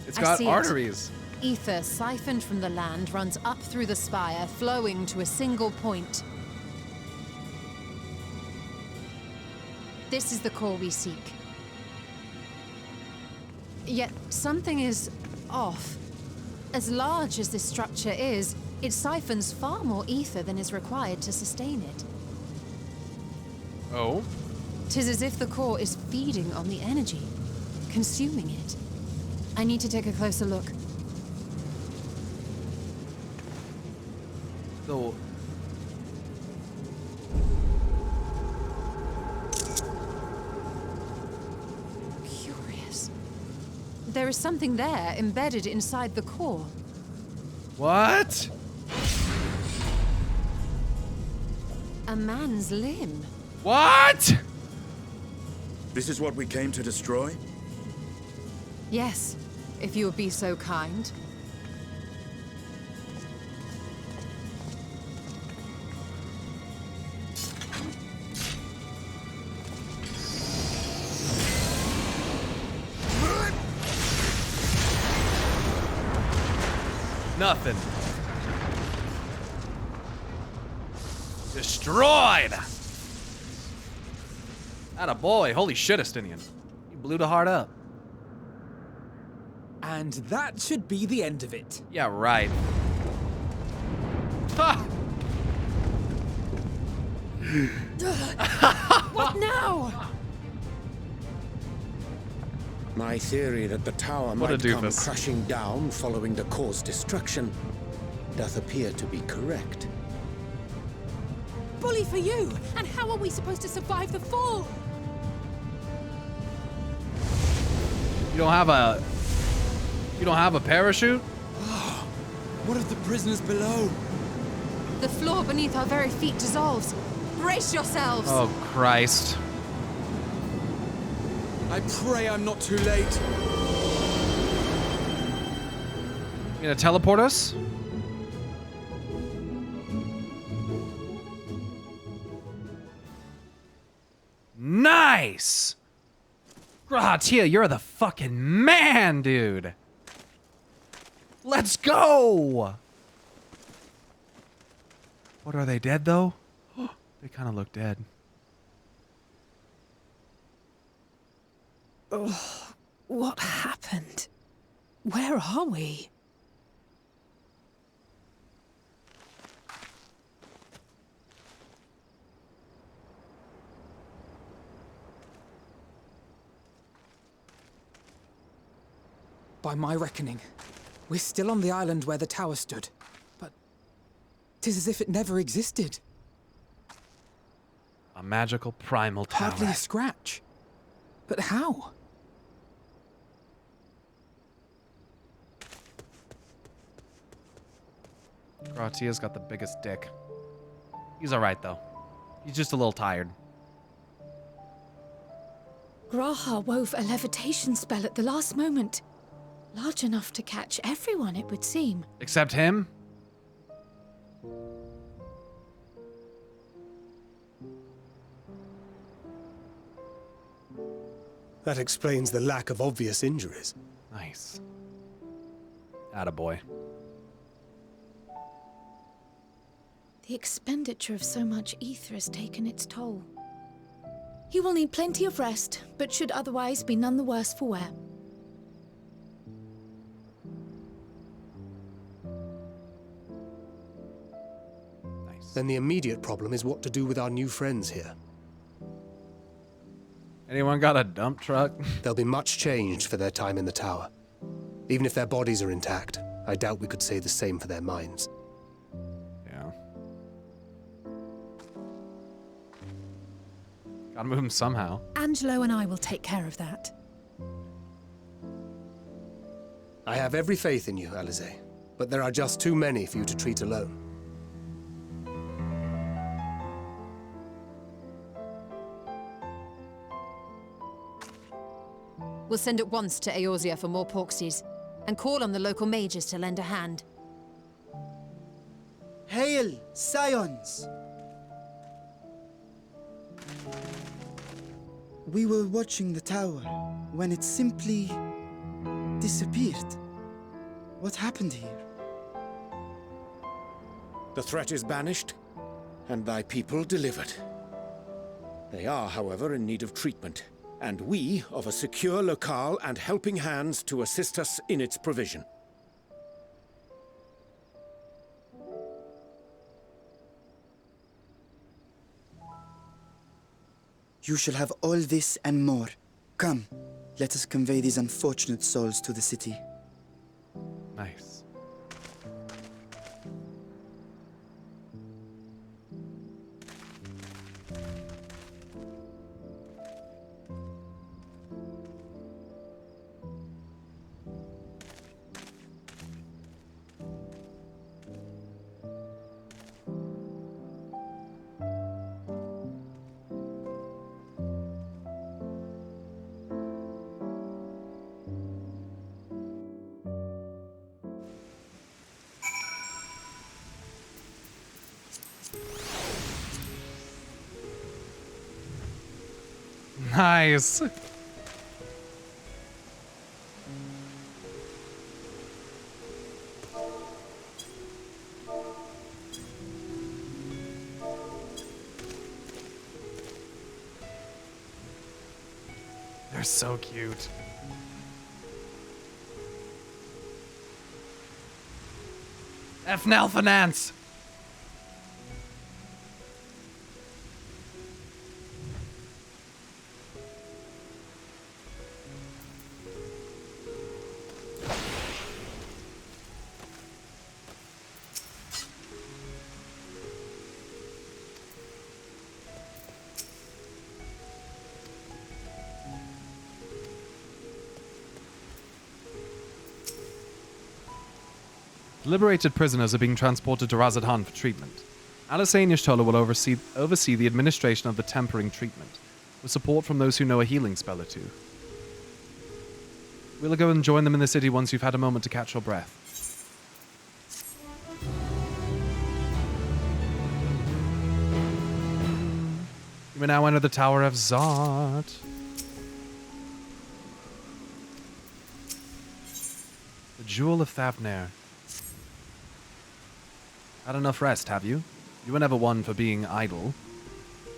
It's I got see it. arteries. Ether siphoned from the land runs up through the spire, flowing to a single point. This is the core we seek. Yet something is off. As large as this structure is, it siphons far more ether than is required to sustain it. Oh? 'Tis as if the core is feeding on the energy, consuming it. I need to take a closer look. So, There is something there embedded inside the core. What? A man's limb. What? This is what we came to destroy? Yes, if you would be so kind. Nothing. Destroyed! Atta boy, holy shit, Estinian. You blew the heart up. And that should be the end of it. Yeah, right. Ha! What now? My theory that the tower What a might come doofus. crashing down following the core's destruction doth appear to be correct. Bully for you! And how are we supposed to survive the fall? You don't have a... You don't have a parachute? What of the prisoners below? The floor beneath our very feet dissolves. Brace yourselves! Oh, Christ. I pray I'm not too late. You gonna teleport us? Nice! Tia, you're the fucking man, dude. Let's go! What, are they dead though? They kind of look dead. Oh, what happened? Where are we? By my reckoning, we're still on the island where the tower stood. But 'tis as if it never existed. A magical primal tower. Hardly a scratch. But how? Tia's got the biggest dick. He's alright, though. He's just a little tired. Graha wove a levitation spell at the last moment. Large enough to catch everyone, it would seem. Except him? That explains the lack of obvious injuries. Nice. Attaboy. The expenditure of so much ether has taken its toll. He will need plenty of rest, but should otherwise be none the worse for wear. Then the immediate problem is what to do with our new friends here. Anyone got a dump truck? They'll be much changed for their time in the tower. Even if their bodies are intact, I doubt we could say the same for their minds. Yeah. Gotta move him somehow. Angelo and I will take care of that. I have every faith in you, Alize, but there are just too many for you to treat alone. We'll send at once to Eorzea for more Porksies, and call on the local mages to lend a hand. Hail, Scions! We were watching the tower when it simply disappeared. What happened here? The threat is banished, and thy people delivered. They are, however, in need of treatment, and we of a secure locale and helping hands to assist us in its provision. You shall have all this and more. Come, let us convey these unfortunate souls to the city. Nice. Nice. They're so cute. FNL Finance. Liberated prisoners are being transported to Razadhan for treatment. Alisane Y'shtola will oversee the administration of the tempering treatment, with support from those who know a healing spell or two. We'll go and join them in the city once you've had a moment to catch your breath. You may now enter the Tower of Zot. The Jewel of Thavnair. Had enough rest, have you? You were never one for being idle.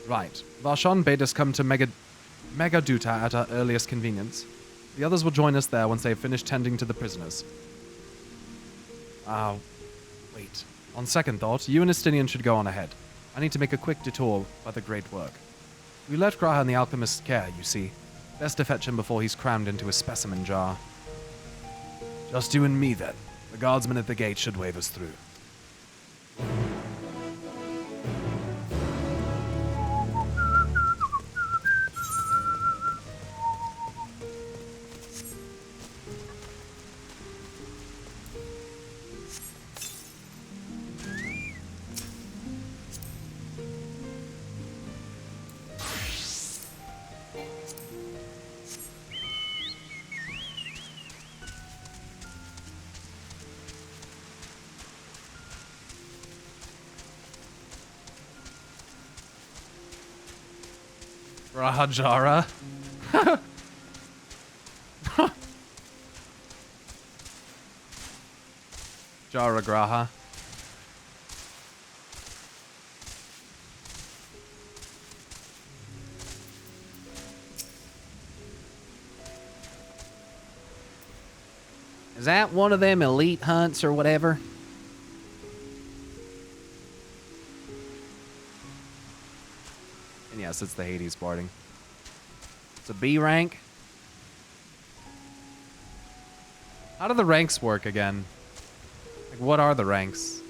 Right. Vashon bade us come to Megaduta at our earliest convenience. The others will join us there once they have finished tending to the prisoners. Wait. On second thought, you and Estinian should go on ahead. I need to make a quick detour by the great work. We left Graha in the alchemist's care, you see. Best to fetch him before he's crammed into a specimen jar. Just you and me, then. The guardsmen at the gate should wave us through. Rahajara. Jara Graha. Is that one of them elite hunts or whatever? And yes, it's the Hades barding. It's a B rank. How do the ranks work again? Like, what are the ranks?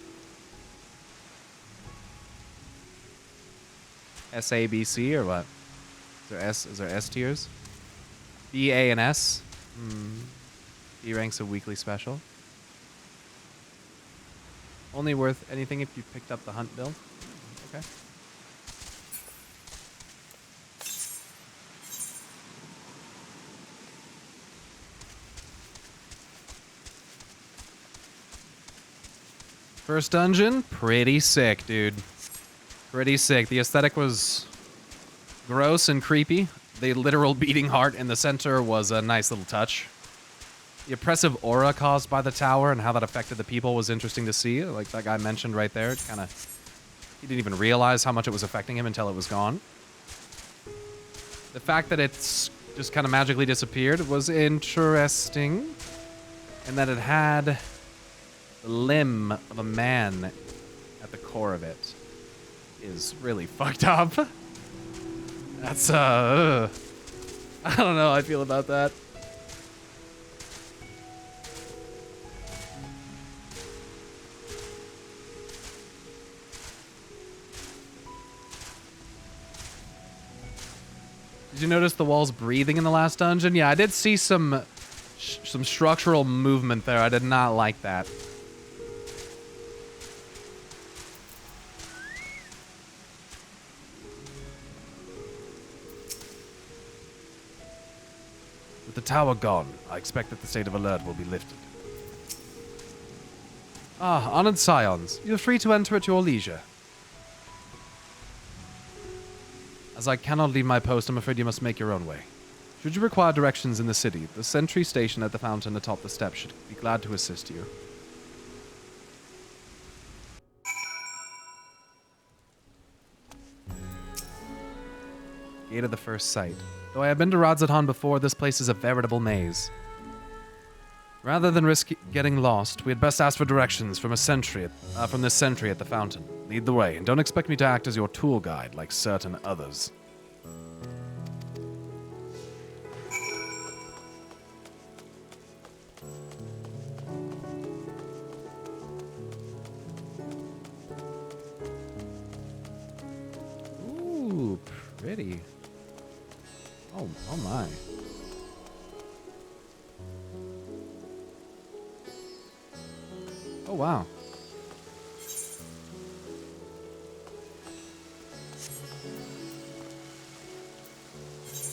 S, A, B, C, or what? Is there S tiers? B, A, and S? B rank's a weekly special. Only worth anything if you picked up the hunt build. Okay. First dungeon, pretty sick, dude. Pretty sick. The aesthetic was gross and creepy. The literal beating heart in the center was a nice little touch. The oppressive aura caused by the tower and how that affected the people was interesting to see. Like that guy mentioned right there. It kind of... He didn't even realize how much it was affecting him until it was gone. The fact that it's just kind of magically disappeared was interesting. And that it had... the limb of a man at the core of it is really fucked up. That's, I don't know how I feel about that. Did you notice the walls breathing in the last dungeon? Yeah, I did see some structural movement there. I did not like that. With the tower gone, I expect that the state of alert will be lifted. Ah, honored scions, you're free to enter at your leisure. As I cannot leave my post, I'm afraid you must make your own way. Should you require directions in the city, the sentry station at the fountain atop the steps should be glad to assist you. Gate of the First Sight. Though I have been to Radzatan before, this place is a veritable maze. Rather than risk getting lost, we had best ask for directions from this sentry at the fountain. Lead the way, and don't expect me to act as your tour guide like certain others. Ooh, pretty. Oh my. Oh, wow.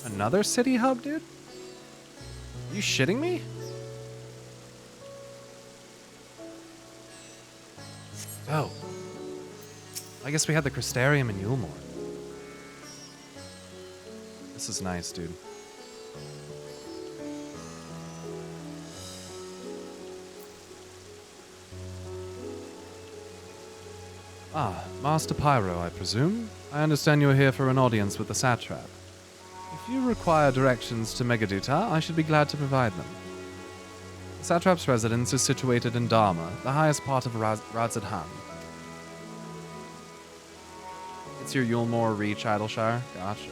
Another city hub, dude? Are you shitting me? Oh. I guess we had the Crystarium in Yulmore. This is nice, dude. Ah, Master Pyro, I presume? I understand you're here for an audience with the Satrap. If you require directions to Megaduta, I should be glad to provide them. The Satrap's residence is situated in Dharma, the highest part of Radzatan. It's your Yulmore Reach, Idleshire? Gotcha.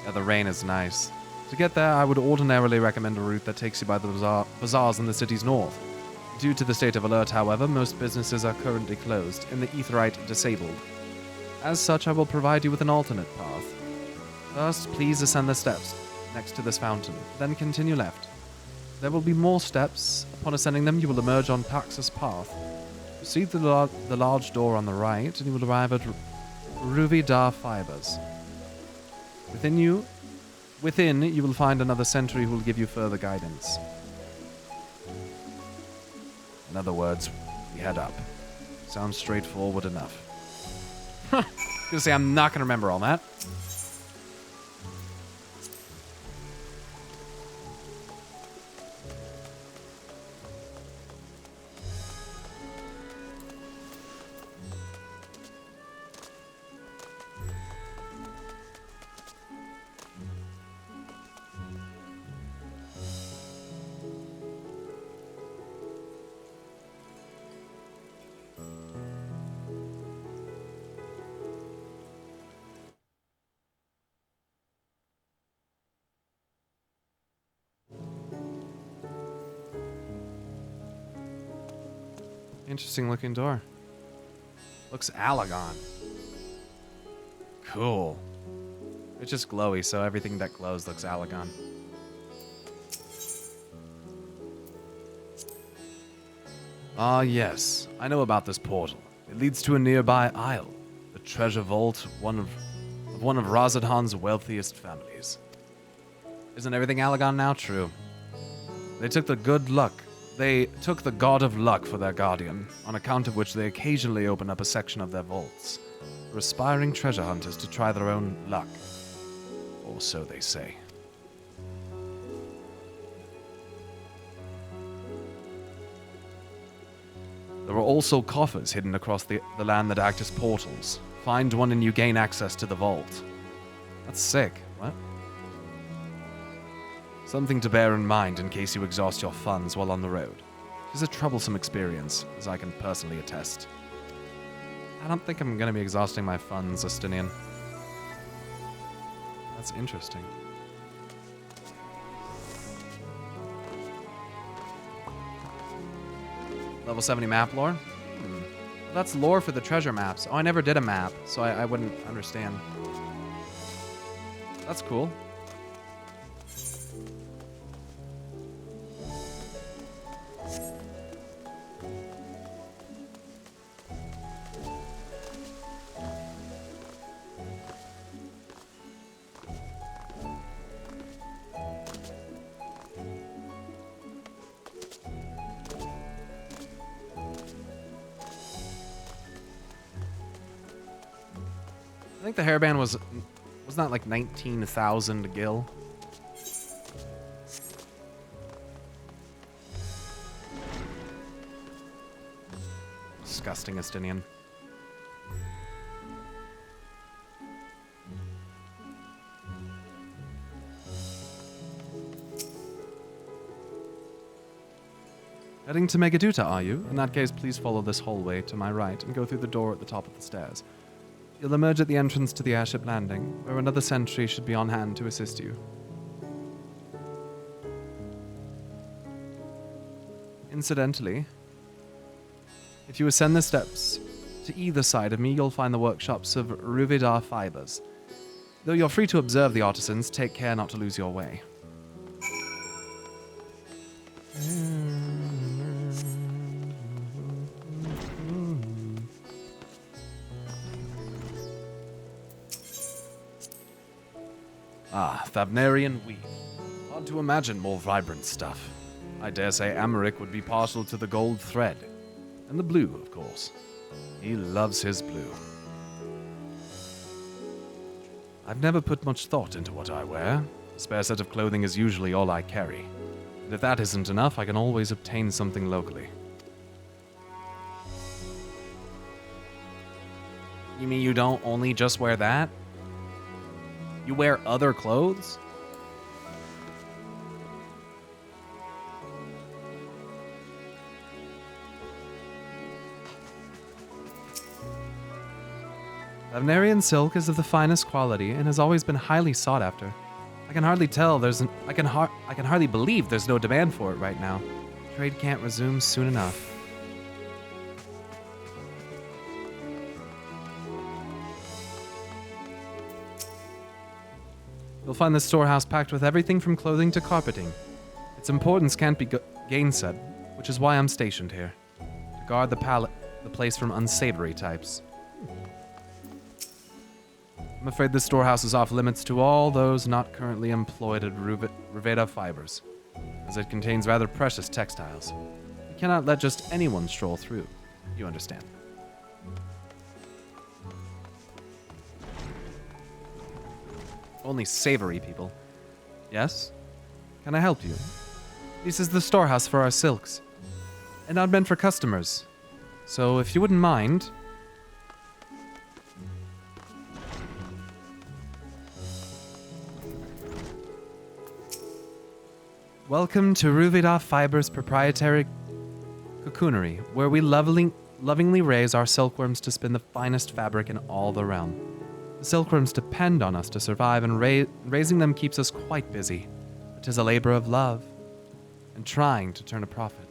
Yeah, the rain is nice. To get there, I would ordinarily recommend a route that takes you by the bazaars in the city's north. Due to the state of alert, however, most businesses are currently closed and the Aetheryte disabled. As such, I will provide you with an alternate path. First, please ascend the steps next to this fountain, then continue left. There will be more steps. Upon ascending them, you will emerge on Pax's path. Proceed to the large door on the right, and you will arrive at Ruvi Dar Fibers. Within, you will find another sentry who will give you further guidance. In other words, we head up. Sounds straightforward enough. Gonna say I'm not gonna remember all that. Interesting looking door. Looks Alagon. Cool. It's just glowy, so everything that glows looks Alagon. Ah, yes. I know about this portal. It leads to a nearby isle, the treasure vault, one of Razadhan's wealthiest families. Isn't everything Alagon now? True. They took the god of luck for their guardian, on account of which they occasionally open up a section of their vaults for aspiring treasure hunters to try their own luck. Or so they say. There are also coffers hidden across the land that act as portals. Find one and you gain access to the vault. That's sick. What? Something to bear in mind in case you exhaust your funds while on the road. It is a troublesome experience, as I can personally attest. I don't think I'm going to be exhausting my funds, Astinian. That's interesting. Level 70 map lore? Well, that's lore for the treasure maps. Oh, I never did a map, so I wouldn't understand. That's cool. I think the hairband was not like 19,000 gil. Disgusting Estinian. Heading to Megaduta, are you? In that case, please follow this hallway to my right and go through the door at the top of the stairs. You'll emerge at the entrance to the airship landing, where another sentry should be on hand to assist you. Incidentally, if you ascend the steps to either side of me, you'll find the workshops of Ruvidar Fibers. Though you're free to observe the artisans, take care not to lose your way. Ah, Thavnairian weave. Hard to imagine more vibrant stuff. I dare say Amaric would be partial to the gold thread. And the blue, of course. He loves his blue. I've never put much thought into what I wear. A spare set of clothing is usually all I carry. And if that isn't enough, I can always obtain something locally. You mean you don't only just wear that? You wear other clothes? Thavnairian silk is of the finest quality and has always been highly sought after. I can hardly believe there's no demand for it right now. Trade can't resume soon enough. You'll find the storehouse packed with everything from clothing to carpeting. Its importance can't be gainsaid, which is why I'm stationed here, to guard the place from unsavory types. I'm afraid this storehouse is off limits to all those not currently employed at Lv80 Fibers, as it contains rather precious textiles. You cannot let just anyone stroll through. You understand. Only savory people. Yes? Can I help you? This is the storehouse for our silks, and not meant for customers. So if you wouldn't mind... Welcome to Lv80 Fibers' proprietary cocoonery, where we lovingly raise our silkworms to spin the finest fabric in all the realm. The silkworms depend on us to survive, and raising them keeps us quite busy. It is a labor of love, and trying to turn a profit.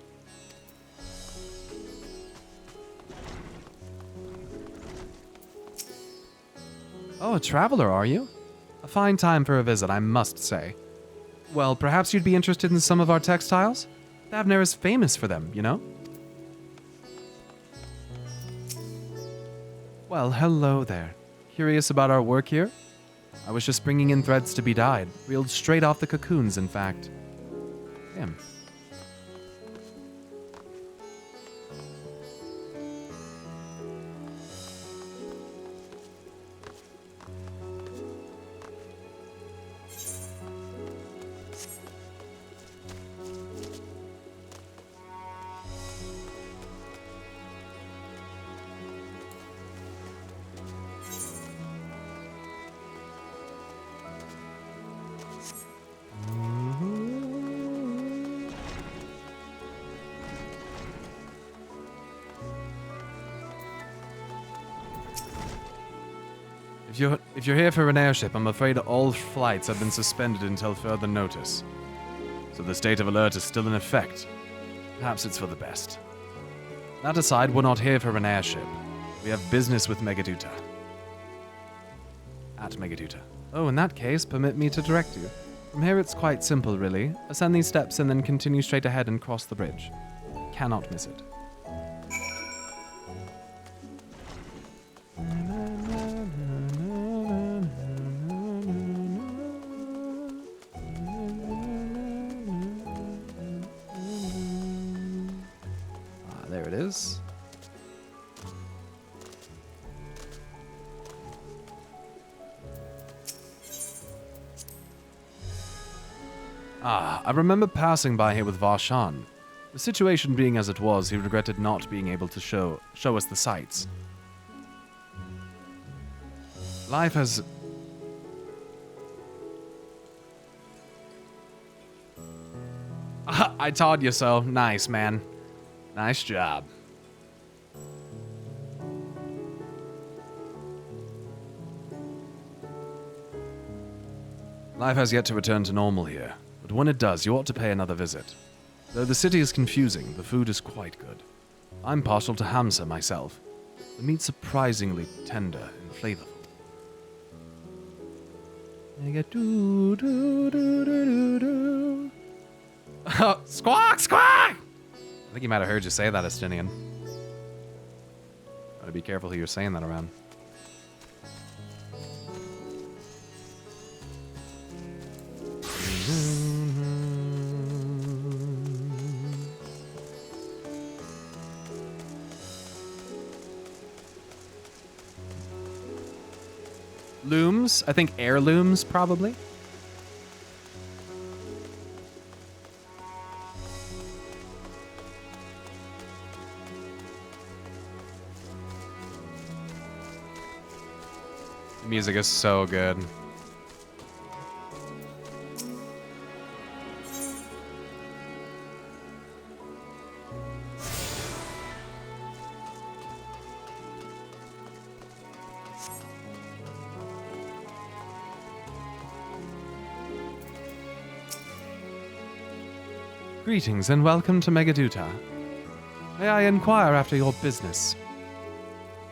Oh, a traveler, are you? A fine time for a visit, I must say. Well, perhaps you'd be interested in some of our textiles? Thavnair is famous for them, you know? Well, hello there. Curious about our work here? I was just bringing in threads to be dyed, reeled straight off the cocoons, in fact. Damn. If you're here for an airship, I'm afraid all flights have been suspended until further notice. So the state of alert is still in effect. Perhaps it's for the best. That aside, we're not here for an airship. We have business with Megaduta. At Megaduta. Oh, in that case, permit me to direct you. From here it's quite simple, really. Ascend these steps and then continue straight ahead and cross the bridge. Cannot miss it. There it is. Ah, I remember passing by here with Varshan. The situation being as it was, he regretted not being able to show us the sights. Life has... I told you so. Nice, man. Nice job. Life has yet to return to normal here, but when it does, you ought to pay another visit. Though the city is confusing, the food is quite good. I'm partial to hamsa myself. The meat's surprisingly tender and flavorful. Squawk, squawk! I think he might have heard you say that, Estinian. Gotta be careful who you're saying that around. Looms? I think heirlooms, probably. The music is so good. Greetings and welcome to Megaduta. May I inquire after your business?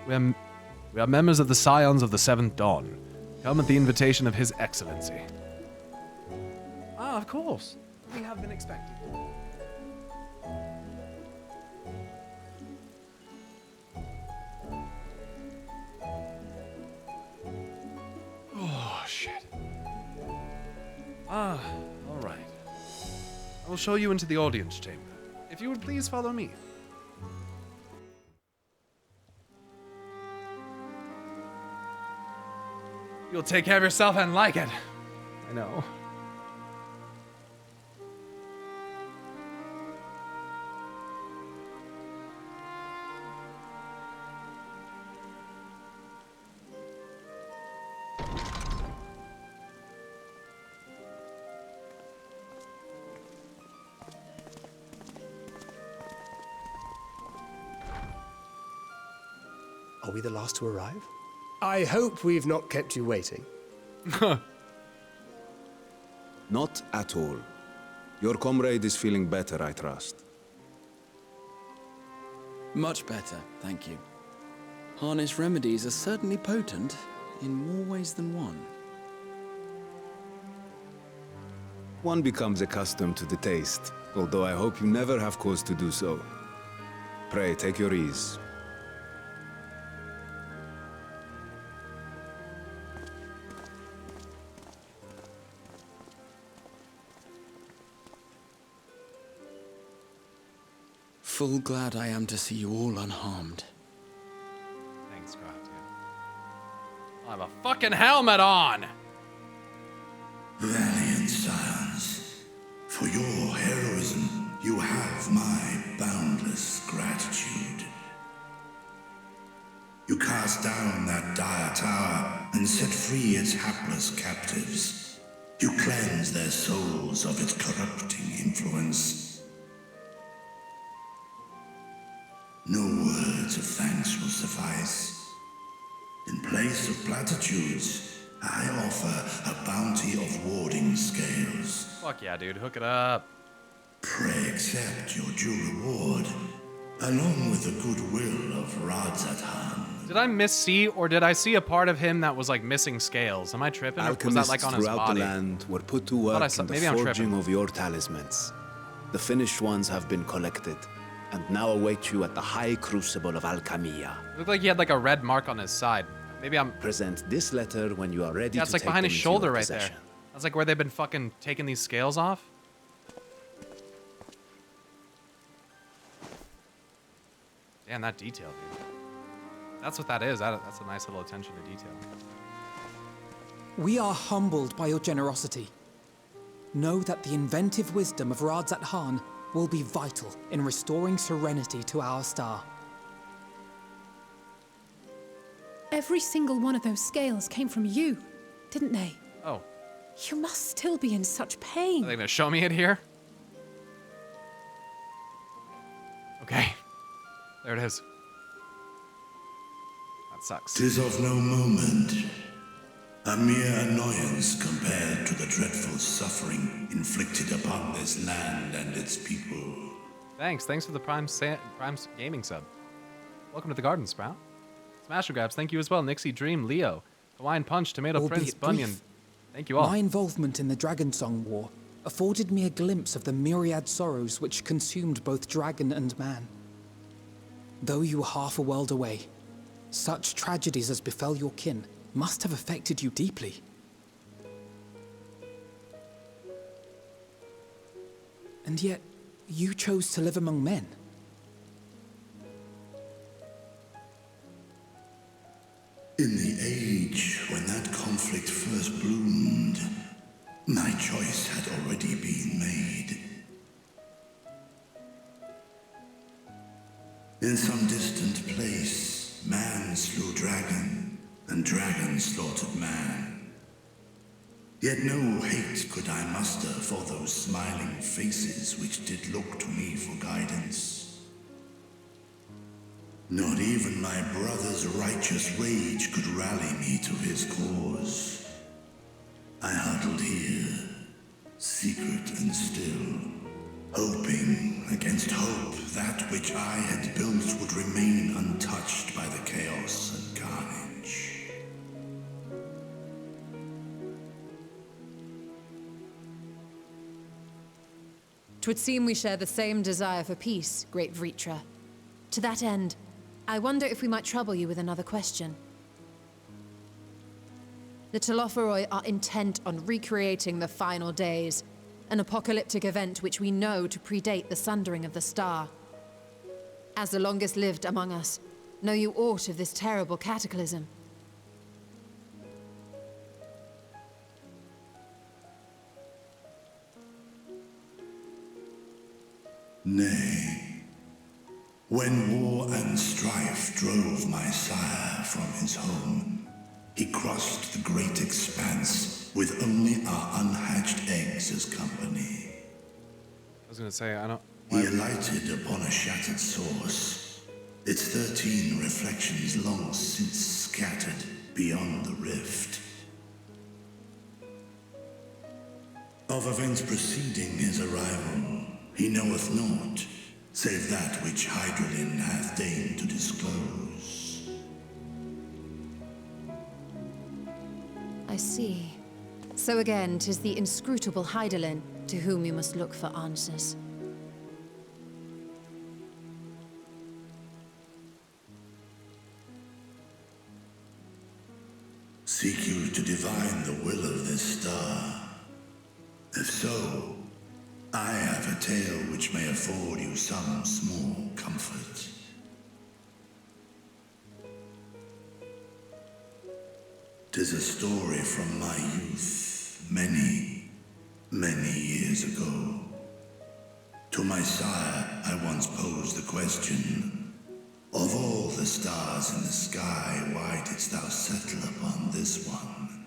We are members of the Scions of the Seventh Dawn. Come at the invitation of His Excellency. Ah, of course. We have been expecting. Oh, shit. Ah, all right. I will show you into the audience chamber. If you would please follow me. You'll take care of yourself and like it. I know. Are we the last to arrive? I hope we've not kept you waiting. Not at all. Your comrade is feeling better, I trust. Much better, thank you. Harness remedies are certainly potent in more ways than one. One becomes accustomed to the taste, although I hope you never have cause to do so. Pray, take your ease. Full glad I am to see you all unharmed. Thanks, Craft. I have a fucking helmet on! Valiant scions, for your heroism, you have my boundless gratitude. You cast down that dire tower and set free its hapless captives. You cleanse their souls of its corrupting influence. No words of thanks will suffice. In place of platitudes, I offer a bounty of warding scales. Fuck yeah, dude. Hook it up. Pray accept your due reward, along with the goodwill of Radzatan. Did I miss-see, or did I see a part of him that was like missing scales? Am I tripping? Or was that like on his throughout body? the land were put to work in the maybe I'm forging tripping. of your talismans. The finished ones have been collected, and now await you at the High Crucible of Alchemia. It looked like he had like a red mark on his side. Maybe I'm... Present this letter when you are ready Yeah, to it's like take behind them his into shoulder your right possession. there. That's like where they've been fucking taking these scales off. Damn, that detail, dude. That's what that is. That's a nice little attention to detail. We are humbled by your generosity. know that the inventive wisdom of Radzat Han will be vital in restoring serenity to our star. Every single one of those scales came from you, didn't they? Oh. You must still be in such pain. Are they gonna show me it here? Okay. There it is. That sucks. 'Tis of no moment. A mere annoyance compared to the dreadful suffering inflicted upon this land and its people. Thanks for the Prime Gaming sub. Welcome to the Garden, Sprout. Smasher Grabs, thank you as well. Nixie Dream, Leo, Hawaiian Punch, Tomato Albeit Prince, Bunyan. brief, Thank you all. My involvement in the Dragonsong War afforded me a glimpse of the myriad sorrows which consumed both dragon and man. Though you were half a world away, such tragedies as befell your kin must have affected you deeply. And yet, you chose to live among men. In the age when that conflict first bloomed, my choice had already been made. In some distant place, man slew dragon, and dragon slaughtered man. Yet no hate could I muster for those smiling faces which did look to me for guidance. Not even my brother's righteous rage could rally me to his cause. I huddled here, secret and still, hoping against hope that which I had built would remain untouched by the chaos and carnage. Twould seem we share the same desire for peace, great Vritra. To that end, I wonder if we might trouble you with another question. The Telophoroi are intent on recreating the final days, an apocalyptic event which we know to predate the sundering of the star. As the longest lived among us, know you aught of this terrible cataclysm? Nay. When war and strife drove my sire from his home, he crossed the great expanse with only our unhatched eggs as company. I was gonna say, I don't... He alighted upon a shattered source, its 13 reflections long since scattered beyond the rift. Of events preceding his arrival, he knoweth naught, save that which Hydralin hath deigned to disclose. I see. So again, 'tis the inscrutable Hydaelyn to whom you must look for answers. Seek you to divine the will of this star? If so, I have a tale which may afford you some small comfort. 'Tis a story from my youth, many, many years ago. To my sire, I once posed the question, of all the stars in the sky, why didst thou settle upon this one?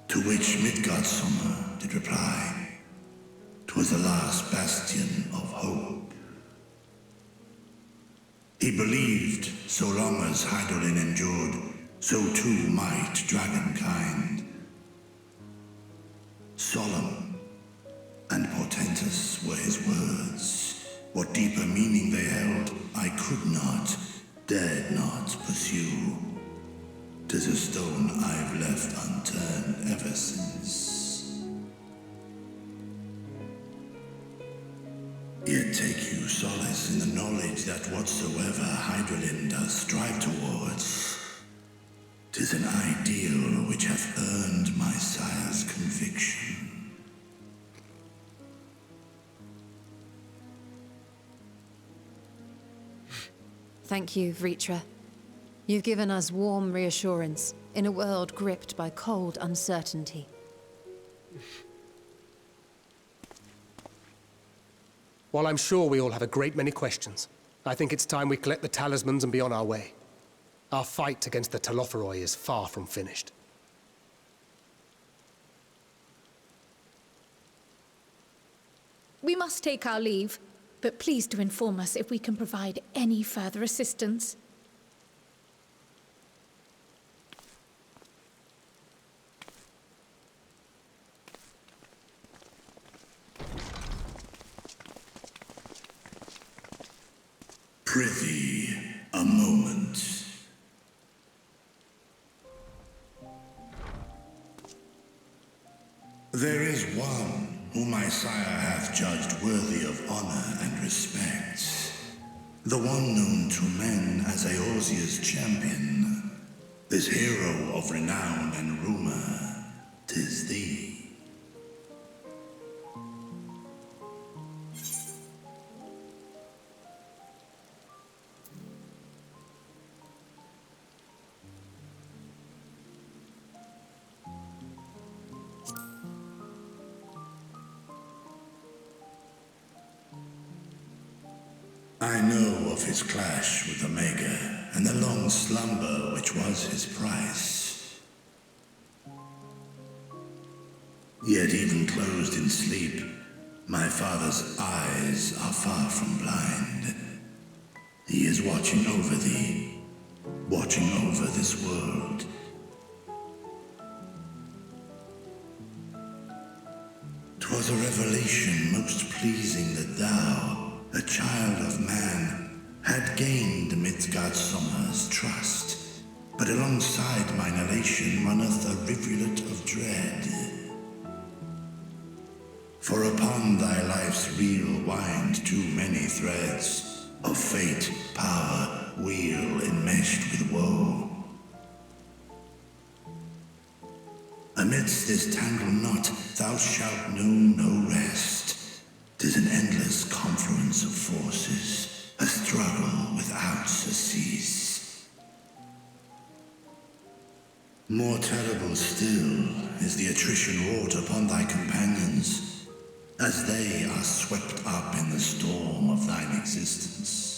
To which Midgardsormr did reply, 'twas the last bastion of hope. He believed so long as Hydaelyn endured, so too might dragonkind. Solemn and portentous were his words. What deeper meaning they held, I could not, dared not pursue. 'Tis a stone I've left unturned ever since. Yet take you solace in the knowledge that whatsoever Hydralyn does strive towards, 'tis an ideal which hath earned my sire's conviction. Thank you, Vritra. You've given us warm reassurance in a world gripped by cold uncertainty. While I'm sure we all have a great many questions, I think it's time we collect the talismans and be on our way. Our fight against the Telophoroi is far from finished. We must take our leave, but please do inform us if we can provide any further assistance. Prithee, a moment. There is one whom my sire hath judged worthy of honor and respect. The one known to men as Eorzea's champion. This hero of renown and rumor, 'tis thee. I know of his clash with Omega, and the long slumber which was his price. Yet even closed in sleep, my father's eyes are far from blind. He is watching over thee, watching over this world. 'Twas a revelation most pleasing that thou, a child of man, had gained Midgardsormr's trust, but alongside mine elation runneth a rivulet of dread. For upon thy life's reel wind too many threads of fate, power, weal enmeshed with woe. Amidst this tangled knot thou shalt know no rest. 'Tis an endless confluence of forces, a struggle without surcease. More terrible still is the attrition wrought upon thy companions, as they are swept up in the storm of thine existence.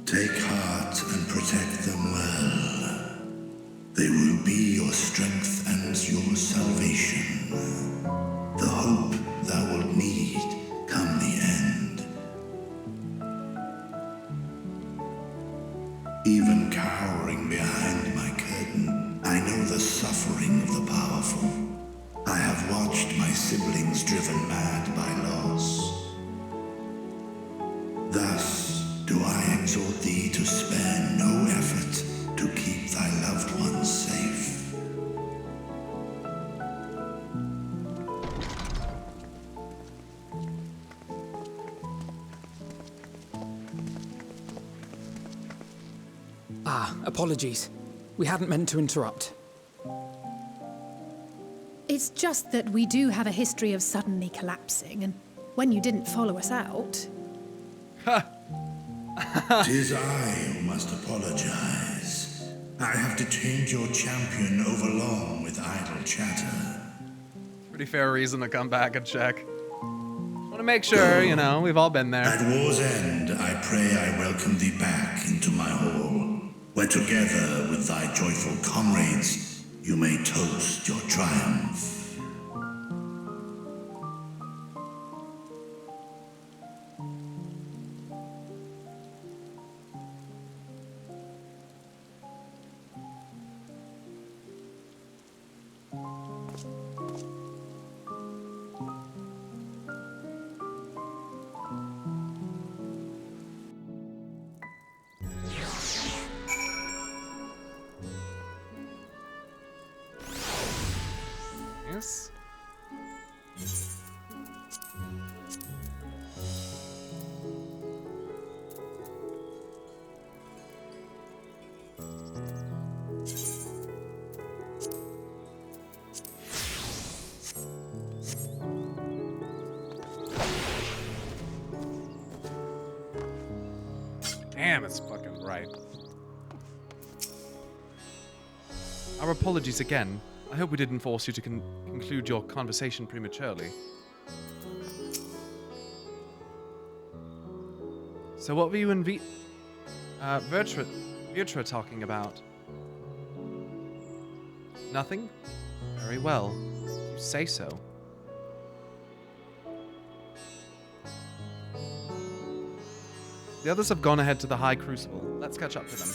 Take heart and protect them well. They will be your strength and your salvation. The hope thou wilt need come the end. Even cowering behind my curtain, I know the suffering of the powerful. I have watched my siblings driven mad by loss. Thus do I exhort thee to spare no effort to keep thy loved ones safe. Apologies. We hadn't meant to interrupt. It's just that we do have a history of suddenly collapsing, and when you didn't follow us out... 'Tis I who must apologize. I have detained your champion overlong with idle chatter. Pretty fair reason to come back and check. Want to make sure, you know, we've all been there. At war's end, I pray I welcome thee back into my hall, where together with thy joyful comrades, you may toast your triumph. Damn, it's fucking right. Our apologies again. I hope we didn't force you to conclude your conversation prematurely. So what were you and Virtua talking about? Nothing? Very well. You say so. The others have gone ahead to the High Crucible. Let's catch up to them.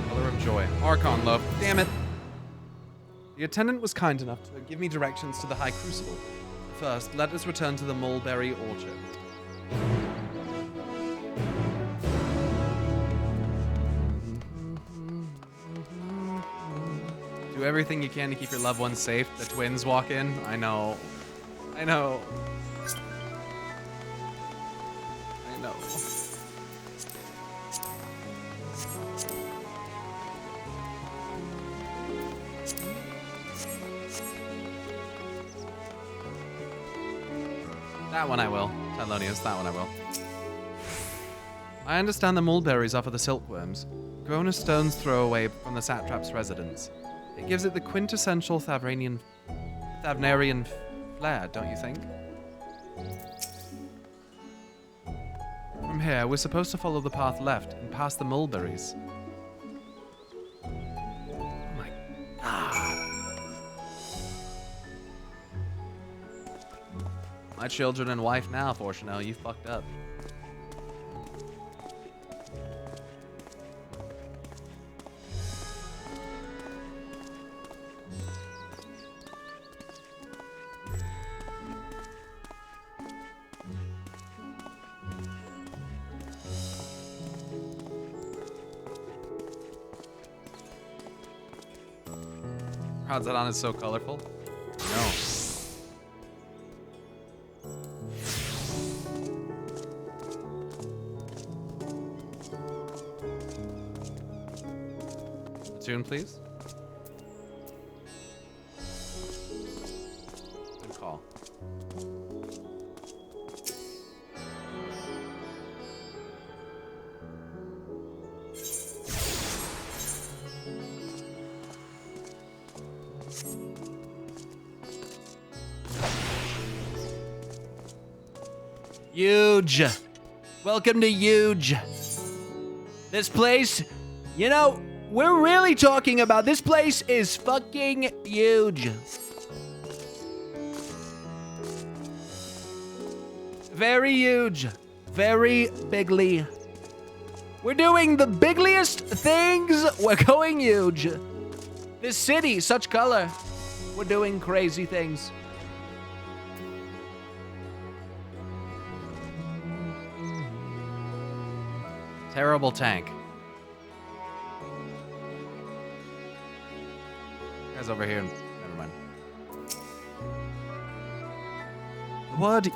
Color of Joy. Archon love. Damn it. The attendant was kind enough to give me directions to the High Crucible. First, let us return to the Mulberry Orchard. Do everything you can to keep your loved ones safe. The twins walk in. I know. I know. I know. That one I will. Talonius, that one I will. I understand the mulberries offer the silkworms, grown a stone's throw away from the satrap's residence. It gives it the quintessential Thavnairian flair, don't you think? From here, we're supposed to follow the path left and past the mulberries. Oh my god. My children and wife now, Fortunel, you fucked up. Razadon is so colorful. No. Tune, please. Good call. Huge. Welcome to Huge. This place, you know, we're really talking about this place is fucking huge. Very huge. Very bigly. We're doing the bigliest things. We're going huge. This city, such color. We're doing crazy things. Terrible tank. Guys over here. Never mind. The word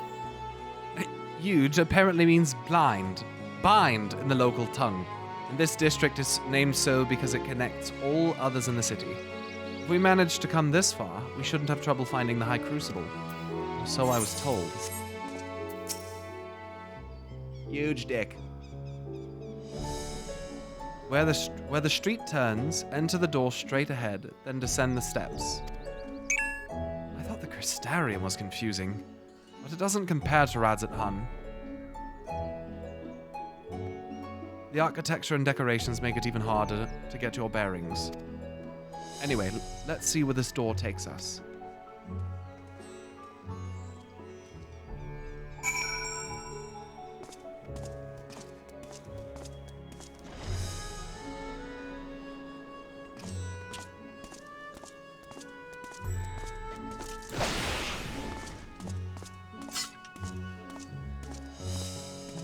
huge apparently means blind, bind in the local tongue. And this district is named so because it connects all others in the city. If we managed to come this far, we shouldn't have trouble finding the High Crucible. Or so I was told. Huge dick. Where the street turns, enter the door straight ahead, then descend the steps. I thought the Crystarium was confusing, but it doesn't compare to Razat-Han. The architecture and decorations make it even harder to get your bearings. Anyway, let's see where this door takes us.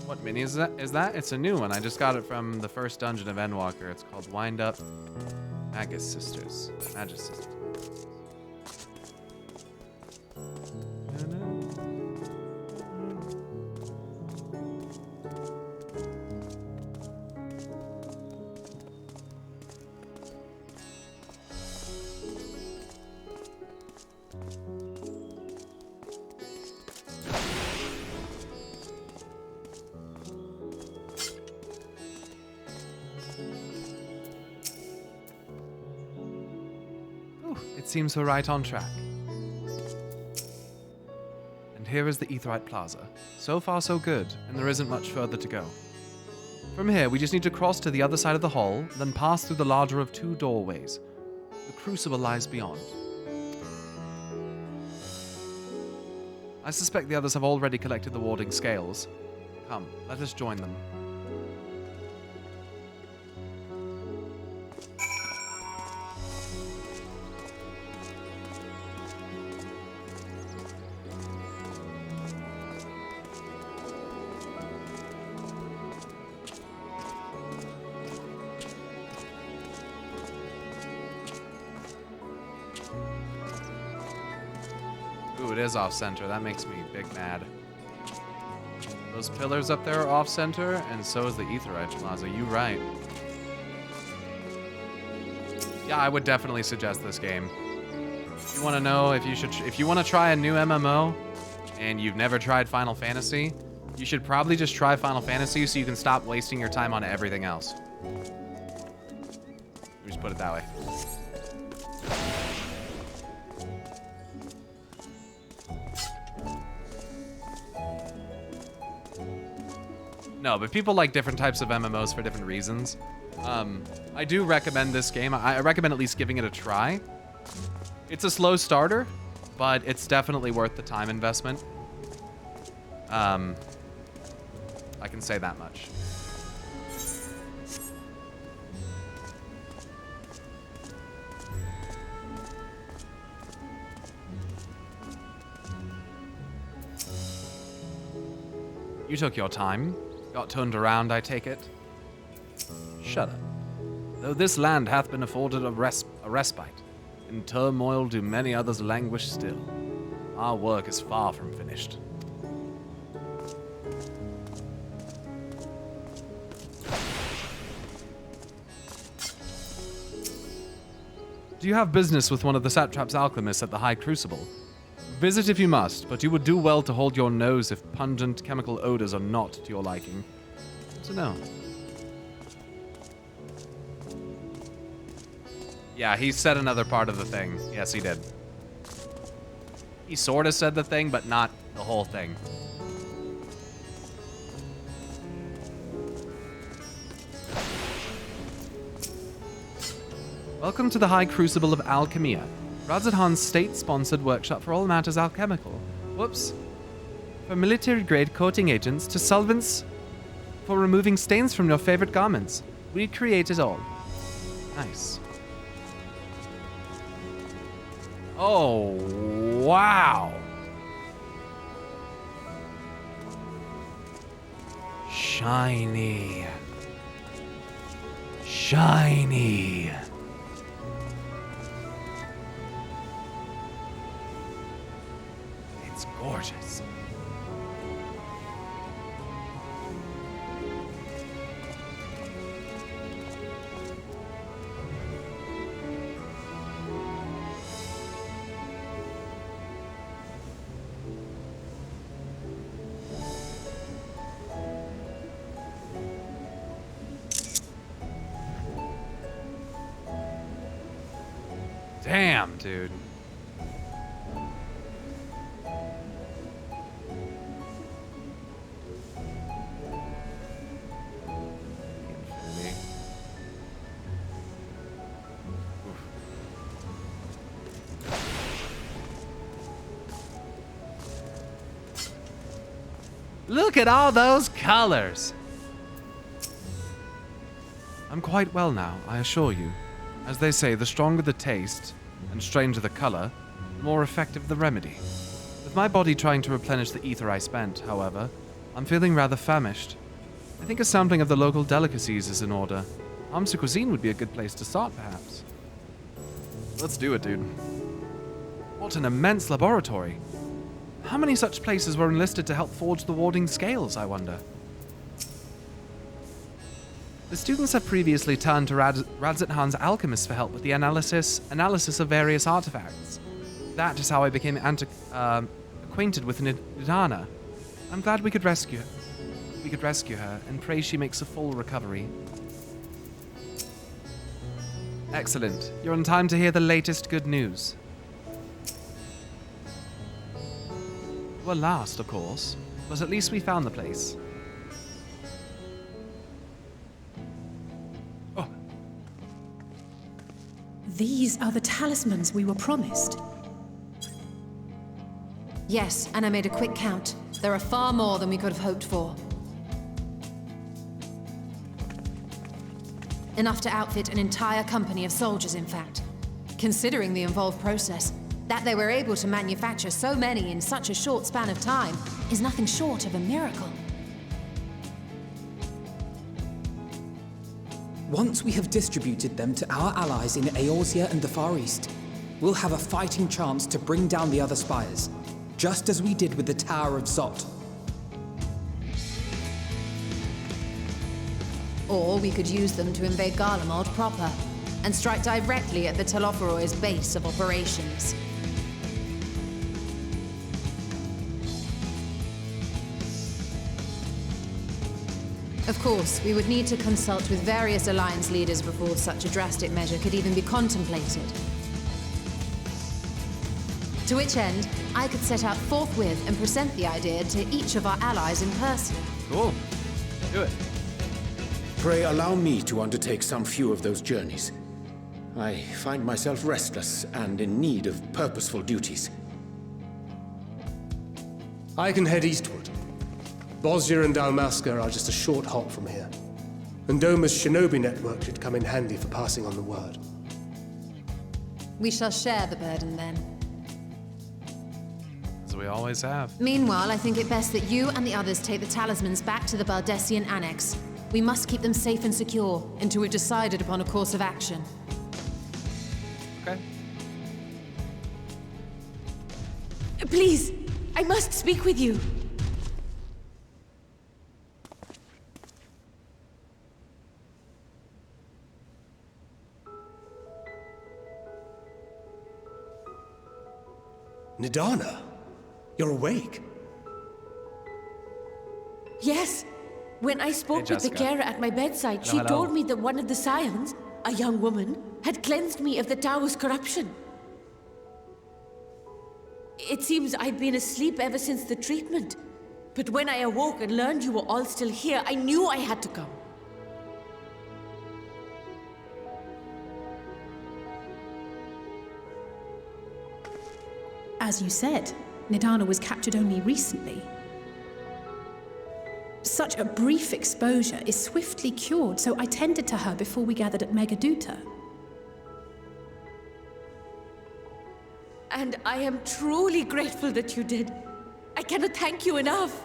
What mini is that? It's a new one. I just got it from the first dungeon of Endwalker. It's called Wind Up Magus Sisters. Magus Sisters. seems we're right on track. And here is the Aetheryte Plaza. So far so good, and there isn't much further to go. From here, we just need to cross to the other side of the hall, then pass through the larger of 2 doorways. The Crucible lies beyond. I suspect the others have already collected the warding scales. Come, let us join them. Ooh, it is off-center. That makes me big mad. Those pillars up there are off-center, and so is the Aetheryte Plaza. You right. Yeah, I would definitely suggest this game. If you want to know if you want to try a new MMO, and you've never tried Final Fantasy, you should probably just try Final Fantasy so you can stop wasting your time on everything else. Let me just put it that way. No, but people like different types of MMOs for different reasons. I do recommend this game. I recommend at least giving it a try. It's a slow starter, but it's definitely worth the time investment. I can say that much. You took your time. Got turned around, I take it. Shut up. Though this land hath been afforded a respite, in turmoil do many others languish still. Our work is far from finished. Do you have business with one of the satrap's alchemists at the High Crucible? Visit if you must, but you would do well to hold your nose if pungent chemical odors are not to your liking. Good to know. Yeah, he said another part of the thing. Yes, he did. He sort of said the thing, but not the whole thing. Welcome to the High Crucible of Alchemia, Radz-at-Han's state-sponsored workshop for all matters alchemical. Whoops. From military-grade coating agents to solvents for removing stains from your favorite garments. We create it all. Nice. Oh, wow. Shiny. Shiny. It's gorgeous. Damn, dude. Look at all those colors! I'm quite well now, I assure you. As they say, the stronger the taste, and stranger the color, the more effective the remedy. With my body trying to replenish the ether I spent, however, I'm feeling rather famished. I think a sampling of the local delicacies is in order. Hamsa cuisine would be a good place to start, perhaps. Let's do it, dude. What an immense laboratory. How many such places were enlisted to help forge the warding scales, I wonder? The students have previously turned to Radz-at-Han's alchemists for help with the analysis of various artifacts. That is how I became acquainted with Nidana. I'm glad we could rescue her, and pray she makes a full recovery. Excellent. You're in time to hear the latest good news. We're lost, of course, but at least we found the place. These are the talismans we were promised. Yes, and I made a quick count. There are far more than we could have hoped for. Enough to outfit an entire company of soldiers, in fact. Considering the involved process, that they were able to manufacture so many in such a short span of time is nothing short of a miracle. Once we have distributed them to our allies in Eorzea and the Far East, we'll have a fighting chance to bring down the other spires, just as we did with the Tower of Zot. Or we could use them to invade Garlemald proper, and strike directly at the Telophoroid's base of operations. Of course, we would need to consult with various Alliance leaders before such a drastic measure could even be contemplated. To which end, I could set out forthwith and present the idea to each of our allies in person. Cool. Do it. Pray allow me to undertake some few of those journeys. I find myself restless and in need of purposeful duties. I can head eastward. Bosnia and Dalmasca are just a short hop from here. And Doma's shinobi network should come in handy for passing on the word. We shall share the burden then. As we always have. Meanwhile, I think it best that you and the others take the talismans back to the Baldessian Annex. We must keep them safe and secure until we've decided upon a course of action. Okay. Please, I must speak with you. Nidana, you're awake. Yes. When I spoke with the Jessica. carer at my bedside, she Hello. told me that one of the scions, a young woman, had cleansed me of the tower's corruption. It seems I'd been asleep ever since the treatment. But when I awoke and learned you were all still here, I knew I had to come. As you said, Nidana was captured only recently. Such a brief exposure is swiftly cured, so I tended to her before we gathered at Megaduta. And I am truly grateful that you did. I cannot thank you enough.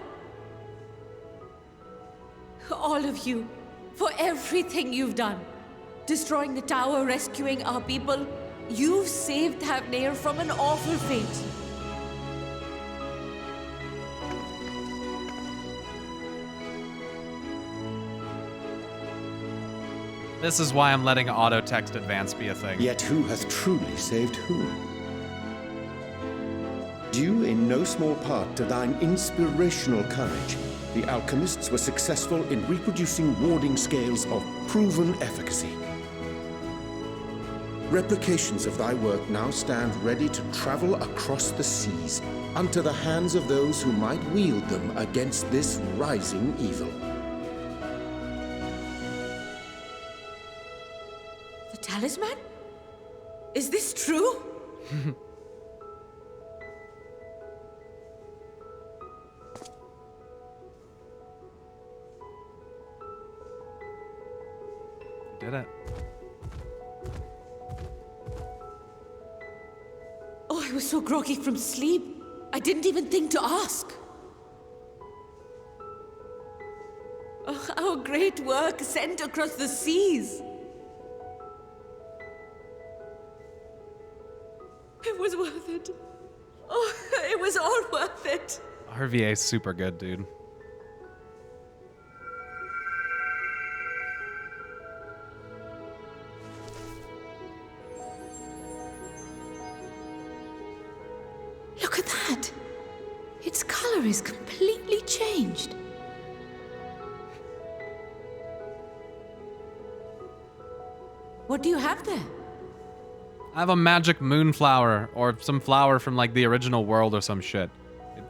All of you, for everything you've done. Destroying the tower, rescuing our people. You've saved Thavnair from an awful fate. This is why I'm letting auto text advance be a thing. Yet who hath truly saved whom? Due in no small part to thine inspirational courage, the alchemists were successful in reproducing warding scales of proven efficacy. Replications of thy work now stand ready to travel across the seas, unto the hands of those who might wield them against this rising evil. The talisman? Is this true? Did it. Oh, I was so groggy from sleep. I didn't even think to ask. Oh, our great work sent across the seas. It was worth it. Oh, it was all worth it. RVA's super good, dude. Look at that! Its color is completely changed. What do you have there? I have a magic moonflower, or some flower from like the original world or some shit.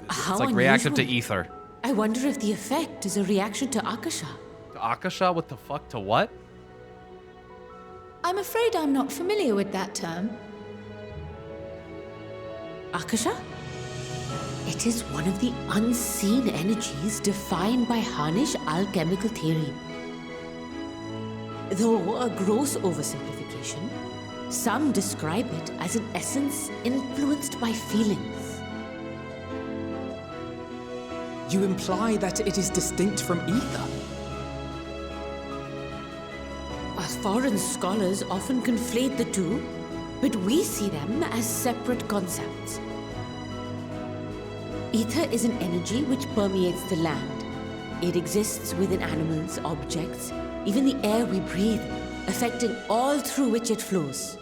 It's like reactive to ether. I wonder if the effect is a reaction to Akasha. To Akasha? What the fuck? To what? I'm afraid I'm not familiar with that term. Akasha? It is one of the unseen energies defined by Harnish alchemical theory. Though a gross oversimplification, some describe it as an essence influenced by feelings. You imply that it is distinct from ether? Foreign scholars often conflate the two, but we see them as separate concepts. Ether is an energy which permeates the land. It exists within animals, objects, even the air we breathe, affecting all through which it flows.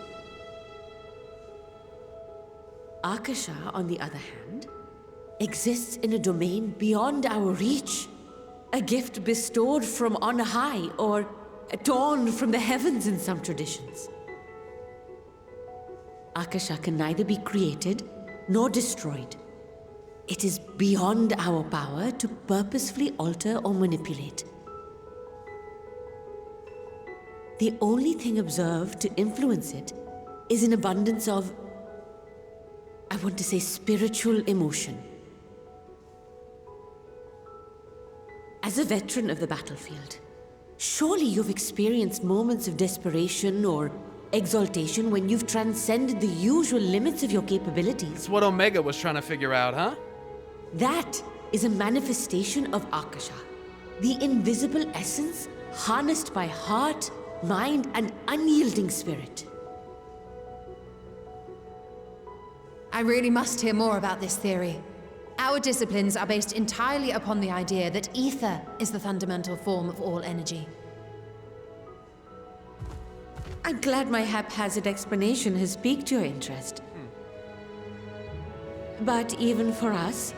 Akasha, on the other hand, exists in a domain beyond our reach, a gift bestowed from on high or torn from the heavens in some traditions. Akasha can neither be created nor destroyed. It is beyond our power to purposefully alter or manipulate. The only thing observed to influence it is an abundance of, I want to say, spiritual emotion. As a veteran of the battlefield, surely you've experienced moments of desperation or exaltation when you've transcended the usual limits of your capabilities. That's what Omega was trying to figure out, huh? That is a manifestation of Akasha, the invisible essence harnessed by heart, mind, and unyielding spirit. I really must hear more about this theory. Our disciplines are based entirely upon the idea that ether is the fundamental form of all energy. I'm glad my haphazard explanation has piqued your interest. But even for us,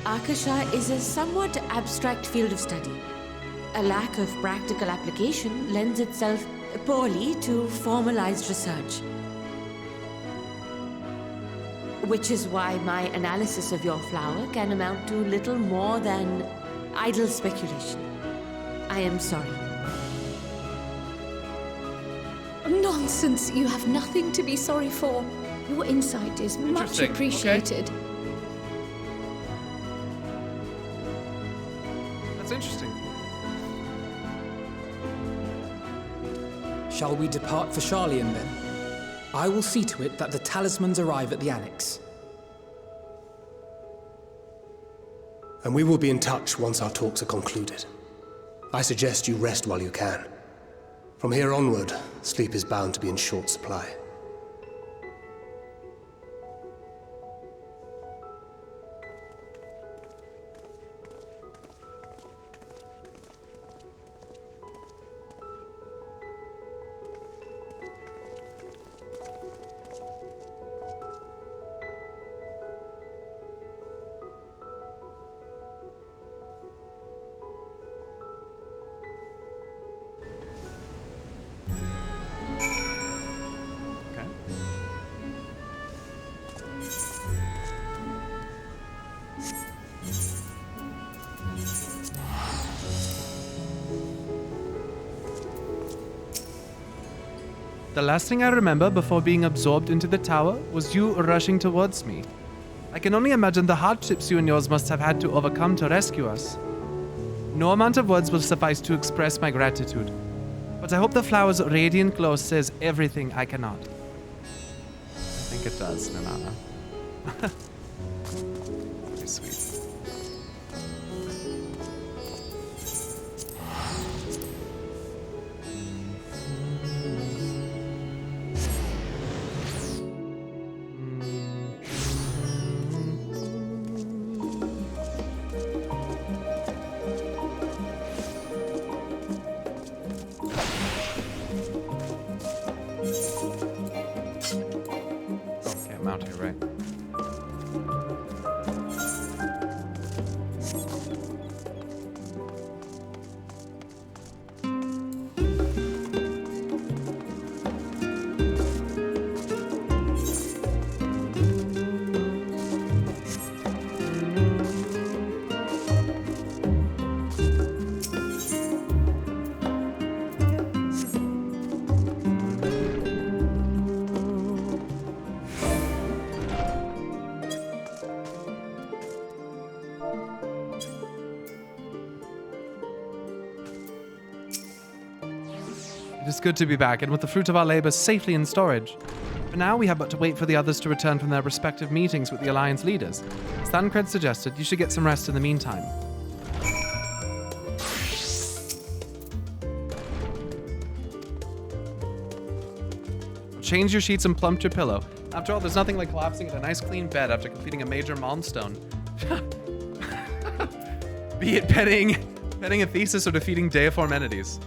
Akasha is a somewhat abstract field of study. A lack of practical application lends itself poorly to formalized research. Which is why my analysis of your flower can amount to little more than idle speculation. I am sorry. Nonsense! You have nothing to be sorry for. Your insight is much appreciated. Okay. That's interesting. Shall we depart for Sharlayan then? I will see to it that the talismans arrive at the Annex. And we will be in touch once our talks are concluded. I suggest you rest while you can. From here onward, sleep is bound to be in short supply. The last thing I remember before being absorbed into the tower was you rushing towards me. I can only imagine the hardships you and yours must have had to overcome to rescue us. No amount of words will suffice to express my gratitude, but I hope the flower's radiant glow says everything I cannot. I think it does, Nanana. Pretty sweet. It is good to be back, and with the fruit of our labor safely in storage. For now, we have but to wait for the others to return from their respective meetings with the Alliance leaders. As Thancred suggested, you should get some rest in the meantime. Change your sheets and plump your pillow. After all, there's nothing like collapsing in a nice clean bed after completing a major milestone. Be it penning a thesis or defeating deiform entities.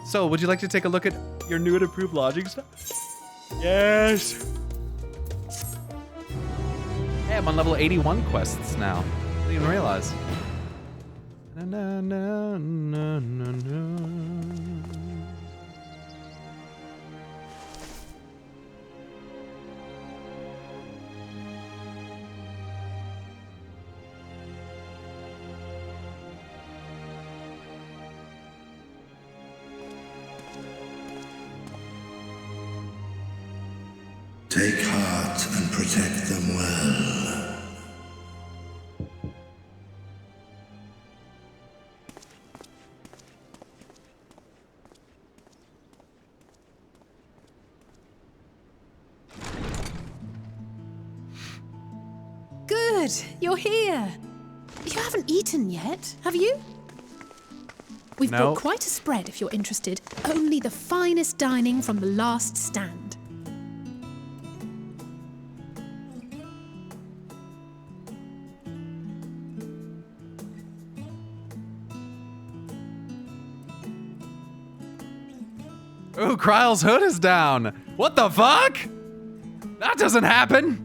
So, would you like to take a look at your new and improved lodging stuff? Yes! Hey, I'm on level 81 quests now. I didn't even realize. Na, na, na, na, na, na. Take heart and protect them well. Good, you're here. You haven't eaten yet, have you? We've No. brought quite a spread if you're interested. Only the finest dining from the last stand. Oh, Kryle's hood is down. What the fuck? That doesn't happen.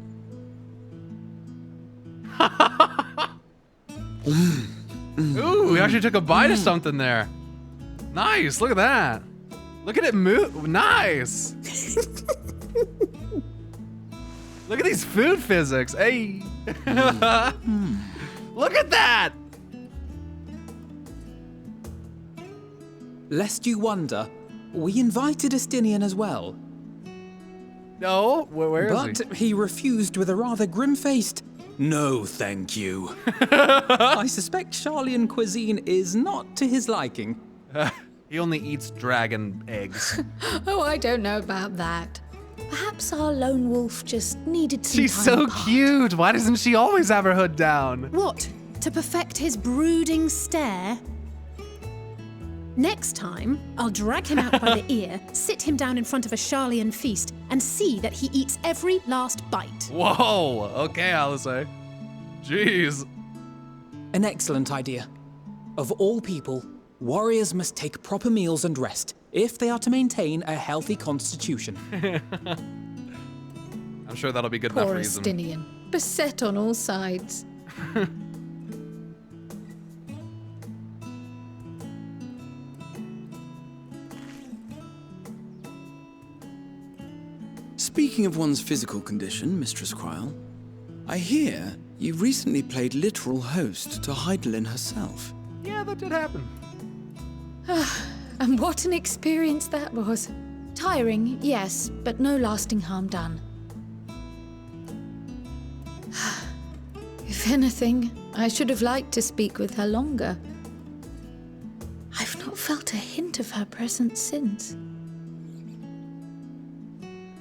Ooh, we actually took a bite of something there. Nice, look at that. Look at it move, nice. Look at these food physics, hey. Look at that. Lest you wonder, we invited Estinian as well. No, where is but he refused with a rather grim-faced, "No, thank you." I suspect Charlian cuisine is not to his liking. He only eats dragon eggs. Oh, I don't know about that. Perhaps our lone wolf just needed some She's time so apart. cute. Why doesn't she always have her hood down? What? To perfect his brooding stare? Next time, I'll drag him out by the ear, sit him down in front of a Charlian feast, and see that he eats every last bite. Whoa, okay, Alice. Jeez. An excellent idea. Of all people, warriors must take proper meals and rest if they are to maintain a healthy constitution. I'm sure that'll be good enough Poor reason. Estinian, beset on all sides. Speaking of one's physical condition, Mistress Kryle, I hear you recently played literal host to Heidelin herself. Yeah, that did happen. And what an experience that was. Tiring, yes, but no lasting harm done. If anything, I should have liked to speak with her longer. I've not felt a hint of her presence since.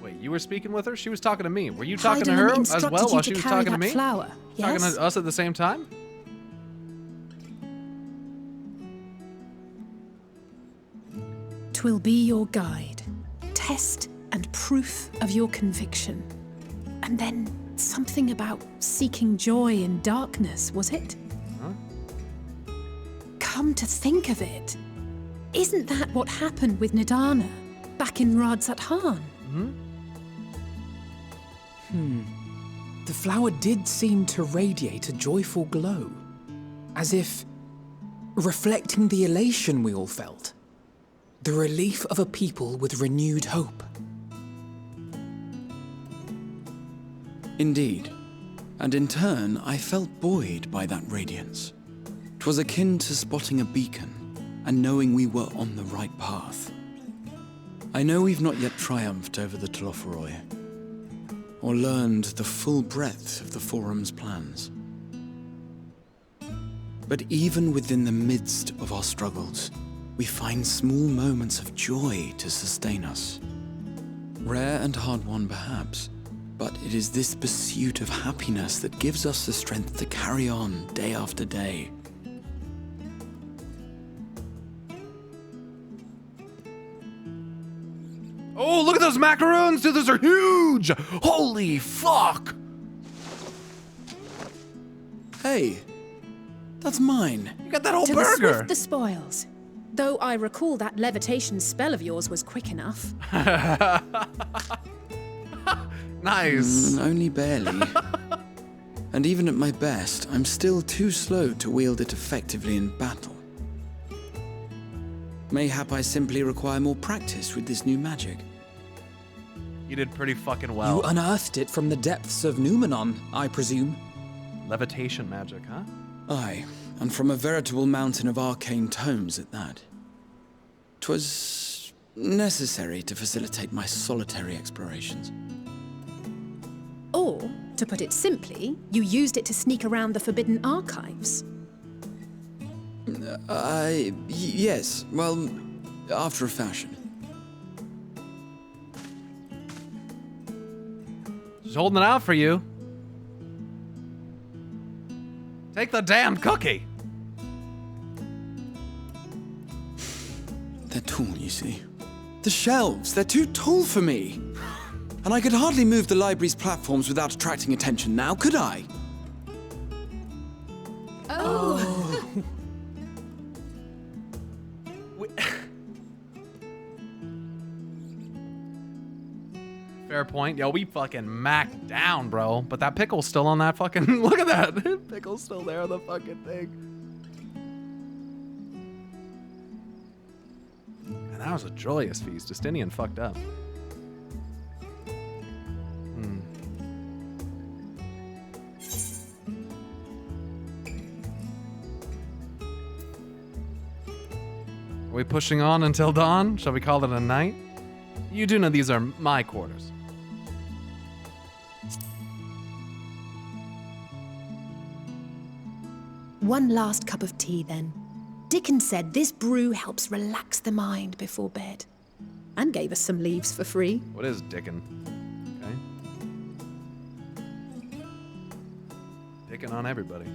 Wait, you were speaking with her? She was talking to me. Were you talking to Heidelin her as instructed well you while to she was carry talking to that me? flower, Talking yes? to us at the same time? "'Twill be your guide, test and proof of your conviction." And then something about seeking joy in darkness, was it? Huh? Come to think of it, isn't that what happened with Nidana back in Radzat-Han? The flower did seem to radiate a joyful glow, as if reflecting the elation we all felt, the relief of a people with renewed hope. Indeed, and in turn, I felt buoyed by that radiance. 'Twas akin to spotting a beacon and knowing we were on the right path. I know we've not yet triumphed over the Telophoroi, or learned the full breadth of the Forum's plans. But even within the midst of our struggles, we find small moments of joy to sustain us. Rare and hard-won, perhaps, but it is this pursuit of happiness that gives us the strength to carry on day after day. Oh, look at those macaroons! Dude, those are huge! Holy fuck! Hey, that's mine. You got that whole To the burger! swift the spoils. Though I recall that levitation spell of yours was quick enough. Nice. Only barely. And even at my best, I'm still too slow to wield it effectively in battle. Mayhap I simply require more practice with this new magic. You did pretty fucking well. You unearthed it from the depths of Numenon, I presume. Levitation magic, huh? Aye, and from a veritable mountain of arcane tomes at that. 'Twas necessary to facilitate my solitary explorations. Or, to put it simply, you used it to sneak around the Forbidden Archives. Yes, well, after a fashion. She's holding it out for you. Take the damn cookie. They're tall, you see. The shelves, they're too tall for me. And I could hardly move the library's platforms without attracting attention now, could I? Oh. Fair point. Yo, we fucking macked down, bro. But that pickle's still on that fucking... Look at that. Pickle's still there on the fucking thing. And that was a joyous feast. Justinian fucked up. Are we pushing on until dawn? Shall we call it a night? You do know these are my quarters. One last cup of tea, then. Dickon said this brew helps relax the mind before bed. And gave us some leaves for free. What is Dickon? Okay. Dickon on everybody.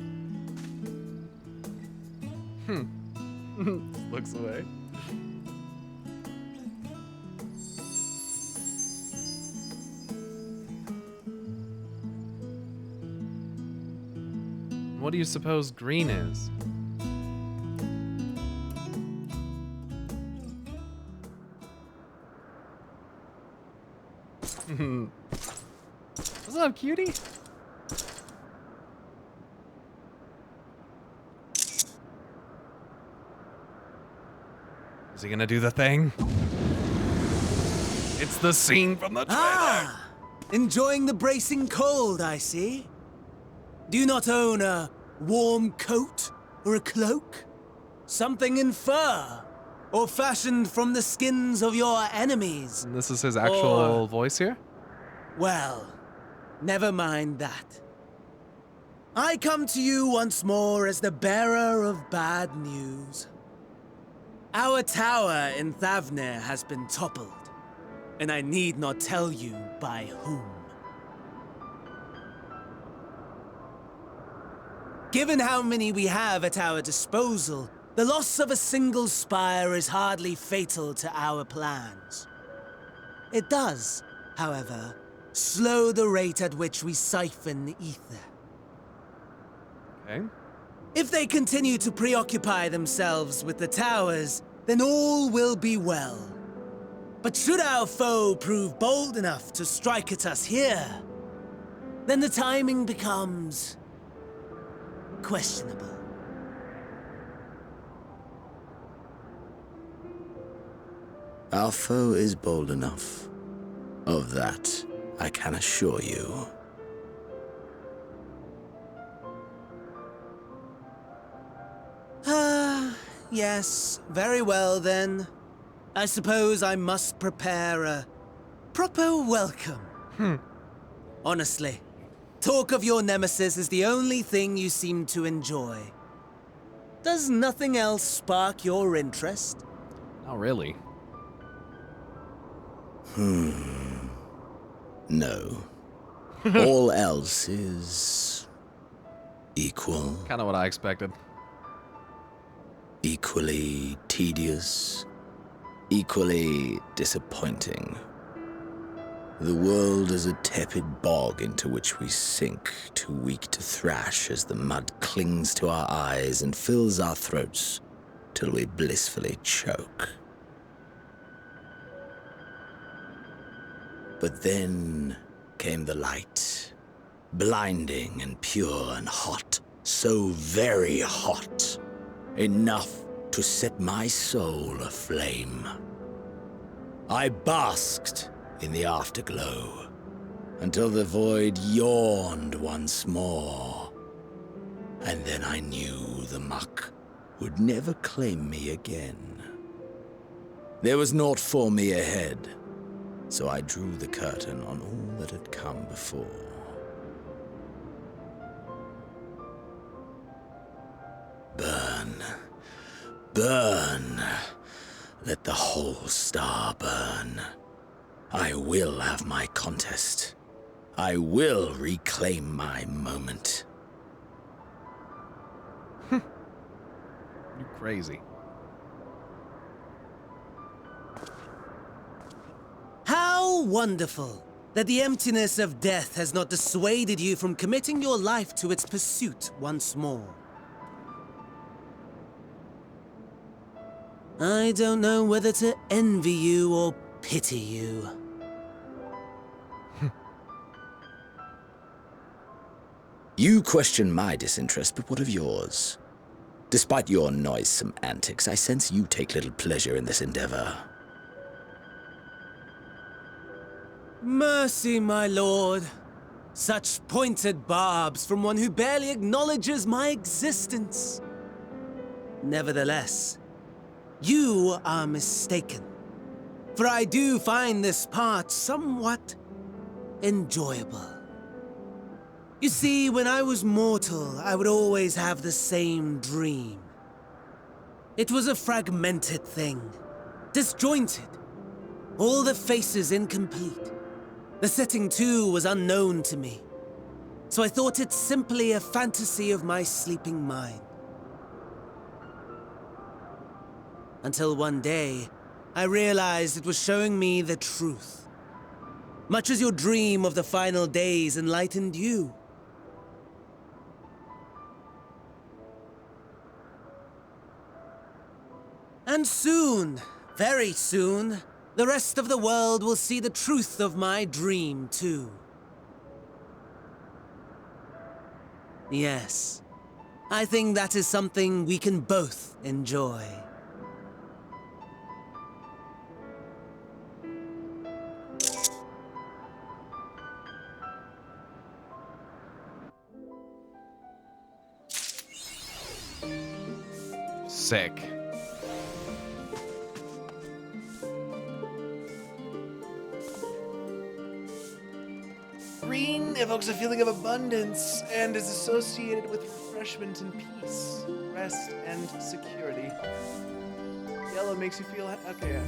Looks away. What do you suppose green is? What's up, cutie? Is he gonna do the thing? It's the scene from the trailer. Ah! Enjoying the bracing cold, I see. Do you not own a warm coat or a cloak? Something in fur? Or fashioned from the skins of your enemies? And this is his actual voice here? Well, never mind that. I come to you once more as the bearer of bad news. Our tower in Thavnair has been toppled, and I need not tell you by whom. Given how many we have at our disposal, the loss of a single spire is hardly fatal to our plans. It does, however, slow the rate at which we siphon ether. Okay. If they continue to preoccupy themselves with the towers, then all will be well. But should our foe prove bold enough to strike at us here, then the timing becomes questionable. Our foe is bold enough. Of that, I can assure you. Yes, very well then. I suppose I must prepare a proper welcome. Honestly, talk of your nemesis is the only thing you seem to enjoy. Does nothing else spark your interest? Oh, really? No. All else is equal. Kind of what I expected. Equally tedious. Equally disappointing. The world is a tepid bog into which we sink, too weak to thrash as the mud clings to our eyes and fills our throats till we blissfully choke. But then came the light, blinding and pure and hot, so very hot, enough to set my soul aflame. I basked in the afterglow until the void yawned once more, and then I knew the muck would never claim me again. There was naught for me ahead, so I drew the curtain on all that had come before. Burn, burn, let the whole star burn. I will have my contest. I will reclaim my moment. You crazy. How wonderful that the emptiness of death has not dissuaded you from committing your life to its pursuit once more. I don't know whether to envy you or pity you. You question my disinterest, but what of yours? Despite your noisome antics, I sense you take little pleasure in this endeavor. Mercy, my lord. Such pointed barbs from one who barely acknowledges my existence. Nevertheless, you are mistaken. For I do find this part somewhat enjoyable. You see, when I was mortal, I would always have the same dream. It was a fragmented thing, disjointed, all the faces incomplete. The setting, too, was unknown to me, so I thought it simply a fantasy of my sleeping mind. Until one day, I realized it was showing me the truth, much as your dream of the final days enlightened you. And soon, very soon, the rest of the world will see the truth of my dream, too. Yes, I think that is something we can both enjoy. Sick. Green evokes a feeling of abundance and is associated with refreshment and peace, rest and security. Yellow makes you feel okay. Yeah.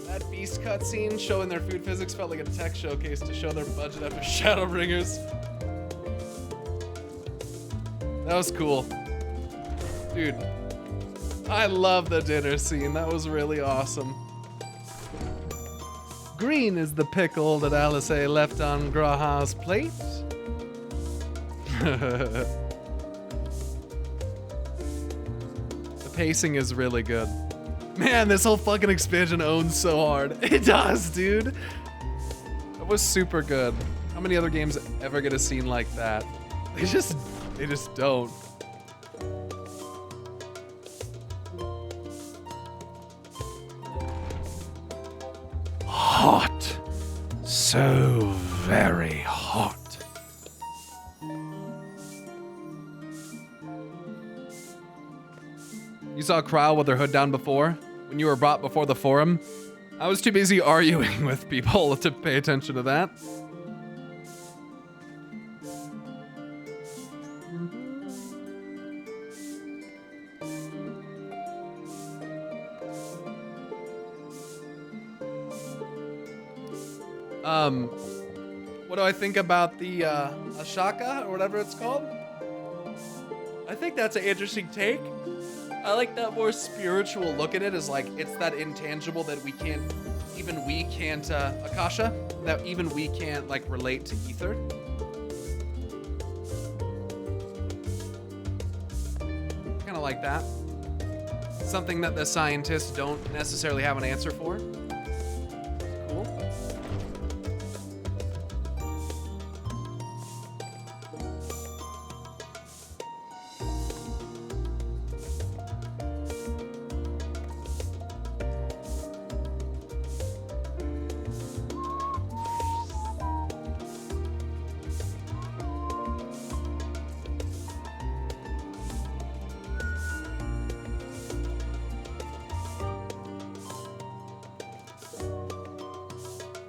That beast cutscene showing their food physics felt like a tech showcase to show their budget after Shadowbringers. That was cool. Dude, I love the dinner scene. That was really awesome. Green is the pickle that Alice left on Graha's plate. The pacing is really good. Man, this whole fucking expansion owns so hard. It does, dude. That was super good. How many other games ever get a scene like that? They just don't. Hot. So very hot. You saw Kryle with her hood down before? When you were brought before the forum? I was too busy arguing with people to pay attention to that. What do I think about the Ashaka or whatever it's called? I think that's an interesting take. I like that more spiritual look at it, as like it's that intangible that we can't Akasha, that even we can't like relate to ether. Kind of like that. Something that the scientists don't necessarily have an answer for. Cool.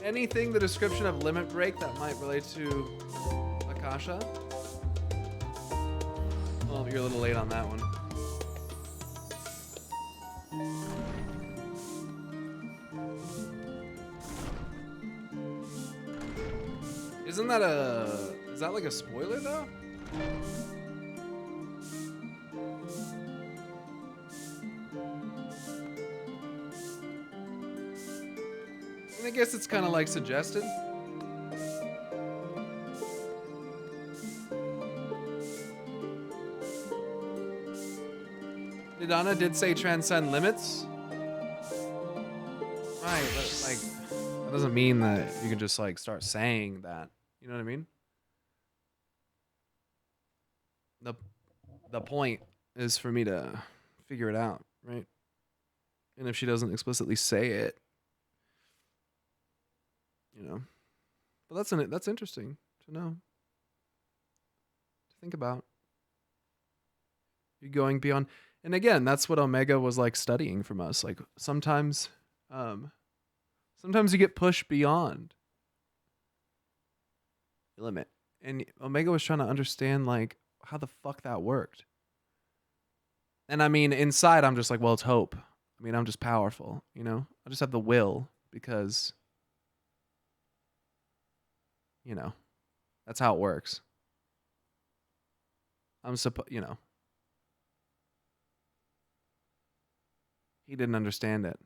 Anything the description of limit break that might relate to Akasha? Well, you're a little late on that one. Isn't that is that like a spoiler though? I guess it's kind of like suggested. Nidana did say transcend limits. Right, but like that doesn't mean that you can just like start saying that. You know what I mean? The point is for me to figure it out, right? And if she doesn't explicitly say it, you know, but that's interesting to know, to think about. You're going beyond, and again, that's what Omega was like studying from us. Like sometimes you get pushed beyond your limit, and Omega was trying to understand like how the fuck that worked. And I mean, inside, I'm just like, well, it's hope. I mean, I'm just powerful, you know. I just have the will because, you know, that's how it works. You know. He didn't understand it.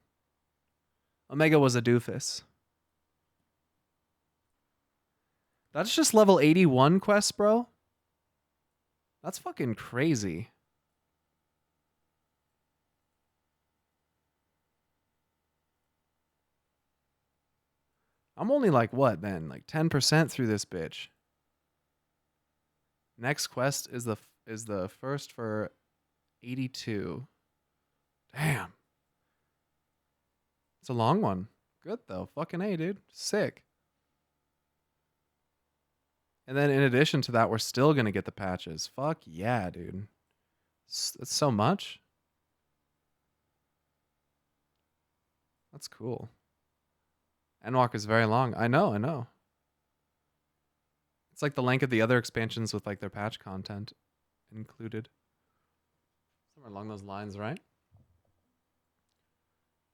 Omega was a doofus. That's just level 81 quest, bro. That's fucking crazy. I'm only like, what then? Like 10% through this bitch. Next quest is the first for 82. Damn. It's a long one. Good though. Fucking A, dude. Sick. And then in addition to that, we're still going to get the patches. Fuck yeah, dude. It's so much. That's cool. Endwalker is very long. I know. It's like the length of the other expansions with like their patch content included. Somewhere along those lines, right?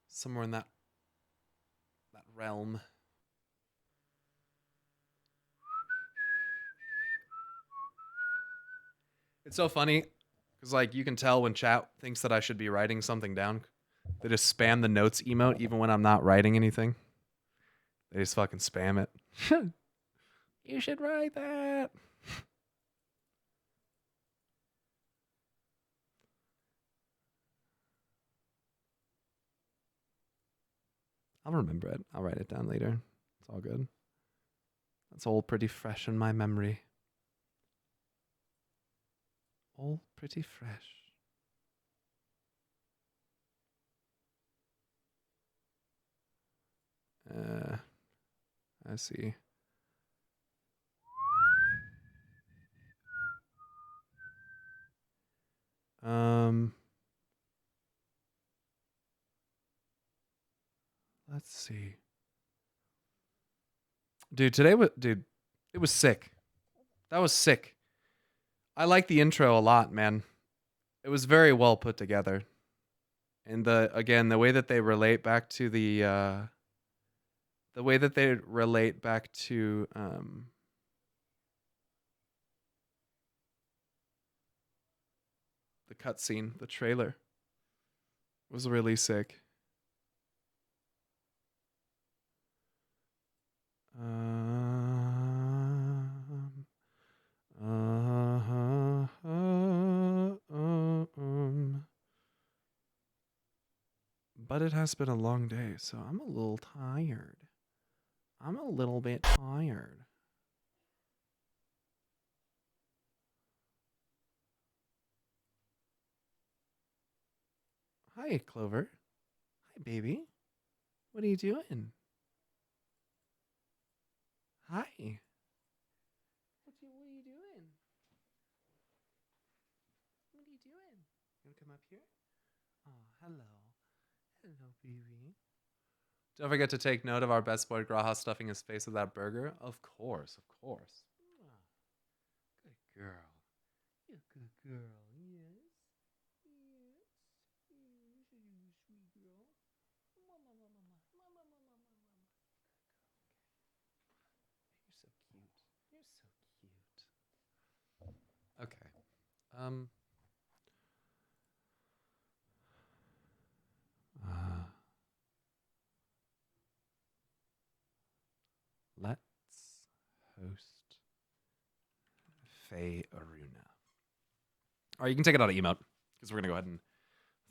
Somewhere in that realm. It's so funny because like you can tell when chat thinks that I should be writing something down. They just spam the notes emote even when I'm not writing anything. They just fucking spam it. You should write that. I'll remember it. I'll write it down later. It's all good. That's all pretty fresh in my memory. All pretty fresh. I see. Let's see. Dude, it was sick. That was sick. I like the intro a lot, man. It was very well put together. And the way that they relate back to the the way that they relate back to the cutscene, the trailer, was really sick. But it has been a long day, so I'm a little tired. I'm a little bit tired. Hi, Clover. Hi, baby. What are you doing? Hi. What are you doing? What are you doing? You want to come up here? Oh, hello. Hello, baby. Don't forget to take note of our best boy Graha stuffing his face with that burger. Of course, of course. Good girl. You're a good girl. Yes. Yes. Yes. You sweet girl. Mama, mama, mama, mama, mama, mama. You're so cute. You're so cute. Okay. Let's host Faye Aruna. All right, you can take it out of emote because we're going to go ahead and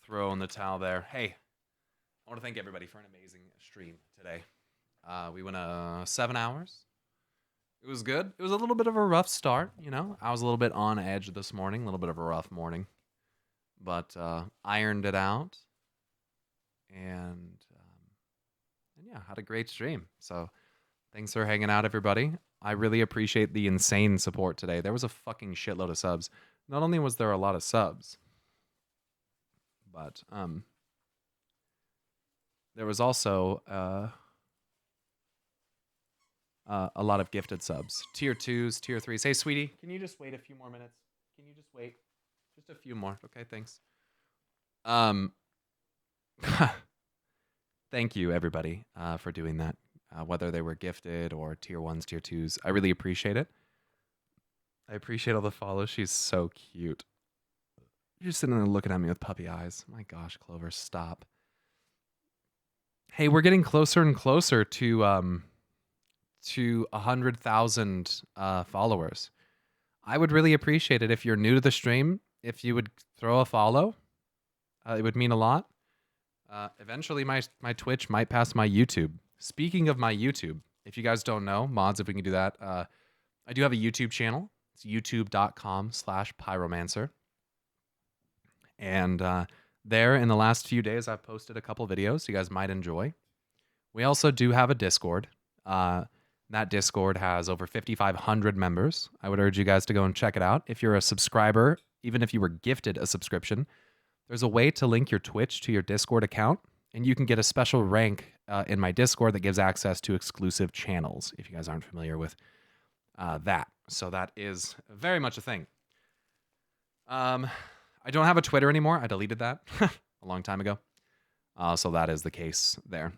throw in the towel there. Hey, I want to thank everybody for an amazing stream today. We went 7 hours. It was good. It was a little bit of a rough start, you know. I was a little bit on edge this morning, a little bit of a rough morning. But ironed it out. And yeah, had a great stream. So thanks for hanging out, everybody. I really appreciate the insane support today. There was a fucking shitload of subs. Not only was there a lot of subs, but there was also a lot of gifted subs. Tier 2s, Tier 3s. Hey, sweetie, can you just wait a few more minutes? Can you just wait? Just a few more. Okay, thanks. Thank you, everybody, for doing that. Whether they were gifted or Tier 1s, Tier 2s. I really appreciate it. I appreciate all the follows. She's so cute. You're just sitting there looking at me with puppy eyes. My gosh, Clover, stop. Hey, we're getting closer and closer to 100,000 followers. I would really appreciate it if you're new to the stream, if you would throw a follow. It would mean a lot. Eventually, my Twitch might pass my YouTube. Speaking of my YouTube, if you guys don't know, mods, if we can do that, I do have a YouTube channel. It's youtube.com/pyromancer. And there, in the last few days, I've posted a couple videos you guys might enjoy. We also do have a Discord. That Discord has over 5,500 members. I would urge you guys to go and check it out. If you're a subscriber, even if you were gifted a subscription, there's a way to link your Twitch to your Discord account, and you can get a special rank in my Discord that gives access to exclusive channels, if you guys aren't familiar with that. So that is very much a thing. I don't have a Twitter anymore. I deleted that a long time ago. So that is the case there.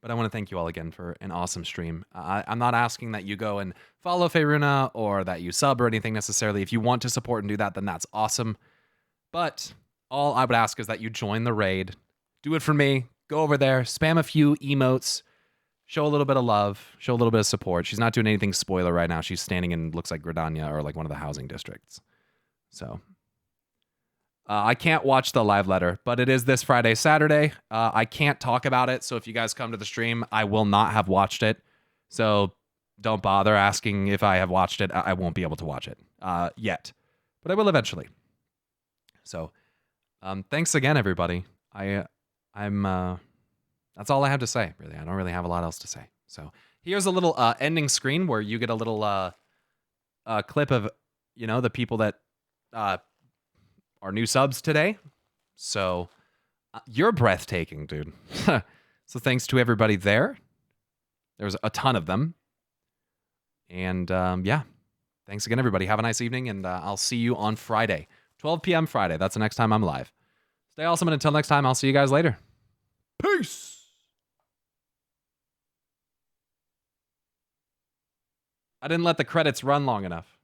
But I want to thank you all again for an awesome stream. I'm not asking that you go and follow Faeruna or that you sub or anything necessarily. If you want to support and do that, then that's awesome. But all I would ask is that you join the raid. Do it for me. Go over there, spam a few emotes, show a little bit of love, show a little bit of support. She's not doing anything spoiler right now. She's standing in, looks like Gridania or like one of the housing districts. So I can't watch the live letter, but it is this Friday, Saturday. I can't talk about it. So if you guys come to the stream, I will not have watched it. So don't bother asking if I have watched it. I won't be able to watch it yet, but I will eventually. So thanks again, everybody. That's all I have to say, really. I don't really have a lot else to say. So here's a little ending screen where you get a little clip of, you know, the people that are new subs today. So you're breathtaking, dude. So thanks to everybody there. There's a ton of them. And yeah, thanks again, everybody. Have a nice evening, and I'll see you on Friday. 12 p.m. Friday. That's the next time I'm live. Stay awesome, and until next time, I'll see you guys later. Peace! I didn't let the credits run long enough.